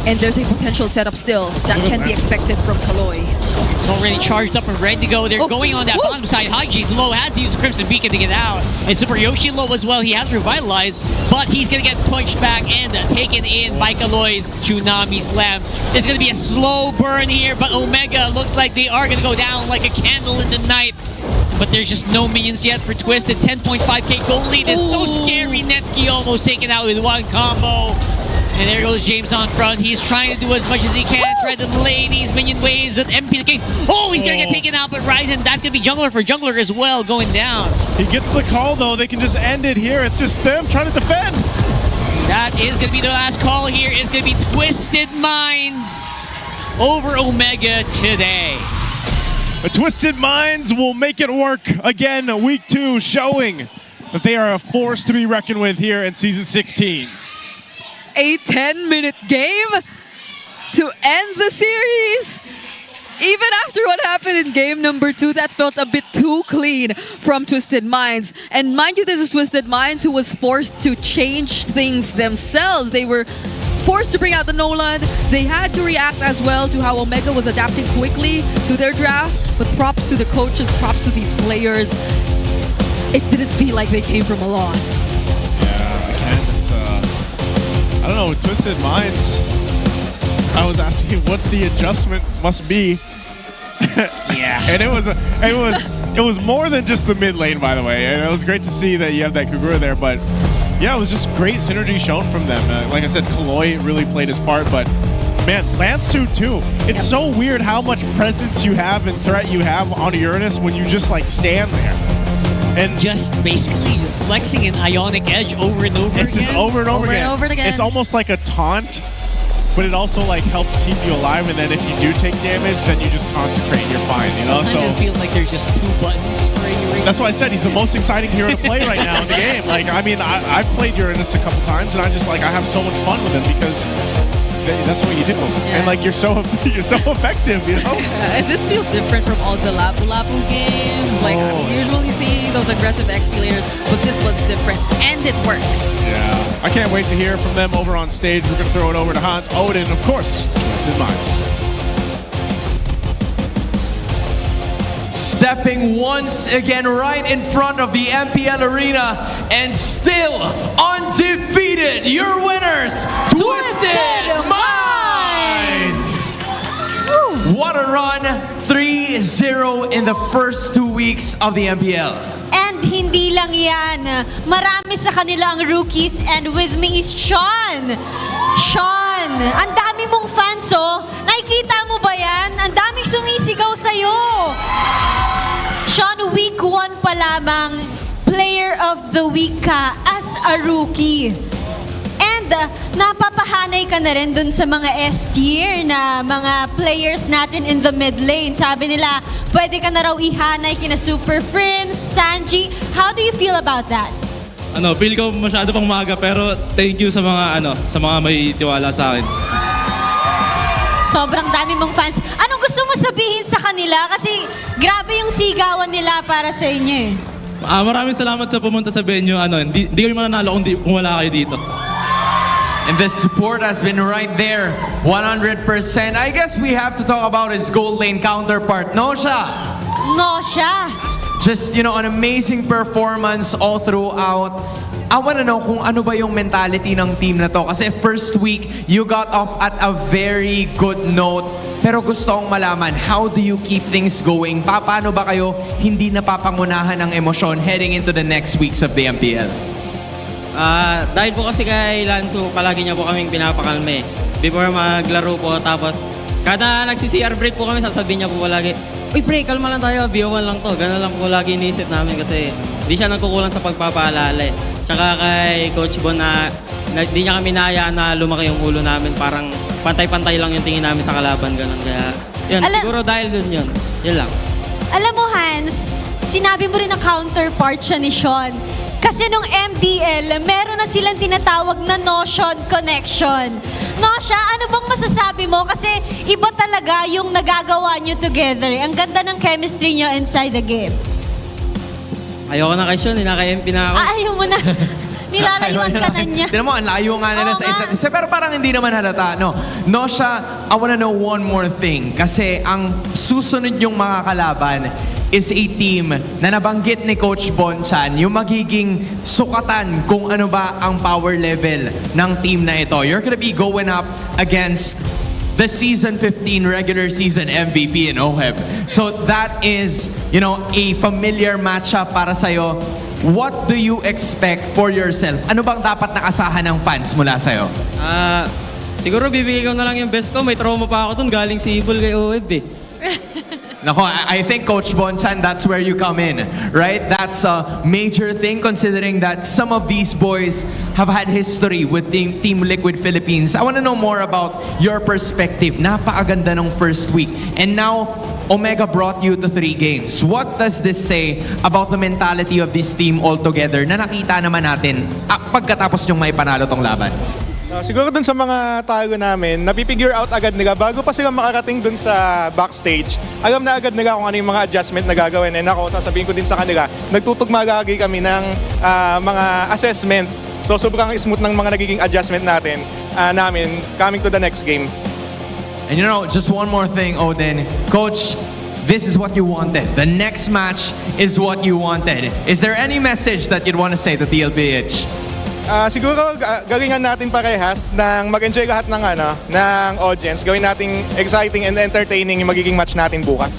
And there's a potential setup still that can be expected from Kaloi. It's already charged up and ready to go. They're going on that bottom side. Haji's low, has to use Crimson Beacon to get out. And Super Yoshi low as well. He has revitalized, but he's going to get pushed back and taken in by Kaloi's Tsunami Slam. It's going to be a slow burn here, but Omega looks like they are going to go down like a candle in the night. But there's just no minions yet for Twisted. 10.5k gold lead is so scary. Netsky almost taken out with 1 combo. And there goes James on front. He's trying to do as much as he can. Try to delay these minion waves with MP the King. Oh, he's going to get taken out, but Ryzen, that's going to be jungler for jungler as well, going down. He gets the call, though. They can just end it here. It's just them trying to defend. That is going to be the last call here. It's going to be Twisted Minds over Omega today. The Twisted Minds will make it work again. Week 2 showing that they are a force to be reckoned with here in Season 16. A 10-minute game to end the series. Even after what happened in game number 2, that felt a bit too clean from Twisted Minds. And mind you, this is Twisted Minds who was forced to change things themselves. They were forced to bring out the Nolan. They had to react as well to how Omega was adapting quickly to their draft. But props to the coaches, props to these players. It didn't feel like they came from a loss. I don't know, with Twisted Minds, I was asking what the adjustment must be. Yeah. And it was more than just the mid lane, by the way. And it was great to see that you have that Kagura there, but yeah, it was just great synergy shown from them. Like I said, Kaloi really played his part, but man, Lansu too. It's so weird how much presence you have and threat you have on Uranus when you just like stand there. And just basically just flexing an Ionic Edge over and over again. It's just over and over again. It's almost like a taunt, but it also like helps keep you alive. And then if you do take damage, then you just concentrate and you're fine. You know, sometimes it feels like there's just 2 buttons for Uranus. That's why I said he's the most exciting hero to play right now in the game. Like, I mean, I've played Uranus a couple times, and I have so much fun with him because that's what you do. Yeah. And like you're so effective, you know? And this feels different from all the Lapu Lapu games. Like we usually see those aggressive XP players, but this one's different and it works. Yeah. I can't wait to hear from them over on stage. We're gonna throw it over to Hans, Odin, of course, Twisted Minds. Stepping once again right in front of the MPL arena and still undefeated, your winners, Twisted Minds! What a run, 3-0 in the first 2 weeks of the MPL. And hindi lang yan, marami sa kanila ang rookies, and with me is Sean. Sean, ang dami mong fans, oh. Nakikita mo ba yan? Ang daming sumisigaw sa'yo. Sean, week 1 pa lamang, player of the week ka as a rookie. And napapahanay ka na rin dun sa mga S-tier na mga players natin in the mid lane. Sabi nila, pwede ka na raw ihanay kina Superfans, Sanji. How do you feel about that? Feel ko masyado pang maaga, pero thank you sa mga may tiwala sa akin. Sobrang dami mong fans. Anong gusto mo sabihin sa kanila? Kasi grabe yung sigawan nila para sa inyo eh. Maraming salamat sa pumunta sa venue. Hindi kayo mananalo kung wala kayo dito. And the support has been right there, 100%. I guess we have to talk about his gold lane counterpart, Nausea. Nausea. Just, an amazing performance all throughout. I want to know kung ano ba yung mentality ng team na to. Kasi first week, you got off at a very good note. Pero gusto kong malaman, how do you keep things going? Paano ba kayo hindi napapangunahan ng emosyon heading into the next weeks of the MPL? Dahil po kasi kay Lansu, palagi niya po kaming pinapakalme. Before maglaro po, tapos kada nagsi-CR break po kami, sasabihin niya po palagi, uy pre, kalma lang tayo, BO1 lang to. Ganun lang po lagi iniisip namin kasi hindi siya nagkukulang sa pagpapaalala eh. Tsaka kay Coach Bon na hindi niya kami nahayaan na lumaki yung ulo namin. Parang pantay-pantay lang yung tingin namin sa kalaban. Ganun. Kaya yun, siguro dahil dun yun. Yun lang. Alam mo, Hans, sinabi mo rin na counterpart siya ni Sean. Kasi nung MDL, meron na silang tinatawag na Notion connection. Nosha, ano bang masasabi mo? Kasi iba talaga yung nagagawa nyo together. Ang ganda ng chemistry nyo inside the game. Ayoko na kay Sean, naka-MP na ako. Ayaw mo na. Nilalayuan ka na niya. Tinan mo, ang layo nga nila sa isa't isa. Pero parang hindi naman halata. No, Nosha, I wanna know one more thing. Kasi ang susunod yung mga kalaban is a team na nabanggit ni Coach Bonchan, yung magiging sukatan kung ano ba ang power level ng team na ito. You're gonna be going up against the Season 15 regular season MVP in OHEB. So that is, you know, a familiar matchup para sa'yo. What do you expect for yourself? Ano bang dapat nakasahan ng fans mula sa'yo? Siguro bibigay ko na lang yung best ko. May trauma pa ako dun galing si Ibol kay OHEB eh. Nako, I think Coach Bonchan, that's where you come in, right? That's a major thing considering that some of these boys have had history with Team Liquid Philippines. I want to know more about your perspective. Napakaganda ng first week. And now, Omega brought you to 3 games. What does this say about the mentality of this team altogether na nakita naman natin pagkatapos yung may panalo tong laban? Siguro dun sa mga tago namin, napipigure out agad nila bago pa sila makarating dun sa backstage. Alam na agad nila kung ano yung mga adjustment na gagawin. And ako, sasabihin ko din sa kanila, nagtutugma lagi kami ng mga assessment. So sobrang smooth ng mga nagiging adjustment namin coming to the next game. And you know, just one more thing, Odin. Coach, this is what you wanted. The next match is what you wanted. Is there any message that you'd want to say to TLPH? Siguro galingan natin parehas nang mag-enjoy lahat ng audience. Gawin nating exciting and entertaining yung magiging match natin bukas.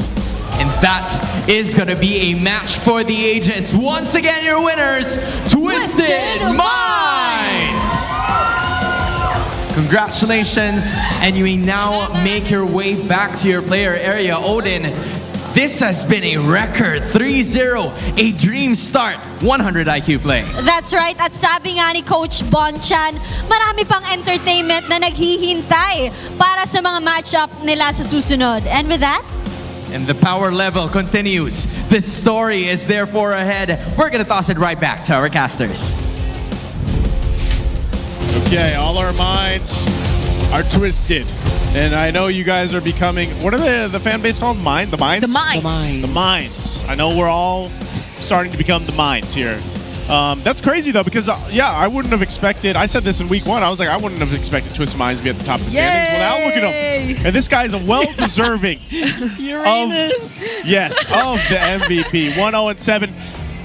And that is going to be a match for the ages. Once again, your winners, Twisted Minds! Congratulations, and you may now make your way back to your player area. Odin, this has been a record 3-0, a dream start, 100 IQ play. That's right. At sabi nga ni Coach Bonchan, marami pang entertainment na naghihintay para sa mga matchup nila sa susunod. And with that, and the power level continues. This story is therefore ahead. We're going to toss it right back to our casters. Okay, all our minds are twisted. And I know you guys are becoming, what are the fan base called? The Minds? The Minds. The Minds. I know we're all starting to become the Minds here. That's crazy though, because I wouldn't have expected, I said this in week 1, I was like, I wouldn't have expected Twisted Minds to be at the top of the standings. Well, now look at him. And this guy is well-deserving Uranus. of the MVP. 1-0-7.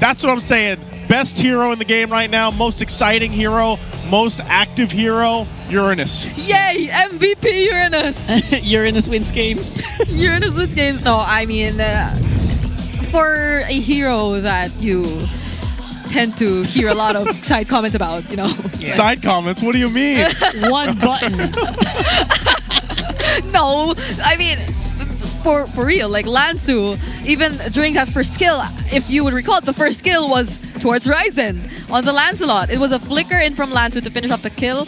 That's what I'm saying. Best hero in the game right now, most exciting hero, most active hero, Uranus. Yay! MVP Uranus! Uranus wins games. Uranus wins games. No, I mean, for a hero that you tend to hear a lot of side comments about, you know. Yeah. Side comments? What do you mean? One button. No, I mean, for real, like Lansu, even during that first kill, if you would recall, the first kill was towards Ryzen on the Lancelot. It was a flicker in from Lansu to finish off the kill.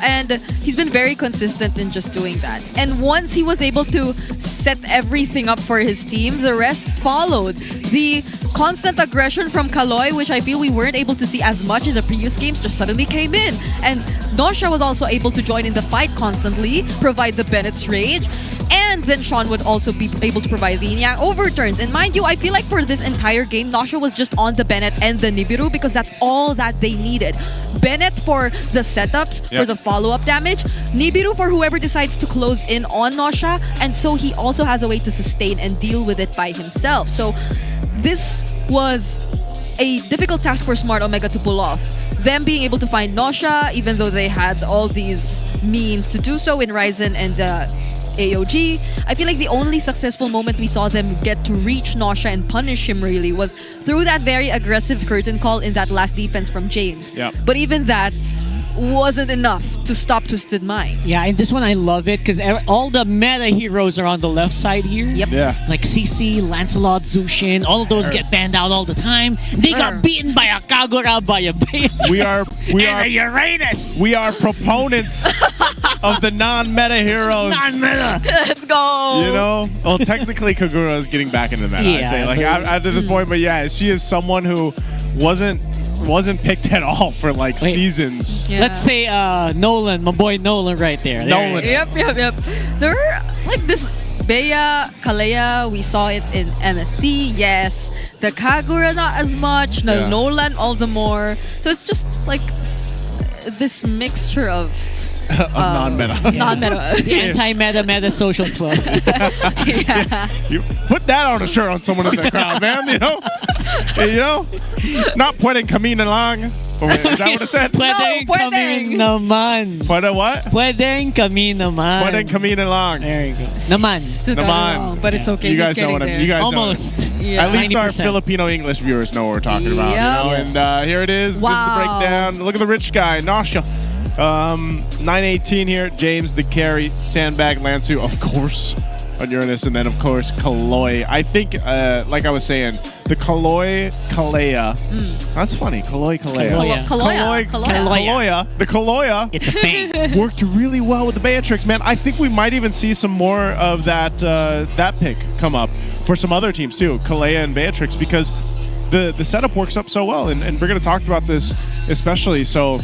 And he's been very consistent in just doing that. And once he was able to set everything up for his team, the rest followed. The constant aggression from Kaloy, which I feel we weren't able to see as much in the previous games, just suddenly came in. And Nosha was also able to join in the fight constantly, provide the Bennett's Rage, and then Sean would also be able to provide the Yin Yang overturns. And mind you, I feel like for this entire game, Nosha was just on the Bennett and the Nibiru because that's all that they needed. Bennett for the setups, for the follow-up damage, Nibiru for whoever decides to close in on Nosha, and so he also has a way to sustain and deal with it by himself. So this was a difficult task for Smart Omega to pull off. Them being able to find Nosha, even though they had all these means to do so in Ryzen and AOG. I feel like the only successful moment we saw them get to reach Nosha and punish him really was through that very aggressive curtain call in that last defense from James. Yep. But even that wasn't enough to stop Twisted Minds. Yeah, in this one I love it because all the meta heroes are on the left side here. Yep. Yeah. Like CC, Lancelot, Zushin, all of those get banned out all the time. They got beaten by a Kagura, by a Beatrix, We are a Uranus. We are proponents of the non-meta heroes. Non-meta. Let's go. You know, well, technically Kagura is getting back into meta. I'd Yeah, say, like after this point, but yeah, she is someone who wasn't picked at all for like seasons. Yeah. Let's say Nolan, my boy Nolan, right there. Nolan. Yep. There were like this Bea, Kalea, we saw it in MSC, yes. The Kagura not as much, no Yeah. Nolan all the more. So it's just like this mixture of non-meta. Non-meta. The anti-meta meta social club. You put that on a shirt on someone in the crowd, man. You know, not pueden camina lang. Is that what it said? Pueden kami naman. Pueden what? Pueden kami naman. Pueden camina lang. There you go. Naman. Took that wrong, but it's okay. You guys He's know getting what I there. mean. You guys Almost. know what I mean. Yeah. At least our 90%. Filipino English viewers know what we're talking about. Yep. You know? And here it is. Wow. This is the breakdown. Look at the rich guy, Nasha. 918 here. James the carry, Sandbag, Lansu, of course, on Uranus, and then of course Kaloi. I think, like I was saying, the Kaloi Kalea. That's funny. Kaloi Kalea. Kaloya. The Kaloya. It's a thing. Worked really well with the Beatrix, man. I think we might even see some more of that pick come up for some other teams too, Kalea and Beatrix, because the setup works up so well, and Brigitte talked about this especially. So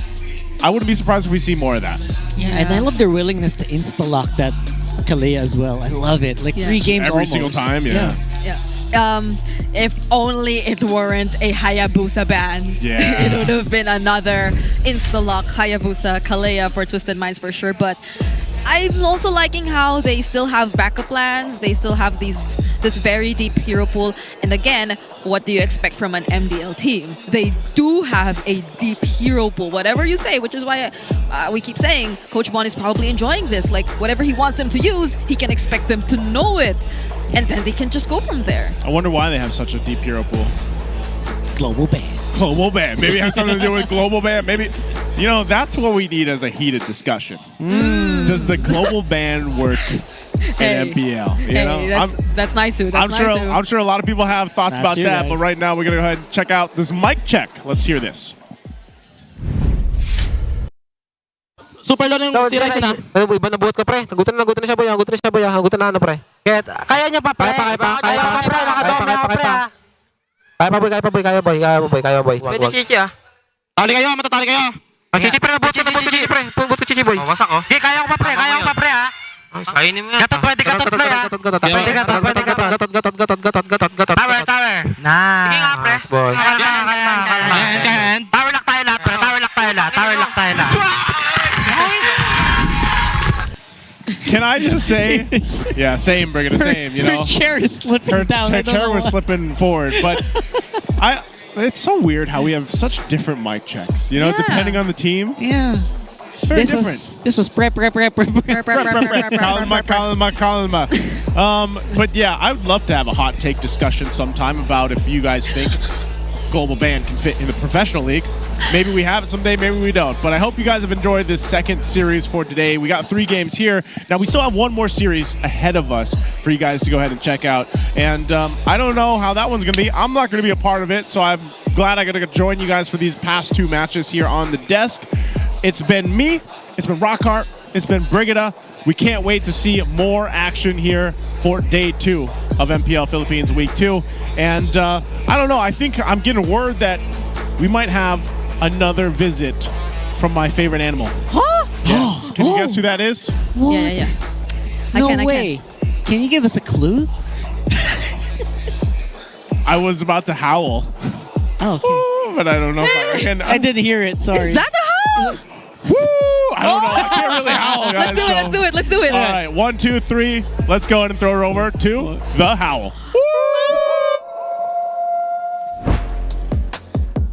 I wouldn't be surprised if we see more of that. Yeah, and I love their willingness to insta-lock that Kalea as well. I love it. Like 3 games every almost. single time. Yeah. If only it weren't a Hayabusa ban. Yeah. It would have been another insta-lock Hayabusa Kalea for Twisted Minds for sure. But I'm also liking how they still have backup plans. They still have this very deep hero pool. And again, what do you expect from an MDL team? They do have a deep hero pool, whatever you say, which is why we keep saying Coach Bon is probably enjoying this. Like, whatever he wants them to use, he can expect them to know it. And then they can just go from there. I wonder why they have such a deep hero pool. Global ban. Global ban. Maybe it has something to do with global ban. Maybe, that's what we need as a heated discussion. Does the global ban work in MPL? That's nice. I'm sure a lot of people have thoughts about that, guys. but right now we're going to go ahead and check out this mic check. Let's hear this. Super low na yung si Ryzen na. Iba na buhat ka, pre. Nagutan na siya, boy. Nagutan na, pre. Kaya niya pa, pre. Kaya pa, boy. Pwede Chichi, ah. Tali kayo, matatali kayo. Chichi, pre. Nabuhat ko, Chichi, boy. Wasak, oh. Kaya ko pa, pre, ah. Kainin mo yan. Pwede gatot, pre, ah. Pwede gatot. Tower. Sige nga, pre. Boy. Tower lock tayo lahat. Can I just say, yeah, same, Brigitte, same. Her chair is slipping down. Her chair was slipping forward, but it's so weird how we have such different mic checks. Depending on the team. Yeah, it's very different. This was prep. Kalma. But yeah, I would love to have a hot take discussion sometime about if you guys think global ban can fit in the professional league. Maybe we have it someday, maybe we don't. But I hope you guys have enjoyed this second series for today. We got 3 games here. Now, we still have one more series ahead of us for you guys to go ahead and check out. And I don't know how that one's going to be. I'm not going to be a part of it, so I'm glad I got to join you guys for these past 2 matches here on the desk. It's been me. It's been Rockhart. It's been Brigitte. We can't wait to see more action here for day 2 of MPL Philippines Week 2. And I don't know. I think I'm getting word that we might have another visit from my favorite animal. Huh? Yes. Can you guess who that is? What? Yeah. No way. Can you give us a clue? I was about to howl. Oh, okay. But I don't know if I can. I didn't hear it, sorry. Is that a howl? I don't know. I can't really howl, guys. Let's do it. All right. 1, 2, 3. Let's go ahead and throw it over to the howl.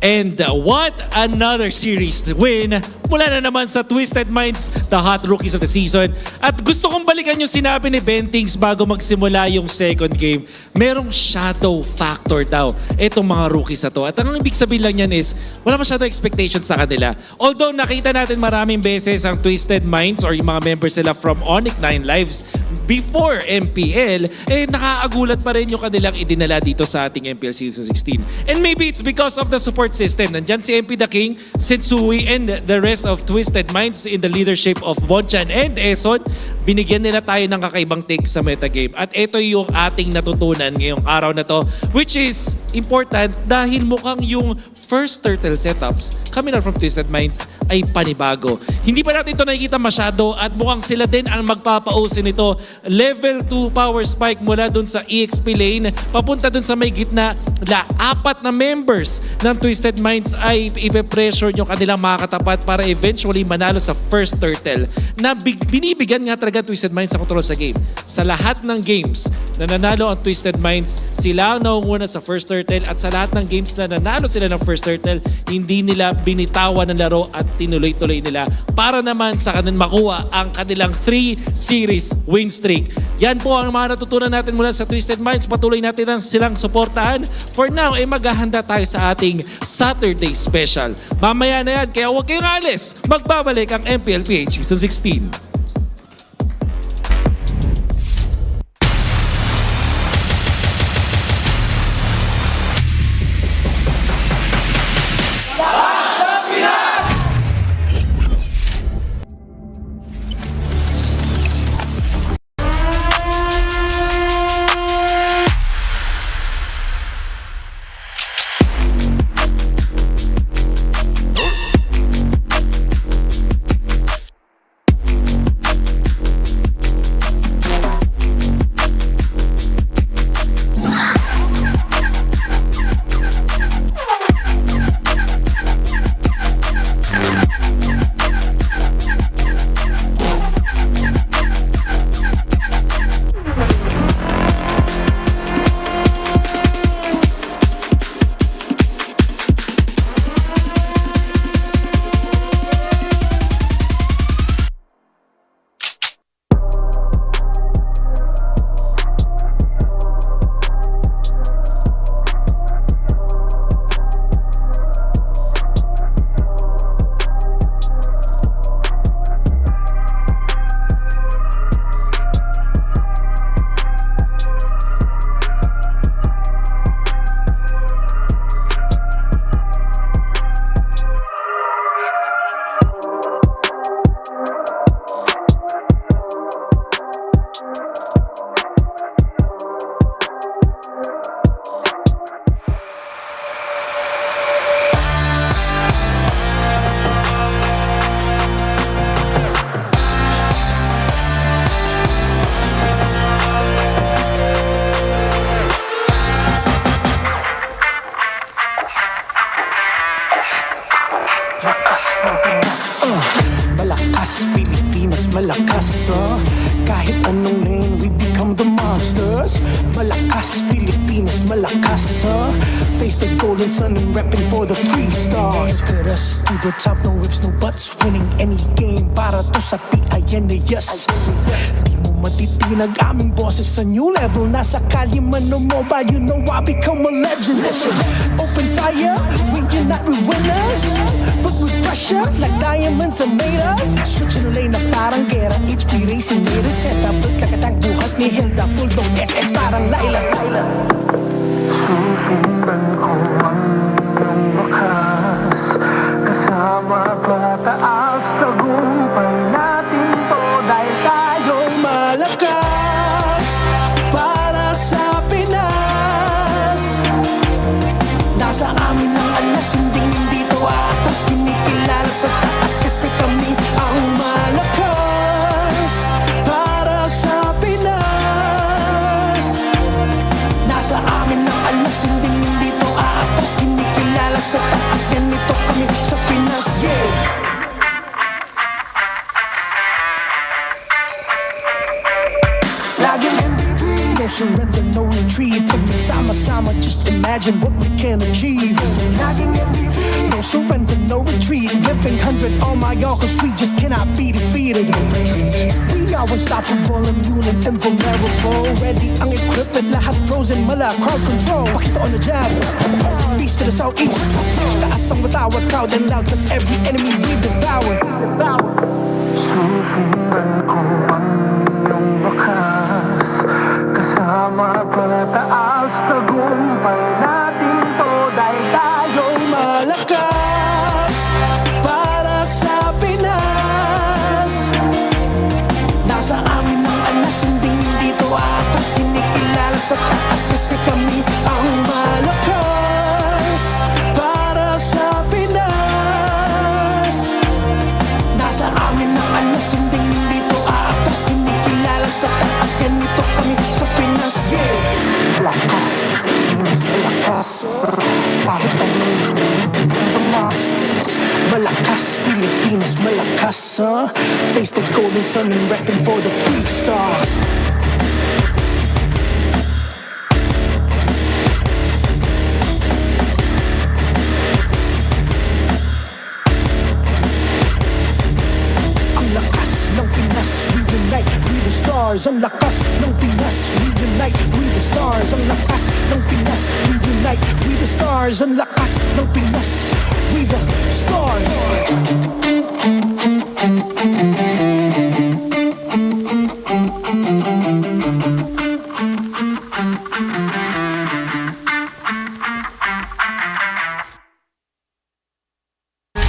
And what another series win mula na naman sa Twisted Minds, the hot rookies of the season. At gusto kong balikan yung sinabi ni Bentings bago magsimula yung second game. Merong shadow factor daw itong mga rookies na to. At ang ibig sabihin lang yan is, wala masyadong expectation sa kanila. Although nakita natin maraming beses ang Twisted Minds or yung mga members nila from ONIC 9 Lives before MPL, nakaagulat pa rin yung kanilang idinala dito sa ating MPL Season 16. And maybe it's because of the support system. Nandyan si MP The King, Sensui, and the rest of Twisted Minds in the leadership of Bonchan and Eson. Binigyan nila tayo ng kakaibang take sa metagame. At ito yung ating natutunan ngayong araw na to, which is important dahil mukhang yung first turtle setups coming out from Twisted Minds ay panibago. Hindi pa natin ito nakikita masyado at mukhang sila din ang magpapausin nito. Level 2 power spike mula dun sa EXP lane papunta dun sa may gitna. Apat na members ng Twisted Minds ay ipe-pressure yung kanilang mga katapat para eventually manalo sa first turtle na binibigyan nga talaga Twisted Minds sa control sa game. Sa lahat ng games na nanalo ang Twisted Minds, sila ang naunguna sa first turtle at sa lahat ng games na nanalo sila ng first turtle, hindi nila binitawan ng laro at tinuloy-tuloy nila para naman sa kanilang makuha ang kanilang 3 series win streak. Yan po ang mga natutunan natin mula sa Twisted Minds. Patuloy natin ang silang suportahan. For now, maghahanda tayo sa ating Saturday special. Mamaya na yan, kaya huwag kayong alis. Magbabalik ang MPL PH Season 16. Malakas, Pilipinas, malakas, kahit anong lane, we become the monsters. Malakas, Pilipinas, malakas, face the golden sun and repping for the 3 stars. Look at us, to the top, no ifs, no buts, winning any game, para to sa PIN na yes. Di mo matitinag aming bosses sa new level, nasa kalye man o mobile, you know I become a legend. Listen, open fire, we unite, we winners, but with pressure, like diamonds are made of. Switching the lane na parang gera, HP racing made a setup, but kakatang buhat ni Hilda, full dome SS parang Laila. Susundan ko ang wakas, kasama pataas, tagumpay natin to dahil tayo'y malakas para sa Pinas. Nasa amin ang alas, hindi to atas, kinikilala sa taas kasi kami ang malakas para sa Pinas. No surrender, no retreat. Pagsama-sama, just imagine what we can achieve. No surrender, no retreat. Living 100 on my all, cause we just cannot be defeated. We are unstoppable, immune and invulnerable. Ready ang equipment, lahat frozen, mala, crowd control. Pakita on the jab, east to the southeast. Taas ang matawa, proud and loud, cause every enemy we devour. Susundan ko ang iyong wakas, kasama pataas, tagumpay natin to, dahil tayo'y malakas para sa Pinas. Nasa amin ang alas, hindi to atas, kinikilala sa taas kasi kami ang malakas para sa Pinas. Nasa amin ang alas, hindi to atas, kinikilala sa taas, ganito kami sa Pinas. Lakas, Pinas malakas, kahit anong tumas. Malakas, Pilipinas malakas, face the golden sun and repping for the free stars. Ang lakas ng Pinas, we unite, we the stars. Ang lakas ng Pinas, we unite, we the stars. Ang lakas ng Pinas, we unite, we the stars. Ang lakas ng Pinas, we the stars.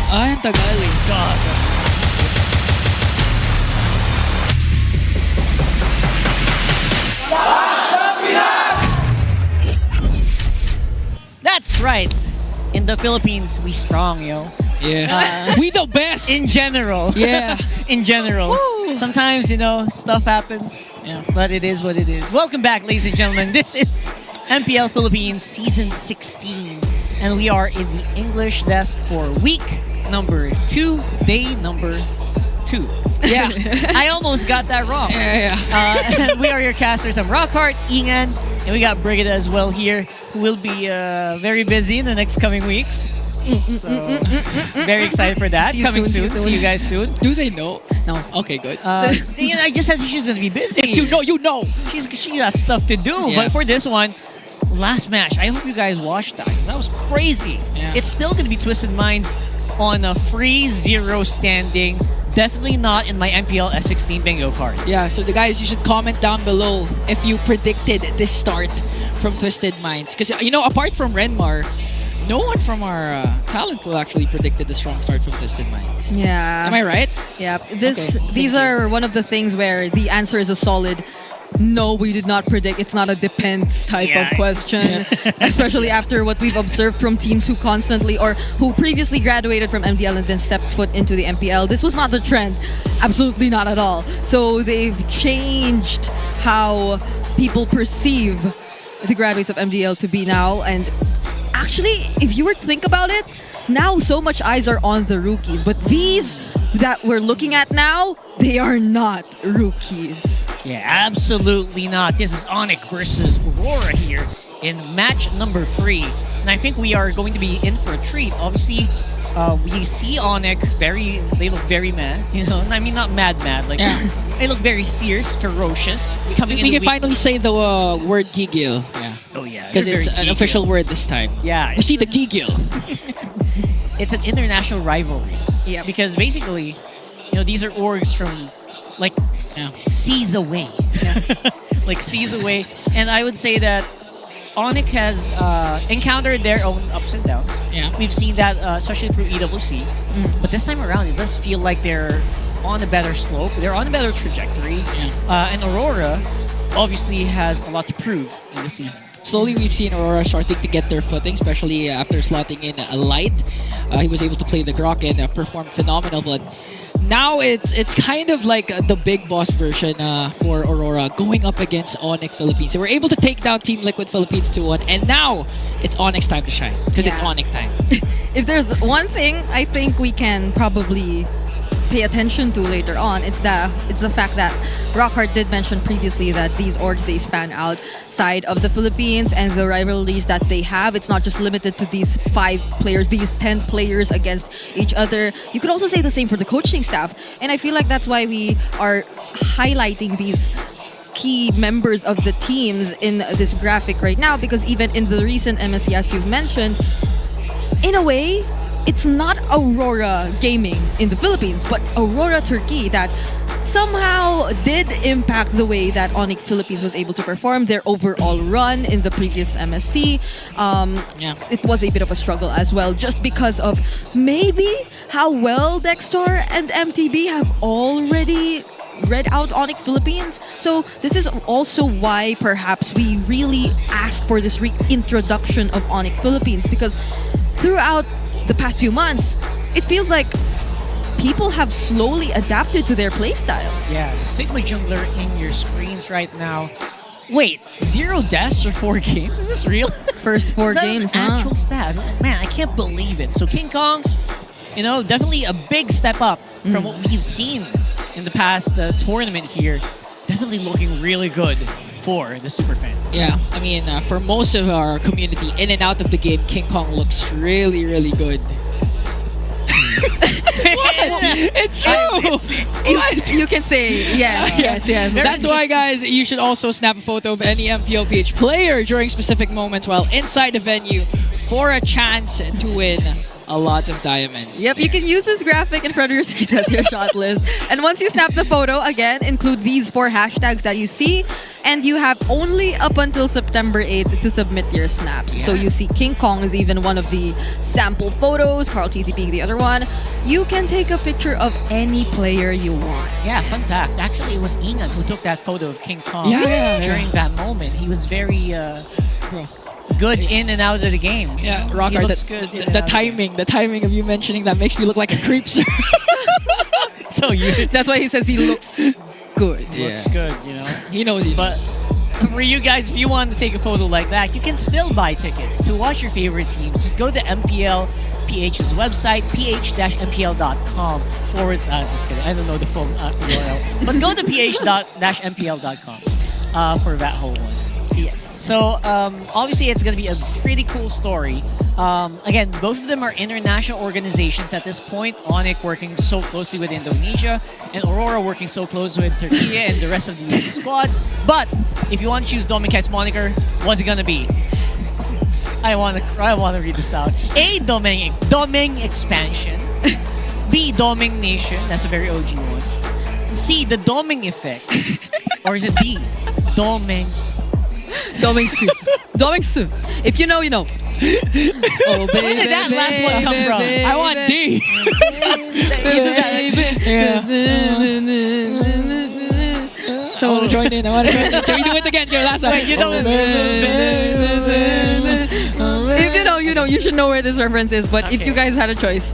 Ay, ang tagal eh. God. That's right. In the Philippines, we strong, yo. Yeah. We the best. In general. Yeah. In general. Woo. Sometimes, stuff happens. Yeah. But it is what it is. Welcome back, ladies and gentlemen. This is MPL Philippines Season 16. And we are in the English desk for week number 2, day number 2. Yeah, I almost got that wrong. Yeah. And we are your casters. I'm Rockhart, Ingan, and we got Brigida as well here, who will be very busy in the next coming weeks. So, very excited for that. Coming soon. See you guys soon. Do they know? No. Okay, good. I just said she's going to be busy. If you know, you know. She got stuff to do. Yeah. But for this one, last match, I hope you guys watched that. That was crazy. Yeah. It's still going to be Twisted Minds on a free 0 standing. Definitely not in my MPL S16 bingo card. Yeah, so the guys, you should comment down below if you predicted this start from Twisted Minds. Because, apart from Renmar, no one from our talent pool actually predicted the strong start from Twisted Minds. Yeah. Am I right? Yeah. These are one of the things where the answer is a solid no, we did not predict. It's not a depends type of question. Especially after what we've observed from teams who constantly or who previously graduated from MDL and then stepped foot into the MPL. This was not the trend. Absolutely not at all. So they've changed how people perceive the graduates of MDL to be now. And actually, if you were to think about it, now so much eyes are on the rookies. But these that we're looking at now, they are not rookies. Yeah, absolutely not. This is ONIC versus RORA here in match number 3. And I think we are going to be in for a treat. Obviously, we see ONIC they look very mad. I mean, not mad, like they look very fierce, ferocious. We can finally say the word gigil. Yeah. Oh yeah. Because it's an official word this time. Yeah. We see the gigil. It's an international rivalry. Yeah. Because basically, these are orgs from seas away. Like seas away. And I would say that ONIC has encountered their own ups and downs. Yeah. We've seen that especially through EWC. But this time around, it does feel like they're on a better slope. They're on a better trajectory. Yeah. And Aurora obviously has a lot to prove in this season. Slowly, we've seen Aurora starting to get their footing, especially after slotting in a Light. He was able to play the Grok and perform phenomenal, but now it's kind of like the big boss version for Aurora going up against ONIC Philippines. They were able to take down Team Liquid Philippines 2-1, and now it's ONIC's time to shine because it's ONIC time. If there's one thing I think we can probably pay attention to later on. It's the fact that Rockhart did mention previously that these orgs, they span outside of the Philippines, and the rivalries that they have, it's not just limited to these 5 players, these 10 players against each other. You could also say the same for the coaching staff, and I feel like that's why we are highlighting these key members of the teams in this graphic right now, because even in the recent MSC, as you've mentioned, in a way, it's not Aurora Gaming in the Philippines, but Aurora Turkey that somehow did impact the way that ONIC Philippines was able to perform their overall run in the previous MSC. It was a bit of a struggle as well, just because of maybe how well Dexter and MTB have already read out ONIC Philippines. So this is also why perhaps we really ask for this reintroduction of ONIC Philippines, because throughout the past few months, it feels like people have slowly adapted to their playstyle. Yeah, the Sigma Jungler in your screens right now. Wait, 0 deaths for 4 games? Is this real? First 4 games, an actual stat. Man, I can't believe it. So King Kong, definitely a big step up from what we've seen in the past tournament here. Definitely looking really good for the Superfan. Yeah, I mean, for most of our community, in and out of the game, King Kong looks really, really good. It's true. You can say yes. That's why, guys, you should also snap a photo of any MPLPH player during specific moments while inside the venue for a chance to win a lot of diamonds. Yep, you can use this graphic in front of your screen as your shot list. And once you snap the photo, again, include these 4 hashtags that you see. And you have only up until September 8th to submit your snaps. So you see King Kong is even one of the sample photos, Carl TZ being the other one. You can take a picture of any player you want. Yeah, fun fact. Actually, it was Inan who took that photo of King Kong during that moment. He was very good in and out of the game. Yeah, Rockhart, the timing of you mentioning that makes me look like a creep, sir. So that's why he says he looks good. Looks good, He knows he But for you guys, if you want to take a photo like that, you can still buy tickets to watch your favorite teams. Just go to MPL PH's website, ph-mpl.com / just kidding, I don't know the full URL. But go to ph-mpl.com for that whole one. Yes. So obviously it's going to be a pretty cool story. Again, both of them are international organizations at this point. ONIC working so closely with Indonesia, and Aurora working so close with Turkey and the rest of the squads. But if you want to choose Doming's moniker, what's it going to be? I want to read this out. A, Doming expansion. B, Doming Nation. That's a very OG one. C, the Doming effect. Or is it D, Doming? Doming Su. Doming Su. If you know, you know. Oh, baby. Where did that last one come from? I want D. So I want to join in. Can we do it again? Your last one. Wait, you don't. If you know, you know. You should know where this reference is. But if you guys had a choice,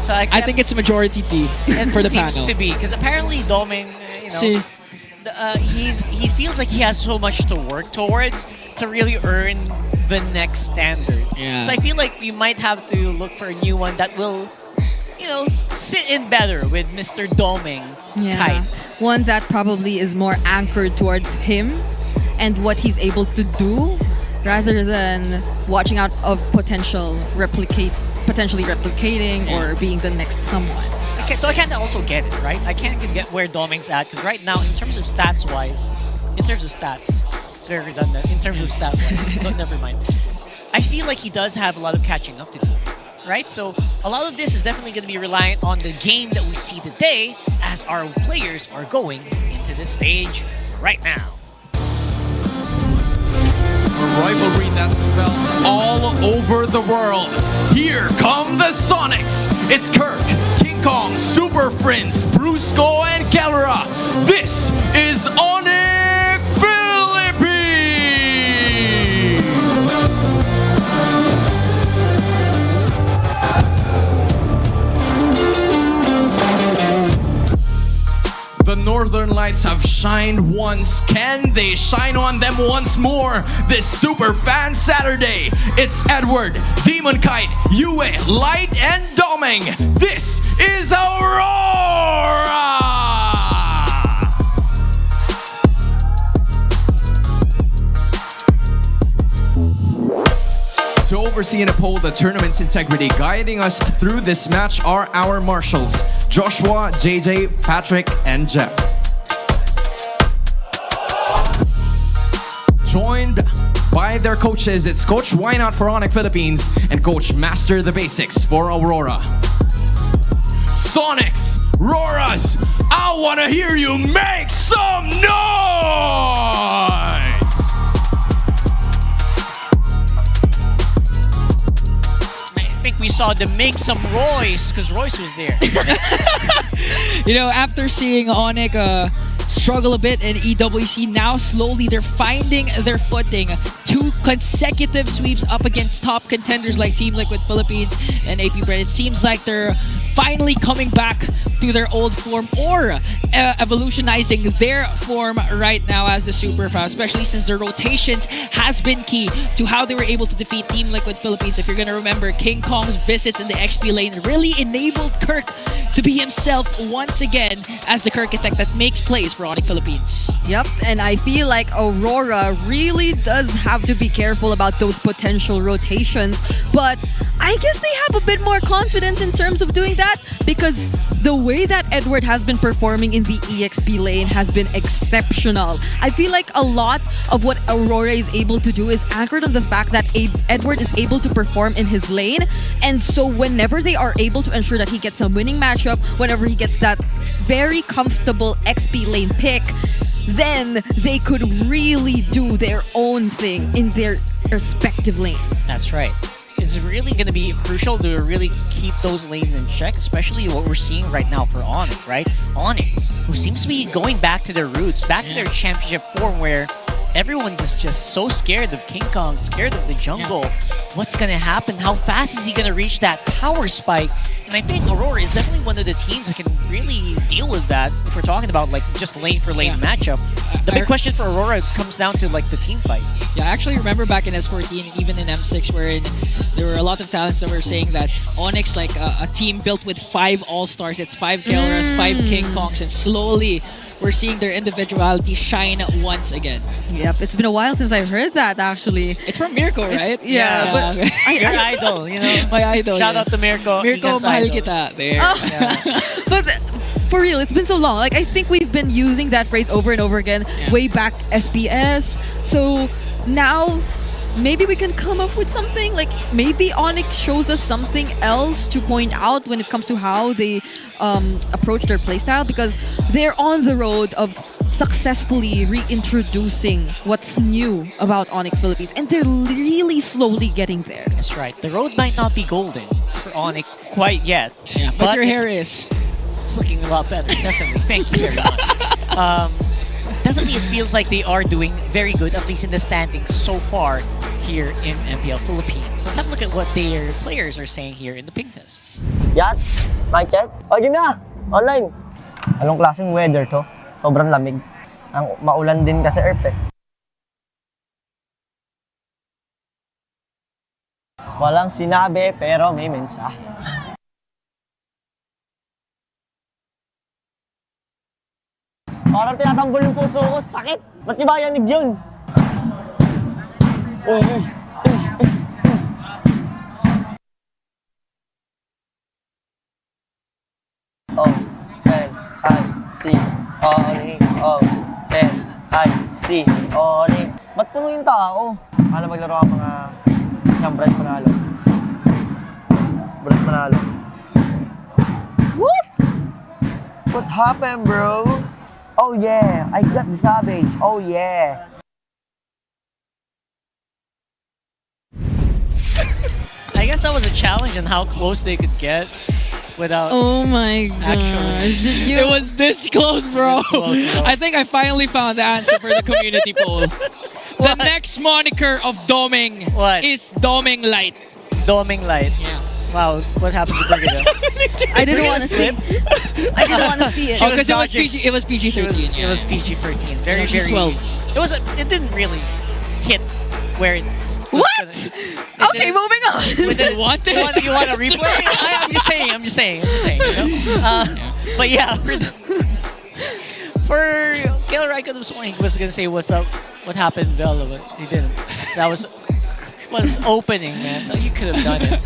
So I think it's majority D for the panel. Seems to be, because apparently Doming, he feels like he has so much to work towards to really earn the next standard. Yeah. So I feel like we might have to look for a new one that will, sit in better with Mr. Doming type. One that probably is more anchored towards him and what he's able to do, rather than watching out of potentially replicating or being the next someone. Okay, so I can't also get it, right? I can't get where Doming's at, because right now, in terms of stats-wise, it's very redundant. In terms of stat-wise, but never mind. I feel like he does have a lot of catching up to do, right? So a lot of this is definitely going to be reliant on the game that we see today, as our players are going into this stage right now. A rivalry that's felt all over the world. Here come the Sonics. It's Kirk, King Kong, Superfans, Brusco, and Galera. This is ONIC Philippines! The Northern lights have shined once. Can they shine on them once more this Superfans Saturday? It's Edward, Demon Kite, Yue, Light, and Doming. This is Aurora! To oversee and uphold the tournament's integrity, guiding us through this match are our marshals, Joshua, JJ, Patrick, and Jeff. Joined by their coaches, it's Coach Why Not for ONIC Philippines and Coach Master the Basics for Aurora. Sonics, Roras, I want to hear you make some noise! I think we saw them make some Royce because Royce was there. You know, after seeing ONIC struggle a bit in EWC, now slowly they're finding their footing. 2 consecutive sweeps up against top contenders like Team Liquid Philippines and AP Bread. It seems like they're finally coming back to their old form or evolutionizing their form right now as the Superfans, especially since their rotations has been key to how they were able to defeat Team Liquid Philippines. If you're going to remember, King Kong's visits in the XP lane really enabled Kirk to be himself once again as the Kirkitect that makes plays for ONIC Philippines. Yep, and I feel like Aurora really does have to be careful about those potential rotations, but I guess they have a bit more confidence in terms of doing that because the way that Edward has been performing in the EXP lane has been exceptional. I feel like a lot of what Aurora is able to do is anchored on the fact that Edward is able to perform in his lane, and so whenever they are able to ensure that he gets a winning matchup, whenever he gets that very comfortable XP lane pick, then they could really do their own thing in their respective lanes. That's right. It's really going to be crucial to really keep those lanes in check, especially what we're seeing right now for ONIC, right? ONIC, who seems to be going back to their roots, back to their championship form where everyone is just so scared of King Kong, scared of the jungle. What's going to happen? How fast is he going to reach that power spike? And I think Aurora is definitely one of the teams that can really deal with that if we're talking about like just lane for lane matchup. The big question for Aurora comes down to like the team fights. Yeah, I actually remember back in S14, even in M6, wherein there were a lot of talents that were saying that ONIC's like a team built with 5 all-stars. It's 5 Kelras, 5 King Kongs, and slowly we're seeing their individuality shine once again. Yep, it's been a while since I heard that actually. It's from Mirko, right? Yeah, but Your idol, you know. My idol. Shout out to Mirko. Mirko, mahal kita. There. But for real, it's been so long. Like I think we've been using that phrase over and over again way back SBS. So now maybe we can come up with something. Like maybe ONIC shows us something else to point out when it comes to how they approach their playstyle, because they're on the road of successfully reintroducing what's new about ONIC Philippines, and they're really slowly getting there. That's right. The road might not be golden for ONIC quite yet. Yeah, but your hair is. It's looking a lot better, definitely. Thank you very much. Definitely it feels like they are doing very good, at least in the standings so far here in MPL Philippines. Let's have a look at what their players are saying here in the ping test. Yan, mic check. O, game na! Online. Anong klaseng weather to? Sobrang lamig. Ang maulan din kasi Earth eh. Walang sinabi pero may mensahe. Parang tinatambol yung puso ko. Sakit! Ba't niyo ba yanig yun? Uy, uy. O-N-I-C ONIC O-N-I-C ONIC. Ba't puno yung tao? Paano maglaro ang mga isang Brad Manalo? Brad Manalo. What? What happened, bro? Oh yeah, I got the savage. Oh yeah. I guess that was a challenge on how close they could get without. Oh my gosh. Did you? It was this close, bro. I think I finally found the answer for the community poll. The next moniker of Doming is Doming Light. Doming Light. Yeah. Wow, what happened to Brigida? I didn't want to see. I didn't want to see it. Oh, because it was PG-13. It was PG-13. Very, She's very. 12. It didn't really hit where it. What? Okay, moving on. You want a replay? I'm just saying. You know? But yeah, for Killer, I could have sworn he was gonna say what's up, what happened, Vela, but he didn't. That was opening, man. You could have done it.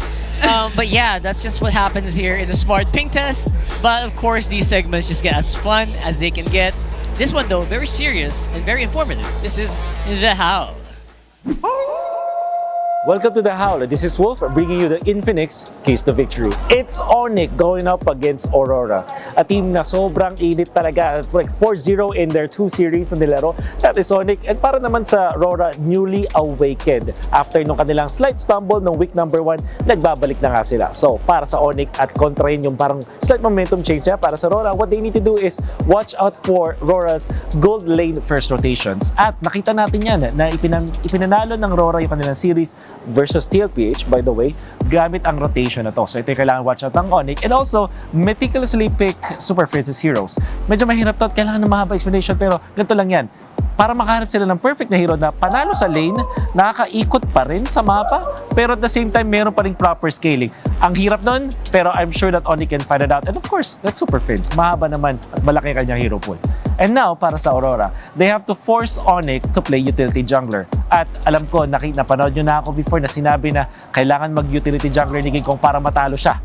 But yeah, that's just what happens here in the Smart Ping test. But of course, these segments just get as fun as they can get. This one, though, very serious and very informative. This is The Howl. Welcome to The Howl. This is Wolf bringing you the Infinix Keys to Victory. It's ONIC going up against Aurora. A team na sobrang init talaga. Like 4-0 in their 2 series na nilaro. That is ONIC. And para naman sa RORA, newly awakened. After nung kanilang slight stumble nung week number 1, nagbabalik na nga sila. So para sa ONIC at kontrahin yung parang slight momentum change para sa RORA, what they need to do is watch out for RORA's gold lane first rotations. At nakita natin yan na ipinanalo ng RORA yung kanilang series versus TLPH, by the way, gamit ang rotation na to. So ito yung kailangan watch out ng ONIC. And also, meticulously pick Superfans heroes. Medyo mahirap to at kailangan ng mahaba explanation, pero ganito lang yan. Para makahanap sila ng perfect na hero na panalo sa lane, nakakaikot pa rin sa mapa, pero at the same time, meron pa rin proper scaling. Ang hirap nun, pero I'm sure that ONIC can find it out. And of course, that's Superfans. Mahaba naman at malaki kanyang hero pool. And now, para sa Aurora, they have to force ONIC to play utility jungler. At alam ko, napanood nyo na ako before na sinabi na kailangan mag-utility jungler ni King Kong para matalo siya.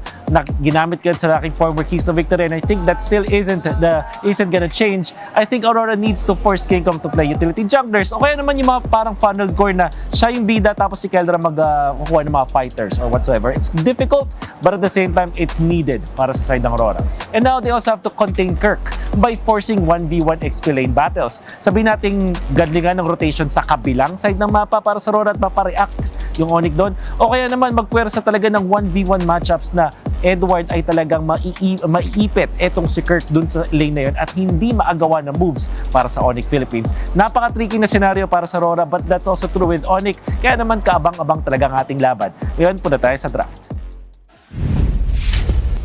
Ginamit ko sa aking former keys to victory, and I think that still isn't gonna change. I think Aurora needs to force King Kong to play utility junglers. O kaya naman yung mga parang funnel core na siya yung bida tapos si Keldra kukuha ng mga fighters or whatsoever. It's difficult, but at the same time, it's needed para sa side ng Aurora. And now, they also have to contain Kirk by forcing 1v1 XP lane battles. Sabihin nating gadlingan ng rotation sa kabilang side ng mapa para sa Aurora at mapareact yung ONIC doon. O kaya naman magpuwersa talaga ng 1v1 matchups na Edward ay talagang maiipit etong si Kirk dun sa lane na yun at hindi maagawa ng moves para sa ONIC Philippines. Napaka-tricky na scenario para sa RORA, but that's also true with ONIC. Kaya naman kaabang-abang talaga ang ating laban. Ngayon, punta tayo sa draft.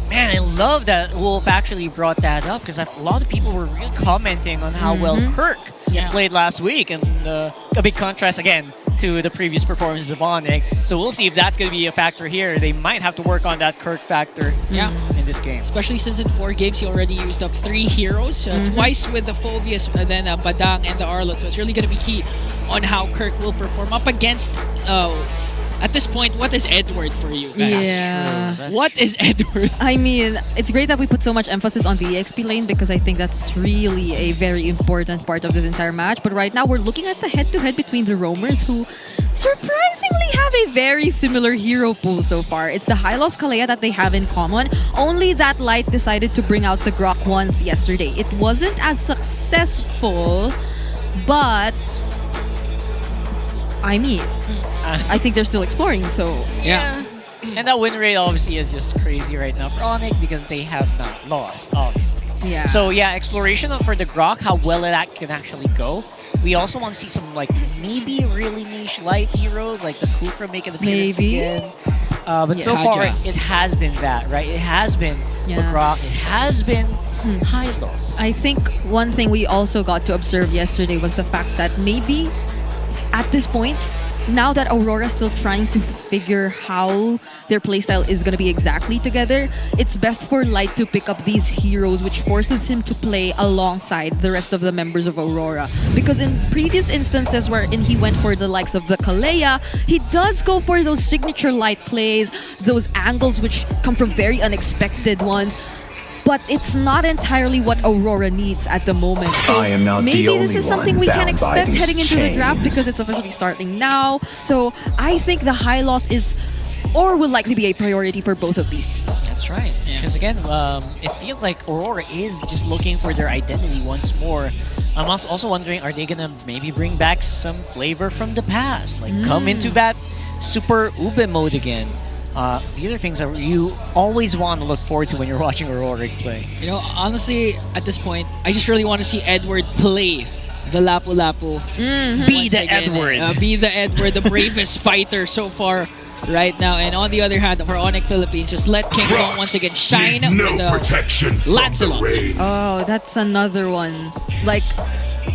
Man, I love that Wolf actually brought that up because a lot of people were really commenting on how well Kirk played last week, and a big contrast again to the previous performances of ONIC. So we'll see if that's going to be a factor here. They might have to work on that Kirk factor in this game. Especially since in 4 games he already used up 3 heroes, twice with the Phobius and then Badang and the Arlot. So it's really going to be key on how Kirk will perform up against at this point, what is Edward for you guys? Yeah. What is Edward? I mean, it's great that we put so much emphasis on the EXP lane because I think that's really a very important part of this entire match. But right now, we're looking at the head-to-head between the roamers who surprisingly have a very similar hero pool so far. It's the Hylos Kalea that they have in common. Only that Light decided to bring out the Grok once yesterday. It wasn't as successful, but I mean, I think they're still exploring, so yeah. And that win rate obviously is just crazy right now for ONIC because they have not lost, obviously. Yeah. So yeah, exploration for the Grok, how well that can actually go. We also want to see some maybe really niche light heroes like the Kufra making the appearance again. But so far it has been that, right? It has been the Grok. It has been Hylos. I think one thing we also got to observe yesterday was the fact that maybe at this point, now that Aurora's still trying to figure how their playstyle is going to be exactly together, it's best for Light to pick up these heroes, which forces him to play alongside the rest of the members of Aurora. Because in previous instances wherein he went for the likes of the Kalea, he does go for those signature Light plays, those angles which come from very unexpected ones. But it's not entirely what Aurora needs at the moment. So I am not maybe the only this is something one we can bound by expect these heading into the draft chains. because it's officially starting now. So I think the high loss is or will likely be a priority for both of these teams. That's right. Because again, it feels like Aurora is just looking for their identity once more. I'm also wondering, are they gonna maybe bring back some flavor from the past? Like come into that super Ube mode again. These are things that you always want to look forward to when you're watching Aurora play. You know, honestly, at this point, I just really want to see Edward play the Lapu Lapu. Be the Edward. Be the Edward, the bravest fighter so far right now. And on the other hand, for ONIC Philippines, just let King Kong once again shine with the Lancelot. Oh, that's another one. Like,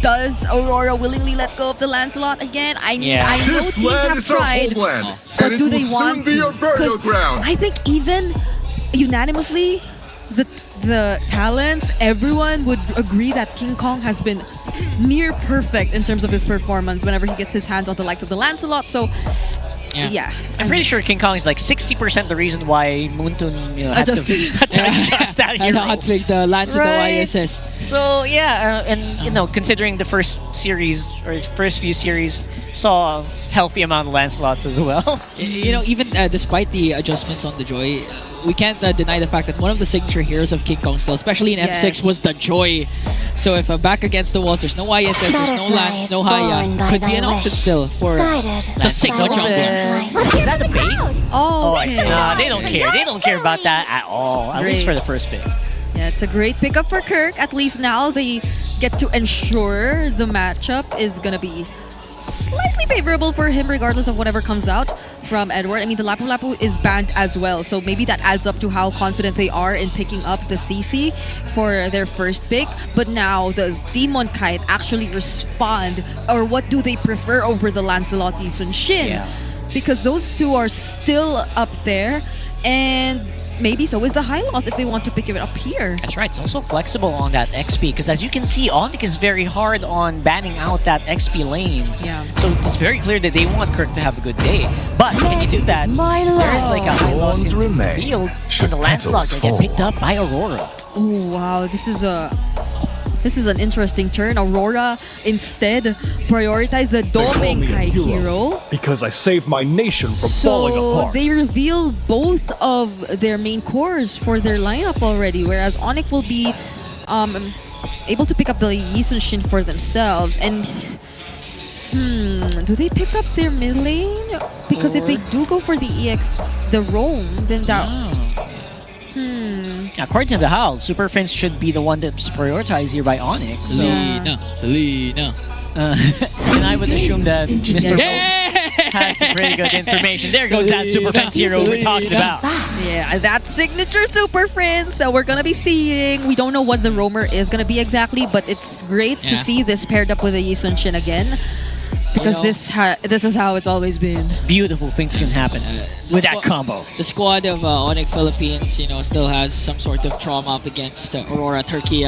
does Aurora willingly let go of the Lancelot again? I mean, I know This teams land have is our tried, homeland, but and it do they will want soon be to? our burial 'Cause ground. I think even unanimously, the talents, everyone would agree that King Kong has been near perfect in terms of his performance whenever he gets his hands on the likes of the Lancelot. So, yeah. I'm pretty sure King Kong is like 60% the reason why Moontoon had to adjust that And hero. hotfix the Lance of the YSS. So yeah, and considering the first series or first few series saw a healthy amount of Lancelots as well. Even despite the adjustments on the Joy, we can't deny the fact that one of the signature heroes of King Kong still, especially in M6, was the Joy. So if back against the walls, there's no YSS, there's no Lance, no Haya, could be an option still for the single jungler. Is that a bait? Oh, Nah, they don't care. They don't care about that at all. At least for the first bit. Yeah, it's a great pickup for Kirk. At least now they get to ensure the matchup is going to be slightly favorable for him regardless of whatever comes out from Edward. I mean, the Lapu Lapu is banned as well, so maybe that adds up to how confident they are in picking up the CC for their first pick. But now, does Demon Kite actually respond, or what do they prefer over the Lancelot Sun Shin? Yeah. Because those two are still up there, and maybe so is the High Loss if they want to pick it up here. That's right. It's also flexible on that XP because as you can see, ONIC is very hard on banning out that XP lane. Yeah. So it's very clear that they want Kirk to have a good day. But when you do that, there is like a high loss in the field, and the Lancelot will get picked up by Aurora. Oh wow, this is an interesting turn. Aurora instead prioritized the Domenkai hero. Because I saved my nation from falling So apart. they reveal both of their main cores for their lineup already, whereas ONIC will be able to pick up the Yisun Shin for themselves. And do they pick up their mid lane? Because if they do go for the EX, the roam, then that... According to the Howl, Superfans should be the one that's prioritized here by ONIC. So, Selena. and I would assume that Mr. Vogue has some pretty good information. There goes that Superfans hero we're talking about. Yeah, that signature Super Friends that we're gonna be seeing. We don't know what the roamer is gonna be exactly, but it's great to see this paired up with a Yisun Shin again. Because this is how it's always been. Beautiful things can happen with that combo. The squad of ONIC Philippines, still has some sort of trauma up against Aurora Turkey,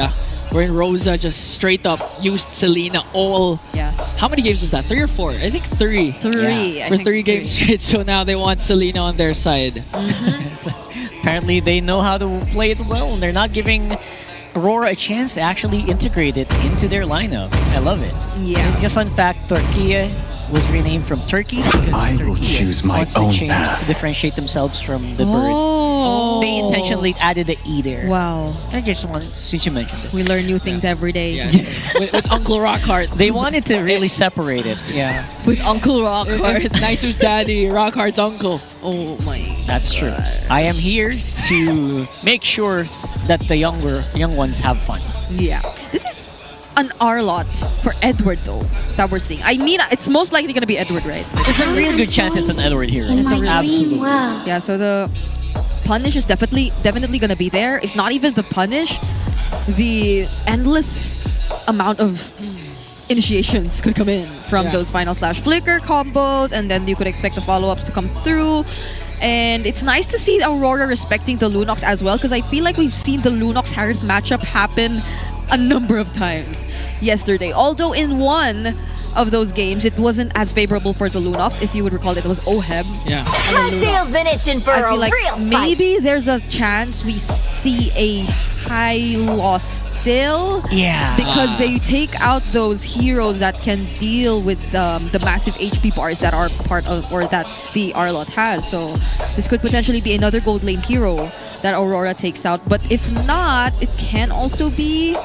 wherein Rosa just straight up used Selena all. Yeah. How many games was that? 3 or 4? I think 3. 3. Yeah. For 3 games straight. So now they want Selena on their side. Apparently, they know how to play it well, and they're not giving Aurora a chance to actually integrate it into their lineup. I love it. Yeah. A fun fact, Turkey was renamed from Turkey because I will Turkey choose my wants to own change path. to differentiate themselves from the Oh. bird. They intentionally added the E there. Wow. I just wanted, since you mentioned it. We learn new things every day. Yeah. with Uncle Rockhart. They wanted to really separate it. Yeah. With Uncle Rockhart. Nice's daddy, Rockhart's uncle. Oh my. That's true. I am here to make sure that the young ones have fun. Yeah. This is an R-lot for Edward though that we're seeing. I mean, it's most likely gonna be Edward, right? There's a real good chance it's an Edward hero. Absolutely. Yeah, so the punish is definitely gonna be there. If not even the punish, the endless amount of initiations could come in from those final slash flicker combos, and then you could expect the follow-ups to come through. And it's nice to see Aurora respecting the Lunox as well, because I feel like we've seen the Lunox Harith matchup happen a number of times yesterday. Although in one of those games, it wasn't as favorable for the Lunox. If you would recall, it was Oheb. Yeah. Redtail's been itching for I feel a like real maybe there's a chance we see a high loss still. Yeah. Because they take out those heroes that can deal with the massive HP bars that are part of, or that the R-Lot has. So this could potentially be another gold lane hero that Aurora takes out. But if not, it can also be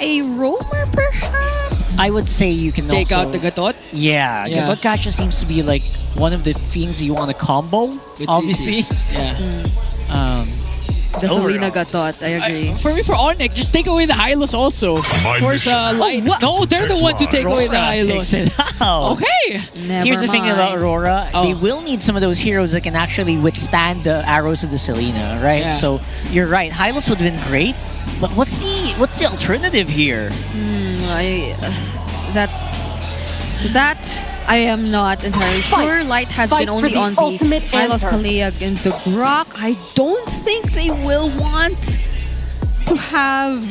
a roamer perhaps? I would say you can take also out the Gatot. Yeah, Gatot Gacha seems to be like one of the things you want to combo, With obviously. CC. Yeah. The Selena Gatot, I agree. For me, for ONIC, just take away the Hylos also. Of course, Light. No, they're the ones who take away the Hylos. Okay. Here's the thing about Aurora. Oh. They will need some of those heroes that can actually withstand the arrows of the Selena, right? Yeah. So you're right. Hylos would have been great, but what's the alternative here? That I am not entirely sure. Light has been only on the Hylos, Kalayag, and the Grok. I don't think they will want to have,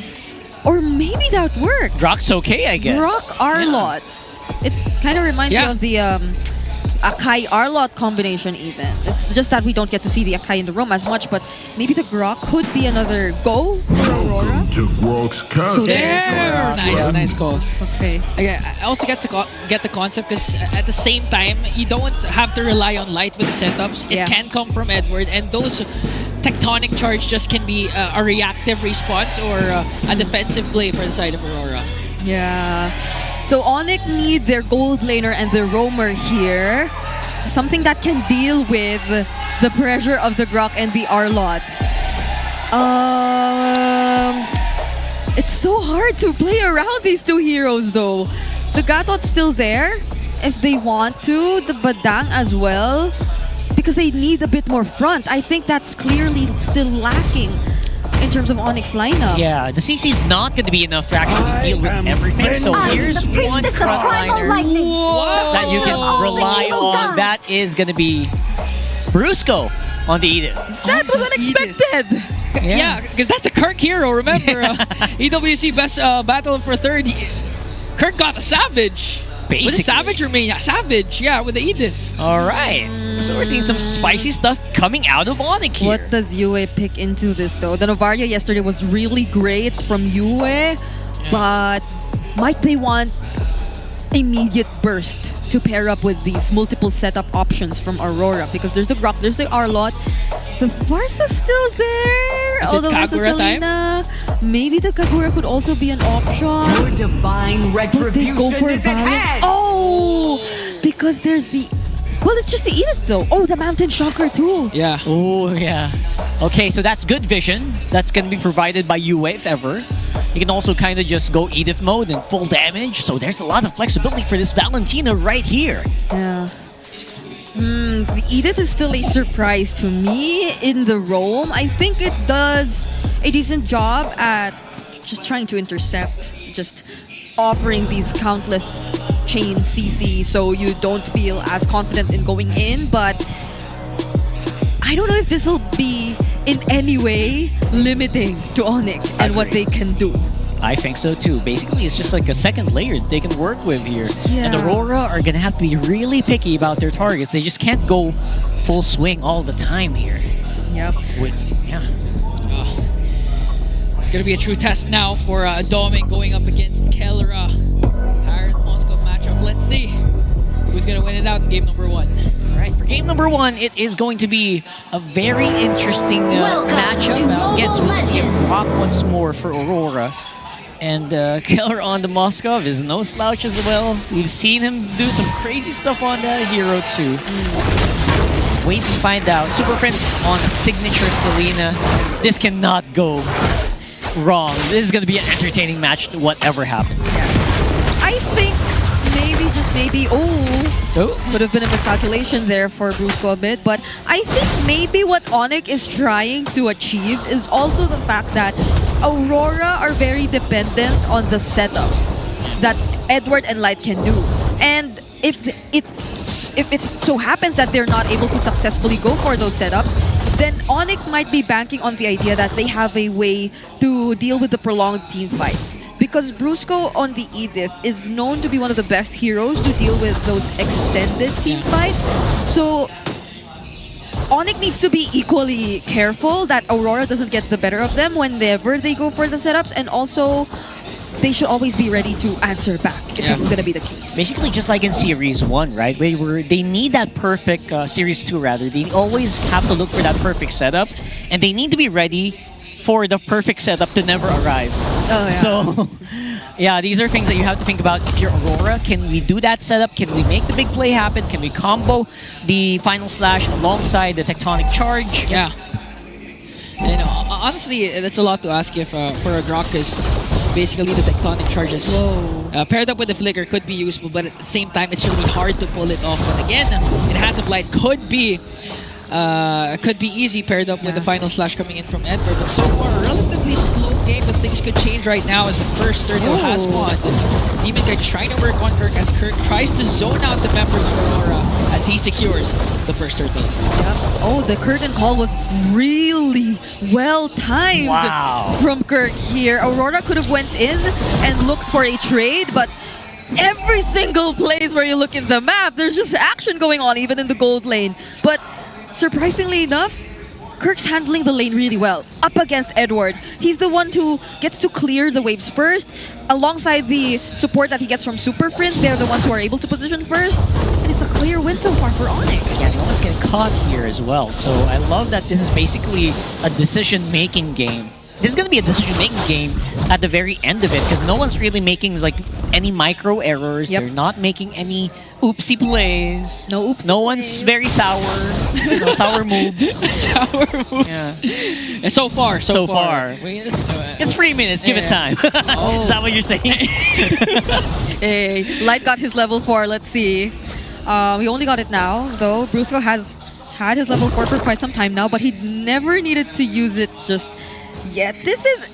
or maybe that works. Grok's okay, I guess. Grok Arlot. It kind of reminds me of the Akai Arlot combination even. It's just that we don't get to see the Akai in the room as much, but maybe the Grok could be another go for Aurora. To Grok's So there! Nice call. Okay. I also get the concept because at the same time, you don't have to rely on Light with the setups. It can come from Edward, and those tectonic charge just can be a reactive response or a defensive play for the side of Aurora. Yeah. So ONIC need their gold laner and the roamer here. Something that can deal with the pressure of the Grok and the Arlot. It's so hard to play around these two heroes though. The Gatot's still there if they want to. The Badang as well. Because they need a bit more front. I think that's clearly still lacking in terms of ONIC's lineup. Yeah, the CC is not going to be enough to actually deal with everything. So here's one frontliner that you can rely on. That is going to be Brusco on the Edith. That was unexpected! Yeah, because that's a Kirk hero, remember? EWC Best Battle for Third. Kirk got a Savage. Basically. With a Savage or Mania? Savage, yeah, with the Edith. All right. So we're seeing some spicy stuff coming out of ONIC here. What does Yue pick into this though? The Novaria yesterday was really great from Yue, but might they want immediate burst to pair up with these multiple setup options from Aurora? Because there's the Grok, there's the Arlot, the Farsa's still there. Is although it there's the Kagura Selena. Maybe the Kagura could also be an option. Your divine retribution Go for is at hand. Oh, because there's the. Well, it's just the Edith though. Oh, the Mountain Shocker too. Yeah. Oh, yeah. Okay, so that's good vision. That's going to be provided by Yue if ever. You can also kind of just go Edith mode and full damage. So there's a lot of flexibility for this Valentina right here. Yeah. The Edith is still a surprise to me in the roam. I think it does a decent job at just trying to intercept, just offering these countless chain CC so you don't feel as confident in going in, but I don't know if this will be in any way limiting to ONIC and what they can do. I think so too. Basically, it's just like a second layer they can work with here. And Yeah. Aurora are going to have to be really picky about their targets. They just can't go full swing all the time here. Yep. Yeah. It's going to be a true test now for Doming going up against Kellera. Hard Moscow matchup. Let's see who's going to win it out in game number 1. All right, for game number 1, it is going to be a very interesting matchup against Rock once more for Aurora. And Keller on the Moskov is no slouch as well. We've seen him do some crazy stuff on that hero too. Wait to find out. Superfans on a signature Selena. This cannot go wrong. This is going to be an entertaining match, whatever happens. I think maybe, just maybe, could have been a miscalculation there for Brusco a bit, but I think maybe what ONIC is trying to achieve is also the fact that Aurora are very dependent on the setups that Edward and Light can do. And if it so happens that they're not able to successfully go for those setups, then ONIC might be banking on the idea that they have a way to deal with the prolonged team fights. Because Brusco on the Edith is known to be one of the best heroes to deal with those extended team fights. So ONIC needs to be equally careful that Aurora doesn't get the better of them whenever they go for the setups, and also they should always be ready to answer back if this is going to be the case. Basically, just like in Series 1, right? They need that perfect, Series 2 rather. They always have to look for that perfect setup, and they need to be ready for the perfect setup to never arrive. Oh, yeah. So, yeah, these are things that you have to think about. If you're Aurora, can we do that setup? Can we make the big play happen? Can we combo the final slash alongside the tectonic charge? Yeah. And honestly, that's a lot to ask if for a Grok, because basically the tectonic charges paired up with the flicker could be useful, but at the same time it's really hard to pull it off. But again, in Hands of Light could be easy paired up with the final slash coming in from Edward. But so far, a relatively slow game, but things could change right now as the first turtle has spawned. Demon Guy trying to work on Kirk as Kirk tries to zone out the members of Aurora as he secures the first turtle. Yep. Oh, the curtain call was really well timed from Kirk here. Aurora could have went in and looked for a trade, but every single place where you look in the map, there's just action going on, even in the gold lane. But surprisingly enough, Kirk's handling the lane really well. Up against Edward. He's the one who gets to clear the waves first. Alongside the support that he gets from Superfans, they're the ones who are able to position first. And it's a clear win so far for ONIC. Yeah, no one's getting caught here as well. So I love that this is basically a decision-making game. This is going to be a decision-making game at the very end of it, because no one's really making like any micro errors. They're not making any oopsie plays. No one's very sour. No sour moves. Sour moves. Yeah. And so far. It's 3 minutes. Give it time. Is that what you're saying? Hey, Light got his level 4. Let's see. We only got it now, though. Brusco has had his level 4 for quite some time now, but he never needed to use it just yet. This is,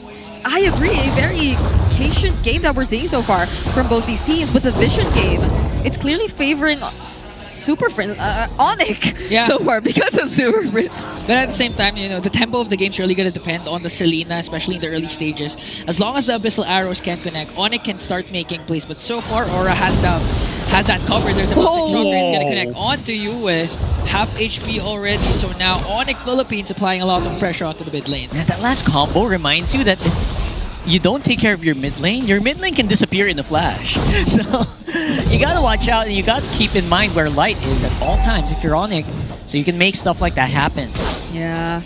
I agree, a very patient game that we're seeing so far from both these teams, but the vision game, it's clearly favoring Superfans, ONIC so far because of Superfans. But at the same time, you know, the tempo of the game's really going to depend on the Selena, especially in the early stages. As long as the Abyssal Arrows can connect, ONIC can start making plays. But so far, Aura has that covered. There's a shot range going to connect onto you with half HP already. So now ONIC Philippines applying a lot of pressure onto the mid lane. Yeah, that last combo reminds you that if you don't take care of your mid lane can disappear in a flash. So you gotta watch out, and you gotta keep in mind where Light is at all times if you're ONIC, so you can make stuff like that happen. Yeah.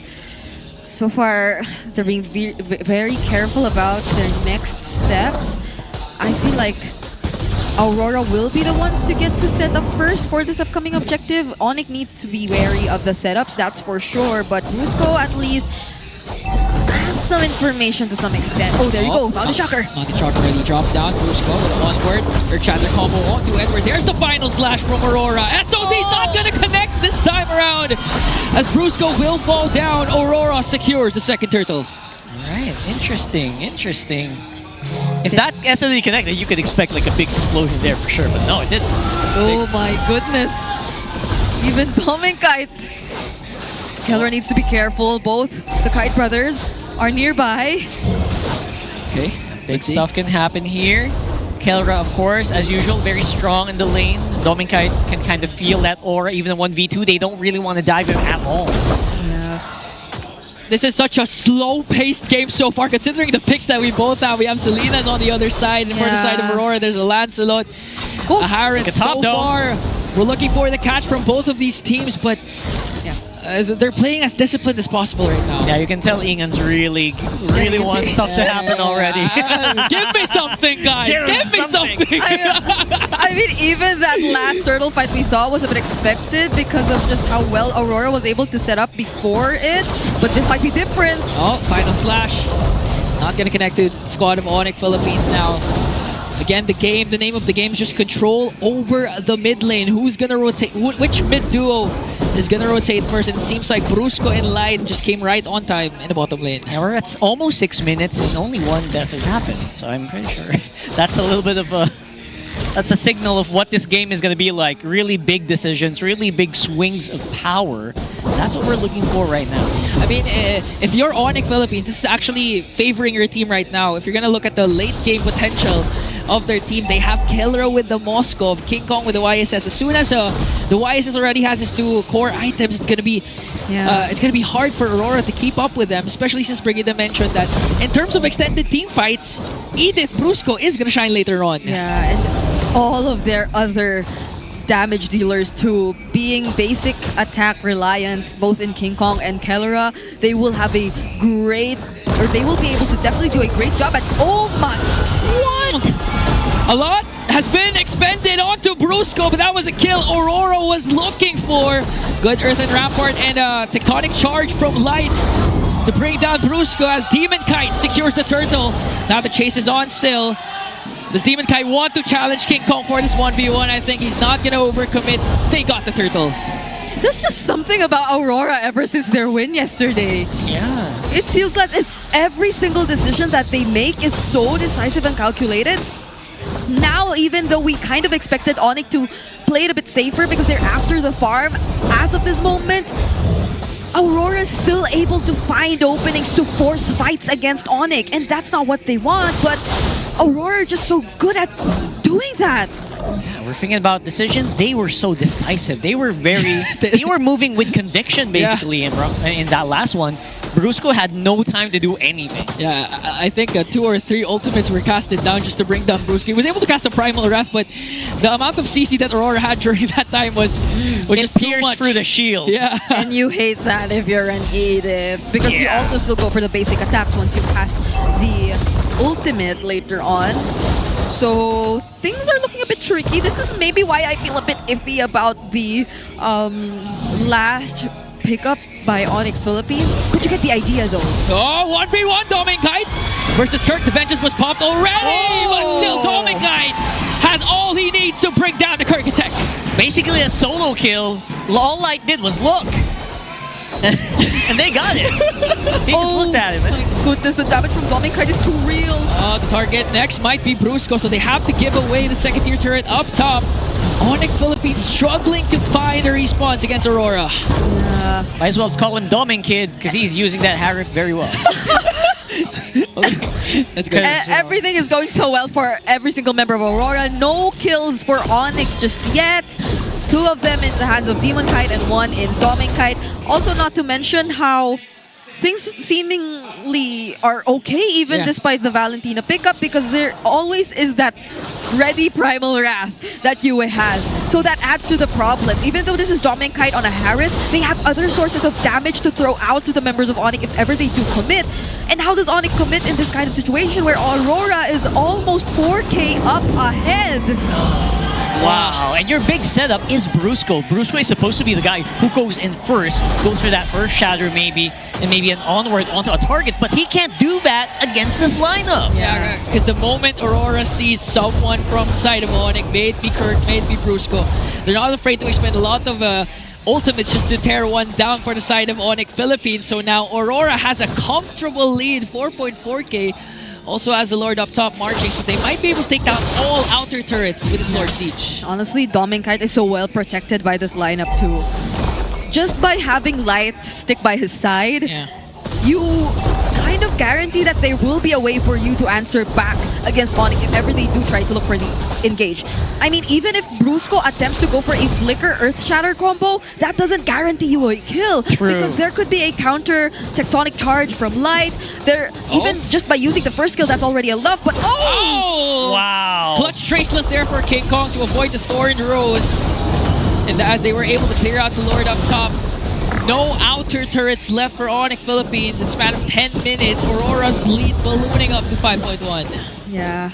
So far, they're being very careful about their next steps. I feel like Aurora will be the ones to get to set up first for this upcoming objective. ONIC needs to be wary of the setups, that's for sure, but Brusco at least has some information to some extent. Oh, there you go, Mountain Shocker. Mountain Shocker already dropped down. Brusco with a onward. Their chatter combo onto Edward. There's the final slash from Aurora. SOD's not gonna connect this time around, as Brusco will fall down. Aurora secures the second turtle. Alright, interesting. If that SOD connected, you could expect like a big explosion there for sure, but no, it didn't. Oh my goodness. Even Tom and Kite. Keller needs to be careful. Both the Kite brothers are nearby. Okay, big stuff can happen here. Kelra, of course, as usual, very strong in the lane. Dominkite can kind of feel that aura. Even in 1v2, they don't really want to dive him at all. Yeah. This is such a slow-paced game so far, considering the picks that we both have. We have Selena's on the other side, and for the side of Aurora, there's a Lancelot. A Harren so far. We're looking for the catch from both of these teams, but they're playing as disciplined as possible right now. Yeah, you can tell Ingan's really wants stuff to happen already. Give me something, guys! Give me something! I mean, even that last turtle fight we saw was a bit expected because of just how well Aurora was able to set up before it, but this might be different. Oh, final slash. Not gonna connect to the squad of ONIC Philippines now. Again, the name of the game is just control over the mid lane. Who's gonna rotate? Which mid duo is gonna rotate first? And it seems like Brusco and Light just came right on time in the bottom lane. Yeah, we're at almost 6 minutes and only one death has happened. So I'm pretty sure that's a little bit of a... That's a signal of what this game is going to be like. Really big decisions, really big swings of power. That's what we're looking for right now. I mean, if you're ONIC Philippines, this is actually favoring your team right now. If you're going to look at the late game potential of their team, they have Kellera with the Moskov, King Kong with the YSS. As soon as the YSS already has his 2 core items, it's gonna be hard for Aurora to keep up with them, especially since Brigida mentioned that in terms of extended team fights, Edith Brusco is gonna shine later on. Yeah, and all of their other damage dealers too, being basic attack reliant, both in King Kong and Kellera, they will have a great, or they will be able to definitely do a great job at A lot has been expended onto Brusco, but that was a kill Aurora was looking for. Good Earthen Rampart and a Tectonic Charge from Light. to bring down Brusco as Demon Kite secures the turtle. Now the chase is on still. Does Demon Kite want to challenge King Kong for this 1v1? I think he's not gonna overcommit. They got the turtle. There's just something about Aurora ever since their win yesterday. Yeah. It feels as if every single decision that they make is so decisive and calculated. Now, even though we kind of expected ONIC to play it a bit safer because they're after the farm, as of this moment, Aurora is still able to find openings to force fights against ONIC, and that's not what they want, but Aurora are just so good at doing that. Yeah, we're thinking about decisions. They were so decisive. They were very, they were moving with conviction basically in that last one. Brusco had no time to do anything. Yeah, I think 2 or 3 ultimates were casted down just to bring down Brusco. He was able to cast a Primal Wrath, but the amount of CC that Aurora had during that time was just too much. Through the shield. Yeah. And you hate that if you're an Edith, because you also still go for the basic attacks once you cast the ultimate later on. So things are looking a bit tricky. This is maybe why I feel a bit iffy about the last pickup by ONIC Philippines. Could you get the idea though? Oh, 1v1 Doming Kite versus Kirk. The vengeance was popped already, but still Doming Kite has all he needs to bring down the Kirk attack. Basically a solo kill. All Light did was look. And they got it. He just looked at it. My goodness, the damage from Doming Kite is too real. The target next might be Brusco, so they have to give away the second tier turret up top. ONIC Philippines struggling to find a response against Aurora. Might as well call him Doming Kid because he's using that Harif very well. That's good. Everything is going so well for every single member of Aurora. No kills for ONIC just yet. 2 of them in the hands of Demon Kite and 1 in Doming Kite. Also, not to mention how things seemingly are okay even despite the Valentina pickup, because there always is that ready Primal Wrath that Yue has. So that adds to the problems. Even though this is Doming Kite on a Harith, they have other sources of damage to throw out to the members of ONIC if ever they do commit. And how does ONIC commit in this kind of situation where Aurora is almost 4K up ahead? Wow, and your big setup is Brusco. Brusco is supposed to be the guy who goes in first, goes for that Earth Shatter maybe, and maybe an onward onto a target, but he can't do that against this lineup. Yeah, because the moment Aurora sees someone from the side of ONIC, may it be Kirk, may it be Brusco, they're not afraid to expend a lot of ultimates just to tear one down for the side of ONIC Philippines. So now Aurora has a comfortable lead, 4.4K. Also has the Lord up top marching, so they might be able to take down all outer turrets with this Lord Siege. Honestly, Doming Kite is so well protected by this lineup too. Just by having Light stick by his side, you kind of guarantee that there will be a way for you to answer back against ONIC if ever they do try to look for the engage. I mean, even if Brusco attempts to go for a Flicker Earth Shatter combo, that doesn't guarantee you a kill. True. Because there could be a counter Tectonic Charge from Light. Even just by using the first skill, that's already a love, but Wow! Clutch Traceless there for King Kong to avoid the Thorn Rose. And as they were able to clear out the Lord up top, no outer turrets left for ONIC Philippines. In a span of 10 minutes, Aurora's lead ballooning up to 5.1. Yeah.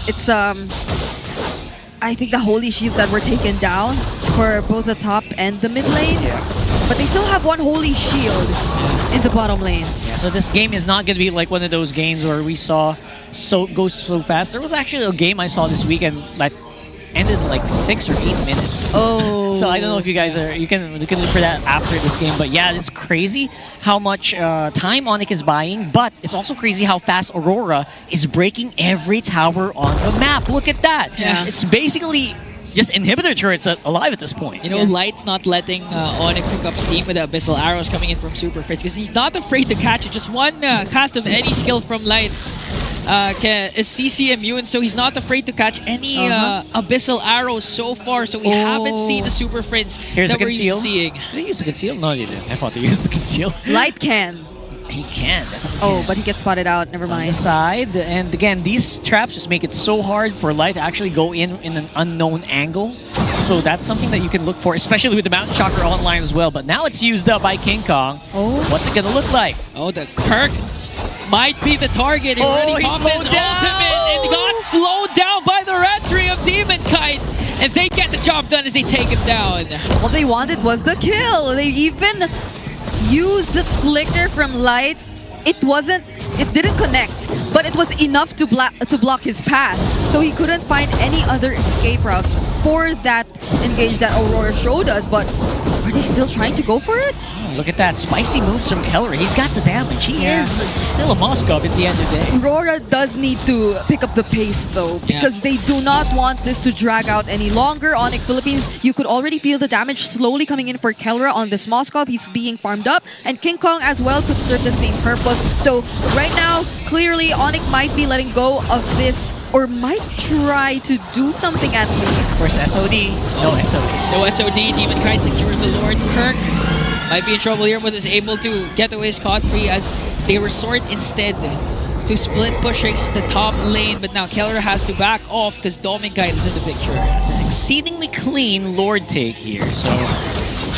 It's, I think the Holy Shields that were taken down for both the top and the mid lane. But they still have 1 Holy Shield in the bottom lane. Yeah, so this game is not going to be like one of those games where we saw go so fast. There was actually a game I saw this weekend that ended in like 6 or 8 minutes. Oh. So I don't know if you guys are, you can look for that after this game. But yeah, it's crazy how much time ONIC is buying, but it's also crazy how fast Aurora is breaking every tower on the map. Look at that. Yeah. It's basically just inhibitor turrets alive at this point. You know, Light's not letting ONIC pick up steam with the Abyssal Arrows coming in from Superfans because he's not afraid to catch it. Just one cast of any skill from Light is CC immune, so he's not afraid to catch any Abyssal Arrows so far. So we haven't seen the Superfans that we're used to seeing. Did they use the conceal? No, they didn't. I thought they used the conceal. Light can. He can. Oh, but he gets spotted out. Never mind. On the side, and again, these traps just make it so hard for Light to actually go in an unknown angle. So that's something that you can look for, especially with the Mountain Chakra online as well. But now it's used up by King Kong. Oh, what's it gonna look like? Oh, the Kirk might be the target. He already popped his ultimate and got slowed down by the retry of Demon Kite. And they get the job done as they take him down. What they wanted was the kill. They even used the flicker from Light. It didn't connect, but it was enough to block his path. So he couldn't find any other escape routes for that engage that Aurora showed us. But are they still trying to go for it? Look at that. Spicy moves from Keller. He's got the damage. He is still a Moskov at the end of the day. Aurora does need to pick up the pace though, because they do not want this to drag out any longer. ONIC Philippines, you could already feel the damage slowly coming in for Keller on this Moskov. He's being farmed up, and King Kong as well could serve the same purpose. So right now, clearly ONIC might be letting go of this, or might try to do something at least. Of course, SOD. No SOD. No SOD. Demon Knight secures the Lord. Kirk might be in trouble here, but is able to get away scot-free as they resort instead to split pushing the top lane. But now Keller has to back off because Dominkite is in the picture. It's an exceedingly clean Lord take here. So,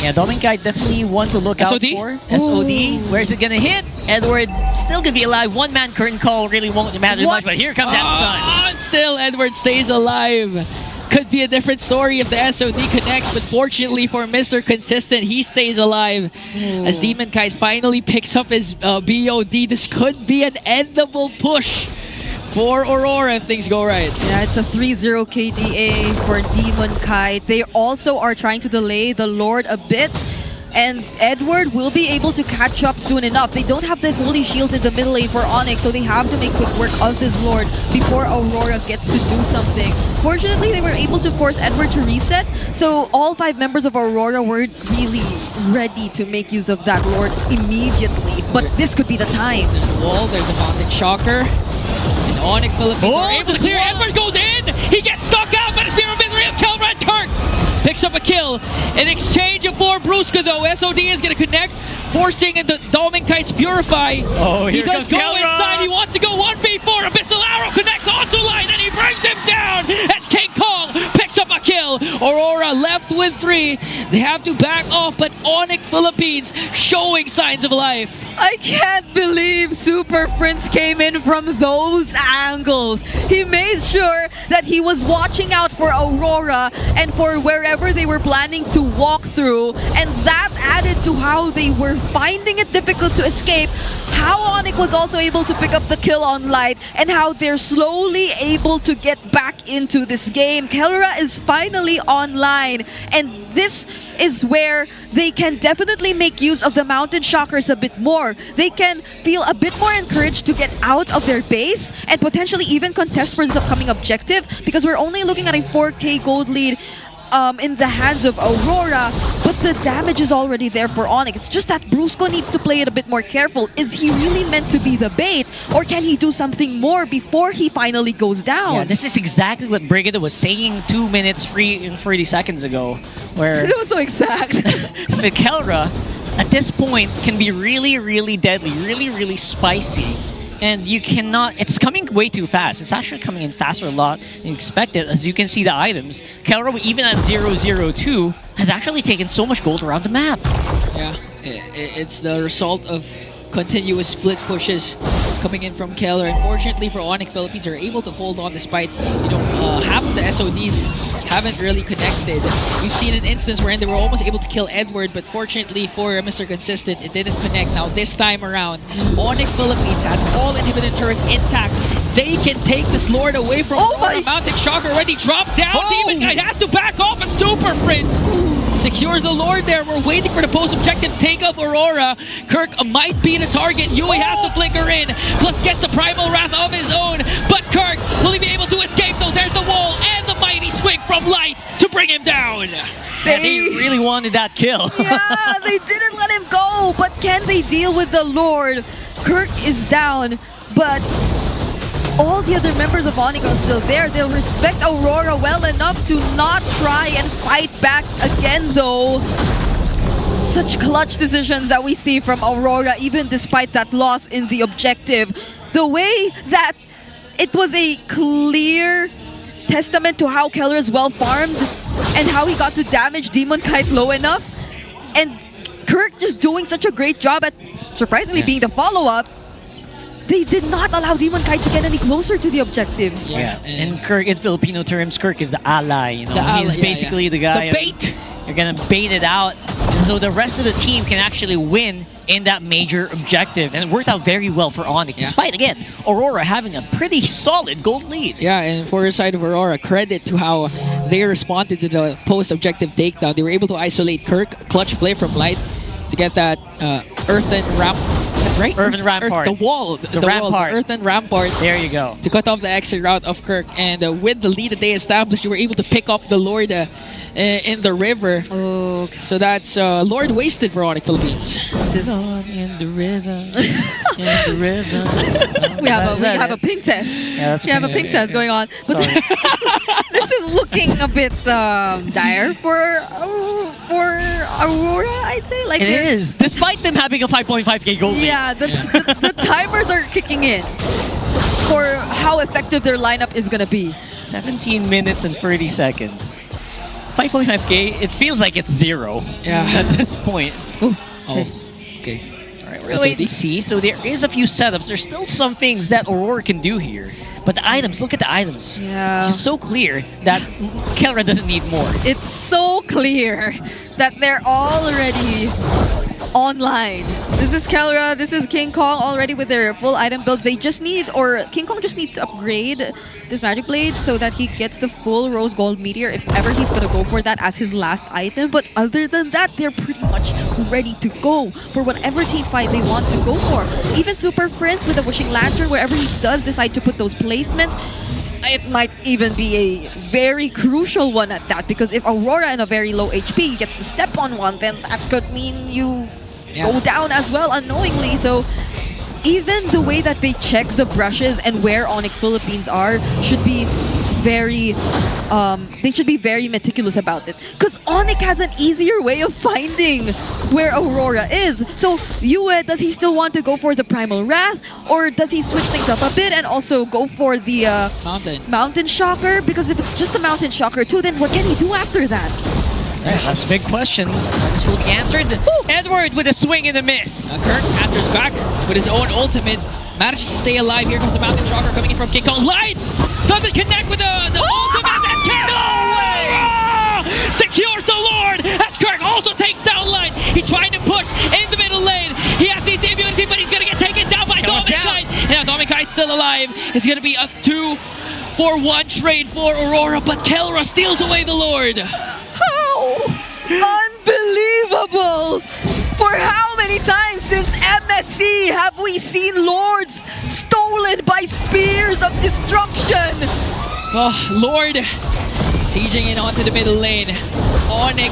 yeah, Dominkite definitely one to look out for. SOD. Where's it gonna hit? Edward still gonna be alive. One-man curtain call really won't matter much, but here comes that stun. And still, Edward stays alive. Could be a different story if the SOD connects, but fortunately for Mr. Consistent, he stays alive. As Demon Kite finally picks up his BOD, this could be an endable push for Aurora if things go right. Yeah, it's a 3-0 KDA for Demon Kite. They also are trying to delay the Lord a bit, and Edward will be able to catch up soon enough. They don't have the Holy Shield in the middle lane for ONIC, so they have to make quick work of this Lord before Aurora gets to do something. Fortunately, they were able to force Edward to reset, so all 5 members of Aurora were really ready to make use of that Lord immediately. But this could be the time. There's a wall, there's a Mountain Shocker. And ONIC Philippines are able to clear. Edward goes in! He gets stuck out, but it's being misery of Kelvin Kirk! Picks up a kill. In exchange for Brusca though, SOD is going to connect, forcing into Dominkite's Purify. Oh, he does go Kelra. inside. He wants to go 1v4. Abyssal Arrow connects onto line and he brings him down as King Kong picks up a kill. Aurora left with 3. They have to back off, but ONIC Philippines showing signs of life. I can't believe Super Prince came in from those angles. He made sure that he was watching out for Aurora and for wherever they were planning to walk through, and that added to how they were finding it difficult to escape. How ONIC was also able to pick up the kill on Light, and how they're slowly able to get back into this game. Kelra is finally online, and this is where they can definitely make use of the Mountain Shockers a bit more. They can feel a bit more encouraged to get out of their base and potentially even contest for this upcoming objective, because we're only looking at a 4K gold lead in the hands of Aurora, but the damage is already there for ONIC. It's just that Brusco needs to play it a bit more careful. Is he really meant to be the bait, or can he do something more before he finally goes down? Yeah, this is exactly what Brigida was saying 2 minutes and 30 seconds ago, where it was so exact. the Kelra at this point can be really, really deadly, really, really spicy. And you cannot, it's coming way too fast. It's actually coming in faster a lot than expected. As you can see the items, Kelra, even at 002, has actually taken so much gold around the map. Yeah, it's the result of continuous split pushes coming in from Keller. Unfortunately for ONIC Philippines, are able to hold on despite, half of the SODs haven't really connected. We've seen an instance wherein they were almost able to kill Edward, but fortunately for Mr. Consistent, it didn't connect. Now this time around, ONIC Philippines has all inhibited turrets intact. They can take this Lord away from Aurora. Mountain Shocker already dropped down. Demon Guy has to back off a Super Prince. Secures the Lord there. We're waiting for the post-objective take of Aurora. Kirk might be the target. Yui has to flicker in, plus gets the Primal Wrath of his own. But Kirk, will he be able to escape though? There's the wall and the mighty swing from Light to bring him down. And he really wanted that kill. Yeah, they didn't let him go, but can they deal with the Lord? Kirk is down, but all the other members of ONIC are still there. They'll respect Aurora well enough to not try and fight back again though. Such clutch decisions that we see from Aurora, even despite that loss in the objective. The way that it was a clear testament to how Keller is well farmed and how he got to damage Demon Kite low enough. And Kirk just doing such a great job at surprisingly being the follow-up. They did not allow Demon Kite to get any closer to the objective. Yeah, and Kirk, in Filipino terms, Kirk is the ally. He's basically the guy. The bait. You're gonna bait it out, so the rest of the team can actually win in that major objective, and it worked out very well for ONIC, despite, again, Aurora having a pretty solid gold lead. Yeah, and for the side of Aurora, credit to how they responded to the post-objective takedown. They were able to isolate Kirk, clutch play from Light to get that earthen ramp. Right? Earthen rampart. The wall. The rampart. The earthen rampart. There you go. To cut off the exit route of Kirk. And with the lead that they established, they were able to pick up the Lord in the river. Oh. So that's Lord wasted for ONIC Philippines. Lord in the river. In the river. We have a pink test. Yeah, that's we have a pink test going on. But this is looking a bit dire for Aurora, I'd say. Like it is, despite them having a 5.5k gold lead. Yeah, the timers are kicking in for how effective their lineup is gonna be. 17 minutes and 30 seconds. 5.5k, it feels like it's 0 at this point. Oh, okay. Alright, we're gonna wait and see. So there is a few setups. There's still some things that Aurora can do here. But the items, look at the items. Yeah. It's just so clear that Kelra doesn't need more. It's so clear that they're already online. This is Kelra, this is King Kong already with their full item builds. They just need, or King Kong just needs to upgrade this Magic Blade so that he gets the full Rose Gold Meteor if ever he's gonna go for that as his last item. But other than that, they're pretty much ready to go for whatever team fight they want to go for. Even Superfans with the Wishing Lantern, wherever he does decide to put those placements, it might even be a very crucial one at that, because if Aurora in a very low HP gets to step on one, then that could mean you go down as well unknowingly. So even the way that they check the brushes and where ONIC Philippines are should be very they should be very meticulous about it, because ONIC has an easier way of finding where Aurora is. So Yue, does he still want to go for the Primal Wrath, or does he switch things up a bit and also go for the Mountain Shocker? Because if it's just the Mountain Shocker too, then what can he do after that? That's a big question. This will be answered. Edward with a swing and a miss. Kirk answers back with his own ultimate. Manages to stay alive. Here comes the Mountain Shocker coming in from King Kong. Light doesn't connect with the ultimate. And no way! Secures the Lord as Kirk also takes down Light. He's trying to push in the middle lane. He has these immunity, but he's going to get taken down by Dominic. Yeah, Dominic still alive. It's going to be a 2-for-1 trade for Aurora, but Kelra steals away the Lord. How unbelievable! For how many times since MSC have we seen Lords stolen by spears of destruction? Oh, Lord sieging in onto the middle lane. ONIC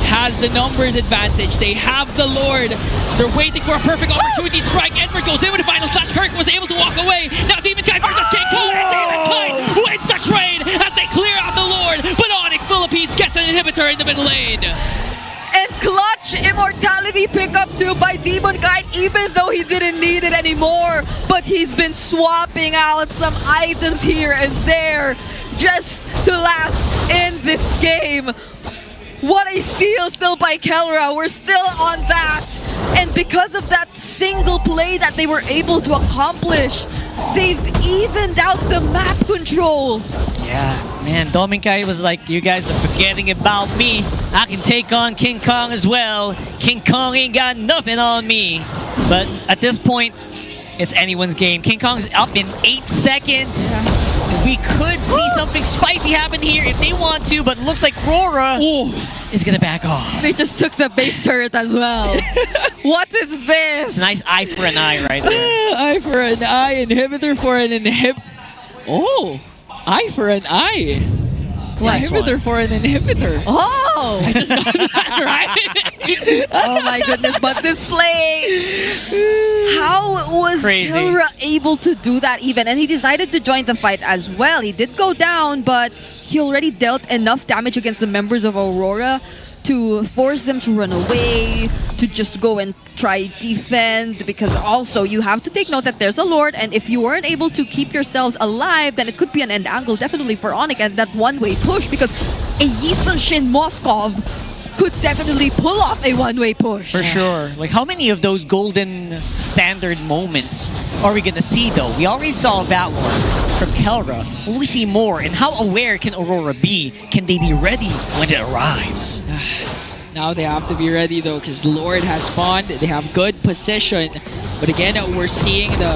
has the numbers advantage. They have the Lord. They're waiting for a perfect opportunity to strike. Edward goes in with the final slash. Kirk was able to walk away. Now Demonkind versus King Kong. And Demonkind wins the trade as they clear out the Lord. But ONIC Philippines gets an inhibitor in the middle lane. And clutch immortality pickup too by Demonkind, even though he didn't need it anymore. But he's been swapping out some items here and there just to last in this game. What a steal still by Kelra. We're still on that. And because of that single play that they were able to accomplish, they've evened out the map control. Yeah, man, Dominic was like, you guys are forgetting about me. I can take on King Kong as well. King Kong ain't got nothing on me. But at this point, it's anyone's game. King Kong's up in 8 seconds. We could see something spicy happen here if they want to, but it looks like RORA is going to back off. They just took the base turret as well. What is this? It's a nice eye for an eye right there. Eye for an eye, inhibitor for an Oh, eye for an eye. Nice inhibitor for an inhibitor. Oh! I just got that right. Oh my goodness, but this play! How was Kelra able to do that even? And he decided to join the fight as well. He did go down, but he already dealt enough damage against the members of Aurora to force them to run away, to just go and try defend, because also you have to take note that there's a Lord, and if you weren't able to keep yourselves alive, then it could be an end angle definitely for ONIC, and that one-way push, because a Yisun Shin Moskov could definitely pull off a one-way push. For sure. Like, how many of those golden standard moments are we gonna see though? We already saw that one from Kelra. Will we see more? And how aware can Aurora be? Can they be ready when it arrives? Now they have to be ready though, because Lord has spawned. They have good position. But again, we're seeing the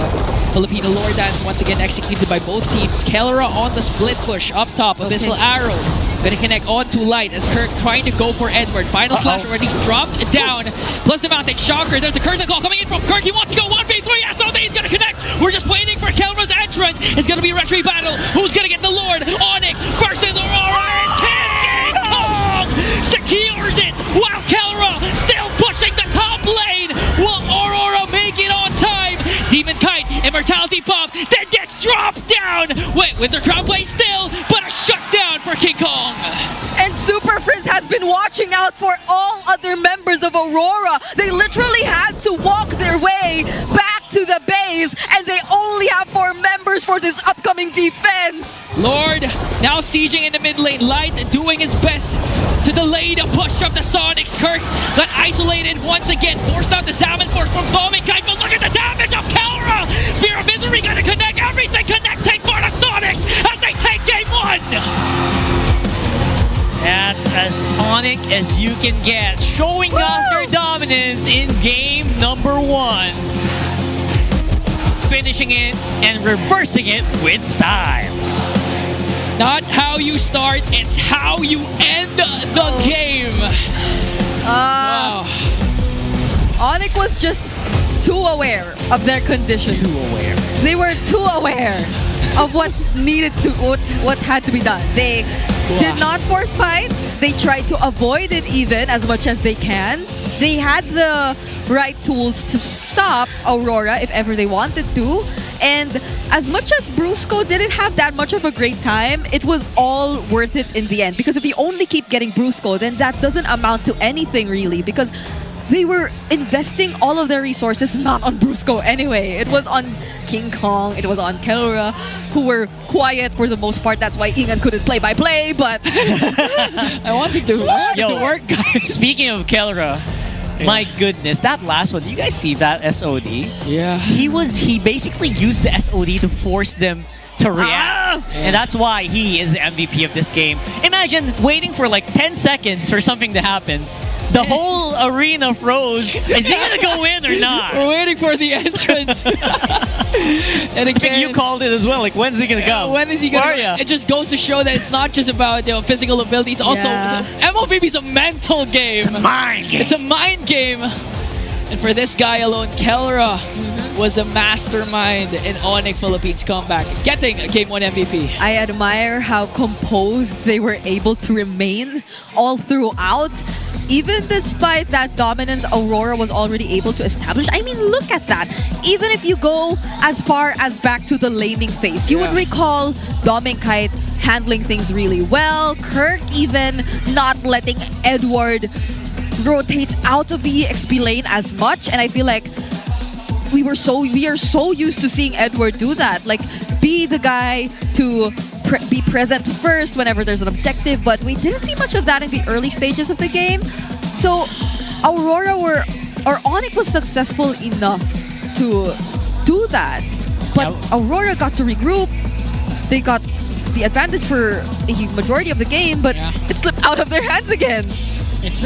Filipino Lord dance once again executed by both teams. Kelra on the split push up top. Abyssal Arrow gonna connect onto Light as Kirk trying to go for Edward. Final Slash already dropped down. Plus the Mountain Shocker. There's a curtain call coming in from Kirk. He wants to go 1v3. SOD is gonna connect. We're just waiting for Kelra's entrance. It's gonna be a retreat battle. Who's gonna get the Lord? ONIC versus Aurora. And King Kong secures it while Kelra still pushing the top lane. Will Aurora make it on time? Demon Kite, Immortality Pop, then gets dropped down. Wait, Winter Crown plays still, but a shutdown for King Kong. And Superfans has been watching out for all other members of Aurora. They literally had to walk their way back to the base, and they only have 4 members for this upcoming defense. Lord now sieging in the mid lane. Light doing his best to delay the push of the Sonics. Kirk got isolated once again, forced out the Salmon Force from Bombing Kite, but look at the damage of Kelra! Spear of Misery gonna connect everything, connecting for the Sonics as they take game 1! That's as ONIC as you can get, showing us their dominance in game number 1. Finishing it and reversing it with style. Not how you start, it's how you end the game. Wow. ONIC was just too aware of their conditions. Too aware. They were too aware of what needed to, what had to be done. They did not force fights. They tried to avoid it even as much as they can. They had the right tools to stop Aurora if ever they wanted to. And as much as Brusco didn't have that much of a great time, it was all worth it in the end. Because if you only keep getting Brusco, then that doesn't amount to anything really. Because they were investing all of their resources not on Brusco anyway. It was on King Kong, it was on Kelra, who were quiet for the most part. That's why Ingan couldn't play by play, but I wanted to work, guys. Speaking of Kelra, my goodness, that last one, do you guys see that SOD? Yeah. He basically used the SOD to force them to react. And that's why he is the MVP of this game. Imagine waiting for like 10 seconds for something to happen. The whole arena froze. Is he gonna go in or not? We're waiting for the entrance. And again, I think you called it as well. Like, when's he gonna go? When is he gonna go? It just goes to show that it's not just about physical abilities. Also, MLBB is a mental game. It's a mind game. It's a mind game. And for this guy alone, Kelra was a mastermind in ONIC Philippines comeback, getting a Game 1 MVP. I admire how composed they were able to remain all throughout. Even despite that dominance Aurora was already able to establish. I mean, look at that. Even if you go as far as back to the laning phase, you would recall Kite handling things really well. Kirk even not letting Edward rotate out of the XP lane as much. And I feel like we are so used to seeing Edward do that. Like, be the guy to be present first whenever there's an objective, but we didn't see much of that in the early stages of the game. So ONIC was successful enough to do that, but Aurora got to regroup. They got the advantage for a majority of the game, but it slipped out of their hands again. It's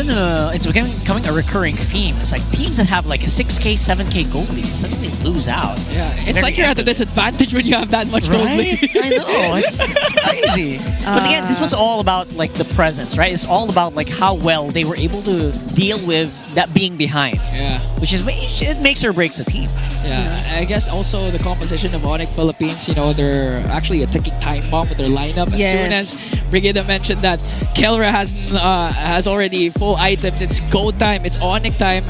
becoming a recurring theme. It's like teams that have like a 6K, 7K gold lead suddenly lose out. Yeah, it's like you're at a disadvantage when you have that much gold lead. I know, it's crazy. But again, this was all about like the presence, right? It's all about like how well they were able to deal with that being behind. Yeah, which it makes or breaks the team. Yeah, I guess also the composition of ONIC Philippines. They're actually a ticking time bomb with their lineup. As soon as Brigida mentioned that Kelra has already full items, it's go time, it's ONIC time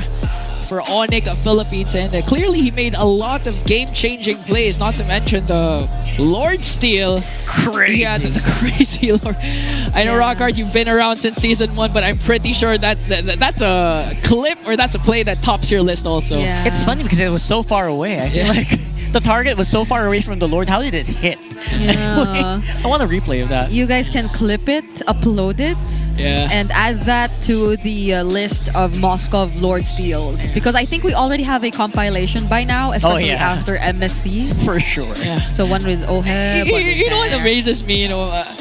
for ONIC Philippines, and clearly he made a lot of game-changing plays, not to mention the Lord steal. Crazy. Yeah, the crazy Lord. I know, Rockhard, you've been around since Season 1, but I'm pretty sure that's a clip or that's a play that tops your list also. It's funny because it was so far away. I feel like the target was so far away from the Lord. How did it hit? Yeah. I want a replay of that. You guys can clip it, upload it, and add that to the list of Moskov Lord Steals. Because I think we already have a compilation by now, especially after MSC. For sure. Yeah. So one with Oheb. You know what amazes me?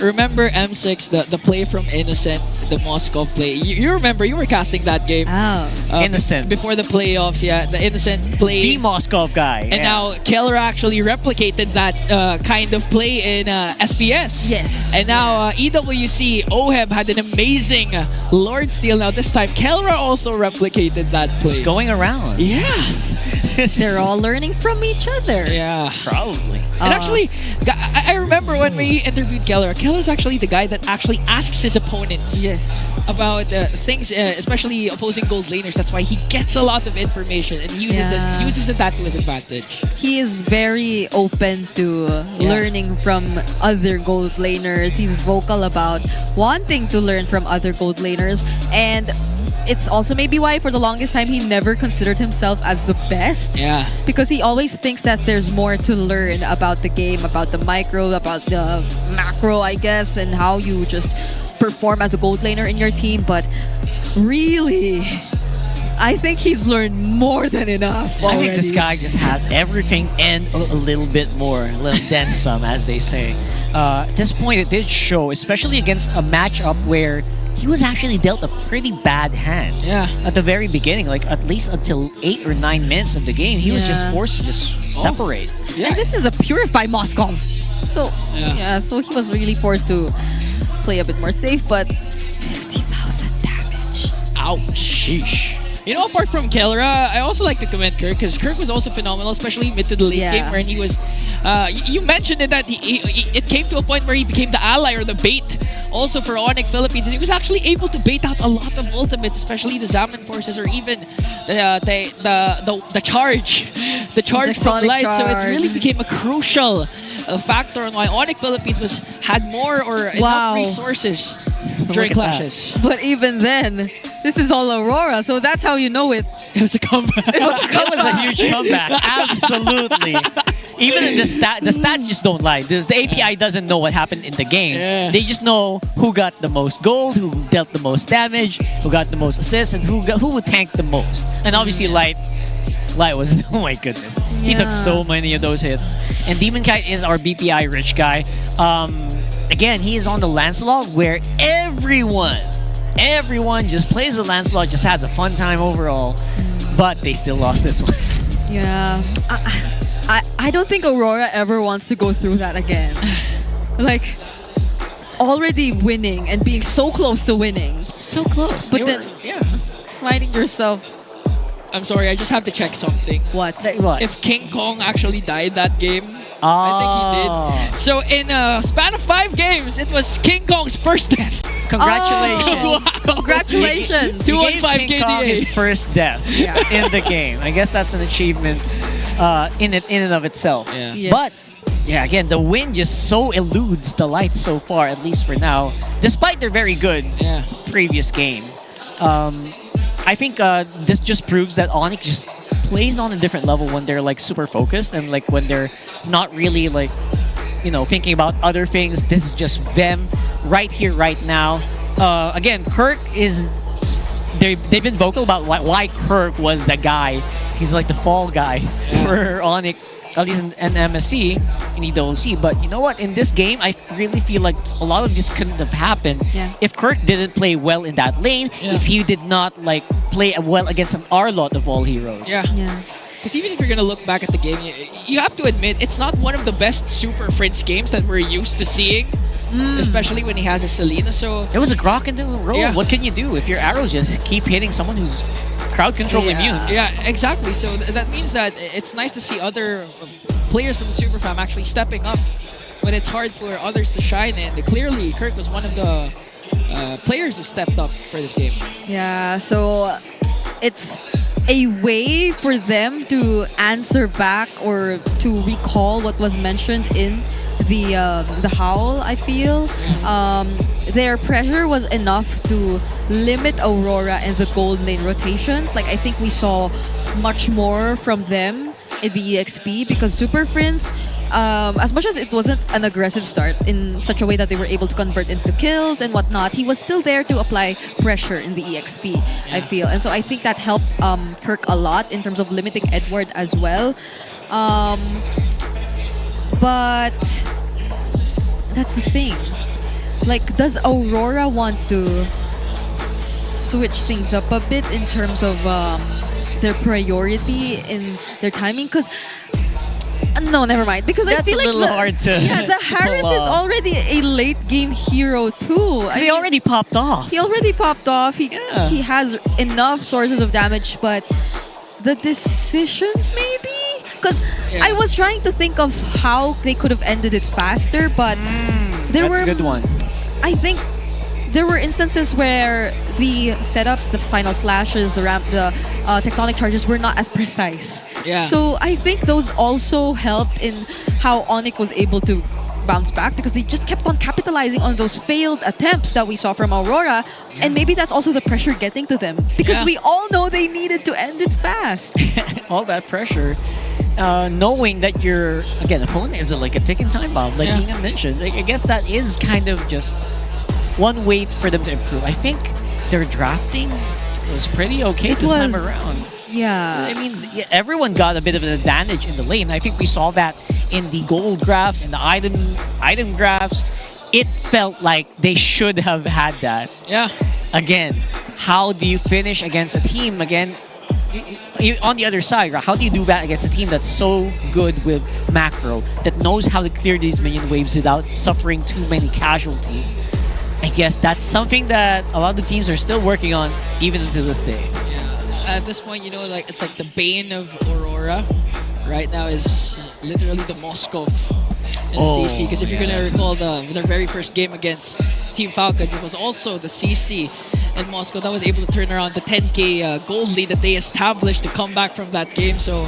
Remember M6, the play from Innocent, the Moskov play. You remember? You were casting that game. Innocent. Before the playoffs, the Innocent play. The Moskov guy. And now Keller actually replicated that kind of play in SPS. Yes. And now EWC, Oheb had an amazing Lord Steal. Now this time, Kelra also replicated that play. It's going around. Yes. They're all learning from each other. Yeah. Probably. And actually, I remember when we interviewed Keller, Keller's actually the guy that actually asks his opponents about things, especially opposing gold laners. That's why he gets a lot of information and uses that to his advantage. He is very open to learning from other gold laners. He's vocal about wanting to learn from other gold laners, and it's also maybe why for the longest time he never considered himself as the best. Yeah. Because he always thinks that there's more to learn about the game, about the micro, about the macro, I guess, and how you just perform as a gold laner in your team. But really, I think he's learned more than enough already. I think this guy just has everything and a little bit more, a little then some, as they say. At this point, it did show, especially against a matchup where he was actually dealt a pretty bad hand. Yeah. At the very beginning, like at least until 8 or 9 minutes of the game, he was just forced to just separate. Yeah. And this is a purified Moskov. So, so he was really forced to play a bit more safe, but 50,000 damage. Ouch. Sheesh. You know, apart from Kelra, I also like to commend Kirk, because Kirk was also phenomenal, especially mid to the late game, where he was... you mentioned it that it came to a point where he became the ally or the bait also for ONIC Philippines, and he was actually able to bait out a lot of ultimates, especially the Zaman forces or even the charge from Light. So it really became a crucial factor on why ONIC Philippines had more or enough resources during clashes. But even then, this is all Aurora, so that's how you know it. It was a comeback. It was a huge comeback. Absolutely. Even in the stats just don't lie. The API doesn't know what happened in the game. Yeah. They just know who got the most gold, who dealt the most damage, who got the most assists, and who tanked the most. And obviously, Light was, oh my goodness. He took so many of those hits. And Demon Kite is our BPI rich guy. Again, he is on the Lancelot, where everyone just plays the Lancelot, just has a fun time overall. But they still lost this one. Yeah. I don't think Aurora ever wants to go through that again. Like, already winning and being so close to winning. So close. But then, finding yourself... I'm sorry, I just have to check something. What? If King Kong actually died that game, I think he did. So in a span of 5 games, it was King Kong's first death. Congratulations. Wow. Congratulations. He gave King Kong his first death in the game. I guess that's an achievement in and of itself. Yeah. Yes. But yeah, again, the win just so eludes the Light so far, at least for now, despite their very good previous game. I think this just proves that ONIC just plays on a different level when they're like super focused, and like when they're not really like, thinking about other things. This is just them right here, right now. Again, Kirk is... They've been vocal about why Kirk was the guy. He's like the fall guy for ONIC, at least in MSC, in EWC. But you know what? In this game, I really feel like a lot of this couldn't have happened if Kirk didn't play well in that lane, if he did not like play well against an R-Lot of all heroes. Yeah. Because even if you're going to look back at the game, you have to admit, it's not one of the best Super Fritz games that we're used to seeing. Especially when he has a Selena. So it was a Grok into a roll. What can you do if your arrows just keep hitting someone who's crowd control immune? Yeah, exactly. So that means that it's nice to see other players from the Superfam actually stepping up when it's hard for others to shine. And clearly, Kirk was one of the players who stepped up for this game. Yeah, so it's a way for them to answer back or to recall what was mentioned in the Howl, I feel. Their pressure was enough to limit Aurora and the gold lane rotations. Like, I think we saw much more from them in the EXP because Super Friends as much as it wasn't an aggressive start in such a way that they were able to convert into kills and whatnot, he was still there to apply pressure in the EXP, I feel. And so I think that helped Kirk a lot in terms of limiting Edward as well. But that's the thing. Like, does Aurora want to switch things up a bit in terms of their priority in their timing? Because no, never mind. Because I That's feel a like little hard to the Harith pull is off. already a late game hero too. He already popped off. He already popped off. He has enough sources of damage, but the decisions maybe. Because I was trying to think of how they could have ended it faster, but there That's were a good one. I think there were instances where the setups, the final slashes, the ramp, the tectonic charges were not as precise. Yeah. So I think those also helped in how ONIC was able to bounce back, because they just kept on capitalizing on those failed attempts that we saw from Aurora. And maybe that's also the pressure getting to them, because we all know they needed to end it fast. All that pressure, knowing that your opponent is like a ticking time bomb, like Ina mentioned. Like, I guess that is kind of just one way for them to improve. I think their drafting was pretty okay this time around. Yeah. I mean, everyone got a bit of an advantage in the lane. I think we saw that in the gold graphs, in the item graphs. It felt like they should have had that. Yeah. Again, how do you finish against a team again? On the other side, right? How do you do that against a team that's so good with macro, that knows how to clear these minion waves without suffering too many casualties? I guess that's something that a lot of the teams are still working on even to this day. Yeah. At this point, you know, like it's like the bane of Aurora right now is literally the Moskov in the CC. Because if you're gonna recall their very first game against Team Falcons, it was also the CC and Moscow that was able to turn around the 10k gold lead that they established to come back from that game. So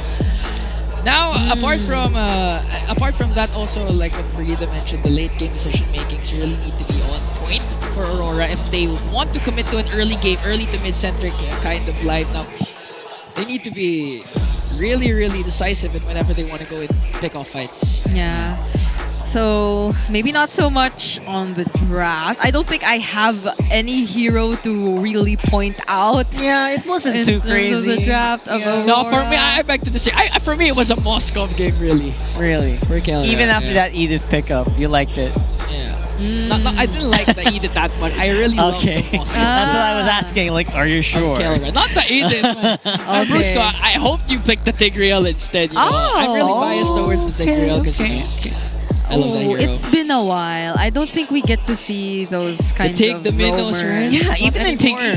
now, apart from that, also like what Brigida mentioned, the late game decision makings really need to be on point for Aurora if they want to commit to an early game, early to mid centric kind of live. Now, they need to be really, really decisive whenever they want to go and pick off fights. Yeah. So maybe not so much on the draft. I don't think I have any hero to really point out. Yeah, it wasn't too crazy. Of the draft of Aurora. No, for me, I beg to disagree. For me, it was a Moscow game, really. Really? For Keller. Even after that Edith pickup, you liked it. Yeah. I didn't like the Edith that much. I really loved the Moscow. That's what I was asking. Like, are you sure? Not the Edith. Brusco, I hoped you picked the Tigreal instead. You know? I'm really biased towards the Tigreal because I love that hero. It's been a while. I don't think we get to see those kinds of the Minos, roamers. right? Yeah,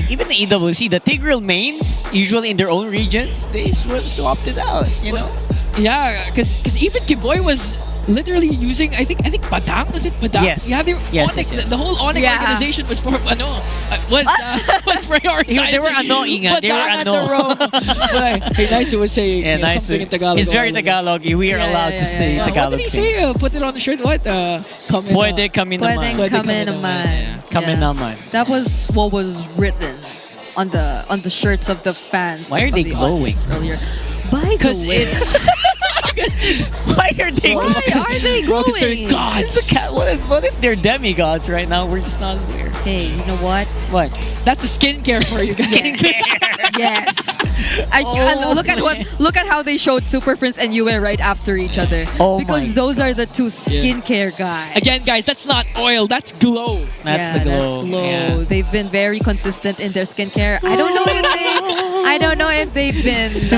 even the EWC, the Tigreal mains, usually in their own regions, they swapped it out, you know? Yeah, because even Kiboy was literally using, I think Padang, was it Padang? Yes. Yeah, Yes. the whole ONIC organization was for was prioritizing. They were annoying. They were annoying. Hey, Nice was saying something in Tagalog. It's very Tagalog. We are allowed to say Tagalog. What did he say? Put it on the shirt. What? Pwede kami naman. Pwedeng kami naman. Kami naman. That was what was written on the shirts of the fans. Why are they the glowing earlier? By the Because way, Why are they glowing? why are they glowing? Gods. What if they're demigods right now? We're just not aware. Hey, you know what? What? That's the skincare for you guys. Yes. Look at how they showed Superfans and Yue right after each other. Oh because my those are the two skincare guys. Again, guys, that's not oil. That's glow. That's the glow. That's glow. Yeah. They've been very consistent in their skincare. I don't know if they've been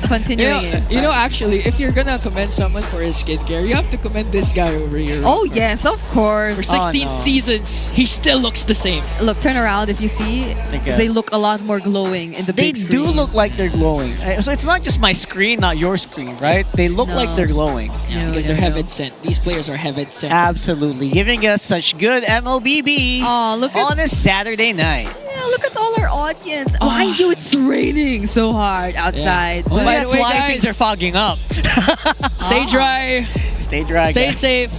continuing it. You know, actually, if you're gonna commend someone for his skincare, you have to commend this guy over here. Oh yes, of course. For 16 seasons, he still looks the same. Look, turn around if you see. They look a lot more glowing in the They big screen. do look like they're glowing. So it's not just my screen, not your screen, right? They look like they're glowing. Yeah, because they're heaven sent. These players are heaven sent. Absolutely. Giving us such good MLBB on a Saturday night. Yeah, look at all our audience. Mind you, it's raining so hard outside. Yeah. But By the way, guys, things are fogging up. Stay dry. Stay dry. Stay guys. safe.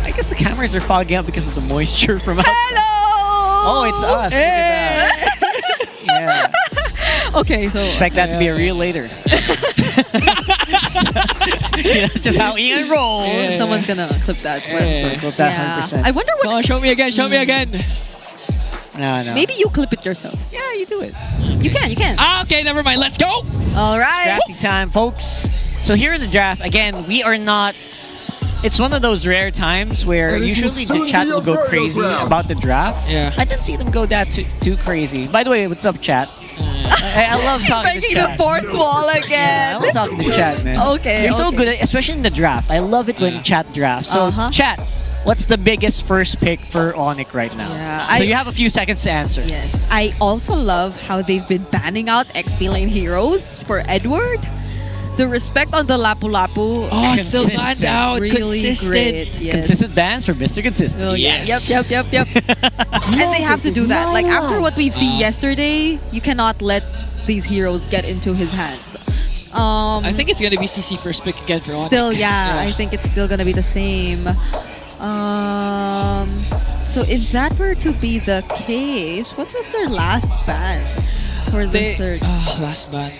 I guess the cameras are fogging up because of the moisture from outside. Hello! Oh, it's us. Hey! Look at that. Yeah. Okay, so Expect that to be a reel later. That's just how Ian rolls. Someone's gonna clip that. Clip that 100%. I wonder what. Come on, show me again. Show me again. No. Maybe you clip it yourself. Yeah, you do it. You can. Okay, never mind. Let's go. All right. Drafting time, folks. So here in the draft, again, we are not... It's one of those rare times where usually the chat will go crazy about the draft. Yeah. I didn't see them go that too crazy. By the way, what's up, chat? I love talking to Breaking chat. the fourth wall again. I love talking to chat, man. Okay. You're so good at, especially in the draft. I love it when chat drafts. So, chat, what's the biggest first pick for ONIC right now? Yeah, so you have a few seconds to answer. Yes. I also love how they've been banning out XP lane heroes for Edward. The respect on the Lapu-Lapu. Oh, still banned out. Really Consistent. great. Yes. Consistent dance for Mr. Consistent. Oh, yes. Yep. And they have to do that. Like, after what we've seen yesterday, you cannot let these heroes get into his hands. I think it's gonna be CC first pick again for ONIC. Still, I think it's still gonna be the same. So if that were to be the case, what was their last ban for the third? Last ban.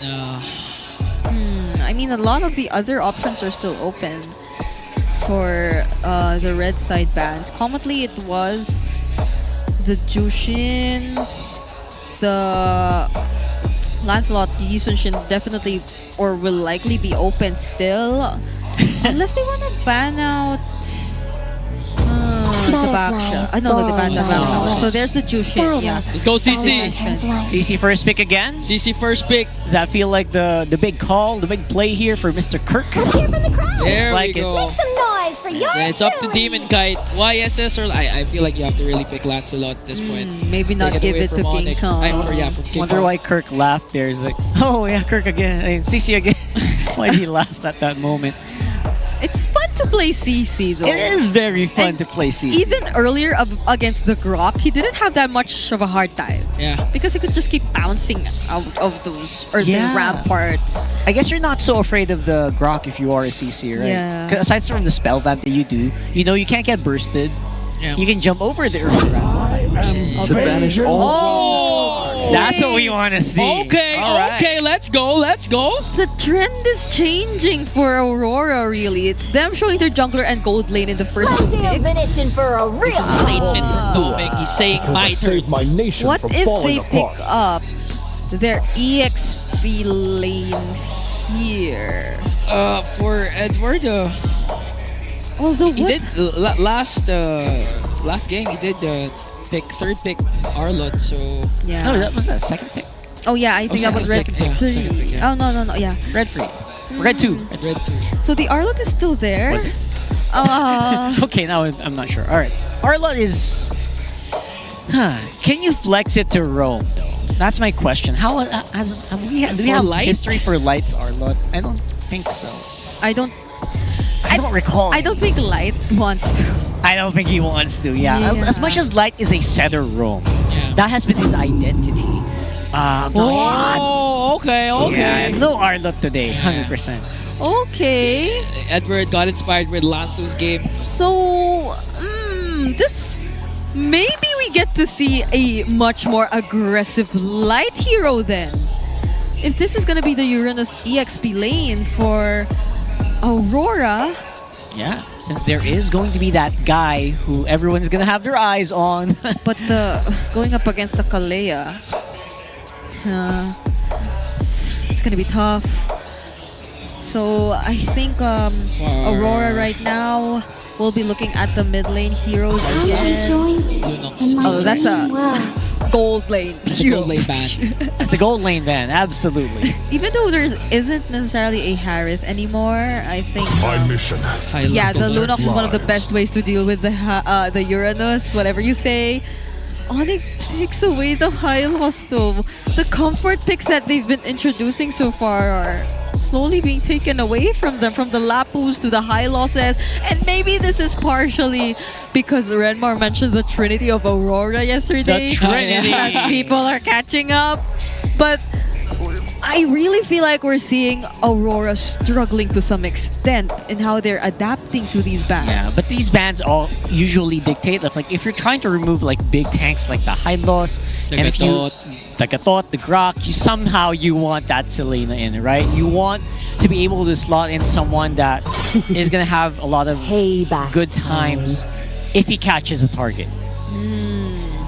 I mean, a lot of the other options are still open for the red side bans. Commonly, it was the Jushins, the Lancelot, Yisunshin definitely or will likely be open still. Unless they want to ban out the Baksha. No, they banned the Baksha. So there's the Jushin. Yeah. Let's go, CC. CC first pick again. CC first pick. Does that feel like the big call, the big play here for Mr. Kirk? Let's hear from the crowd. There like we go. Make some noise for yours. It's up to Demon Kite. YSS or I feel like you have to really pick Lancelot at this point. Maybe not give it to King Kong. From King Wonder Kong. why Kirk laughed there. He's like, oh yeah, Kirk again. I mean, CC again. Why did he laugh at that moment? It's fun to play CC though. It is very fun to play CC. Even earlier against the Grok, he didn't have that much of a hard time. Yeah. Because he could just keep bouncing out of those earthen ramparts. I guess you're not so afraid of the Grok if you are a CC, right? Yeah. 'Cause aside from the spell vamp that you do, you know you can't get bursted. Yeah. You can jump over the earthen ramp. To banish all That's what we want to see. Okay, All right. okay, let's go. The trend is changing for Aurora, really. It's them showing their jungler and gold lane in the first two Lindsay has picks. been itching for a real This is a statement from Doming. He's saying my I turn. saved my nation What from if falling they pick apart. up their EXP lane here? For Edward, Although he did last game. He did third pick Arlot. So Yeah. No, that was that second pick. Oh yeah, I think that was red second pick, 3. second pick, yeah. Oh no, yeah. Red free. Red 2. Red 2. So the Arlot is still there. Was it? Okay, now I'm not sure. All right. Arla is... Can you flex it to Rome, though? That's my question. Do we have Light? history for Light's Arla? I don't think so. I don't recall. I don't think Light wants to. I don't think he wants to, yeah. Yeah. As much as Light is a setter Rome, Yeah. that has been his identity. Oh, okay. Yeah, no Arla today, 100%. Okay. Edward got inspired with Lanzo's game. So, this maybe we get to see a much more aggressive Light hero then. If this is gonna be the Uranus EXP lane for Aurora. Yeah, since there is going to be that guy who everyone's gonna have their eyes on. But going up against the Kalea, it's gonna be tough. So I think Aurora right now will be looking at the mid lane heroes again. Oh, that's a gold lane. It's a gold lane ban. It's a gold lane ban, absolutely. Even though there isn't necessarily a Harith anymore, I think. My mission. Yeah, the Lunox is one of the best ways to deal with the Uranus, whatever you say. ONIC takes away the high loss though. The comfort picks that they've been introducing so far are slowly being taken away from them, from the Lapus to the high losses. And maybe this is partially because Renmar mentioned the Trinity of Aurora yesterday. The Trinity! That people are catching up. But I really feel like we're seeing Aurora struggling to some extent in how they're adapting to these bans. Yeah, but these bans all usually dictate that, like, if you're trying to remove like big tanks like the Hylos, and if you the Gatot, the Grok, you want that Selena in, right? You want to be able to slot in someone that is gonna have a lot of good times if he catches a target.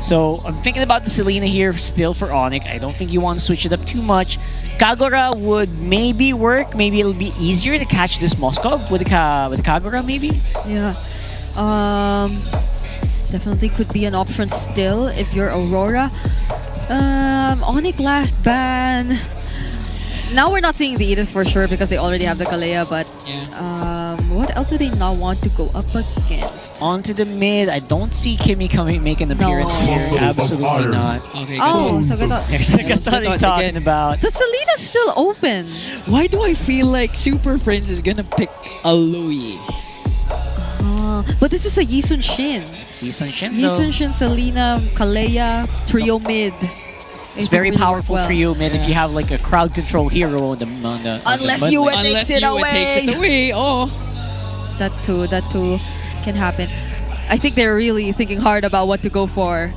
So I'm thinking about the Selena here still for ONIC. I don't think you want to switch it up too much. Kagura would maybe work. Maybe it'll be easier to catch this Moskov with the Kagura, maybe? Yeah. Definitely could be an option still if you're Aurora. ONIC last ban. Now we're not seeing the Edith for sure because they already have the Kalea, but what else do they not want to go up against? Onto the mid. I don't see Kimmy make an appearance here. Absolutely not. Okay, oh, so There's a Gatot talking about. the Selena's still open. Why do I feel like Superfans is gonna pick a Louis? But this is a Yisun Shin. Yisun Shin, Yisun Shin, Selena, Kalea, trio mid. It's very really powerful well. trio mid if you have like a crowd control hero on the Unless you takes it away. Oh, that too can happen. I think they're really thinking hard about what to go for.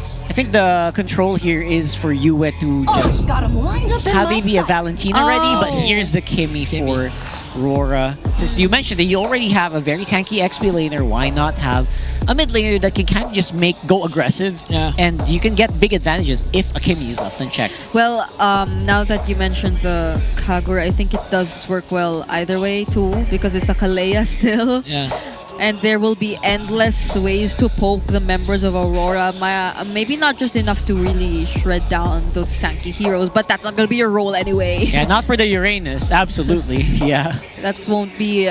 I think the control here is for Yue to just got him lined up in have my maybe a sights. Valentina ready, but here's the Kimmy for RORA. Since you mentioned that you already have a very tanky XP laner, why not have a mid laner that can kind of just go aggressive, and you can get big advantages if a Kimmy is left unchecked. Well, now that you mentioned the Kagura, I think it does work well either way too, because it's a Kalea still. Yeah. And there will be endless ways to poke the members of Aurora. Maybe not just enough to really shred down those tanky heroes, but that's not going to be your role anyway. Yeah, not for the Uranus, absolutely. Yeah. That won't be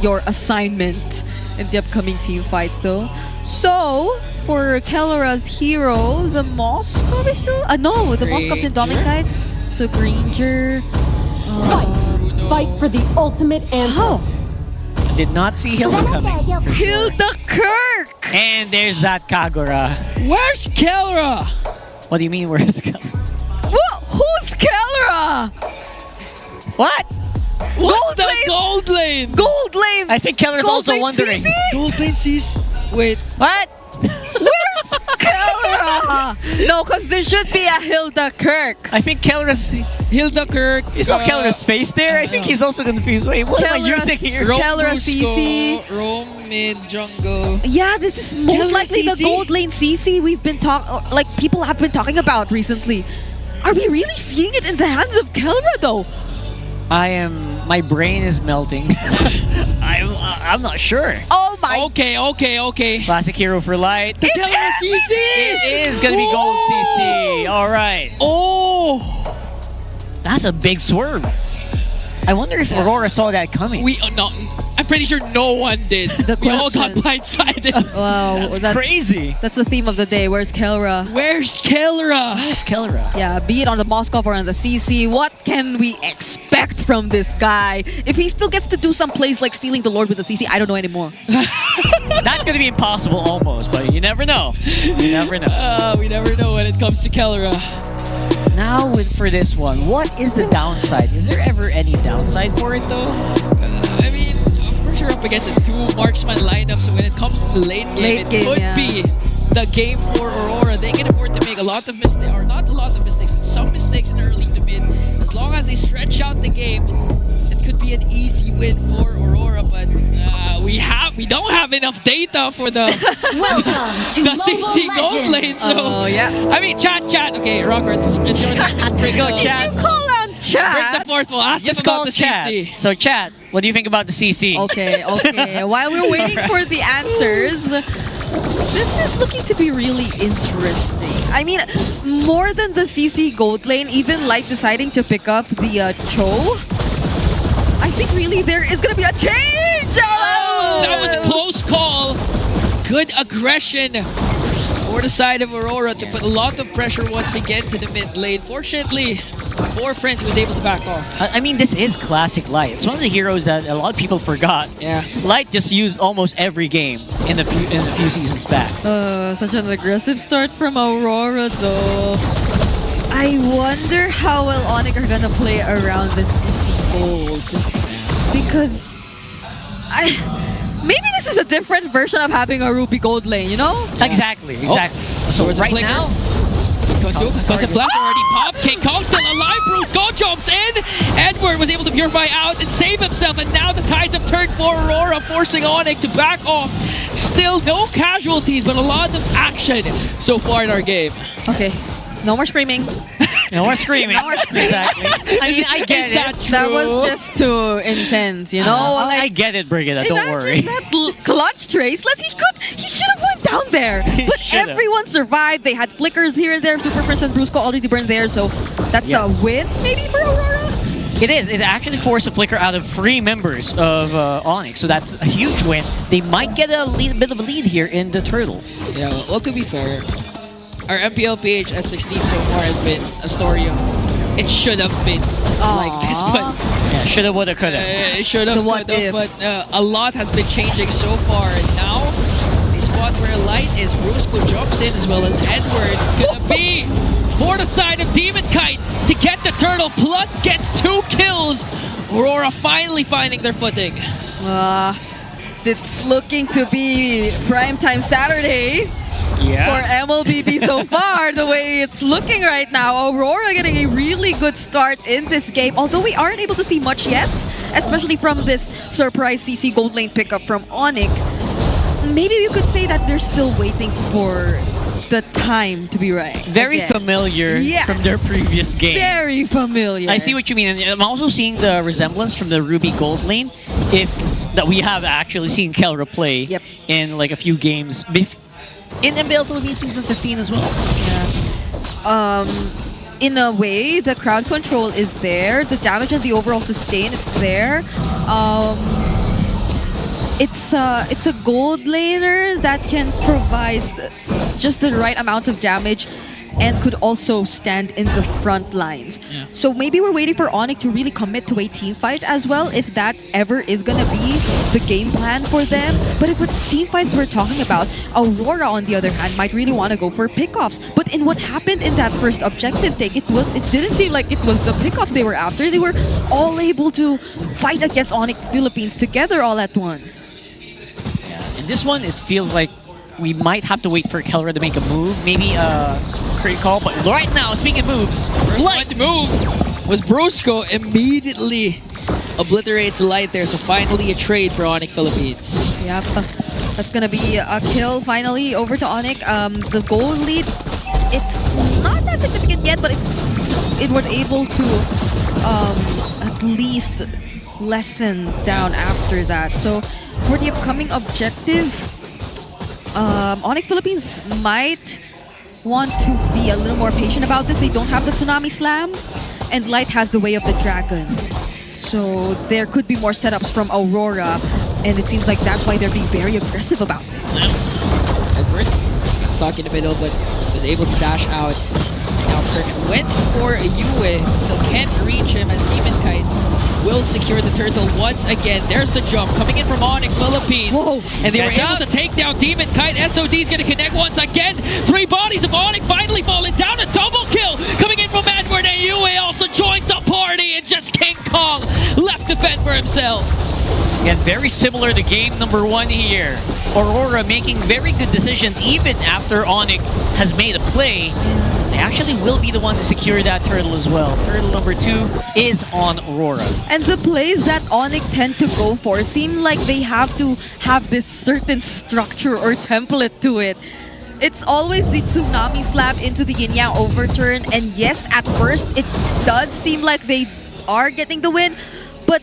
your assignment in the upcoming team fights though. So, for Kellora's hero, the Moskov is still... no, the Moskov's in Domikite. So, Granger... Fight for the ultimate answer. Did not see Hilda coming. Hilda Kirk! And there's that Kagura. Where's Kellora? What do you mean, where's Kagura? Who's Kellora? What? What's the gold lane? Gold lane! I think Keller's also wondering. Gold lane sees. Wait. What? Where's Kellora? No, because there should be a Hilda Kirk. I think Keller's... Hilda Kirk. You saw Keller's face there? I think he's also confused. Wait, what am I using here? Kellora CC. Roam mid jungle. Yeah, this is most likely the gold lane CC we've been people have been talking about recently. Are we really seeing it in the hands of Kellora though? My brain is melting. I'm not sure. Oh my. Okay. Classic hero for light. The Kellora CC! It is gonna be gold CC. Alright. Oh! That's a big swerve. I wonder if Aurora saw that coming. I'm pretty sure no one did. We all got blindsided. Wow, that's crazy. That's the theme of the day. Where's Kellora? Where's Kellora? Yeah, be it on the Moskov or on the CC, what can we expect from this guy? If he still gets to do some plays like stealing the Lord with the CC, I don't know anymore. That's gonna be impossible almost, but you never know. You never know. We never know when it comes to Kellora. Now for this one, what is the downside? Is there ever any downside for it though? I mean, of course you're up against a 2 marksman lineup, so when it comes to the late game, it could be the game for Aurora. They can afford to make a lot of mistakes, or not a lot of mistakes, but some mistakes in early to mid. As long as they stretch out the game, it could be an easy win for Aurora, but we don't have enough data for the Welcome to the Mobile CC gold Legends. lane. So Oh, yeah. I mean, chat. Okay, Robert, it's your turn to bring the chat. Did you call on chat? Break the fourth wall. Ask them Just about call the chat. CC. So chat, what do you think about the CC? Okay. While we're waiting for the answers, this is looking to be really interesting. I mean, more than the CC gold lane, even Light deciding to pick up the Cho, I think really there is going to be a change! Oh! That was a close call. Good aggression for the side of Aurora to put a lot of pressure once again to the mid lane. Fortunately, for Friends was able to back off. I mean, this is classic Light. It's one of the heroes that a lot of people forgot. Yeah. Light just used almost every game in the few seasons back. Such an aggressive start from Aurora though. I wonder how well ONIC are gonna play around the CC Gold. Because maybe this is a different version of having a Ruby Gold lane, you know? Exactly. So right now, because the blast already popped. King Kong still alive. Brusco jumps in. Edward was able to purify out and save himself. And now the tides have turned for Aurora, forcing ONIC to back off. Still no casualties, but a lot of action so far in our game. Okay, no more screaming. No more screaming. Exactly. I mean, I get it. That was just too intense, you know? I get it, Brigida. Don't worry. That clutch traceless, he should have went down there. But should've. everyone survived. They had flickers here and there. Superfans and Brusco already burned there, so that's a win maybe for Aurora. It is. It actually forced a flicker out of 3 members of ONIC, so that's a huge win. They might get a bit of a lead here in the turtle. Yeah, well, to be fair, our MPL page S16 so far has been a story of it should have been like this, but yeah, shoulda, woulda, coulda. It should have, but a lot has been changing so far. And now, the spot where Light is, Brusco jumps in as well as Edward. It's gonna be for the side of Demon Kite to get the turtle, plus gets 2 kills. Aurora finally finding their footing. It's looking to be primetime Saturday. For MLBB so far, the way it's looking right now. Aurora getting a really good start in this game, although we aren't able to see much yet, especially from this surprise CC Gold Lane pickup from ONIC. Maybe you could say that they're still waiting for the time to be right. Very familiar from their previous game. Very familiar. I see what you mean, and I'm also seeing the resemblance from the Ruby Gold Lane, that we have actually seen Kelra play in like a few games in MPL Philippines Season 15 as well. In a way, the crowd control is there. The damage and the overall sustain is there. It's a gold laner that can provide just the right amount of damage and could also stand in the front lines. So maybe we're waiting for ONIC to really commit to a team fight as well, if that ever is gonna be the game plan for them. But if it's team fights we're talking about, Aurora on the other hand might really want to go for pickoffs. But in what happened in that first objective take, it didn't seem like it was the pickoffs they were after. They were all able to fight against ONIC Philippines together all at once. In this one, it feels like we might have to wait for Kelra to make a move, maybe a great call. But right now, speaking of moves, first one to move was Brusco, immediately obliterates Light there. So finally a trade for ONIC Philippines. Yep, that's gonna be a kill finally over to ONIC. The goal lead, it's not that significant yet, but it was able to at least lessen down after that. So for the upcoming objective, ONIC Philippines might want to be a little more patient about this. They don't have the Tsunami Slam, and Light has the Way of the Dragon. So there could be more setups from Aurora, and it seems like that's why they're being very aggressive about this. Edward got stuck in the middle, but was able to dash out. Now Kirk went for a Yue, so can't reach him as Demon Kite will secure the turtle once again. There's the jump coming in from ONIC Philippines. Whoa. And they were able to take down Demon Kite. SOD's going to connect once again. 3 bodies of ONIC finally falling down. A double kill coming in from Edward. And Yue also joins the party. And just King Kong left to fend for himself. Again, very similar to game number 1 here. Aurora making very good decisions even after ONIC has made a play. They actually will be the one to secure that turtle as well. Turtle number 2 is on Aurora. And the plays that ONIC tend to go for seem like they have to have this certain structure or template to it. It's always the Tsunami Slap into the Yin Yang overturn, and yes, at first it does seem like they are getting the win, but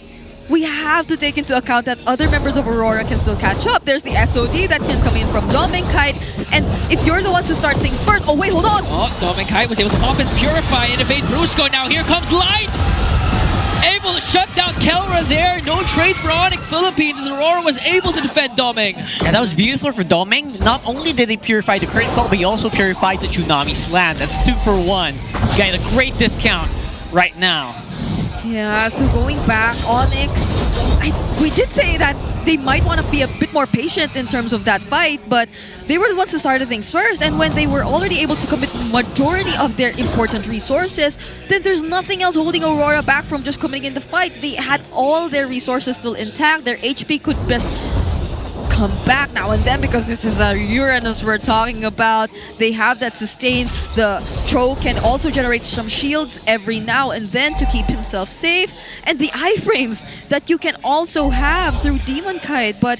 we have to take into account that other members of Aurora can still catch up. There's the SOD that can come in from Doming Kite, and if you're the ones who start things first, oh wait, hold on! Oh, Doming Kite was able to pop his Purify and evade Brusco. Now here comes Light! Able to shut down Kelra there. No trades for ONIC Philippines as Aurora was able to defend Doming. Yeah, that was beautiful for Doming. Not only did they purify the crit call, but he also purified the Tsunami Slam. That's 2 for 1. Got a great discount right now. Yeah, so going back, ONIC, we did say that they might want to be a bit more patient in terms of that fight, but they were the ones who started things first, and when they were already able to commit majority of their important resources, then there's nothing else holding Aurora back from just coming in the fight. They had all their resources still intact. Their HP could best come back now and then, because this is a Uranus we're talking about. They have that sustain. The Tro can also generate some shields every now and then to keep himself safe, and the iframes that you can also have through Demon Kite, but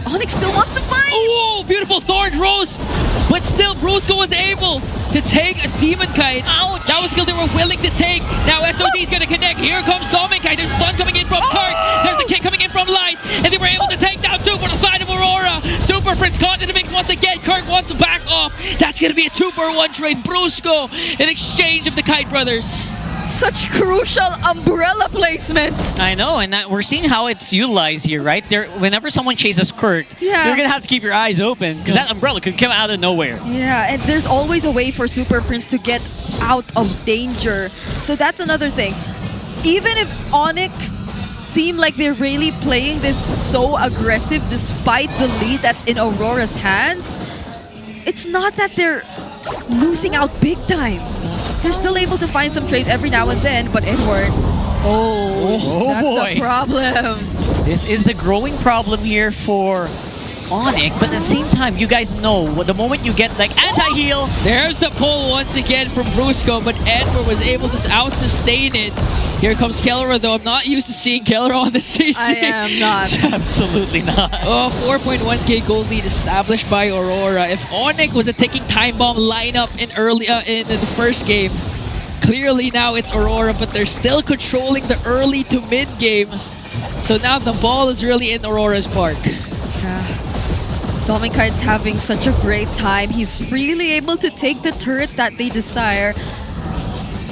ONIC still wants to fight! Oh, beautiful Thorn Rose! But still, Brusco was able to take a Demon Kite. Ouch. That was a skill they were willing to take. Now SOD is going to connect. Here comes Demon Kite. There's stun coming in from Kirk. There's a kick coming in from Light. And they were able to take down two for the side of Aurora. Superfans caught in the mix once again. Kirk wants to back off. That's going to be a 2-for-1 trade. Brusco in exchange of the Kite Brothers. Such crucial umbrella placement. I know, and we're seeing how it's utilized here, right? Whenever someone chases Kirk, Yeah. you're gonna have to keep your eyes open because that umbrella could come out of nowhere. Yeah, and there's always a way for Super Prince to get out of danger. So that's another thing. Even if ONIC seem like they're really playing this so aggressive despite the lead that's in Aurora's hands, it's not that they're losing out big time. They're still able to find some trades every now and then, but Edward, that's boy. a problem. This is the growing problem here for ONIC, but at the same time, you guys know, the moment you get like anti-heal, there's the pull once again from Brusco, but Edward was able to out-sustain it. Here comes Kellera, though. I'm not used to seeing Kellera on the CC. I am not. Absolutely not. Oh, 4.1k gold lead established by Aurora. If ONIC was a ticking time bomb lineup in the first game, clearly now it's Aurora, but they're still controlling the early to mid game. So now the ball is really in Aurora's park. Dominkite's having such a great time. He's freely able to take the turrets that they desire.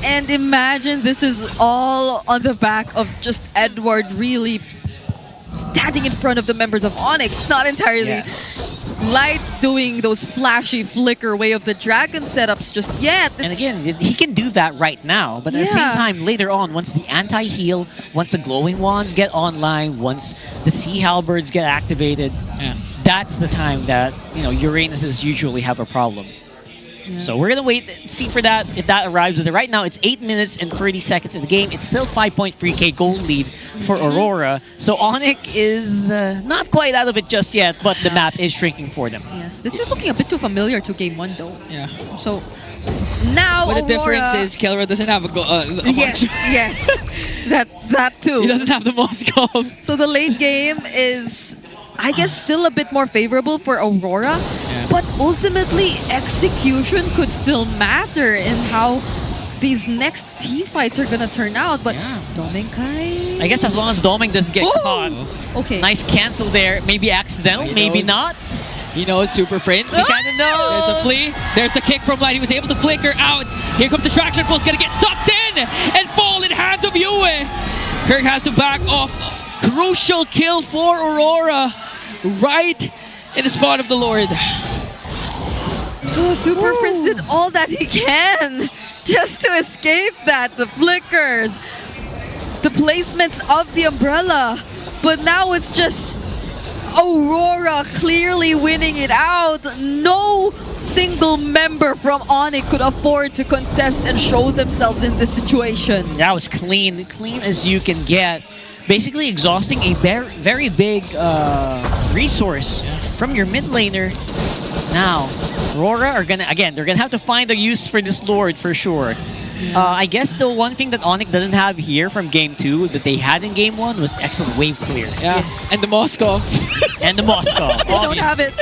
And imagine this is all on the back of just Edward really standing in front of the members of ONIC. It's not entirely Light doing those flashy flicker way of the dragon setups just yet. And again, he can do that right now, but at the same time, later on, once the anti-heal, once the glowing wands get online, once the sea halberds get activated, that's the time that, you know, Uranuses usually have a problem. So we're gonna wait and see for that, if that arrives with it. Right now, it's 8 minutes and 30 seconds in the game. It's still 5.3k gold lead for Aurora. So ONIC is not quite out of it just yet, but the map is shrinking for them. This is looking a bit too familiar to game one, though. Yeah. So now But the Aurora, difference is Kellera doesn't have a yes, that too. He doesn't have the Moskov. So the late game is, I guess, still a bit more favorable for Aurora, but ultimately execution could still matter in how these next team fights are gonna turn out. But Dominkai, I guess as long as Doming doesn't get caught. Okay. Nice cancel there. Maybe accidental, maybe not. He knows Superfans. He kind of knows. There's a flea. There's the kick from Light. He was able to flicker out. Here comes the traction pulse. Gonna get sucked in and fall in hands of Yue. Kirk has to back off. Crucial kill for Aurora. Right in the spot of the Lord. Super Prince did all that he can just to escape that. The flickers, the placements of the umbrella. But now it's just Aurora clearly winning it out. No single member from ONIC could afford to contest and show themselves in this situation. That was clean as you can get. Basically exhausting a very big resource from your mid laner. Now, Aurora are they're gonna have to find a use for this Lord for sure. I guess the one thing that ONIC doesn't have here from Game 2 that they had in Game 1 was excellent wave clear. Yes. And the Moskov. And the Moskov. They don't have it.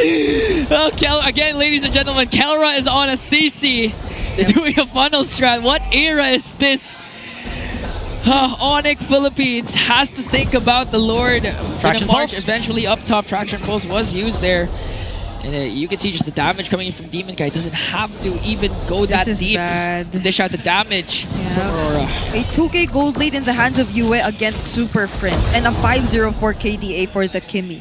Oh, again, ladies and gentlemen, Kellera is on a CC. They're doing a funnel strat. What era is this? ONIC Philippines has to think about the Lord. Traction March pulse. eventually up top. Traction pulse was used there. And you can see just the damage coming in from Demon Guy. Doesn't have to even go that deep to dish out the damage from Aurora. A 2k gold lead in the hands of Yue against Super Prince and a 504 KDA for the Kimi.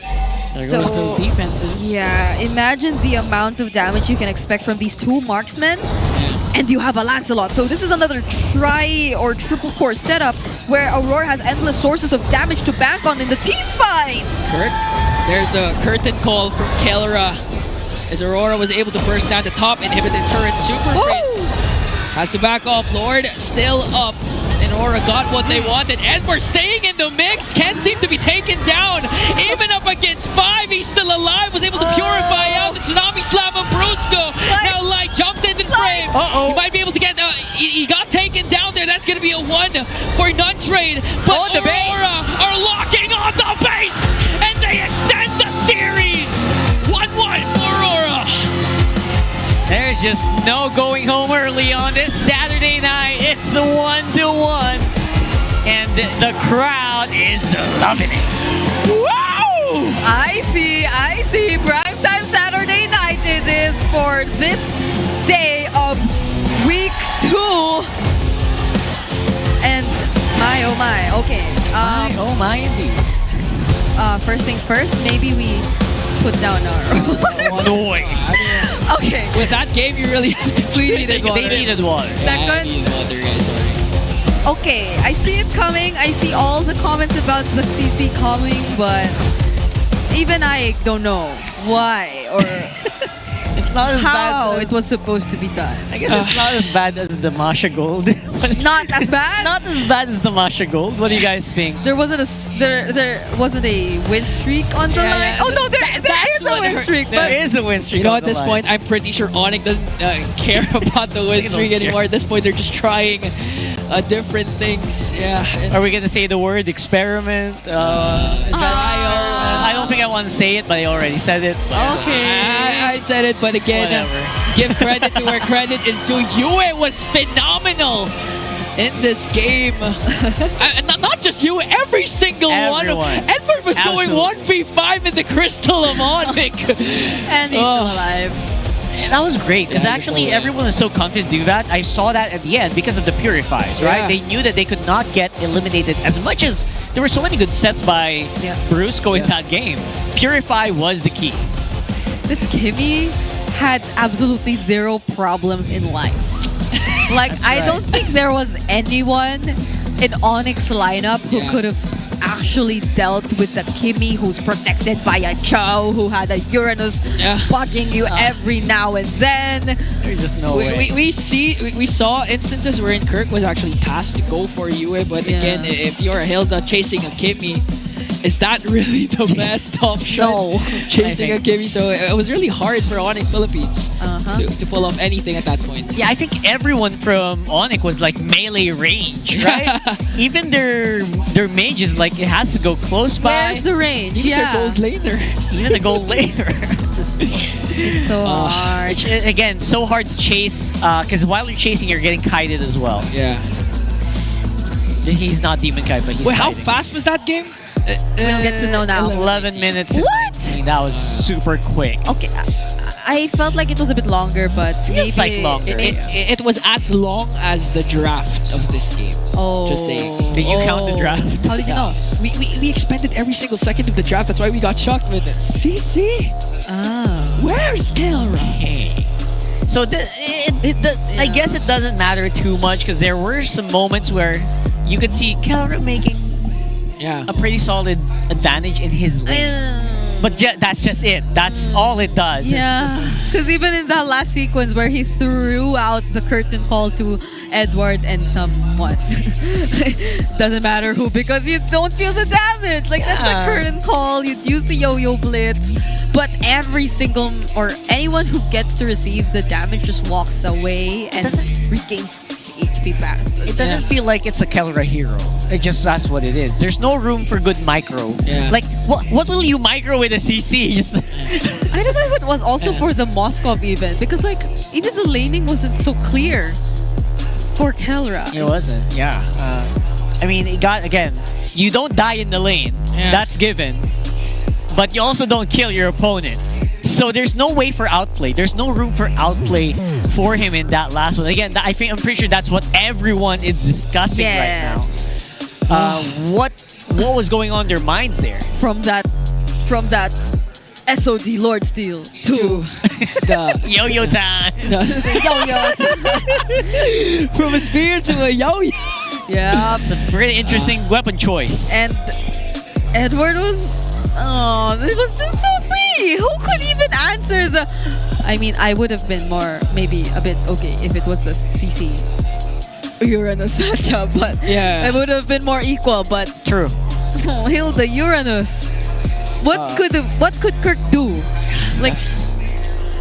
There goes those defenses. Yeah, imagine the amount of damage you can expect from these two marksmen. and you have a Lancelot. So this is another tri or triple core setup where Aurora has endless sources of damage to bank on in the team fights. There's a curtain call from Kelra as Aurora was able to burst down the top, inhibit the turret. Superfans has to back off. Lord still up, and Aurora got what they wanted. Edward staying in the mix, can't seem to be taken down. Even up against 5, he's still alive, was able to purify out the Tsunami Slam of Brusco. Now Light jumps into the frame. He might be able to get, he got taken down there. That's going to be a 1 for Nuntrade. But Aurora are locking on the base, and they extend the series. 1-1 for Aurora. There's just no going home early on this Saturday night. It's a 1-1. And the crowd is loving it. Woo! I see. Primetime Saturday night it is for this day of week 2. And my oh my, okay. Oh my indeed. First things first, maybe we put down our noise. Okay. With that game, you really have to They needed water. Second. Okay, I see it coming. I see all the comments about the CC coming, but even I don't know why or it's not as how bad it was supposed to be done. I guess it's not as bad as the Masha Gold. Not as bad? Not as bad as the Masha Gold. What do you guys think? There wasn't there wasn't a win streak on the line. Oh no, there is a win streak. There is a win streak. You know, at this point, I'm pretty sure ONIC doesn't care about the win streak anymore. At this point, they're just trying different things. Yeah. Are we gonna say the word experiment? I don't think I want to say it, but I already said it. Okay. I said it, but again, give credit to where credit is due. Yue was phenomenal in this game. Not just you, every single one. Edward was going 1v5 in the Crystal of ONIC. And he's still alive. That was great, because actually everyone was so confident to do that. I saw that at the end because of the Purifies, right? They knew that they could not get eliminated as much as there were so many good sets by Brusco in that game. Purify was the key. This Kimmy had absolutely zero problems in life. Like, I don't think there was anyone in ONIC's lineup who could have actually dealt with the Kimmy who's protected by a Cho who had a Uranus bugging you every now and then. There's just no way. We saw instances wherein Kirk was actually tasked to go for Yue, but again, if you're a Hilda chasing a Kimmy, is that really the best option? No. Chasing a Kimmy, so it was really hard for ONIC Philippines to pull off anything at that point. Yeah, I think everyone from ONIC was like melee range, right? Even their mage is like, it has to go close by. Where's the range? Even their gold laner. Even the gold laner. It's so hard. Again, so hard to chase, because while you're chasing, you're getting kited as well. Yeah. He's not Demon Kite, but he's Wait, how kiting. fast was that game? We'll get to know now. 11 minutes and 19. That was super quick. Okay, I felt like it was a bit longer, but maybe like longer. It was as long as the draft of this game. Oh. Just saying. Did you count the draft? How did you know? We expended every single second of the draft. That's why we got shocked with it. CC? Where's Kelra? Hey. So I guess it doesn't matter too much because there were some moments where you could see Kelra making a pretty solid advantage in his lane. But that's just it. That's all it does. Yeah, because even in that last sequence where he threw out the curtain call to Edward and someone, doesn't matter who, because you don't feel the damage. Like, that's a curtain call. You'd use the yo-yo blitz. But every single, or anyone who gets to receive the damage just walks away and regains HP back. It doesn't feel like it's a Kelra hero. That's what it is. There's no room for good micro. Yeah. Like, what will you micro with a CC? I don't know if it was also for the Moskov even, because like, even the laning wasn't so clear for Kelra. It wasn't, yeah. I mean, it got, again, you don't die in the lane. That's given. But you also don't kill your opponent. So there's no way for outplay. There's no room for outplay for him in that last one. Again, I'm pretty sure that's what everyone is discussing right now. What was going on in their minds there? From that SOD Lord Steel to the Yo-yo time. yo-yo. From a spear to a yo-yo. Yeah. It's a pretty interesting weapon choice. And Edward was... Oh, it was just so free. Who could even answer the... I mean, I would have been more, maybe a bit okay if it was the CC Uranus matchup, but Yeah. it would have been more equal, but... True. Oh, heal the Uranus. What could Kirk do? Like,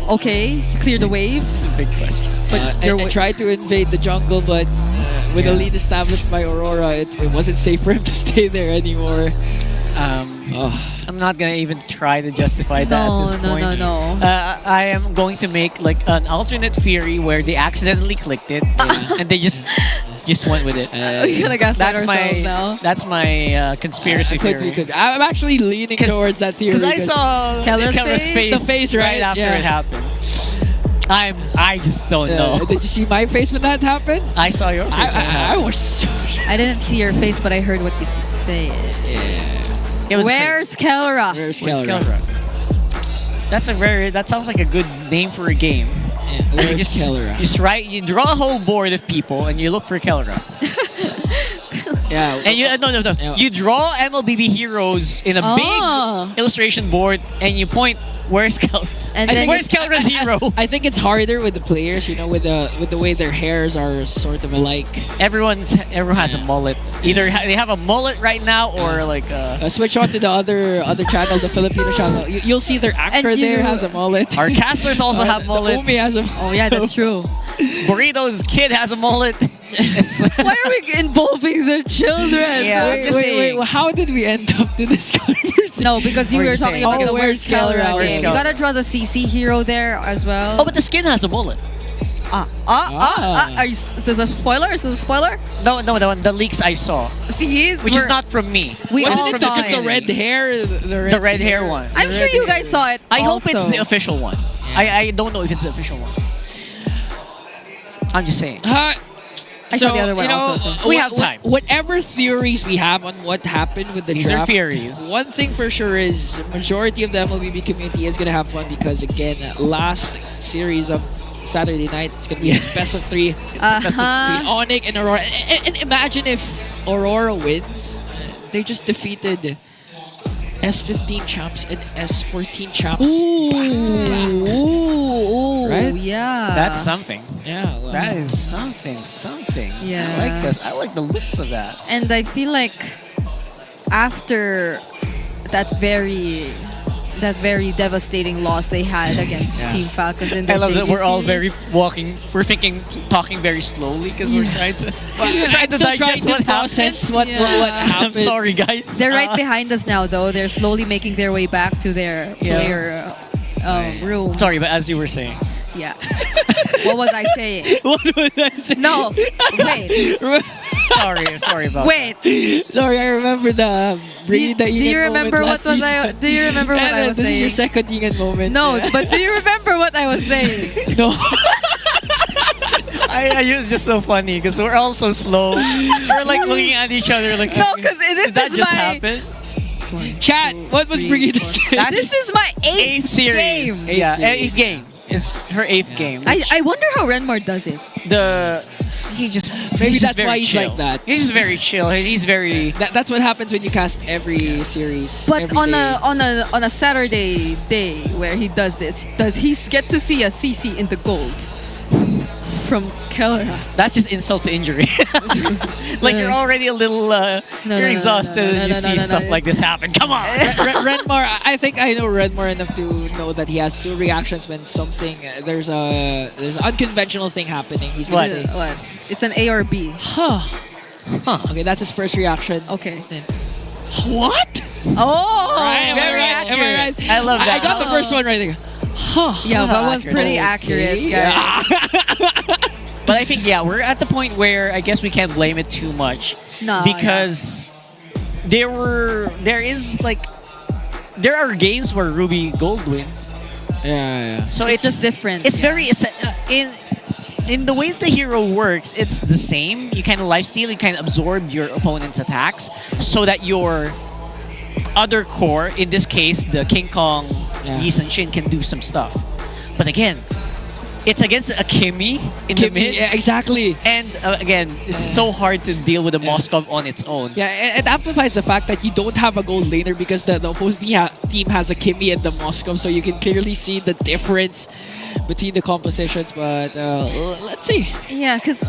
okay, clear the waves. Big question. But and tried to invade the jungle, but with a lead established by Aurora, it wasn't safe for him to stay there anymore. I'm not gonna even try to justify that at this point. No. I am going to make like an alternate theory where they accidentally clicked it and they just went with it. We gotta gaslight ourselves now. That's my conspiracy theory. Could be. I'm actually leaning towards that theory. Because I saw Keller's face, the face right after it happened. I just don't know. Did you see my face when that happened? I saw your face. I was so... I didn't see your face, but I heard what you said. Where's Kellera? Where's Kellera? That sounds like a good name for a game. Where's Kellera? You draw a whole board of people and you look for Kellera. Yeah. And you no. You draw MLBB heroes in a big illustration board and you point, where's Kellera? And where's Kellera's hero? I think it's harder with the players, with the way their hairs are sort of alike. Everyone has a mullet. Either they have a mullet right now or like switch on to the other channel, the Filipino channel. You'll see their actor there has a mullet. Our casters also have mullets. Umi has a... Oh yeah, that's true. Burrito's kid has a mullet. Why are we involving the children? Yeah, wait. How did we end up to this conversation? No, because you were talking about the Where's Kellera game. You Kellera? gotta draw the CC hero there as well. Oh, but the skin has a mullet. Is this a spoiler? Is this a spoiler? No, the leaks I saw. See? Which is not from me. We all Wasn't it saw just it. the red hair? The red hair one. I'm sure you guys saw it. I hope it's also. the official one. I don't know if it's the official one. I'm just saying. I saw the other one also. We have time. Whatever theories we have on what happened with the These draft, are theories. one thing for sure is majority of the MLBB community is going to have fun because, again, last series of Saturday night, it's going to be a best of three. It's a best of three. ONIC and Aurora. And imagine if Aurora wins. They just defeated S15 champs and S14 champs. Ooh, right? Yeah. That's something. Yeah. Well, That is something. Yeah. I like this. I like the looks of that. And I feel like after that very devastating loss they had against Team Falcons in their I love that debut we're all series. talking very slowly because we're trying to I'm still trying to process what happened. I'm sorry, guys. They're right behind us now, though. They're slowly making their way back to their player room. Sorry, but as you were saying. Yeah. What was I saying? What was I saying? No. Wait. Sorry about Wait. Sorry, I remember the Do you remember what was I? Do you remember what I was This saying? is your second Ingan moment. No, but do you remember what I was saying? No. It was just so funny because we're all so slow. We're like looking at each other like, No, because did that just happen? Chat, what was bringing this? This is my eighth series. game. Eighth game. It's her eighth game. I wonder how Renmar does it. Maybe that's why he's chill. like that. He's just very chill. He's very. That's what happens when you cast every series. But every on day. a Saturday day where he does this, does he get to see a CC in the gold from Kellera? That's just insult to injury. Like you're already a little you're exhausted and you see stuff like this happen. Come on. Renmar, I think I know Renmar enough to know that he has two reactions when something there's an unconventional thing happening. He's gonna say, What? It's an A or B. Huh. Okay, that's his first reaction. Okay. Then, what? Oh, Am I right? I love that. I got the first one right there. Huh. Yeah, that was pretty accurate. Yeah. But I think we're at the point where I guess we can't blame it too much because there are games where Ruby Gold wins. Yeah. So it's just different. It's very in the way that the hero works, it's the same. You kind of lifesteal, you kind of absorb your opponent's attacks so that your other core, in this case the King Kong Yi Shin can do some stuff. But again, it's against a Kimmy in the mid. Yeah, exactly. And again, it's so hard to deal with a Moskov on its own. Yeah, it amplifies the fact that you don't have a gold laner because the opposing team has a Kimmy and the Moskov, so you can clearly see the difference between the compositions. But let's see. Yeah, because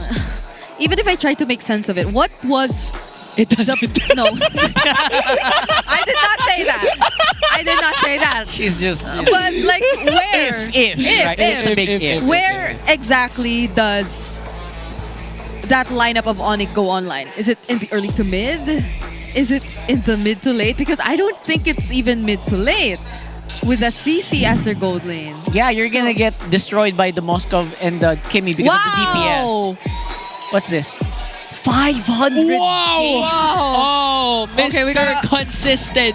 even if I try to make sense of it, what was... It doesn't. No. I did not say that. I did not say that. She's just... But like, where? If, right? It's a big if. Where exactly does that lineup of ONIC go online? Is it in the early to mid? Is it in the mid to late? Because I don't think it's even mid to late with the CC as their gold lane. Yeah, you're gonna get destroyed by the Moskov and the Kimmy because of the DPS. What's this? 500 Wow! games. Oh, Mr. Okay, we gotta- Consistent.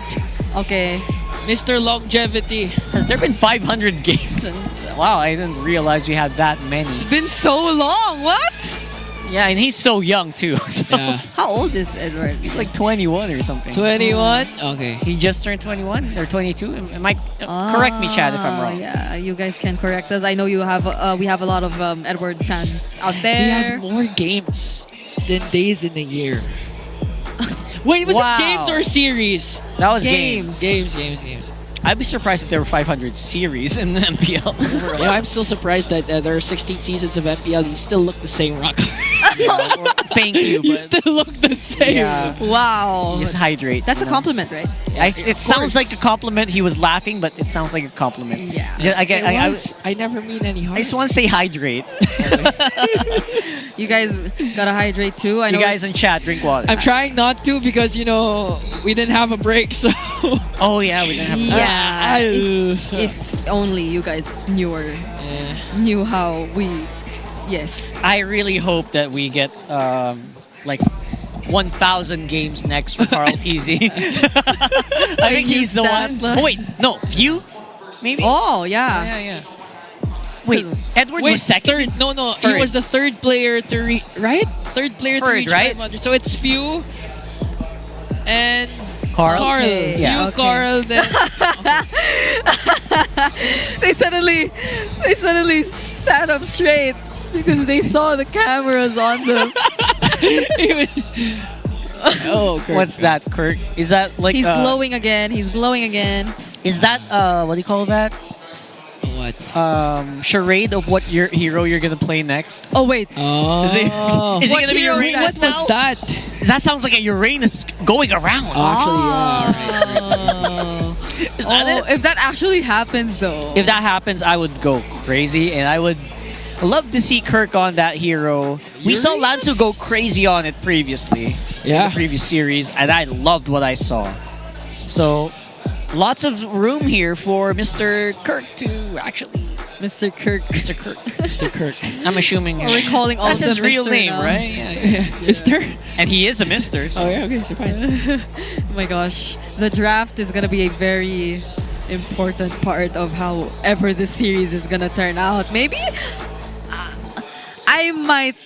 Okay. Mr. Longevity. Has there been 500 games? And wow, I didn't realize we had that many. It's been so long. What? Yeah, and he's so young too. So How old is Edward? he's like 21 or something. 21? Okay. He just turned 21 or 22. Am I correct me, Chad, if I'm wrong? Yeah, you guys can correct us. I know you have. We have a lot of Edward fans out He there. has more games than days in a year. Wait, was Wow. it games or series? That was Games. Games. I'd be surprised if there were 500 series in the MPL. You know, I'm still surprised that there are 16 seasons of MPL. You still look the same, Rock. Thank you, You but still look the same. Yeah. Wow. just hydrate. That's you a know? compliment, right? It sounds like a compliment. He was laughing, but it sounds like a compliment. Yeah. I never mean any harm. I just want to say hydrate. You guys gotta hydrate too. I know You guys in it's- chat, drink water. I'm trying not to because, you know, we didn't have a break, so... Oh yeah, we didn't have. Yeah. If only you guys knew how we. Yes. I really hope that we get like 1,000 games next for Carl TZ. I think he's the one. Oh wait, no, View, maybe. Oh yeah. Yeah. Wait, Edward was second. Third. No, he Third. was the third player to right? Third player to Third, reach right? 500. So it's Few and Carl? Okay. Few, Yeah. Carl, then... They suddenly sat up straight because they saw the cameras on them. Oh, Kirk. What's that, Kirk? Is that like He's glowing again. He's glowing again. Is that what do you call that? What? Charade of what your hero you're gonna play next? Oh wait. Oh. Is it What gonna be hero is Uranus that? now? What's that? That sounds like a Uranus going around. Is that it? If that actually happens though. If that happens, I would go crazy, and I would love to see Kirk on that hero. We saw Lanzu go crazy on it previously, in the previous series, and I loved what I saw. So, lots of room here for Mr. Kirk to actually... Mr. Kirk. Mr. Kirk. Mr. Kirk. I'm assuming Are we calling all that's of his them real Mr. name, now? right? Yeah. Mister? And he is a Mister. So. Oh yeah, okay, so fine. Oh my gosh. The draft is gonna be a very important part of however this series is gonna turn out. Maybe I might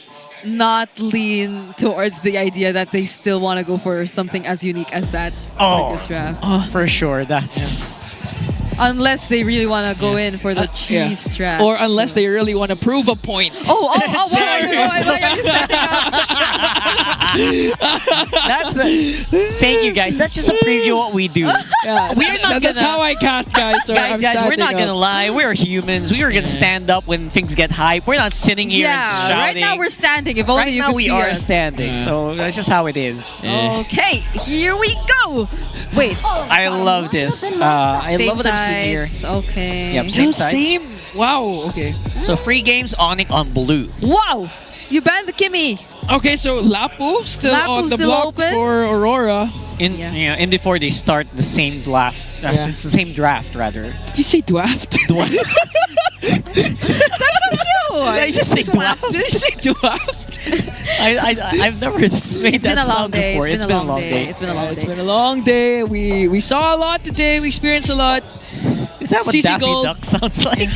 not lean towards the idea that they still want to go for something as unique as that for this draft. For sure. That's... Unless they really want to go in for the cheese draft. Or unless they really want to prove a point. Oh, why are you standing up? Thank you, guys. That's just a preview of what we do. Yeah, We're not that's gonna... how I cast, guys. So I'm Guys, we're not standing gonna up. lie. We're humans. We are gonna stand up when things get hype. We're not sitting here and Yeah, shouting. right now we're standing. If only Right you now could we see are us. standing. So that's just how it is. Okay, here we go. Wait. I love this. I Same love what I'm seeing here. sides. Okay. Yep, same sides. Same. Wow. Okay. So free games, ONIC on blue. Wow. You banned the Kimmy. Okay, so Lapu still on the still block open? for Aurora. In before they start the same draft. It's the same draft rather. Did you say draft? That's so cute. Did I just say draft? Did you say draft? I've never made It's that been a long sound day. before. It's been a long day. It's been a long It's day. been a long day. We saw a lot today. We experienced a lot. Is that what CC Daffy Gold. Duck sounds like?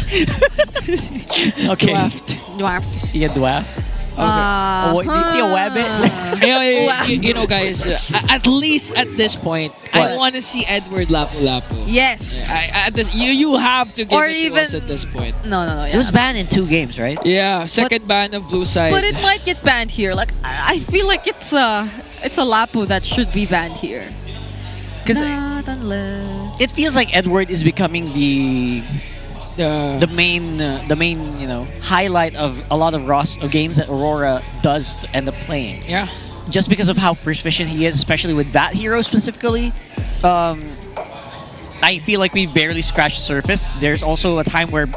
Okay. Draft. Dwarf. See a dwarf. Oh, do you see a wabbit? You know, guys, at least at this point, I want to see Edward Lapu-Lapu. Yes. You have to give Or it even- to us at this point. No. It was banned in 2 games, right? Yeah, second ban of blue side. But it might get banned here. Like I feel like it's a Lapu that should be banned here. Not unless It feels like Edward is becoming the main highlight of a lot of games that Aurora does end up playing. Yeah. Just because of how proficient he is, especially with that hero specifically. I feel like we've barely scratched the surface. There's also a time where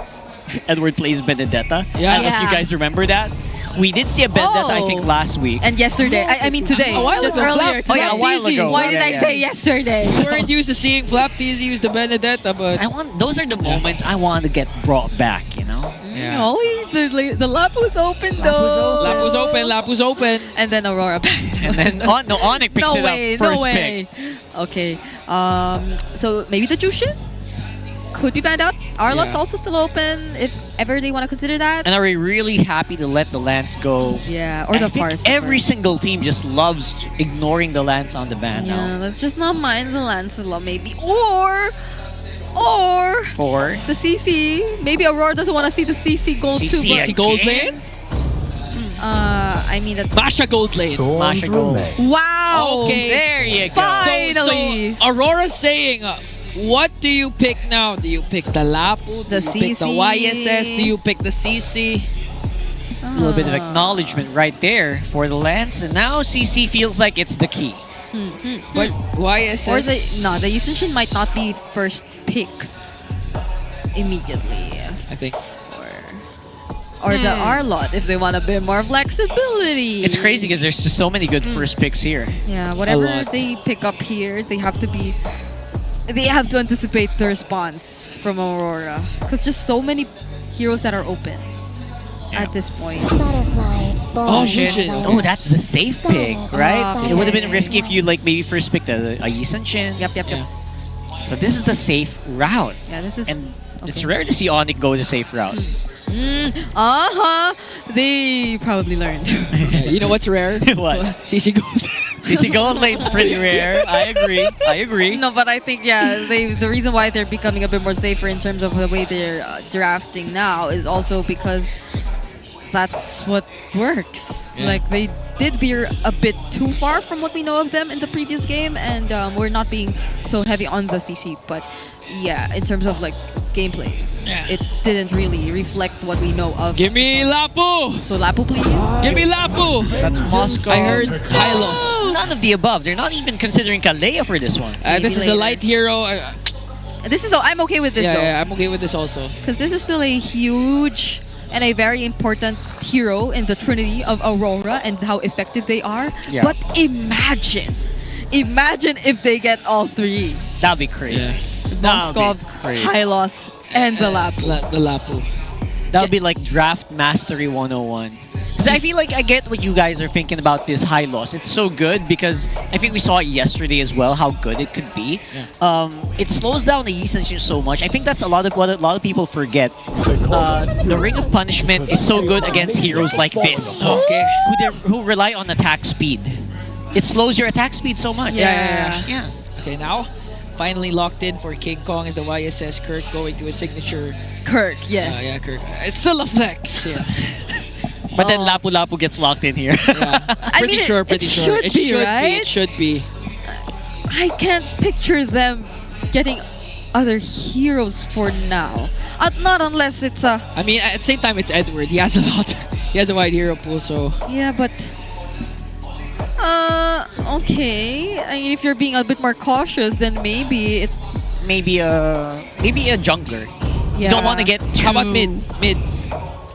Edward plays Benedetta. Yeah. I don't know if you guys remember that. We did see a Benedetta, I think, last week. And yesterday, I mean today, A while just ago. earlier. Oh, yeah, today. a while ago. Why did I say yesterday? We weren't used to seeing Flap TZ use the Benedetta, but those are the moments I want to get brought back, you know? Yeah. Oh, the Lapu's open though. Lapu's open. And then Aurora. And then ONIC picks No it way, up no first way. pick. Okay. So maybe the Jushin could be banned out. Arlot's also still open if ever they want to consider that. And are we really happy to let the Lance go? Yeah, or the I think Farce. every single team just loves ignoring the Lance on the ban Yeah, now. let's just not mind the Lancelot maybe. Or Or the CC. Maybe Aurora doesn't want to see the CC gold too. CC but- Gold lane? I mean that's Masha gold lane. Masha Gold. Wow. Okay. There you go. Finally. So Aurora's saying, what do you pick now? Do you pick the Lapu? Do The you pick the CC? YSS? Do you pick the CC? A little bit of acknowledgement right there for the Lance. And now CC feels like it's the key. But YSS? Or the Yusenshin might not be first pick immediately. I think. Or the Arlot if they want a bit more flexibility. It's crazy because there's just so many good first picks here. Yeah, whatever lot. they pick up here, they have to anticipate the response from Aurora. Because just so many heroes that are open at this point. Oh shit. Oh, that's the safe pick, right? Okay. It would have been risky if you maybe first picked a Yisenshin. Yep. So this is the safe route. Yeah, this is... And it's rare to see ONIC go the safe route. They probably learned. Yeah, you know what's rare? What? CC Gold. CC Gold lane's pretty rare. I agree. No, but I think, the reason why they're becoming a bit more safer in terms of the way they're drafting now is also because that's what works. Yeah. Like, they did veer a bit too far from what we know of them in the previous game, and we're not being so heavy on the CC. But yeah, in terms of like gameplay, it didn't really reflect what we know of. Give me Lapu! So Lapu, please. Give me Lapu! That's Moscow. I heard Hylos. None of the above. They're not even considering Kalea for this one. This is a light hero. I'm okay with this though. Yeah, I'm okay with this also. Because this is still a huge and a very important hero in the trinity of Aurora and how effective they are. Yeah. But imagine if they get all three. That'd be crazy. Yeah. Moskov, crazy. Hylos, and the Lapu. The Lapu. That would be like Draft Mastery 101. Because I feel like I get what you guys are thinking about this Hylos. It's so good because I think we saw it yesterday as well, how good it could be. Yeah. It slows down the Yisenshin so much. I think that's a lot of people forget. The Ring of Punishment is so good against heroes like this. Okay. Who rely on attack speed. It slows your attack speed so much. Yeah. Okay, now finally locked in for King Kong is the YSS Kirk going to his signature. Kirk, yes. Yeah, Kirk. It's still a flex, yeah. But then Lapu Lapu gets locked in here. Pretty sure. It should be, right? It should be. I can't picture them getting other heroes for now. Not unless it's a... I mean, at the same time, it's Edward. He has a lot. He has a wide hero pool, so... Yeah, but... okay. I mean, if you're being a bit more cautious, then maybe it... Maybe a jungler. Yeah. You don't want to get too... How about mid?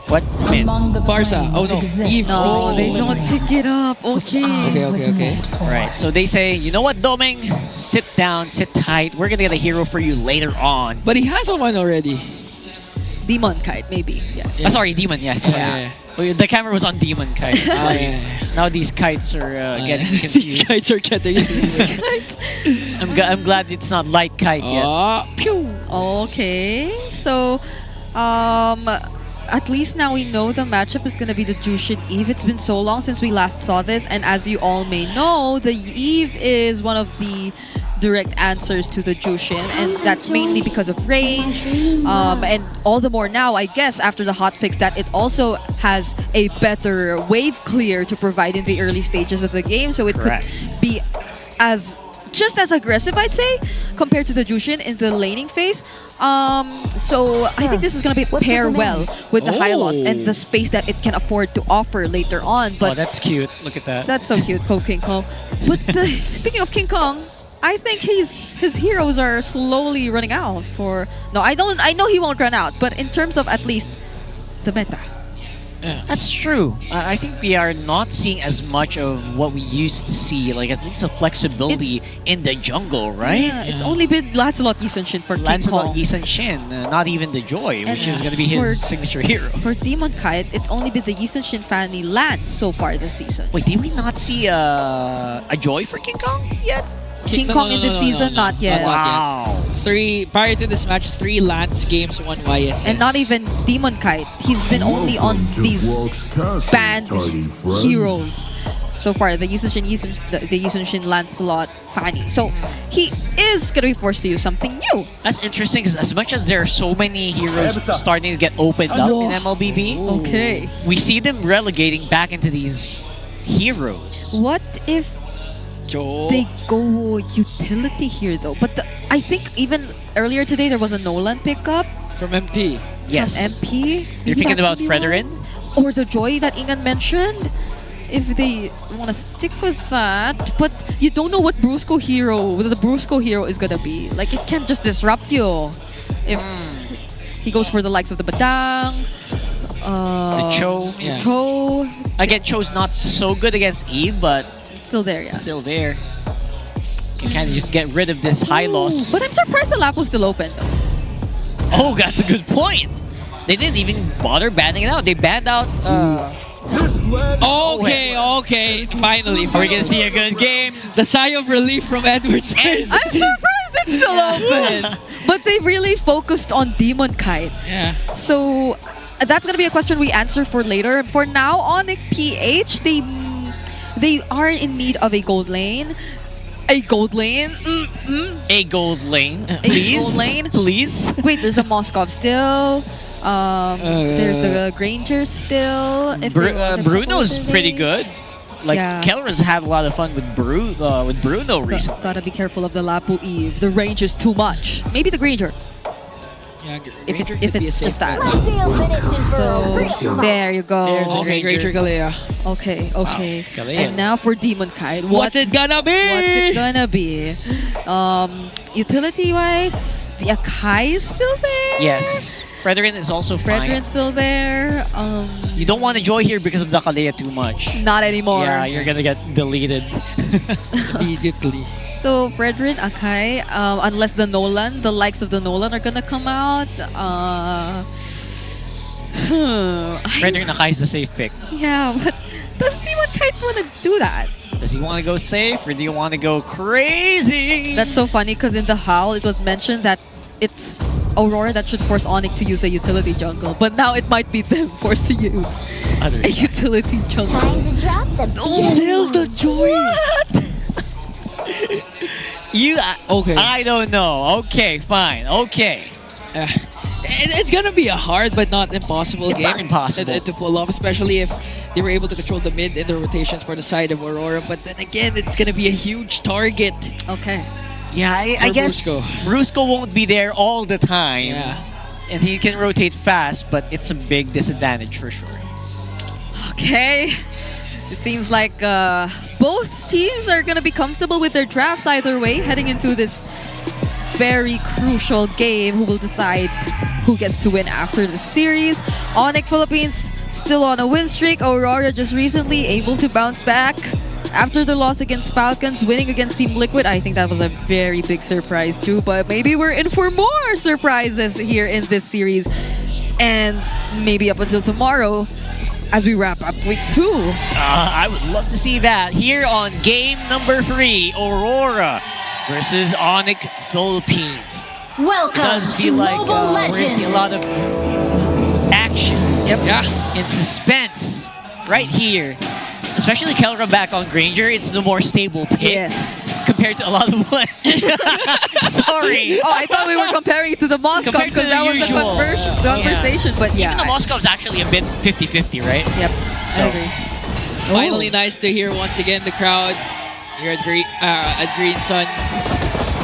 What? Mid. Barca. Oh, no. Eve. No, they don't pick it up. Okay. Okay. Alright, so they say, you know what, Doming? Sit down, sit tight. We're gonna get a hero for you later on. But he has one already. Demon Kite, maybe. Yeah. Sorry, Demon, yes. Yeah. Well, the camera was on Demon Kite. Now these kites are getting confused. These kites are getting I'm glad it's not light kite yet. Pew. Okay. So, at least now we know the matchup is going to be the Jushin Eve. It's been so long since we last saw this, and as you all may know, the Eve is one of the direct answers to the Jushin, and that's mainly because of range, and all the more now, I guess, after the hotfix, that it also has a better wave clear to provide in the early stages of the game, so it Correct. could be just as aggressive, I'd say, compared to the Jushin in the laning phase. So I think this is going to pair well with the high loss and the space that it can afford to offer later on. But that's cute. Look at that. That's so cute, King Kong. But speaking of King Kong, I think his heroes are slowly running out for... No, I know he won't run out, but in terms of at least the meta. That's true. I think we are not seeing as much of what we used to see, like at least the flexibility in the jungle, right? Yeah, it's only been Lancelot Shin for King Lancelot Kong. Shin, not even the Joy, which is going to be for- his signature hero. For Demon Kite, it's only been the Shin Fanny Lance so far this season. Wait, did we not see a Joy for King Kong yet? King Kong in this season, not yet. Wow. Prior to this match, 3 Lance games, 1 YSS. And not even Demon Kite. He's been only on these banned heroes so far. The Shin Lancelot Fanny. So he is going to be forced to use something new. That's interesting because as much as there are so many heroes starting to get opened up in MLBB, Okay. we see them relegating back into these heroes. What if they go utility here though? But I think even earlier today there was a Nolan pickup from MP. Yes. From MP. You're Maybe thinking that about could be Fredrin? one. Or the Joy that Ingan mentioned. If they want to stick with that, but you don't know what the Brusco hero is gonna be. Like, it can just disrupt you if he goes for the likes of the Badang, The Cho. Cho. Again, Cho's not so good against Eve, but Still there, yeah. still there. You can kind of just get rid of this high loss. But I'm surprised the lap was still open. Oh, that's a good point. They didn't even bother banning it out. They banned out. Okay, finally. Are we gonna see a good game? The sigh of relief from Edward's face. I'm surprised it's still open. But they really focused on Demon Kite. Yeah. So that's gonna be a question we answer for later. For now, ONIC PH, they are in need of a gold lane. A gold lane? A gold lane. A Please. gold lane? Please. Wait, there's a Moskov still. There's a Granger still. If they want to Bruno's couple pretty today. good. Like, Yeah. Keller's had a lot of fun with Bruno recently. Gotta be careful of the Lapu Eve. The range is too much. Maybe the Granger. Yeah, If it's just that. So there you go. Okay, Granger Galea. Okay. Galea. And now for Demon Kite. What's it gonna be? What's it gonna be? Utility wise, the Akai is still there. Yes. Fredrin is also fine. Fredrin's still there. You don't want to joy here because of the Kalea too much. Not anymore. Yeah, you're gonna get deleted immediately. So Fredrin, Akai, unless the likes of the Nolan are gonna come out. Fredrin Akai is the safe pick. Yeah, but does Demon Kite wanna do that? Does he want to go safe or do you want to go crazy? That's so funny because in the Howl it was mentioned that it's Aurora that should force ONIC to use a utility jungle, but now it might be them forced to use a utility jungle. Time to drop the Still the Joy. Okay. I don't know. Okay, fine. Okay. It's gonna be a hard but not impossible It's game. not impossible. To pull off, especially if they were able to control the mid and the rotations for the side of Aurora. But then again, it's gonna be a huge target. Okay. Yeah, I For guess Brusco. Brusco won't be there all the time. Yeah. And he can rotate fast, but it's a big disadvantage for sure. Okay. It seems like both teams are going to be comfortable with their drafts either way, heading into this very crucial game who will decide who gets to win after the series. ONIC Philippines still on a win streak. Aurora just recently able to bounce back after the loss against Falcons, winning against Team Liquid. I think that was a very big surprise too, but maybe we're in for more surprises here in this series. And maybe up until tomorrow as we wrap up week 2. I would love to see that here on game number 3, Aurora versus ONIC Philippines. Welcome Does feel to like Mobile we're going to Legends. see a lot of action Yep. Yeah. In suspense, right here. Especially Kelra back on Granger, it's the more stable pick. Yes. Compared to a lot of what? Sorry. Oh, I thought we were comparing it to the Moscow Compared to because that was the usual. conversation. But yeah. Even the Moscow's actually a bit 50-50, right? Yep. So, I agree. Finally, nice to hear once again the crowd here at Green Sun.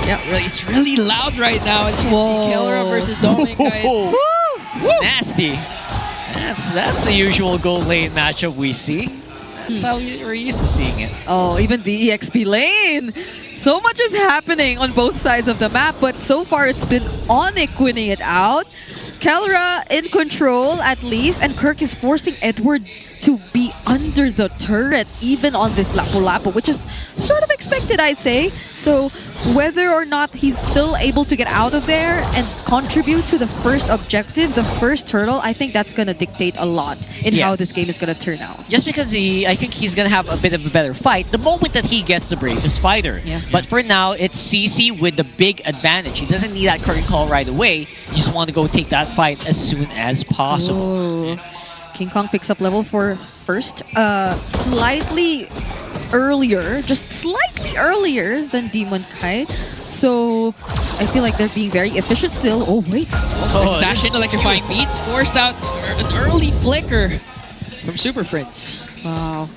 Yep. It's really loud right now as you can see Kelra versus Dominic. Nasty. That's a usual gold lane matchup we see. That's how we're used to seeing it. Oh, even the EXP lane. So much is happening on both sides of the map, but so far it's been ONIC winning it out. Kelra in control at least, and Kirk is forcing Edward to be under the turret even on this Lapu-Lapu, which is sort of expected, I'd say. So whether or not he's still able to get out of there and contribute to the first objective, the first turtle, I think that's going to dictate a lot in how this game is going to turn out. Just because I think he's going to have a bit of a better fight the moment that he gets the bravest fighter. Yeah. But for now, it's CC with the big advantage. He doesn't need that curtain call right away. You just want to go take that fight as soon as possible. Oh. King Kong picks up level 4 first. Slightly earlier, just slightly earlier than Demon Kite. So I feel like they're being very efficient still. Oh, wait. Dash in electrifying beats, forced out an early flicker from Super Friends. Wow.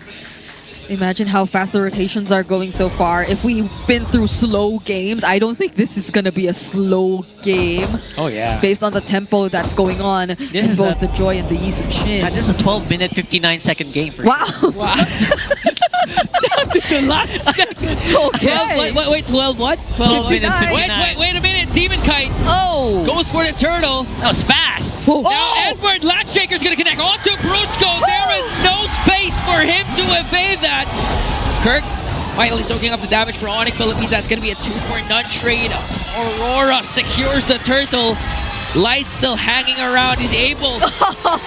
Imagine how fast the rotations are going so far. If we've been through slow games, I don't think this is going to be a slow game. Oh, yeah. Based on the tempo that's going on in both the Joy and the Yi Sun-shin. This is a 12-minute, 59-second game for Wow. Wow. Down to the last second. Okay. 12, wait, 12 what? 12 minutes, 59. Wait a minute. Demon Kite goes for the turtle. That was fast. Now Edward Latshaker's going to connect onto Brusco. There is no space for him to evade that. Kirk finally soaking up the damage for ONIC Philippines. That's going to be a 2-for-none trade. Aurora secures the turtle. Light still hanging around. He's able to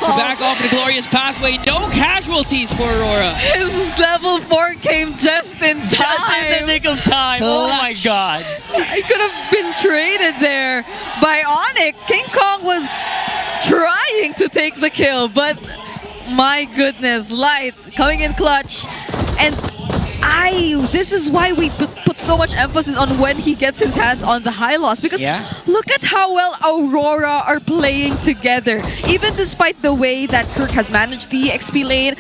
back off the glorious pathway. No casualties for Aurora. His level 4 came just in time. Just in the nick of time. Oh my god. I could have been traded there by ONIC. King Kong was trying to take the kill, but my goodness, Light coming in clutch. And this is why we put so much emphasis on when he gets his hands on the high loss, because look at how well Aurora are playing together. Even despite the way that Kirk has managed the XP lane,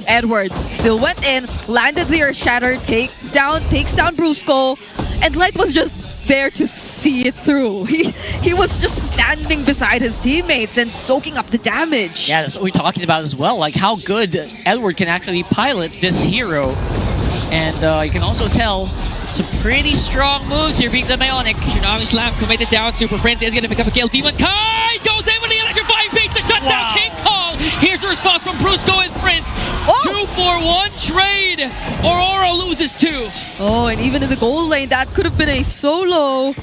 Edward still went in, landed their shatter, takes down Brusco, and Light was just there to see it through. He was just standing beside his teammates and soaking up the damage. Yeah, that's what we're talking about as well, like how good Edward can actually pilot this hero. And you can also tell some pretty strong moves here being done by ONIC. Tsunami Slam committed down. Super Friends is going to pick up a kill. Demon Kite goes in with the electrifying beats to shut down King Kong. Here's the response from Brusco and Friends. 2-for-1 trade. Aurora loses 2. Oh, and even in the gold lane, that could have been a solo.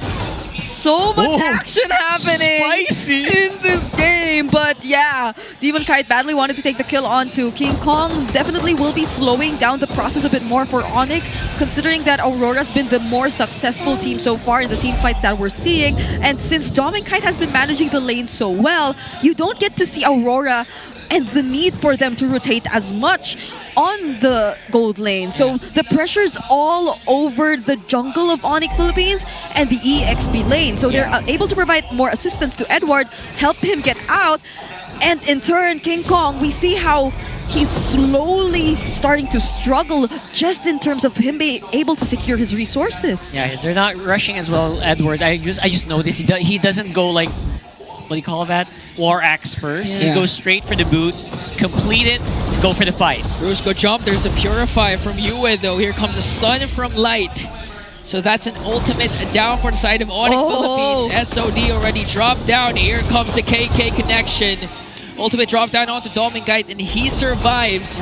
So much action happening in this game. But yeah, Demon Kite badly wanted to take the kill onto King Kong. Definitely will be slowing down the process a bit more for ONIC, considering that Aurora's been the more successful team so far in the team fights that we're seeing. And since Dominic Kite has been managing the lane so well, you don't get to see Aurora and the need for them to rotate as much on the gold lane. So the pressure's all over the jungle of ONIC Philippines and the EXP lane. So they're able to provide more assistance to Edward, help him get out, and in turn, King Kong, we see how he's slowly starting to struggle just in terms of him being able to secure his resources. Yeah, they're not rushing as well, Edward. I just noticed he doesn't go like, what do you call that? War Axe first. He goes straight for the boot, complete it, go for the fight. Brusco jump. There's a Purify from Yue though. Here comes a Sun from Light. So that's an ultimate down for the side of ONIC Philippines. SOD already dropped down. Here comes the KK connection. Ultimate drop down onto Domingite and he survives.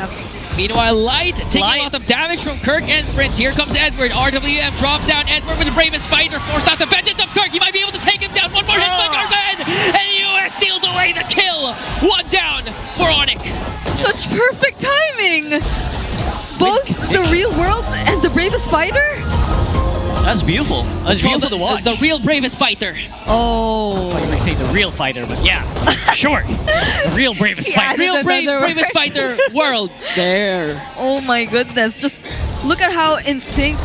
Meanwhile, Light taking a lot of damage from Kirk and Prince. Here comes Edward. RWM drop down. Edward with the bravest fighter. Forced out the vengeance of Kirk. He might be able to take him down. One more hit by Gargan. And US steals away the kill. 1 down for ONIC. Such perfect timing. Both the real world and the bravest fighter. That's beautiful. That's beautiful to watch. The real bravest fighter. Oh. I was say the real fighter, but yeah, sure. The real bravest fighter. Real bravest fighter world. There. Oh my goodness. Just look at how in sync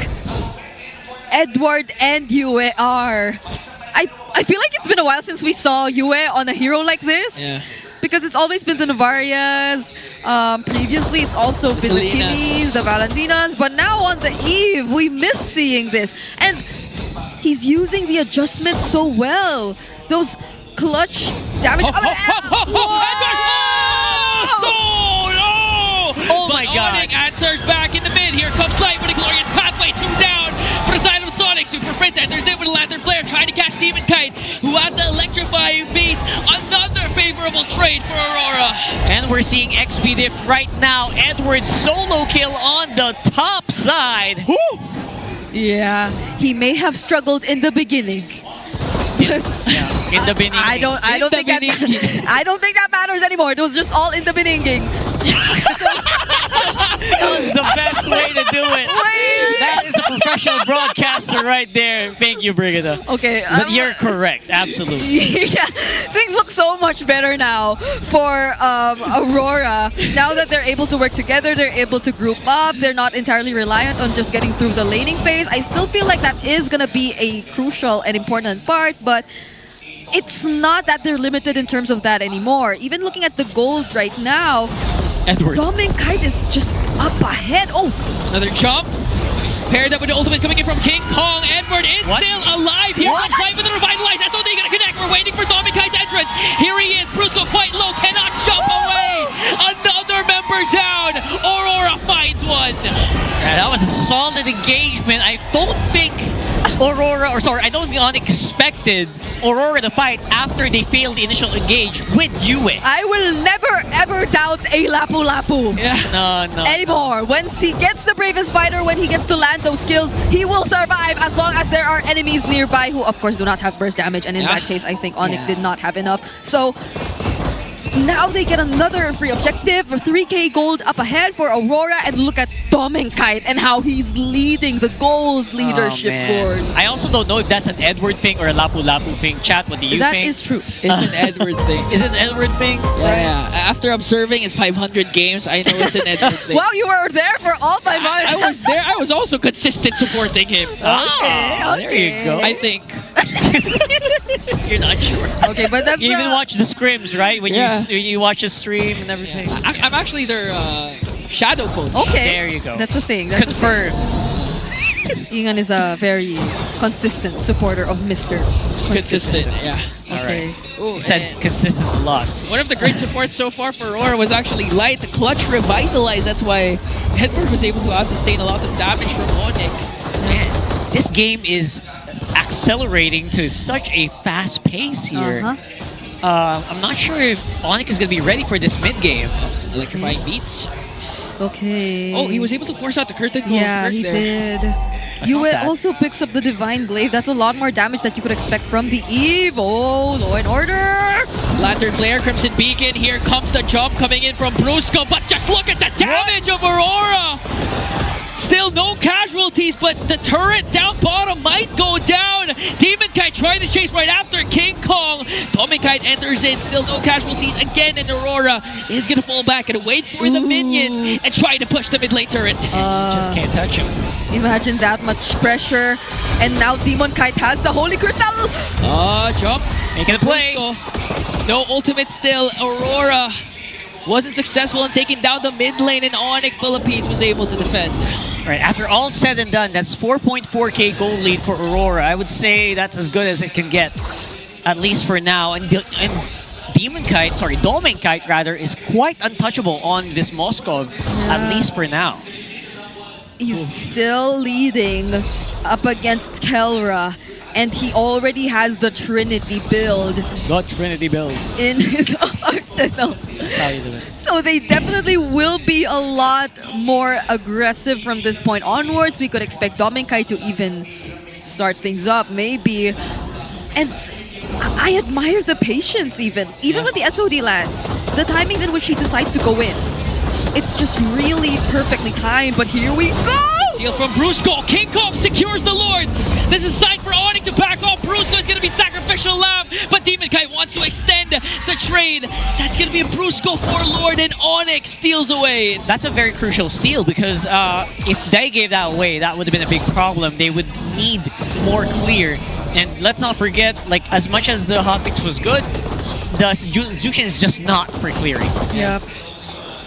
Edward and Yue are. I feel like it's been a while since we saw Yue on a hero like this. Yeah. Because it's always been the Navarias. Previously, it's also been the Kimis, the Valentinas. But now on the Eve, we missed seeing this. And he's using the adjustment so well. Those clutch damage. Oh my god. ONIC answers back in the mid. Here comes Light with a glorious pathway. 2 down for the side of Sonic. Superfans enters in with a Lantern Flare trying to catch Demon Kite, who has the electrifying beats. Another favorable trade for Aurora. And we're seeing XP diff right now. Edward solo kill on the top side. Yeah, he may have struggled in the beginning. In the beginning. I don't think that matters anymore. It was just all in the beginning. That was the best way to do it. That is a professional broadcaster right there. Thank you, Brigida. Okay. But you're correct. Absolutely. Yeah, things look so much better now for Aurora. Now that they're able to work together, they're able to group up. They're not entirely reliant on just getting through the laning phase. I still feel like that is going to be a crucial and important part, but it's not that they're limited in terms of that anymore. Even looking at the gold right now, Edward. Dominic Kite is just up ahead. Oh! Another jump. Paired up with the ultimate coming in from King Kong. Edward is still alive. Here comes Light with the Revitalize. That's all they gonna connect. We're waiting for Dominic Kite's entrance. Here he is. Brusco quite low. Cannot jump away. Another member down. Aurora finds one. Yeah, that was a solid engagement. I don't think I don't think ONIC expected Aurora to fight after they failed the initial engage with Yue. I will never ever doubt a Lapu Lapu. No. Anymore. Once he gets the bravest fighter, when he gets to land those skills, he will survive as long as there are enemies nearby who, of course, do not have burst damage. And in that case, I think ONIC did not have enough. So now they get another free objective for 3k gold up ahead for Aurora. And look at Dominic Kite and how he's leading the gold leadership board. I also don't know if that's an Edward thing or a Lapu Lapu thing. Chat, what do you think? That is true. It's an Edward thing. Is it an Edward thing? Yeah. After observing his 500 games, I know it's an Edward thing. Wow, you were there for all 500. I was there. I was also consistent supporting him. There you go. I think. You're not sure. Okay, but that's you even watch the scrims, right? When you watch a stream and everything. I'm actually their shadow coach. Okay. There you go. That's the thing. Confirmed. Ingan is a very consistent supporter of Mr. Consistent, yeah. Okay. You said consistent a lot. One of the great supports so far for Aurora was actually Light, the clutch revitalize. That's why Edward was able to out-sustain a lot of damage from ONIC. Man, this game is accelerating to such a fast pace here. I'm not sure if ONIC is going to be ready for this mid-game. Electrifying beats. Okay. Oh, he was able to force out the curtain goal Yeah, he did. Yue also picks up the Divine Glaive. That's a lot more damage that you could expect from the Eve. Oh, Law and Order. Lantern Flare, Crimson Beacon. Here comes the jump coming in from Brusco. But just look at the damage of Aurora. Still no casualties, but the turret down bottom might go down. Demon Kite trying to chase right after King Kong. Dominic Kite enters in, still no casualties again, and Aurora is going to fall back and wait for the minions and try to push the mid lane turret. Just can't touch him. Imagine that much pressure. And now Demon Kite has the Holy Crystal. Jump. Making a play. Brusco. No ultimate still. Aurora wasn't successful in taking down the mid lane, and ONIC Philippines was able to defend. Right, after all said and done, that's 4.4k gold lead for Aurora. I would say that's as good as it can get, at least for now. And Dominic Kite rather, is quite untouchable on this Moskov, at least for now. He's still leading up against Kelra. And he already has the Trinity build. Got Trinity build. In his arsenal. That's how you do it. So they definitely will be a lot more aggressive from this point onwards. We could expect Dominic to even start things up, maybe. And I admire the patience even when the SOD lands. The timings in which he decides to go in. It's just really perfectly timed, but here we go! Steal from Brusco. King Kong secures the Lord. This is a sign for ONIC to back off. Brusco is going to be sacrificial lamb, but Demon Kite wants to extend the trade. That's going to be a Brusco for Lord, and ONIC steals away. That's a very crucial steal because if they gave that away, that would have been a big problem. They would need more clear. And let's not forget, like, as much as the hotfix was good, the Jushin is just not for clearing. Yep.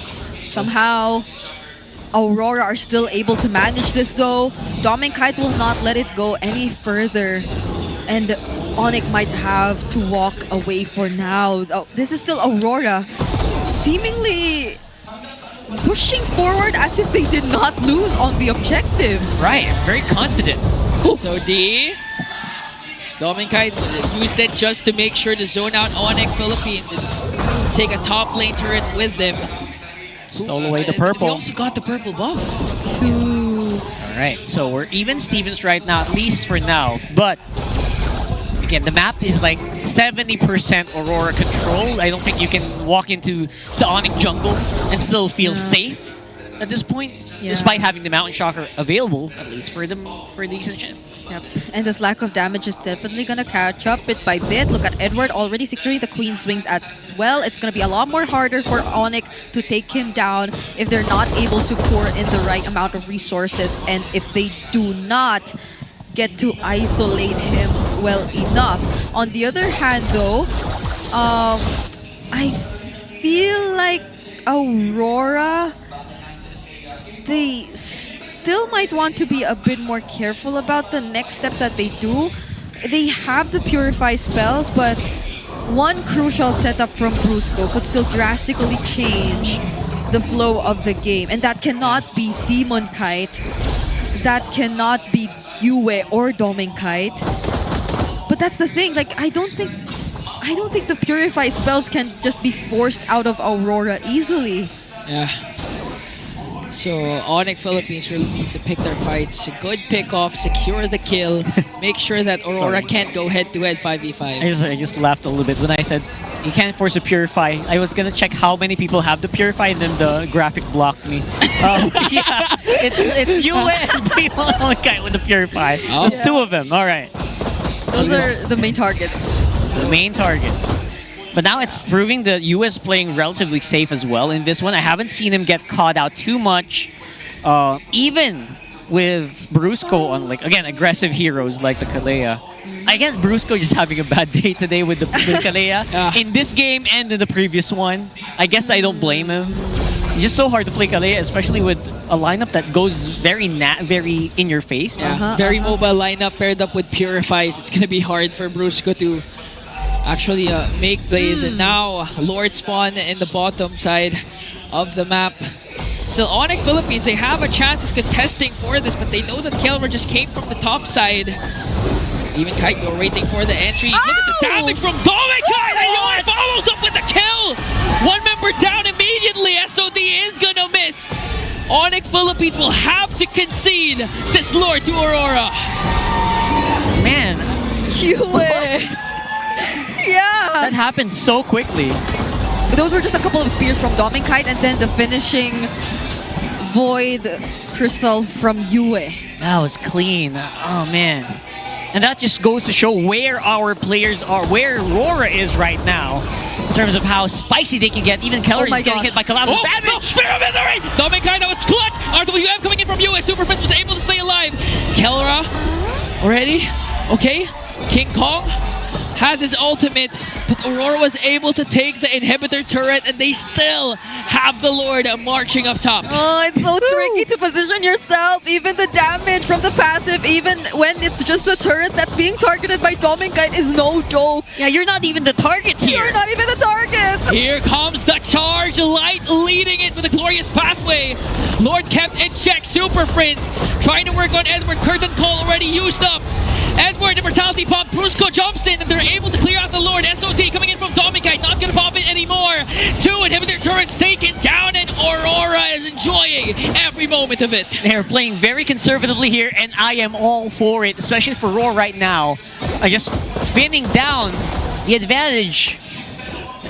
Somehow, Aurora are still able to manage this though. Dominic Kite will not let it go any further. And ONIC might have to walk away for now. Oh, this is still Aurora seemingly pushing forward as if they did not lose on the objective. Right, very confident. So D, Dominic Kite used it just to make sure to zone out ONIC Philippines and take a top lane turret with them. Stole away the purple. They also got the purple buff. Alright, so we're even Stevens right now, at least for now. But again, the map is like 70% Aurora controlled. I don't think you can walk into the ONIC jungle and still feel safe at this point, despite having the Mountain Shocker available, at least for them for a decent chance. Yep. And this lack of damage is definitely gonna catch up bit by bit. Look at Edward already securing the Queen swings as well. It's gonna be a lot more harder for ONIC to take him down if they're not able to pour in the right amount of resources, and if they do not get to isolate him well enough. On the other hand though, I feel like Aurora, they still might want to be a bit more careful about the next steps that they do. They have the Purify spells, but one crucial setup from Brusco could still drastically change the flow of the game. And that cannot be Demon Kite. That cannot be Yue or Dominic Kite. But that's the thing, like I don't think the Purify spells can just be forced out of Aurora easily. Yeah. So ONIC Philippines really needs to pick their fights. Good pick off, secure the kill, make sure that Aurora can't go head to head 5v5. I just laughed a little bit when I said you can't force a Purify. I was gonna check how many people have the Purify, and then the graphic blocked me. Yeah, it's you and people with the Purify. Oh. There's two of them. All right. Those are the main targets. The main target. But now it's proving the US playing relatively safe as well in this one. I haven't seen him get caught out too much. Even with Brusco on, like, again, aggressive heroes like the Kalea. I guess Brusco just having a bad day today with the Kalea. In this game and in the previous one. I guess I don't blame him. It's just so hard to play Kalea, especially with a lineup that goes very in your face. Yeah, very mobile lineup paired up with Purifies. It's gonna be hard for Brusco to actually make plays. And now Lord spawn in the bottom side of the map. Still, ONIC Philippines, they have a chance of contesting for this, but they know that Kelmer just came from the top side. Demon Kite, you're waiting for the entry. Look at the damage from Dominic Kite, and Yoan follows up with a kill. One member down immediately. SOD is gonna miss. ONIC Philippines will have to concede this Lord to Aurora. Man. Yeah! That happened so quickly. Those were just a couple of spears from Dominic Kite, and then the finishing Void Crystal from Yue. That was clean. Oh, man. And that just goes to show where our players are, where RORA is right now, in terms of how spicy they can get. Even Keller is getting hit by collateral damage. No, Spear of Misery! Dominic Kite, that was clutch! RWM coming in from Yue. Superfans was able to stay alive. Kellera, already? Okay. King Kong has his ultimate, but Aurora was able to take the inhibitor turret, and they still have the Lord marching up top. Oh, it's so tricky to position yourself. Even the damage from the passive, even when it's just the turret that's being targeted by Dominic Kite, is no joke. Yeah, you're not even the target here. You're not even the target. Here comes the charge. Light leading it with a glorious pathway. Lord kept in check. Superfans trying to work on Edward. Curtain call already used up. Edward, the Mortality Pump, Brusco jumps in, and they're able to clear out the Lord. SOD coming in from Dominic Kite, not gonna pop it anymore. Two inhibitor turrets taken down, and Aurora is enjoying every moment of it. They're playing very conservatively here, and I am all for it, especially for RORA right now. Just pinning down the advantage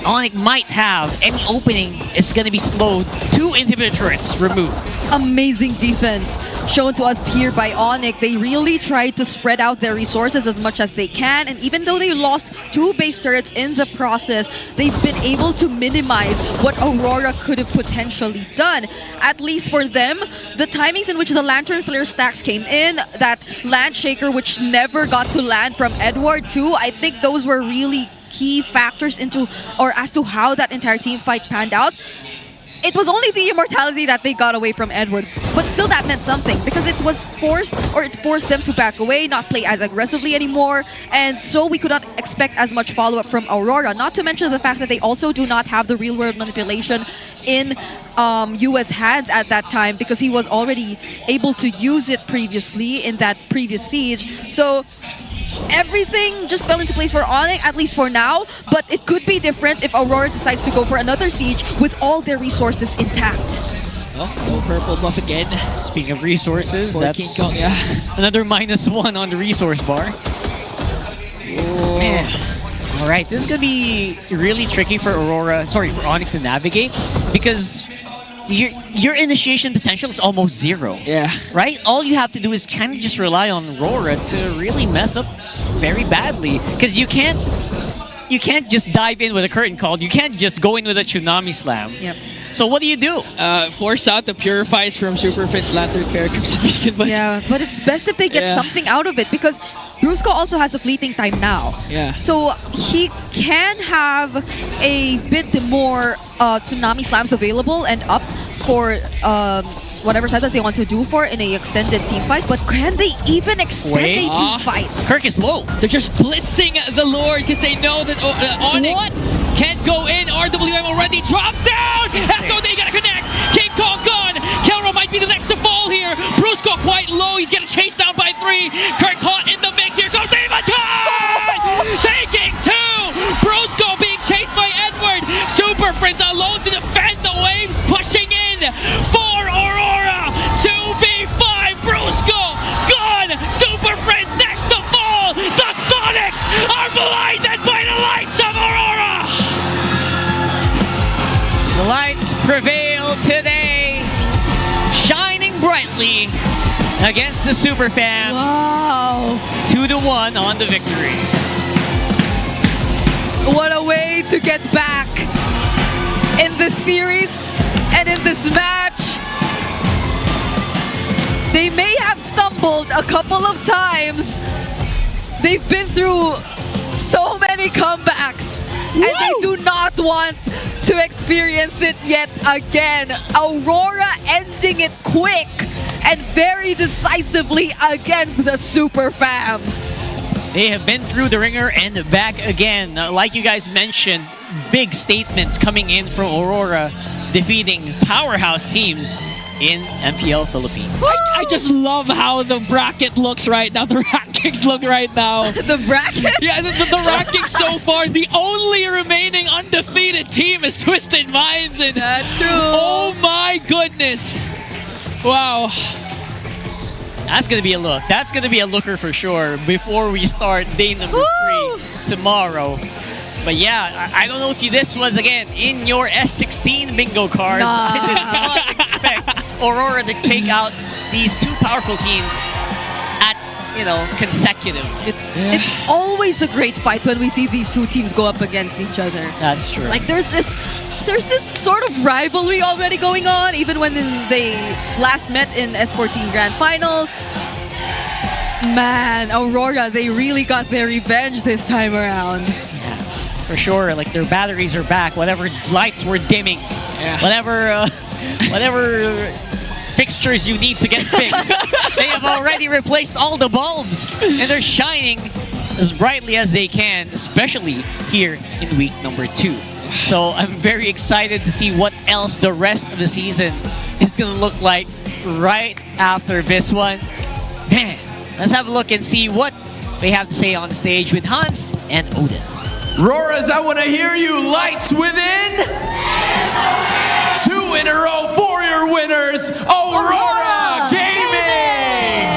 ONIC might have. Any opening is gonna be slowed. Two inhibitor turrets removed. Amazing defense shown to us here by ONIC. They really tried to spread out their resources as much as they can, and even though they lost 2 base turrets in the process, they've been able to minimize what Aurora could have potentially done. At least for them, the timings in which the Lantern Flare stacks came in, that Land Shaker which never got to land from Edward too, I think those were really key factors into or as to how that entire team fight panned out. It was only the immortality that they got away from Edward, but still that meant something because it was forced, or it forced them to back away, not play as aggressively anymore, and so we could not expect as much follow-up from Aurora. Not to mention the fact that they also do not have the real-world manipulation in US hands at that time because he was already able to use it previously in that previous siege. So everything just fell into place for ONIC, at least for now, but it could be different if Aurora decides to go for another siege with all their resources intact. Oh, no purple buff again. Speaking of resources, For that's King Kong, yeah. another -1 on the resource bar. Man. All right, this is going to be really tricky for for ONIC to navigate because your initiation potential is almost 0. Yeah. Right? All you have to do is kind of just rely on RORA to really mess up very badly because you can't just dive in with a curtain call. You can't just go in with a tsunami slam. Yep. So what do you do? Force out the Purifies from Superfans Saturday. Yeah, but it's best if they get something out of it because Brusco also has the fleeting time now. Yeah. So he can have a bit more tsunami slams available and up for whatever side that they want to do for in a extended team fight. But can they even extend a team fight? Kirk is low. They're just blitzing the Lord because they know that ONIC can't go in. RWM already dropped down. So they gotta connect. King Kong gone. Kelro might be the next to fall here. Brusco quite low. He's getting chased down by 3. Kirk caught in the mix. Here comes Avatar! Taking 2. Brusco being chased by Edward. Superfans alone to defend the waves. Pushing in for Aurora. 2v5. Brusco gone. Superfans next to fall. The Sonics are blinded by the lights of Aurora. The lights prevail today, shining brightly against the Superfans. Wow. 2-1 on the victory. What a way to get back in this series and in this match. They may have stumbled a couple of times. They've been through so many comebacks and they do not want to experience it yet again. Aurora ending it quick and very decisively against the Superfam. They have been through the ringer and back again. Like you guys mentioned, big statements coming in from Aurora, defeating powerhouse teams in MPL Philippines. I just love how the bracket looks right now. The rankings look right now. The bracket? Yeah, the rankings so far. The only remaining undefeated team is Twisted Minds. And that's true. Oh my goodness. Wow. That's going to be a look. That's going to be a looker for sure before we start day number 3 tomorrow. But yeah, I don't know if this was, again, in your S16 bingo cards. Nah. I did not expect Aurora to take out these 2 powerful teams at, consecutive. It's always a great fight when we see these 2 teams go up against each other. That's true. Like there's this sort of rivalry already going on, even when they last met in S14 Grand Finals. Man, Aurora, they really got their revenge this time around. Yeah, for sure. Like their batteries are back. Whatever lights were dimming, whatever fixtures you need to get fixed, they have already replaced all the bulbs, and they're shining as brightly as they can, especially here in week number 2. So I'm very excited to see what else the rest of the season is going to look like right after this one. Man, let's have a look and see what they have to say on stage with Hans and Odin. Roras, I want to hear you. Lights within. 2 in a row for your winners, Aurora Gaming.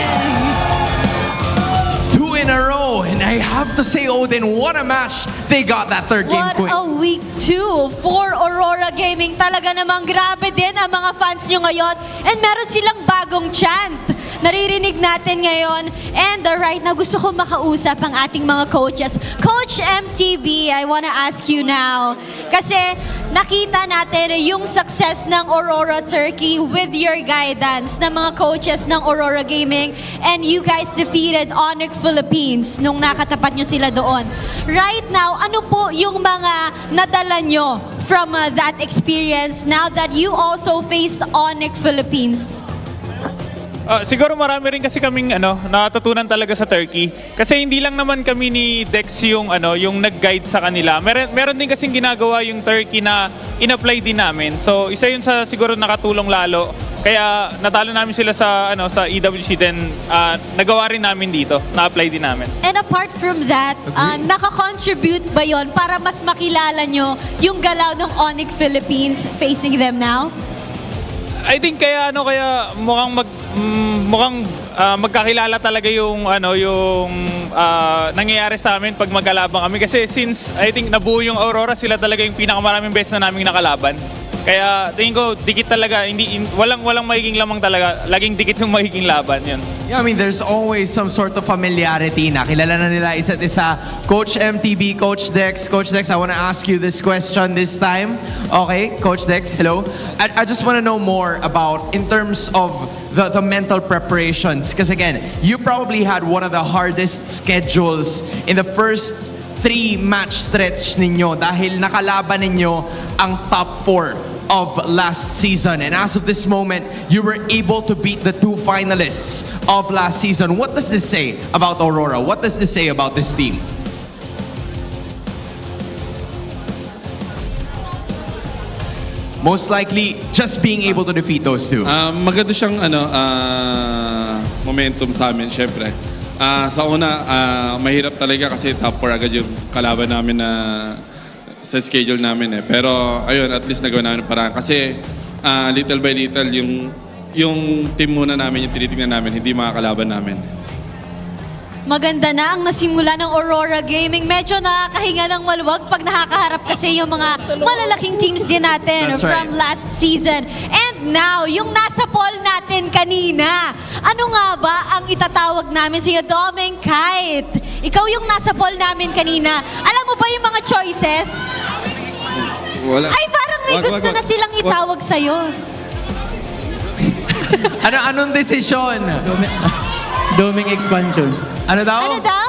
2 in a row, and I have to say, Odin, what a match. They got that 3rd game quick. What a week 2 for Aurora Gaming. Talaga namang grabe din ang mga fans nyo ngayon. And meron silang bagong chant. naririnig natin ngayon. And right now, gusto ko makausap ang ating mga coaches. Coach MTB, I wanna ask you now. Kasi nakita natin yung success ng Aurora Turkey with your guidance ng mga coaches ng Aurora Gaming, and you guys defeated ONIC Philippines nung nakatapat nyo sila doon. Right now, ano po yung mga nadala nyo from that experience now that you also faced ONIC Philippines? Siguro marami rin kasi kaming natutunan talaga sa Turkey. Kasi hindi lang naman kami ni Dex yung nag-guide sa kanila. Meron din kasing ginagawa yung Turkey na in-apply din namin. So isa yun sa siguro nakatulong lalo. Kaya natalo namin sila sa EWC, then nagawa rin namin dito, na-apply din namin. And apart from that, naka-contribute ba yon para mas makilala nyo yung galaw ng ONIC Philippines facing them now? I think kaya mukhang magkakilala talaga yung nangyayari sa amin pag magkalabang kami, kasi since I think nabuo yung Aurora, sila talaga yung pinakamaraming beses na naming nakalaban. Kaya tingin ko dikit talaga, walang magiging lamang talaga, laging dikit yung magiging laban yun. Yeah, I mean, there's always some sort of familiarity na kilala na nila isa't isa. Coach MTB, Coach Dex, I want to ask you this question this time. Okay, Coach Dex, hello. I just want to know more about, in terms of the mental preparations. Because again, you probably had one of the hardest schedules in the first 3-match stretch ninyo dahil nakalaban ninyo ang top 4 of last season. And as of this moment, you were able to beat the 2 finalists of last season. What does this say about Aurora? What does this say about this team? Most likely, just being able to defeat those two. Maganda siyang momentum sa amin, syempre. Sa una, mahirap talaga kasi top 4 agad yung kalaban namin na sa schedule namin eh. Pero ayun, at least nagawa namin ng paraan. Kasi little by little, yung team muna namin, yung tinitingnan namin, hindi makakalaban namin. Maganda na ang nasimula ng Aurora Gaming. Medyo nakakahinga ng maluwag pag nakakaharap kasi yung mga malalaking teams din natin from last season. And now, yung nasa poll natin kanina. Ano nga ba ang itatawag namin sa iyo, Doming Kite? Ikaw yung nasa poll namin kanina. Alam mo ba yung mga choices? Wala. Ay, parang may gusto na silang itawag sa'yo. Anong desisyon? Doming expansion. Ano daw? Ano daw?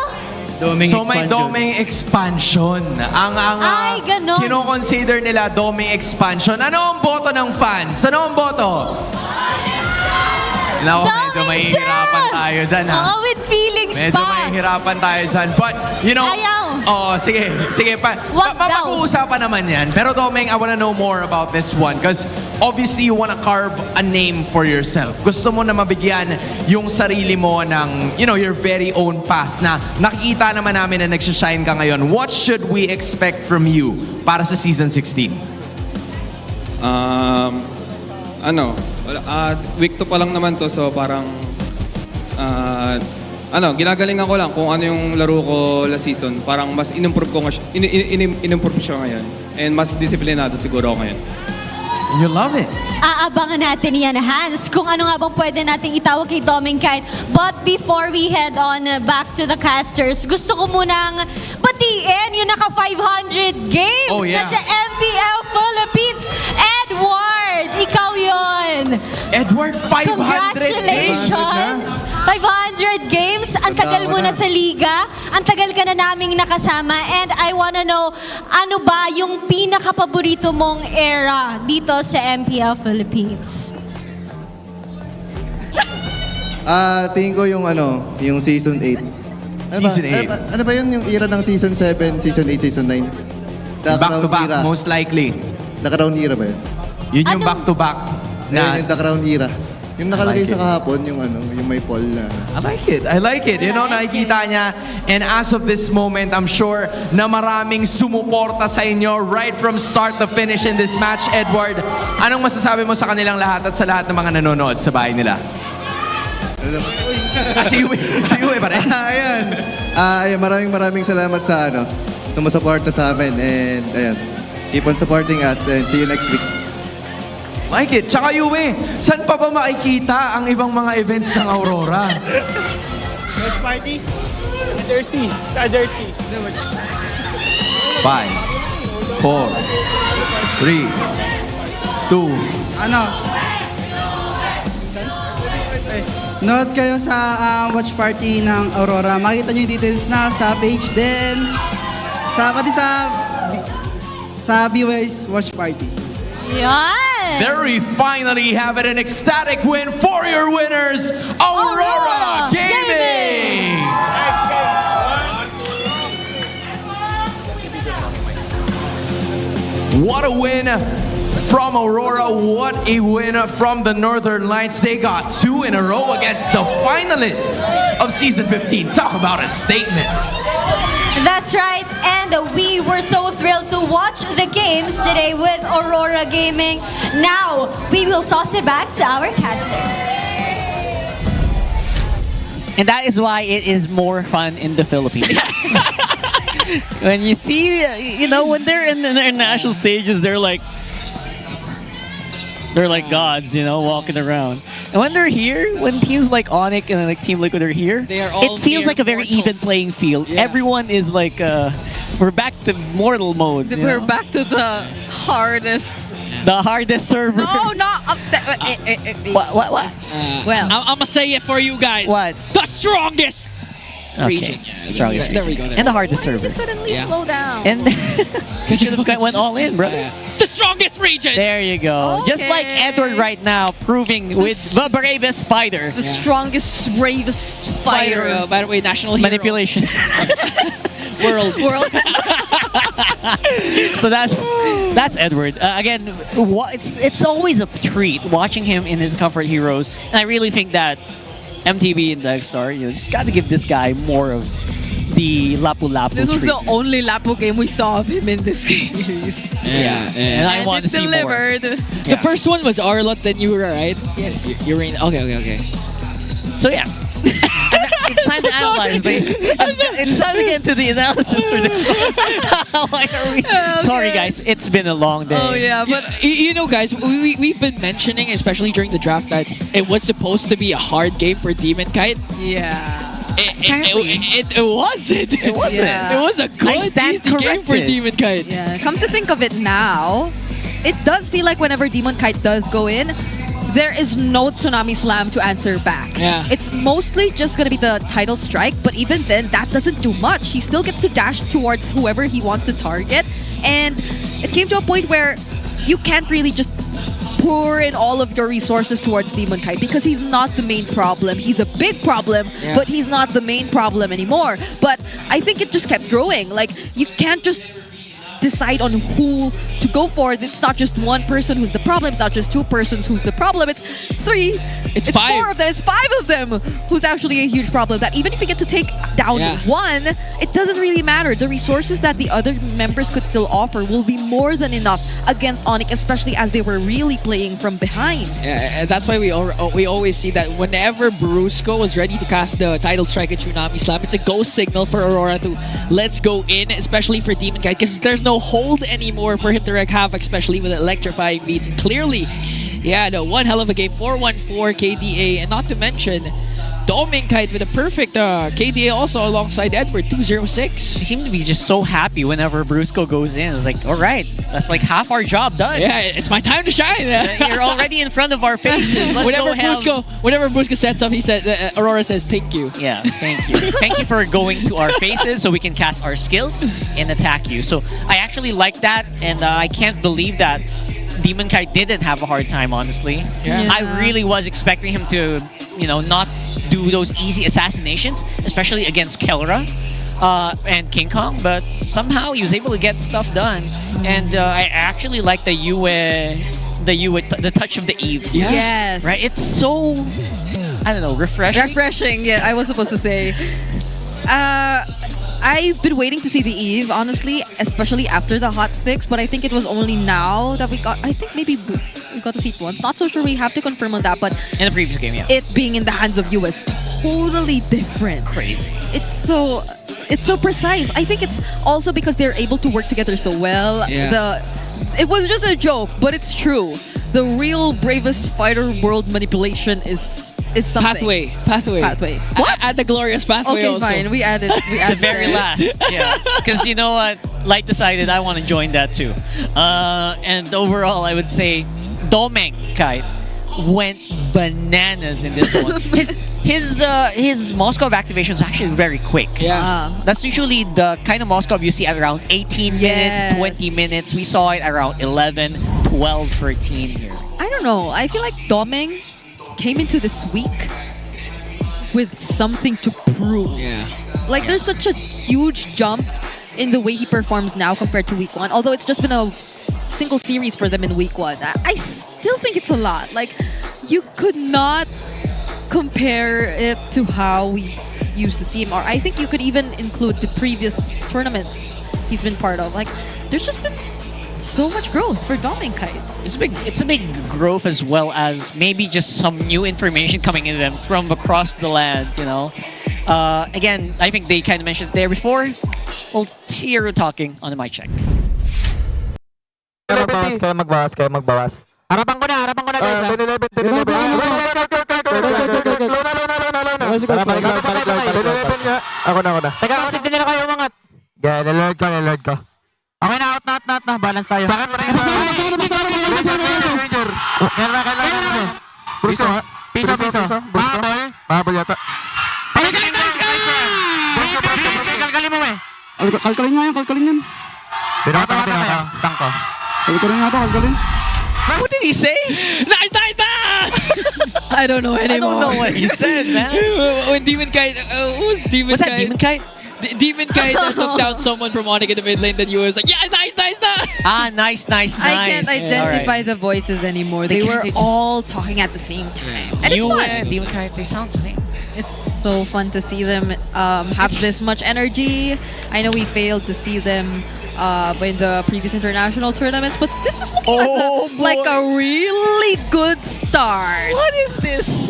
Doming so expansion. may doming expansion. Ay, ganon. Kino-consider nila doming expansion. Ano ang boto ng fans? Ano ang boto? Nako, medyo mahihirapan tayo dyan, ha? Oo, with feelings medyo pa. mahihirapan tayo dyan. But, you know... Ayaw. Oo, sige. Mapag-uusapan naman yan. Pero Doming, I wanna know more about this one. Because obviously, you wanna carve a name for yourself. Gusto mo na mabigyan yung sarili mo ng, your very own path na nakita naman namin na nagsashine ka ngayon. What should we expect from you para sa Season 16? Week 2 pa lang naman to, so parang ginagalingan ko lang kung ano yung laro ko last season. Parang mas in-improve ko in-improve siya ngayon. And mas disiplinado siguro ako ngayon. You love it. Aabangan natin yan, Hans, kung ano nga bang pwede nating itawag kay Doming Kite. But before we head on back to the casters, gusto ko munang batiin yung naka 500 games na sa MPL Philippines. Edward, ikaw yun. Edward, 500 Congratulations! 500 games. Ang tagal mo na sa liga. Ang tagal ka na naming nakasama. And I wanna know, ano ba yung pinaka-paborito mong era dito sa MPL Philippines? Tingin ko yung Season 8. Season 8? Ano ba yun? Yung era ng Season 7, Season 8, Season 9? Back-to-back, most likely. The-Crown era ba yun? Yun yung back-to-back. Yung The-Crown era. Yung nakalagay sa kahapon, yung may poll na... I like it. Nakikita niya. And as of this moment, I'm sure na maraming sumuporta sa inyo right from start to finish in this match. Edward, anong masasabi mo sa kanilang lahat at sa lahat ng mga nanonood sa bahay nila? Siwe pa rin. Ayan, maraming salamat sa sumusuporta sa amin. And ayan, keep on supporting us and see you next week. Like it. Tsaka Yue, saan pa ba makikita ang ibang mga events ng Aurora? Watch party? Jersey. Tsaka jersey. 5, 4, 3, 2. Note kayo sa watch party ng Aurora. Makita nyo yung details na sa page din. Pati sa BY's watch party. Yan! There we finally have it, an ecstatic win for your winners, Aurora Gaming! What a win from Aurora. What a win from the Northern Lights. They got 2 in a row against the finalists of Season 15. Talk about a statement. That's right, and we were so thrilled to watch the games today with Aurora Gaming. Now, we will toss it back to our casters. And that is why it is more fun in the Philippines. When you see, when they're in the international stages, they're like gods, walking around. And when they're here, when teams like ONIC and like Team Liquid are here, it feels like a very even playing field. Yeah. Everyone is like, we're back to mortal mode. We're back to the hardest. The hardest server. No, not up there. What? Well, I'm gonna say it for you guys. What? The strongest region. Strongest. There we go. And the hardest server. Suddenly slow down. And you should have went all in, bro. The strongest region. There you go. Okay. Just like Edward right now, proving with the bravest fighter. The strongest, bravest fighter. By the way, national hero. Manipulation. World. So that's Edward. Again, it's always a treat watching him in his comfort heroes, and I really think that MTB and Dexstar, just got to give this guy more of the Lapu-Lapu This was treatment. the only Lapu game we saw of him in this series. Yeah. And I want to see delivered. more. The first one was Arlott, then Yura, right? Yes. Urine. Okay. So yeah. It's time to analyze. It's time to get into the analysis for this. Like, sorry, guys. It's been a long day. Oh, yeah. But, guys, we've been mentioning, especially during the draft, that it was supposed to be a hard game for Demon Kite. Yeah. It wasn't. It wasn't. Yeah. It was a good, easy game for Demon Kite. Yeah. Come to think of it now, it does feel like whenever Demon Kite does go in, there is no Tsunami Slam to answer back. Yeah. It's mostly just going to be the title strike, but even then, that doesn't do much. He still gets to dash towards whoever he wants to target, and it came to a point where you can't really just pour in all of your resources towards Demon Kite because he's not the main problem. He's a big problem, but he's not the main problem anymore. But I think it just kept growing. Like, you can't just decide on who to go for. It's not just one person who's the problem. It's not just two persons who's the problem. It's three. It's five. Four of them. It's five of them who's actually a huge problem. That even if you get to take down one, it doesn't really matter. The resources that the other members could still offer will be more than enough against ONIC, especially as they were really playing from behind. Yeah, and that's why we always see that whenever Brusco was ready to cast the title strike at Tsunami Slam, it's a go signal for Aurora to let's go in, especially for Demon Kite, because there's no hold anymore for him to wreak havoc, especially with electrifying beats. And clearly, one hell of a game. 4-1-4 KDA, and not to mention Doming Kite with a perfect KDA also alongside Edward, 206. He seemed to be just so happy whenever Brusco goes in. It's like, all right, that's like half our job done. Yeah, it's my time to shine. You're already in front of our faces. Whenever Brusco sets up, he said, Aurora says, thank you. Yeah, thank you. Thank you for going to our faces so we can cast our skills and attack you. So I actually like that, and I can't believe that Demon Kite didn't have a hard time, honestly. Yeah. I really was expecting him to, not do those easy assassinations, especially against Kelra and King Kong, but somehow he was able to get stuff done. And I actually like the touch of the Eve. Yeah. Yes. Right? It's so, I don't know, refreshing. Refreshing, yeah, I was supposed to say. I've been waiting to see the Eve, honestly, especially after the hotfix, but I think it was only now that we got, I think maybe we got to see it once. Not so sure, we have to confirm on that, but in the previous game, yeah. It being in the hands of you is totally different. Crazy. It's so precise. I think it's also because they're able to work together so well. Yeah. It was just a joke, but it's true. the real bravest fighter world manipulation is something. Pathway. What? Add the glorious pathway Okay, also. fine. We added. The very last. Yeah. Because you know what? Light decided I want to join that too. And overall, I would say Domeng Kite went bananas in this one. His Moskov activation is actually very quick. Yeah. That's usually the kind of Moskov you see at around 18 minutes, 20 minutes. We saw it around 11, 12, 13 here. I don't know. I feel like Domeng came into this week with something to prove. Yeah. Like there's such a huge jump in the way he performs now compared to week 1. Although it's just been a single series for them in week 1. I still think it's a lot. Like you could not compare it to how we used to see him, or I think you could even include the previous tournaments he's been part of. Like there's just been so much growth for Domeng Kite. It's a big growth, as well as maybe just some new information coming into them from across the land, you know. Again, I think they kind of mentioned there before. We'll hear talking on the mic check. Magbawas. Harapan ko na guys. Ako na. Teka, kasi din nila kayo umangat. Yeah, lord ko. Okay na, out na. Balance tayo. Sakit pa rin. Piso. Mahabol yata. Kalkalin mo eh. Kalkalin yan. Pinata. Stang ko. Kalkalin. What did he say? Nice! I don't know anymore. I don't know what he said, man. When Demon Kite, who was Demon What's Kite? that, Demon Kite? Demon Kite took down someone from ONIC in the mid lane, then you was like, yeah, nice! Nice. I can't identify the voices anymore. They were all talking at the same time. And it's fun. Demon Kite, they sound the same. It's so fun to see them have this much energy. I know we failed to see them in the previous international tournaments, but this is looking like a really good start. What is this?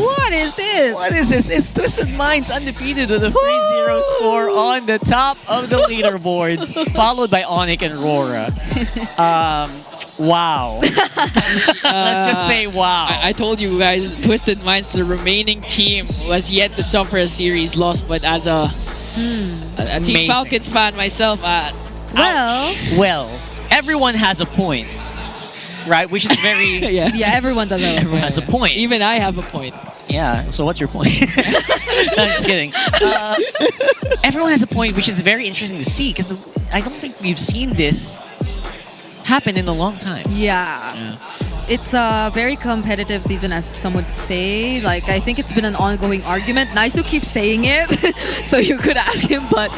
It's Twisted Minds undefeated with a 3-0 score on the top of the leaderboards, followed by ONIC and RORA. Wow. Let's just say wow. I told you guys, Twisted Minds, the remaining team, was yet to suffer a series loss, but as a Team Falcons fan myself, well, everyone has a point, right? Which is very... yeah, everyone does have a point. Everyone has a point. Even I have a point. Yeah, so what's your point? No, I'm just kidding. Everyone has a point, which is very interesting to see, because I don't think we've seen this happen in a long time. Yeah. It's a very competitive season, as some would say. Like, I think it's been an ongoing argument. Naisu keeps saying it, so you could ask him, but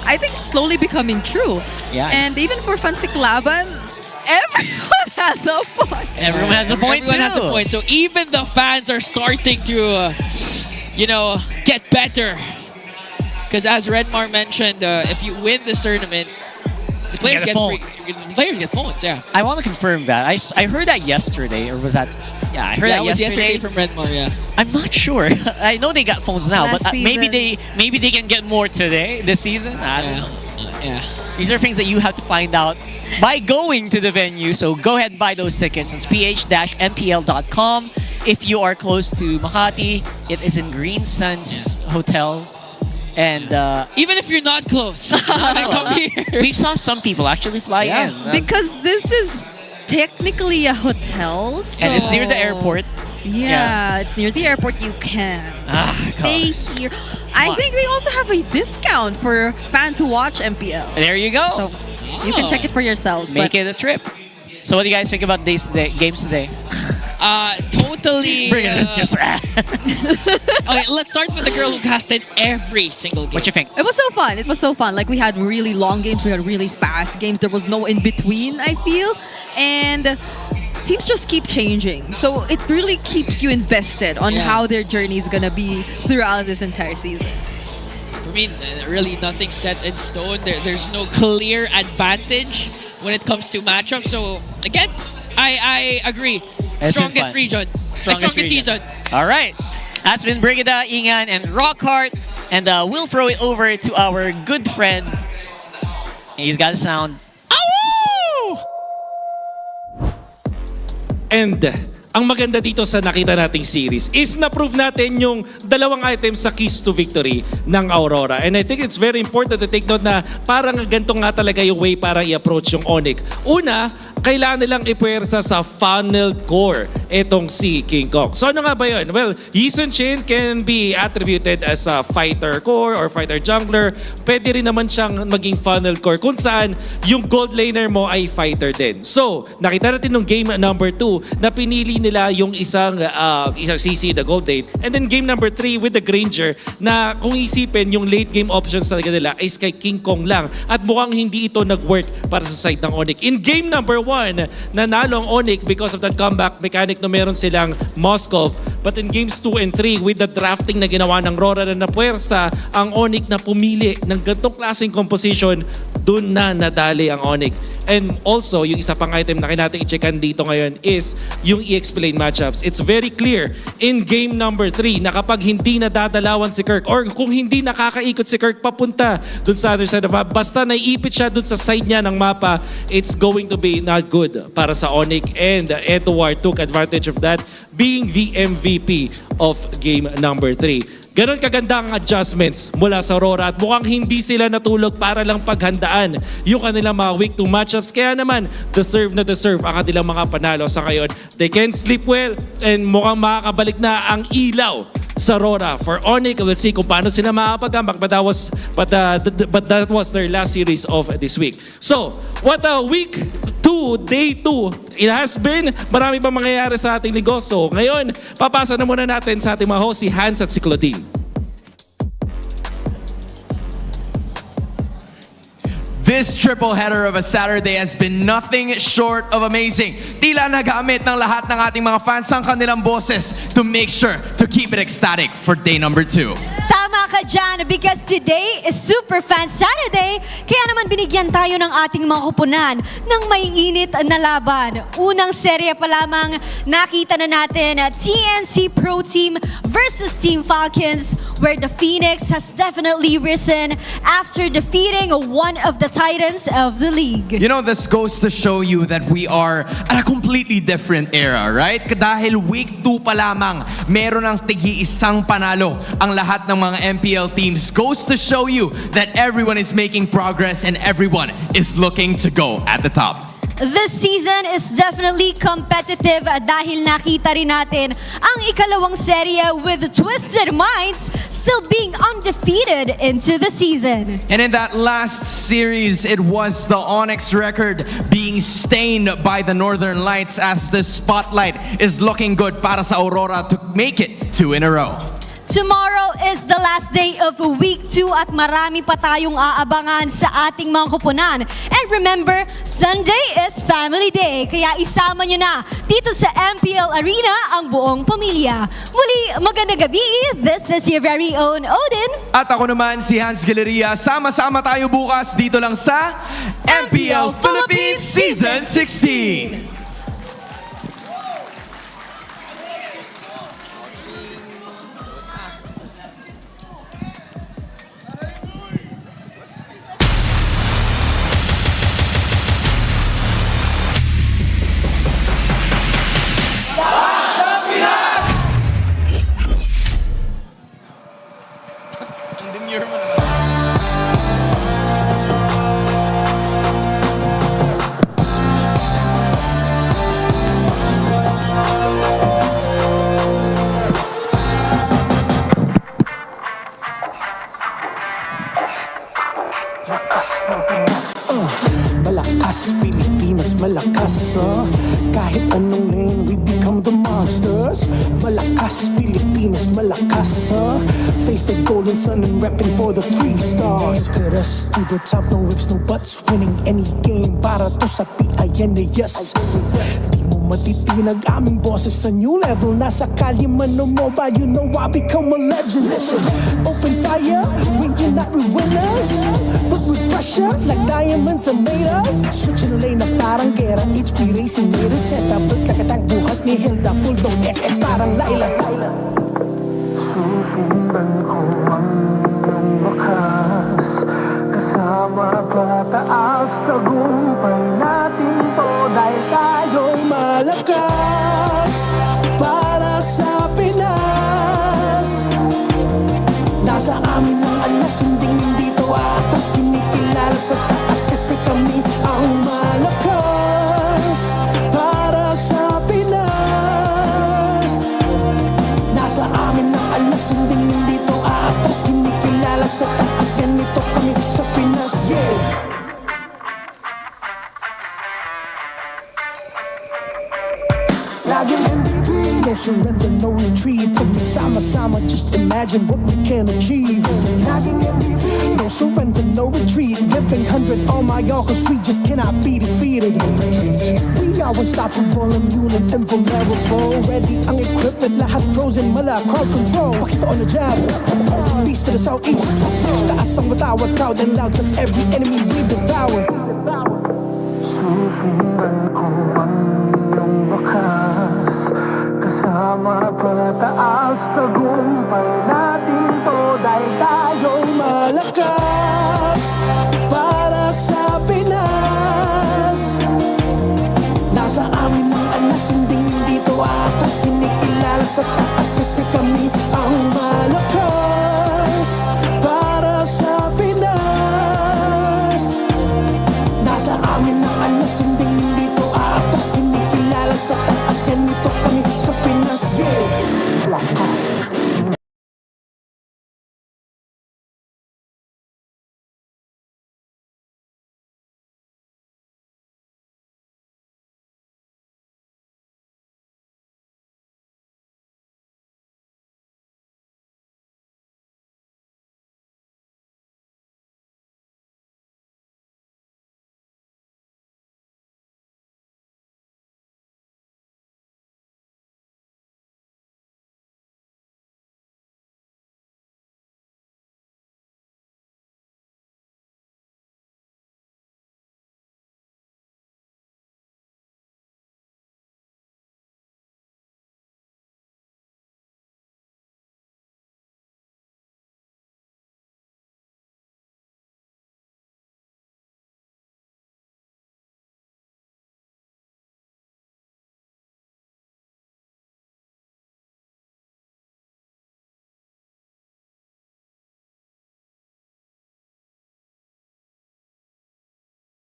I think it's slowly becoming true. Yeah. And even for Fansik Laban, everyone has a point. Everyone has a point, Everyone has a point. So even the fans are starting to, get better. Because as Redmar mentioned, if you win this tournament, the players get phones, yeah. I want to confirm that. I heard that yesterday, or was that... Yeah, I heard that was yesterday from Redmar, yeah. I'm not sure. I know they got phones now, Last but maybe season. they can get more today, this season. I don't know. Yeah. These are things that you have to find out by going to the venue. So go ahead and buy those tickets. It's ph-mpl.com. If you are close to Makati, it is in Green Suns Hotel. And even if you're not close, come here. We saw some people actually fly in. Because this is technically a hotel, so... And it's near the airport. Yeah, it's near the airport. You can stay here. I think they also have a discount for fans who watch MPL. There you go. So you can check it for yourselves. Make it a trip. So what do you guys think about games today? Totally. Bring it. Just... Okay, let's start with the girl who casted every single game. What you think? It was so fun. Like, we had really long games. We had really fast games. There was no in-between, I feel. And teams just keep changing. So it really keeps you invested on how their journey is going to be throughout this entire season. For me, really nothing set in stone. There's no clear advantage when it comes to matchups. So, again, I agree. Strongest region. Strongest season. All right. That's been Brigida, Ingan, and Rockhart. And we'll throw it over to our good friend. He's got a sound. And ang maganda dito sa nakita nating series is na-prove natin yung dalawang items sa keys to victory ng Aurora. And I think it's very important to take note na parang ganito nga talaga yung way para i-approach yung ONIC. Una, kailangan nilang ipuwersa sa funnel core itong si King Kong. So ano nga ba yun? Well, Yi Sun Shin can be attributed as a fighter core or fighter jungler. Pwede rin naman siyang maging funnel core kung saan yung gold laner mo ay fighter din. So, nakita natin nung game number 2 na pinili nila yung isang CC, the gold lane. And then game number 3 with the Granger na kung isipin yung late game options talaga nila is kay King Kong lang. At mukhang hindi ito nag-work para sa side ng ONIC. In game number 1, nanalo ang ONIC because of that comeback mechanic na meron silang Moskov. But in games 2 and 3 with the drafting na ginawa ng RORA na napuwersa ang ONIC na pumili ng ganitong klaseng composition, dun na nadali ang ONIC. And also, yung isa pang item na natin i-checkan dito ngayon is yung i-explain matchups. It's very clear in game number 3 na kapag hindi nadadalawan si Kirk or kung hindi nakakaikot si Kirk papunta dun sa other side of the map, basta naiipit siya dun sa side niya ng mapa, it's going to be not good para sa ONIC. And Edward took advantage of that, being the MVP of game number 3. Ganon kaganda ang adjustments mula sa RORA at mukhang hindi sila natulog para lang paghandaan yung kanilang mga week 2 matchups. Kaya naman, deserve ang kanilang mga panalo sa ngayon. They can sleep well and mukhang makakabalik na ang ilaw sa RORA. For ONIC, let's see kung paano sila makapag-comeback. But that was their last series of this week. So, what a week 2, day 2. It has been. Marami pa mangyayari sa ating negosyo. Ngayon, papasa na muna natin sa ating mga host, si Hans at si Claudine. This triple header of a Saturday has been nothing short of amazing. Tila nagamit ng lahat ng ating mga fans ang kanilang boses to make sure to keep it ecstatic for day number 2. Tama ka dyan, because today is Superfans Saturday. Kaya naman binigyan tayo ng ating mga kupunan ng may init na laban. Unang serye pa lamang nakita na natin TNC Pro Team versus Team Falcons, where the Phoenix has definitely risen after defeating one of the titans of the league. You know, this goes to show you that we are at a completely different era, right? Dahil week 2 pa lamang, meron ng tigi-isang panalo ang lahat ng mga MPL teams. Goes to show you that everyone is making progress and everyone is looking to go at the top. This season is definitely competitive dahil nakita rin natin ang ikalawang serye with Twisted Minds still being undefeated into the season. And in that last series, it was the ONIC record being stained by the Northern Lights as the spotlight is looking good para sa Aurora to make it 2 in a row. Tomorrow is the last day of week 2 at marami pa tayong aabangan sa ating mga kupunan. And remember, Sunday is Family Day, kaya isama nyo na dito sa MPL Arena ang buong pamilya. Muli, magandang gabi. This is your very own Odin. At ako naman si Hans Galeria. Sama-sama tayo bukas dito lang sa MPL Philippines Season 16. Malakas, Pilipinas, malakas, kahit anong lane, we become the monsters. Malakas, Pilipinas, malakas, face the golden sun and repping for the 3 stars. Look at us, to the top, no ifs, no buts, winning any game, para to sa PIN, yes. Di mo matitinag aming bosses sa new level, nasa kalye man o mobile, you know I become a legend. Listen, open fire, we unite, we winners, but with pressure, like diamonds are made of. Switching the lane na parang gera, HP racing made a setup, but kakatang buhat ni Hilda, full dome SS parang Laila. Susundan ko ang iyong bakas, kasama pataas, tagumpay natin to dahil tayo'y malakas. alas hindi dito atas kinikilala sa taas kasi kami ang malakas para sa Pinas. Nasa amin ang alas hindi dito atas kinikilala sa taas ganito kami sa Pinas. Laging MVP, no surrender, no retreat. Pag nagsama-sama, just imagine what we can achieve. Laging MVP, no surrender, no retreat. Giving 100 on my all, cause we just cannot be defeated. We are unstoppable, immune and invulnerable. Ready ang equipment, lahat frozen, mala, crowd control. Pakita on the jab, east to the southeast. Taas ang matawa, proud and loud, cause every enemy we devour. Susundan ko ang iyong bakas kasama pataas tagumpay natin to dahil tayo'y malakas para sa Pinas. Nasa amin ang alas hindi dito atas kinikilala sa taas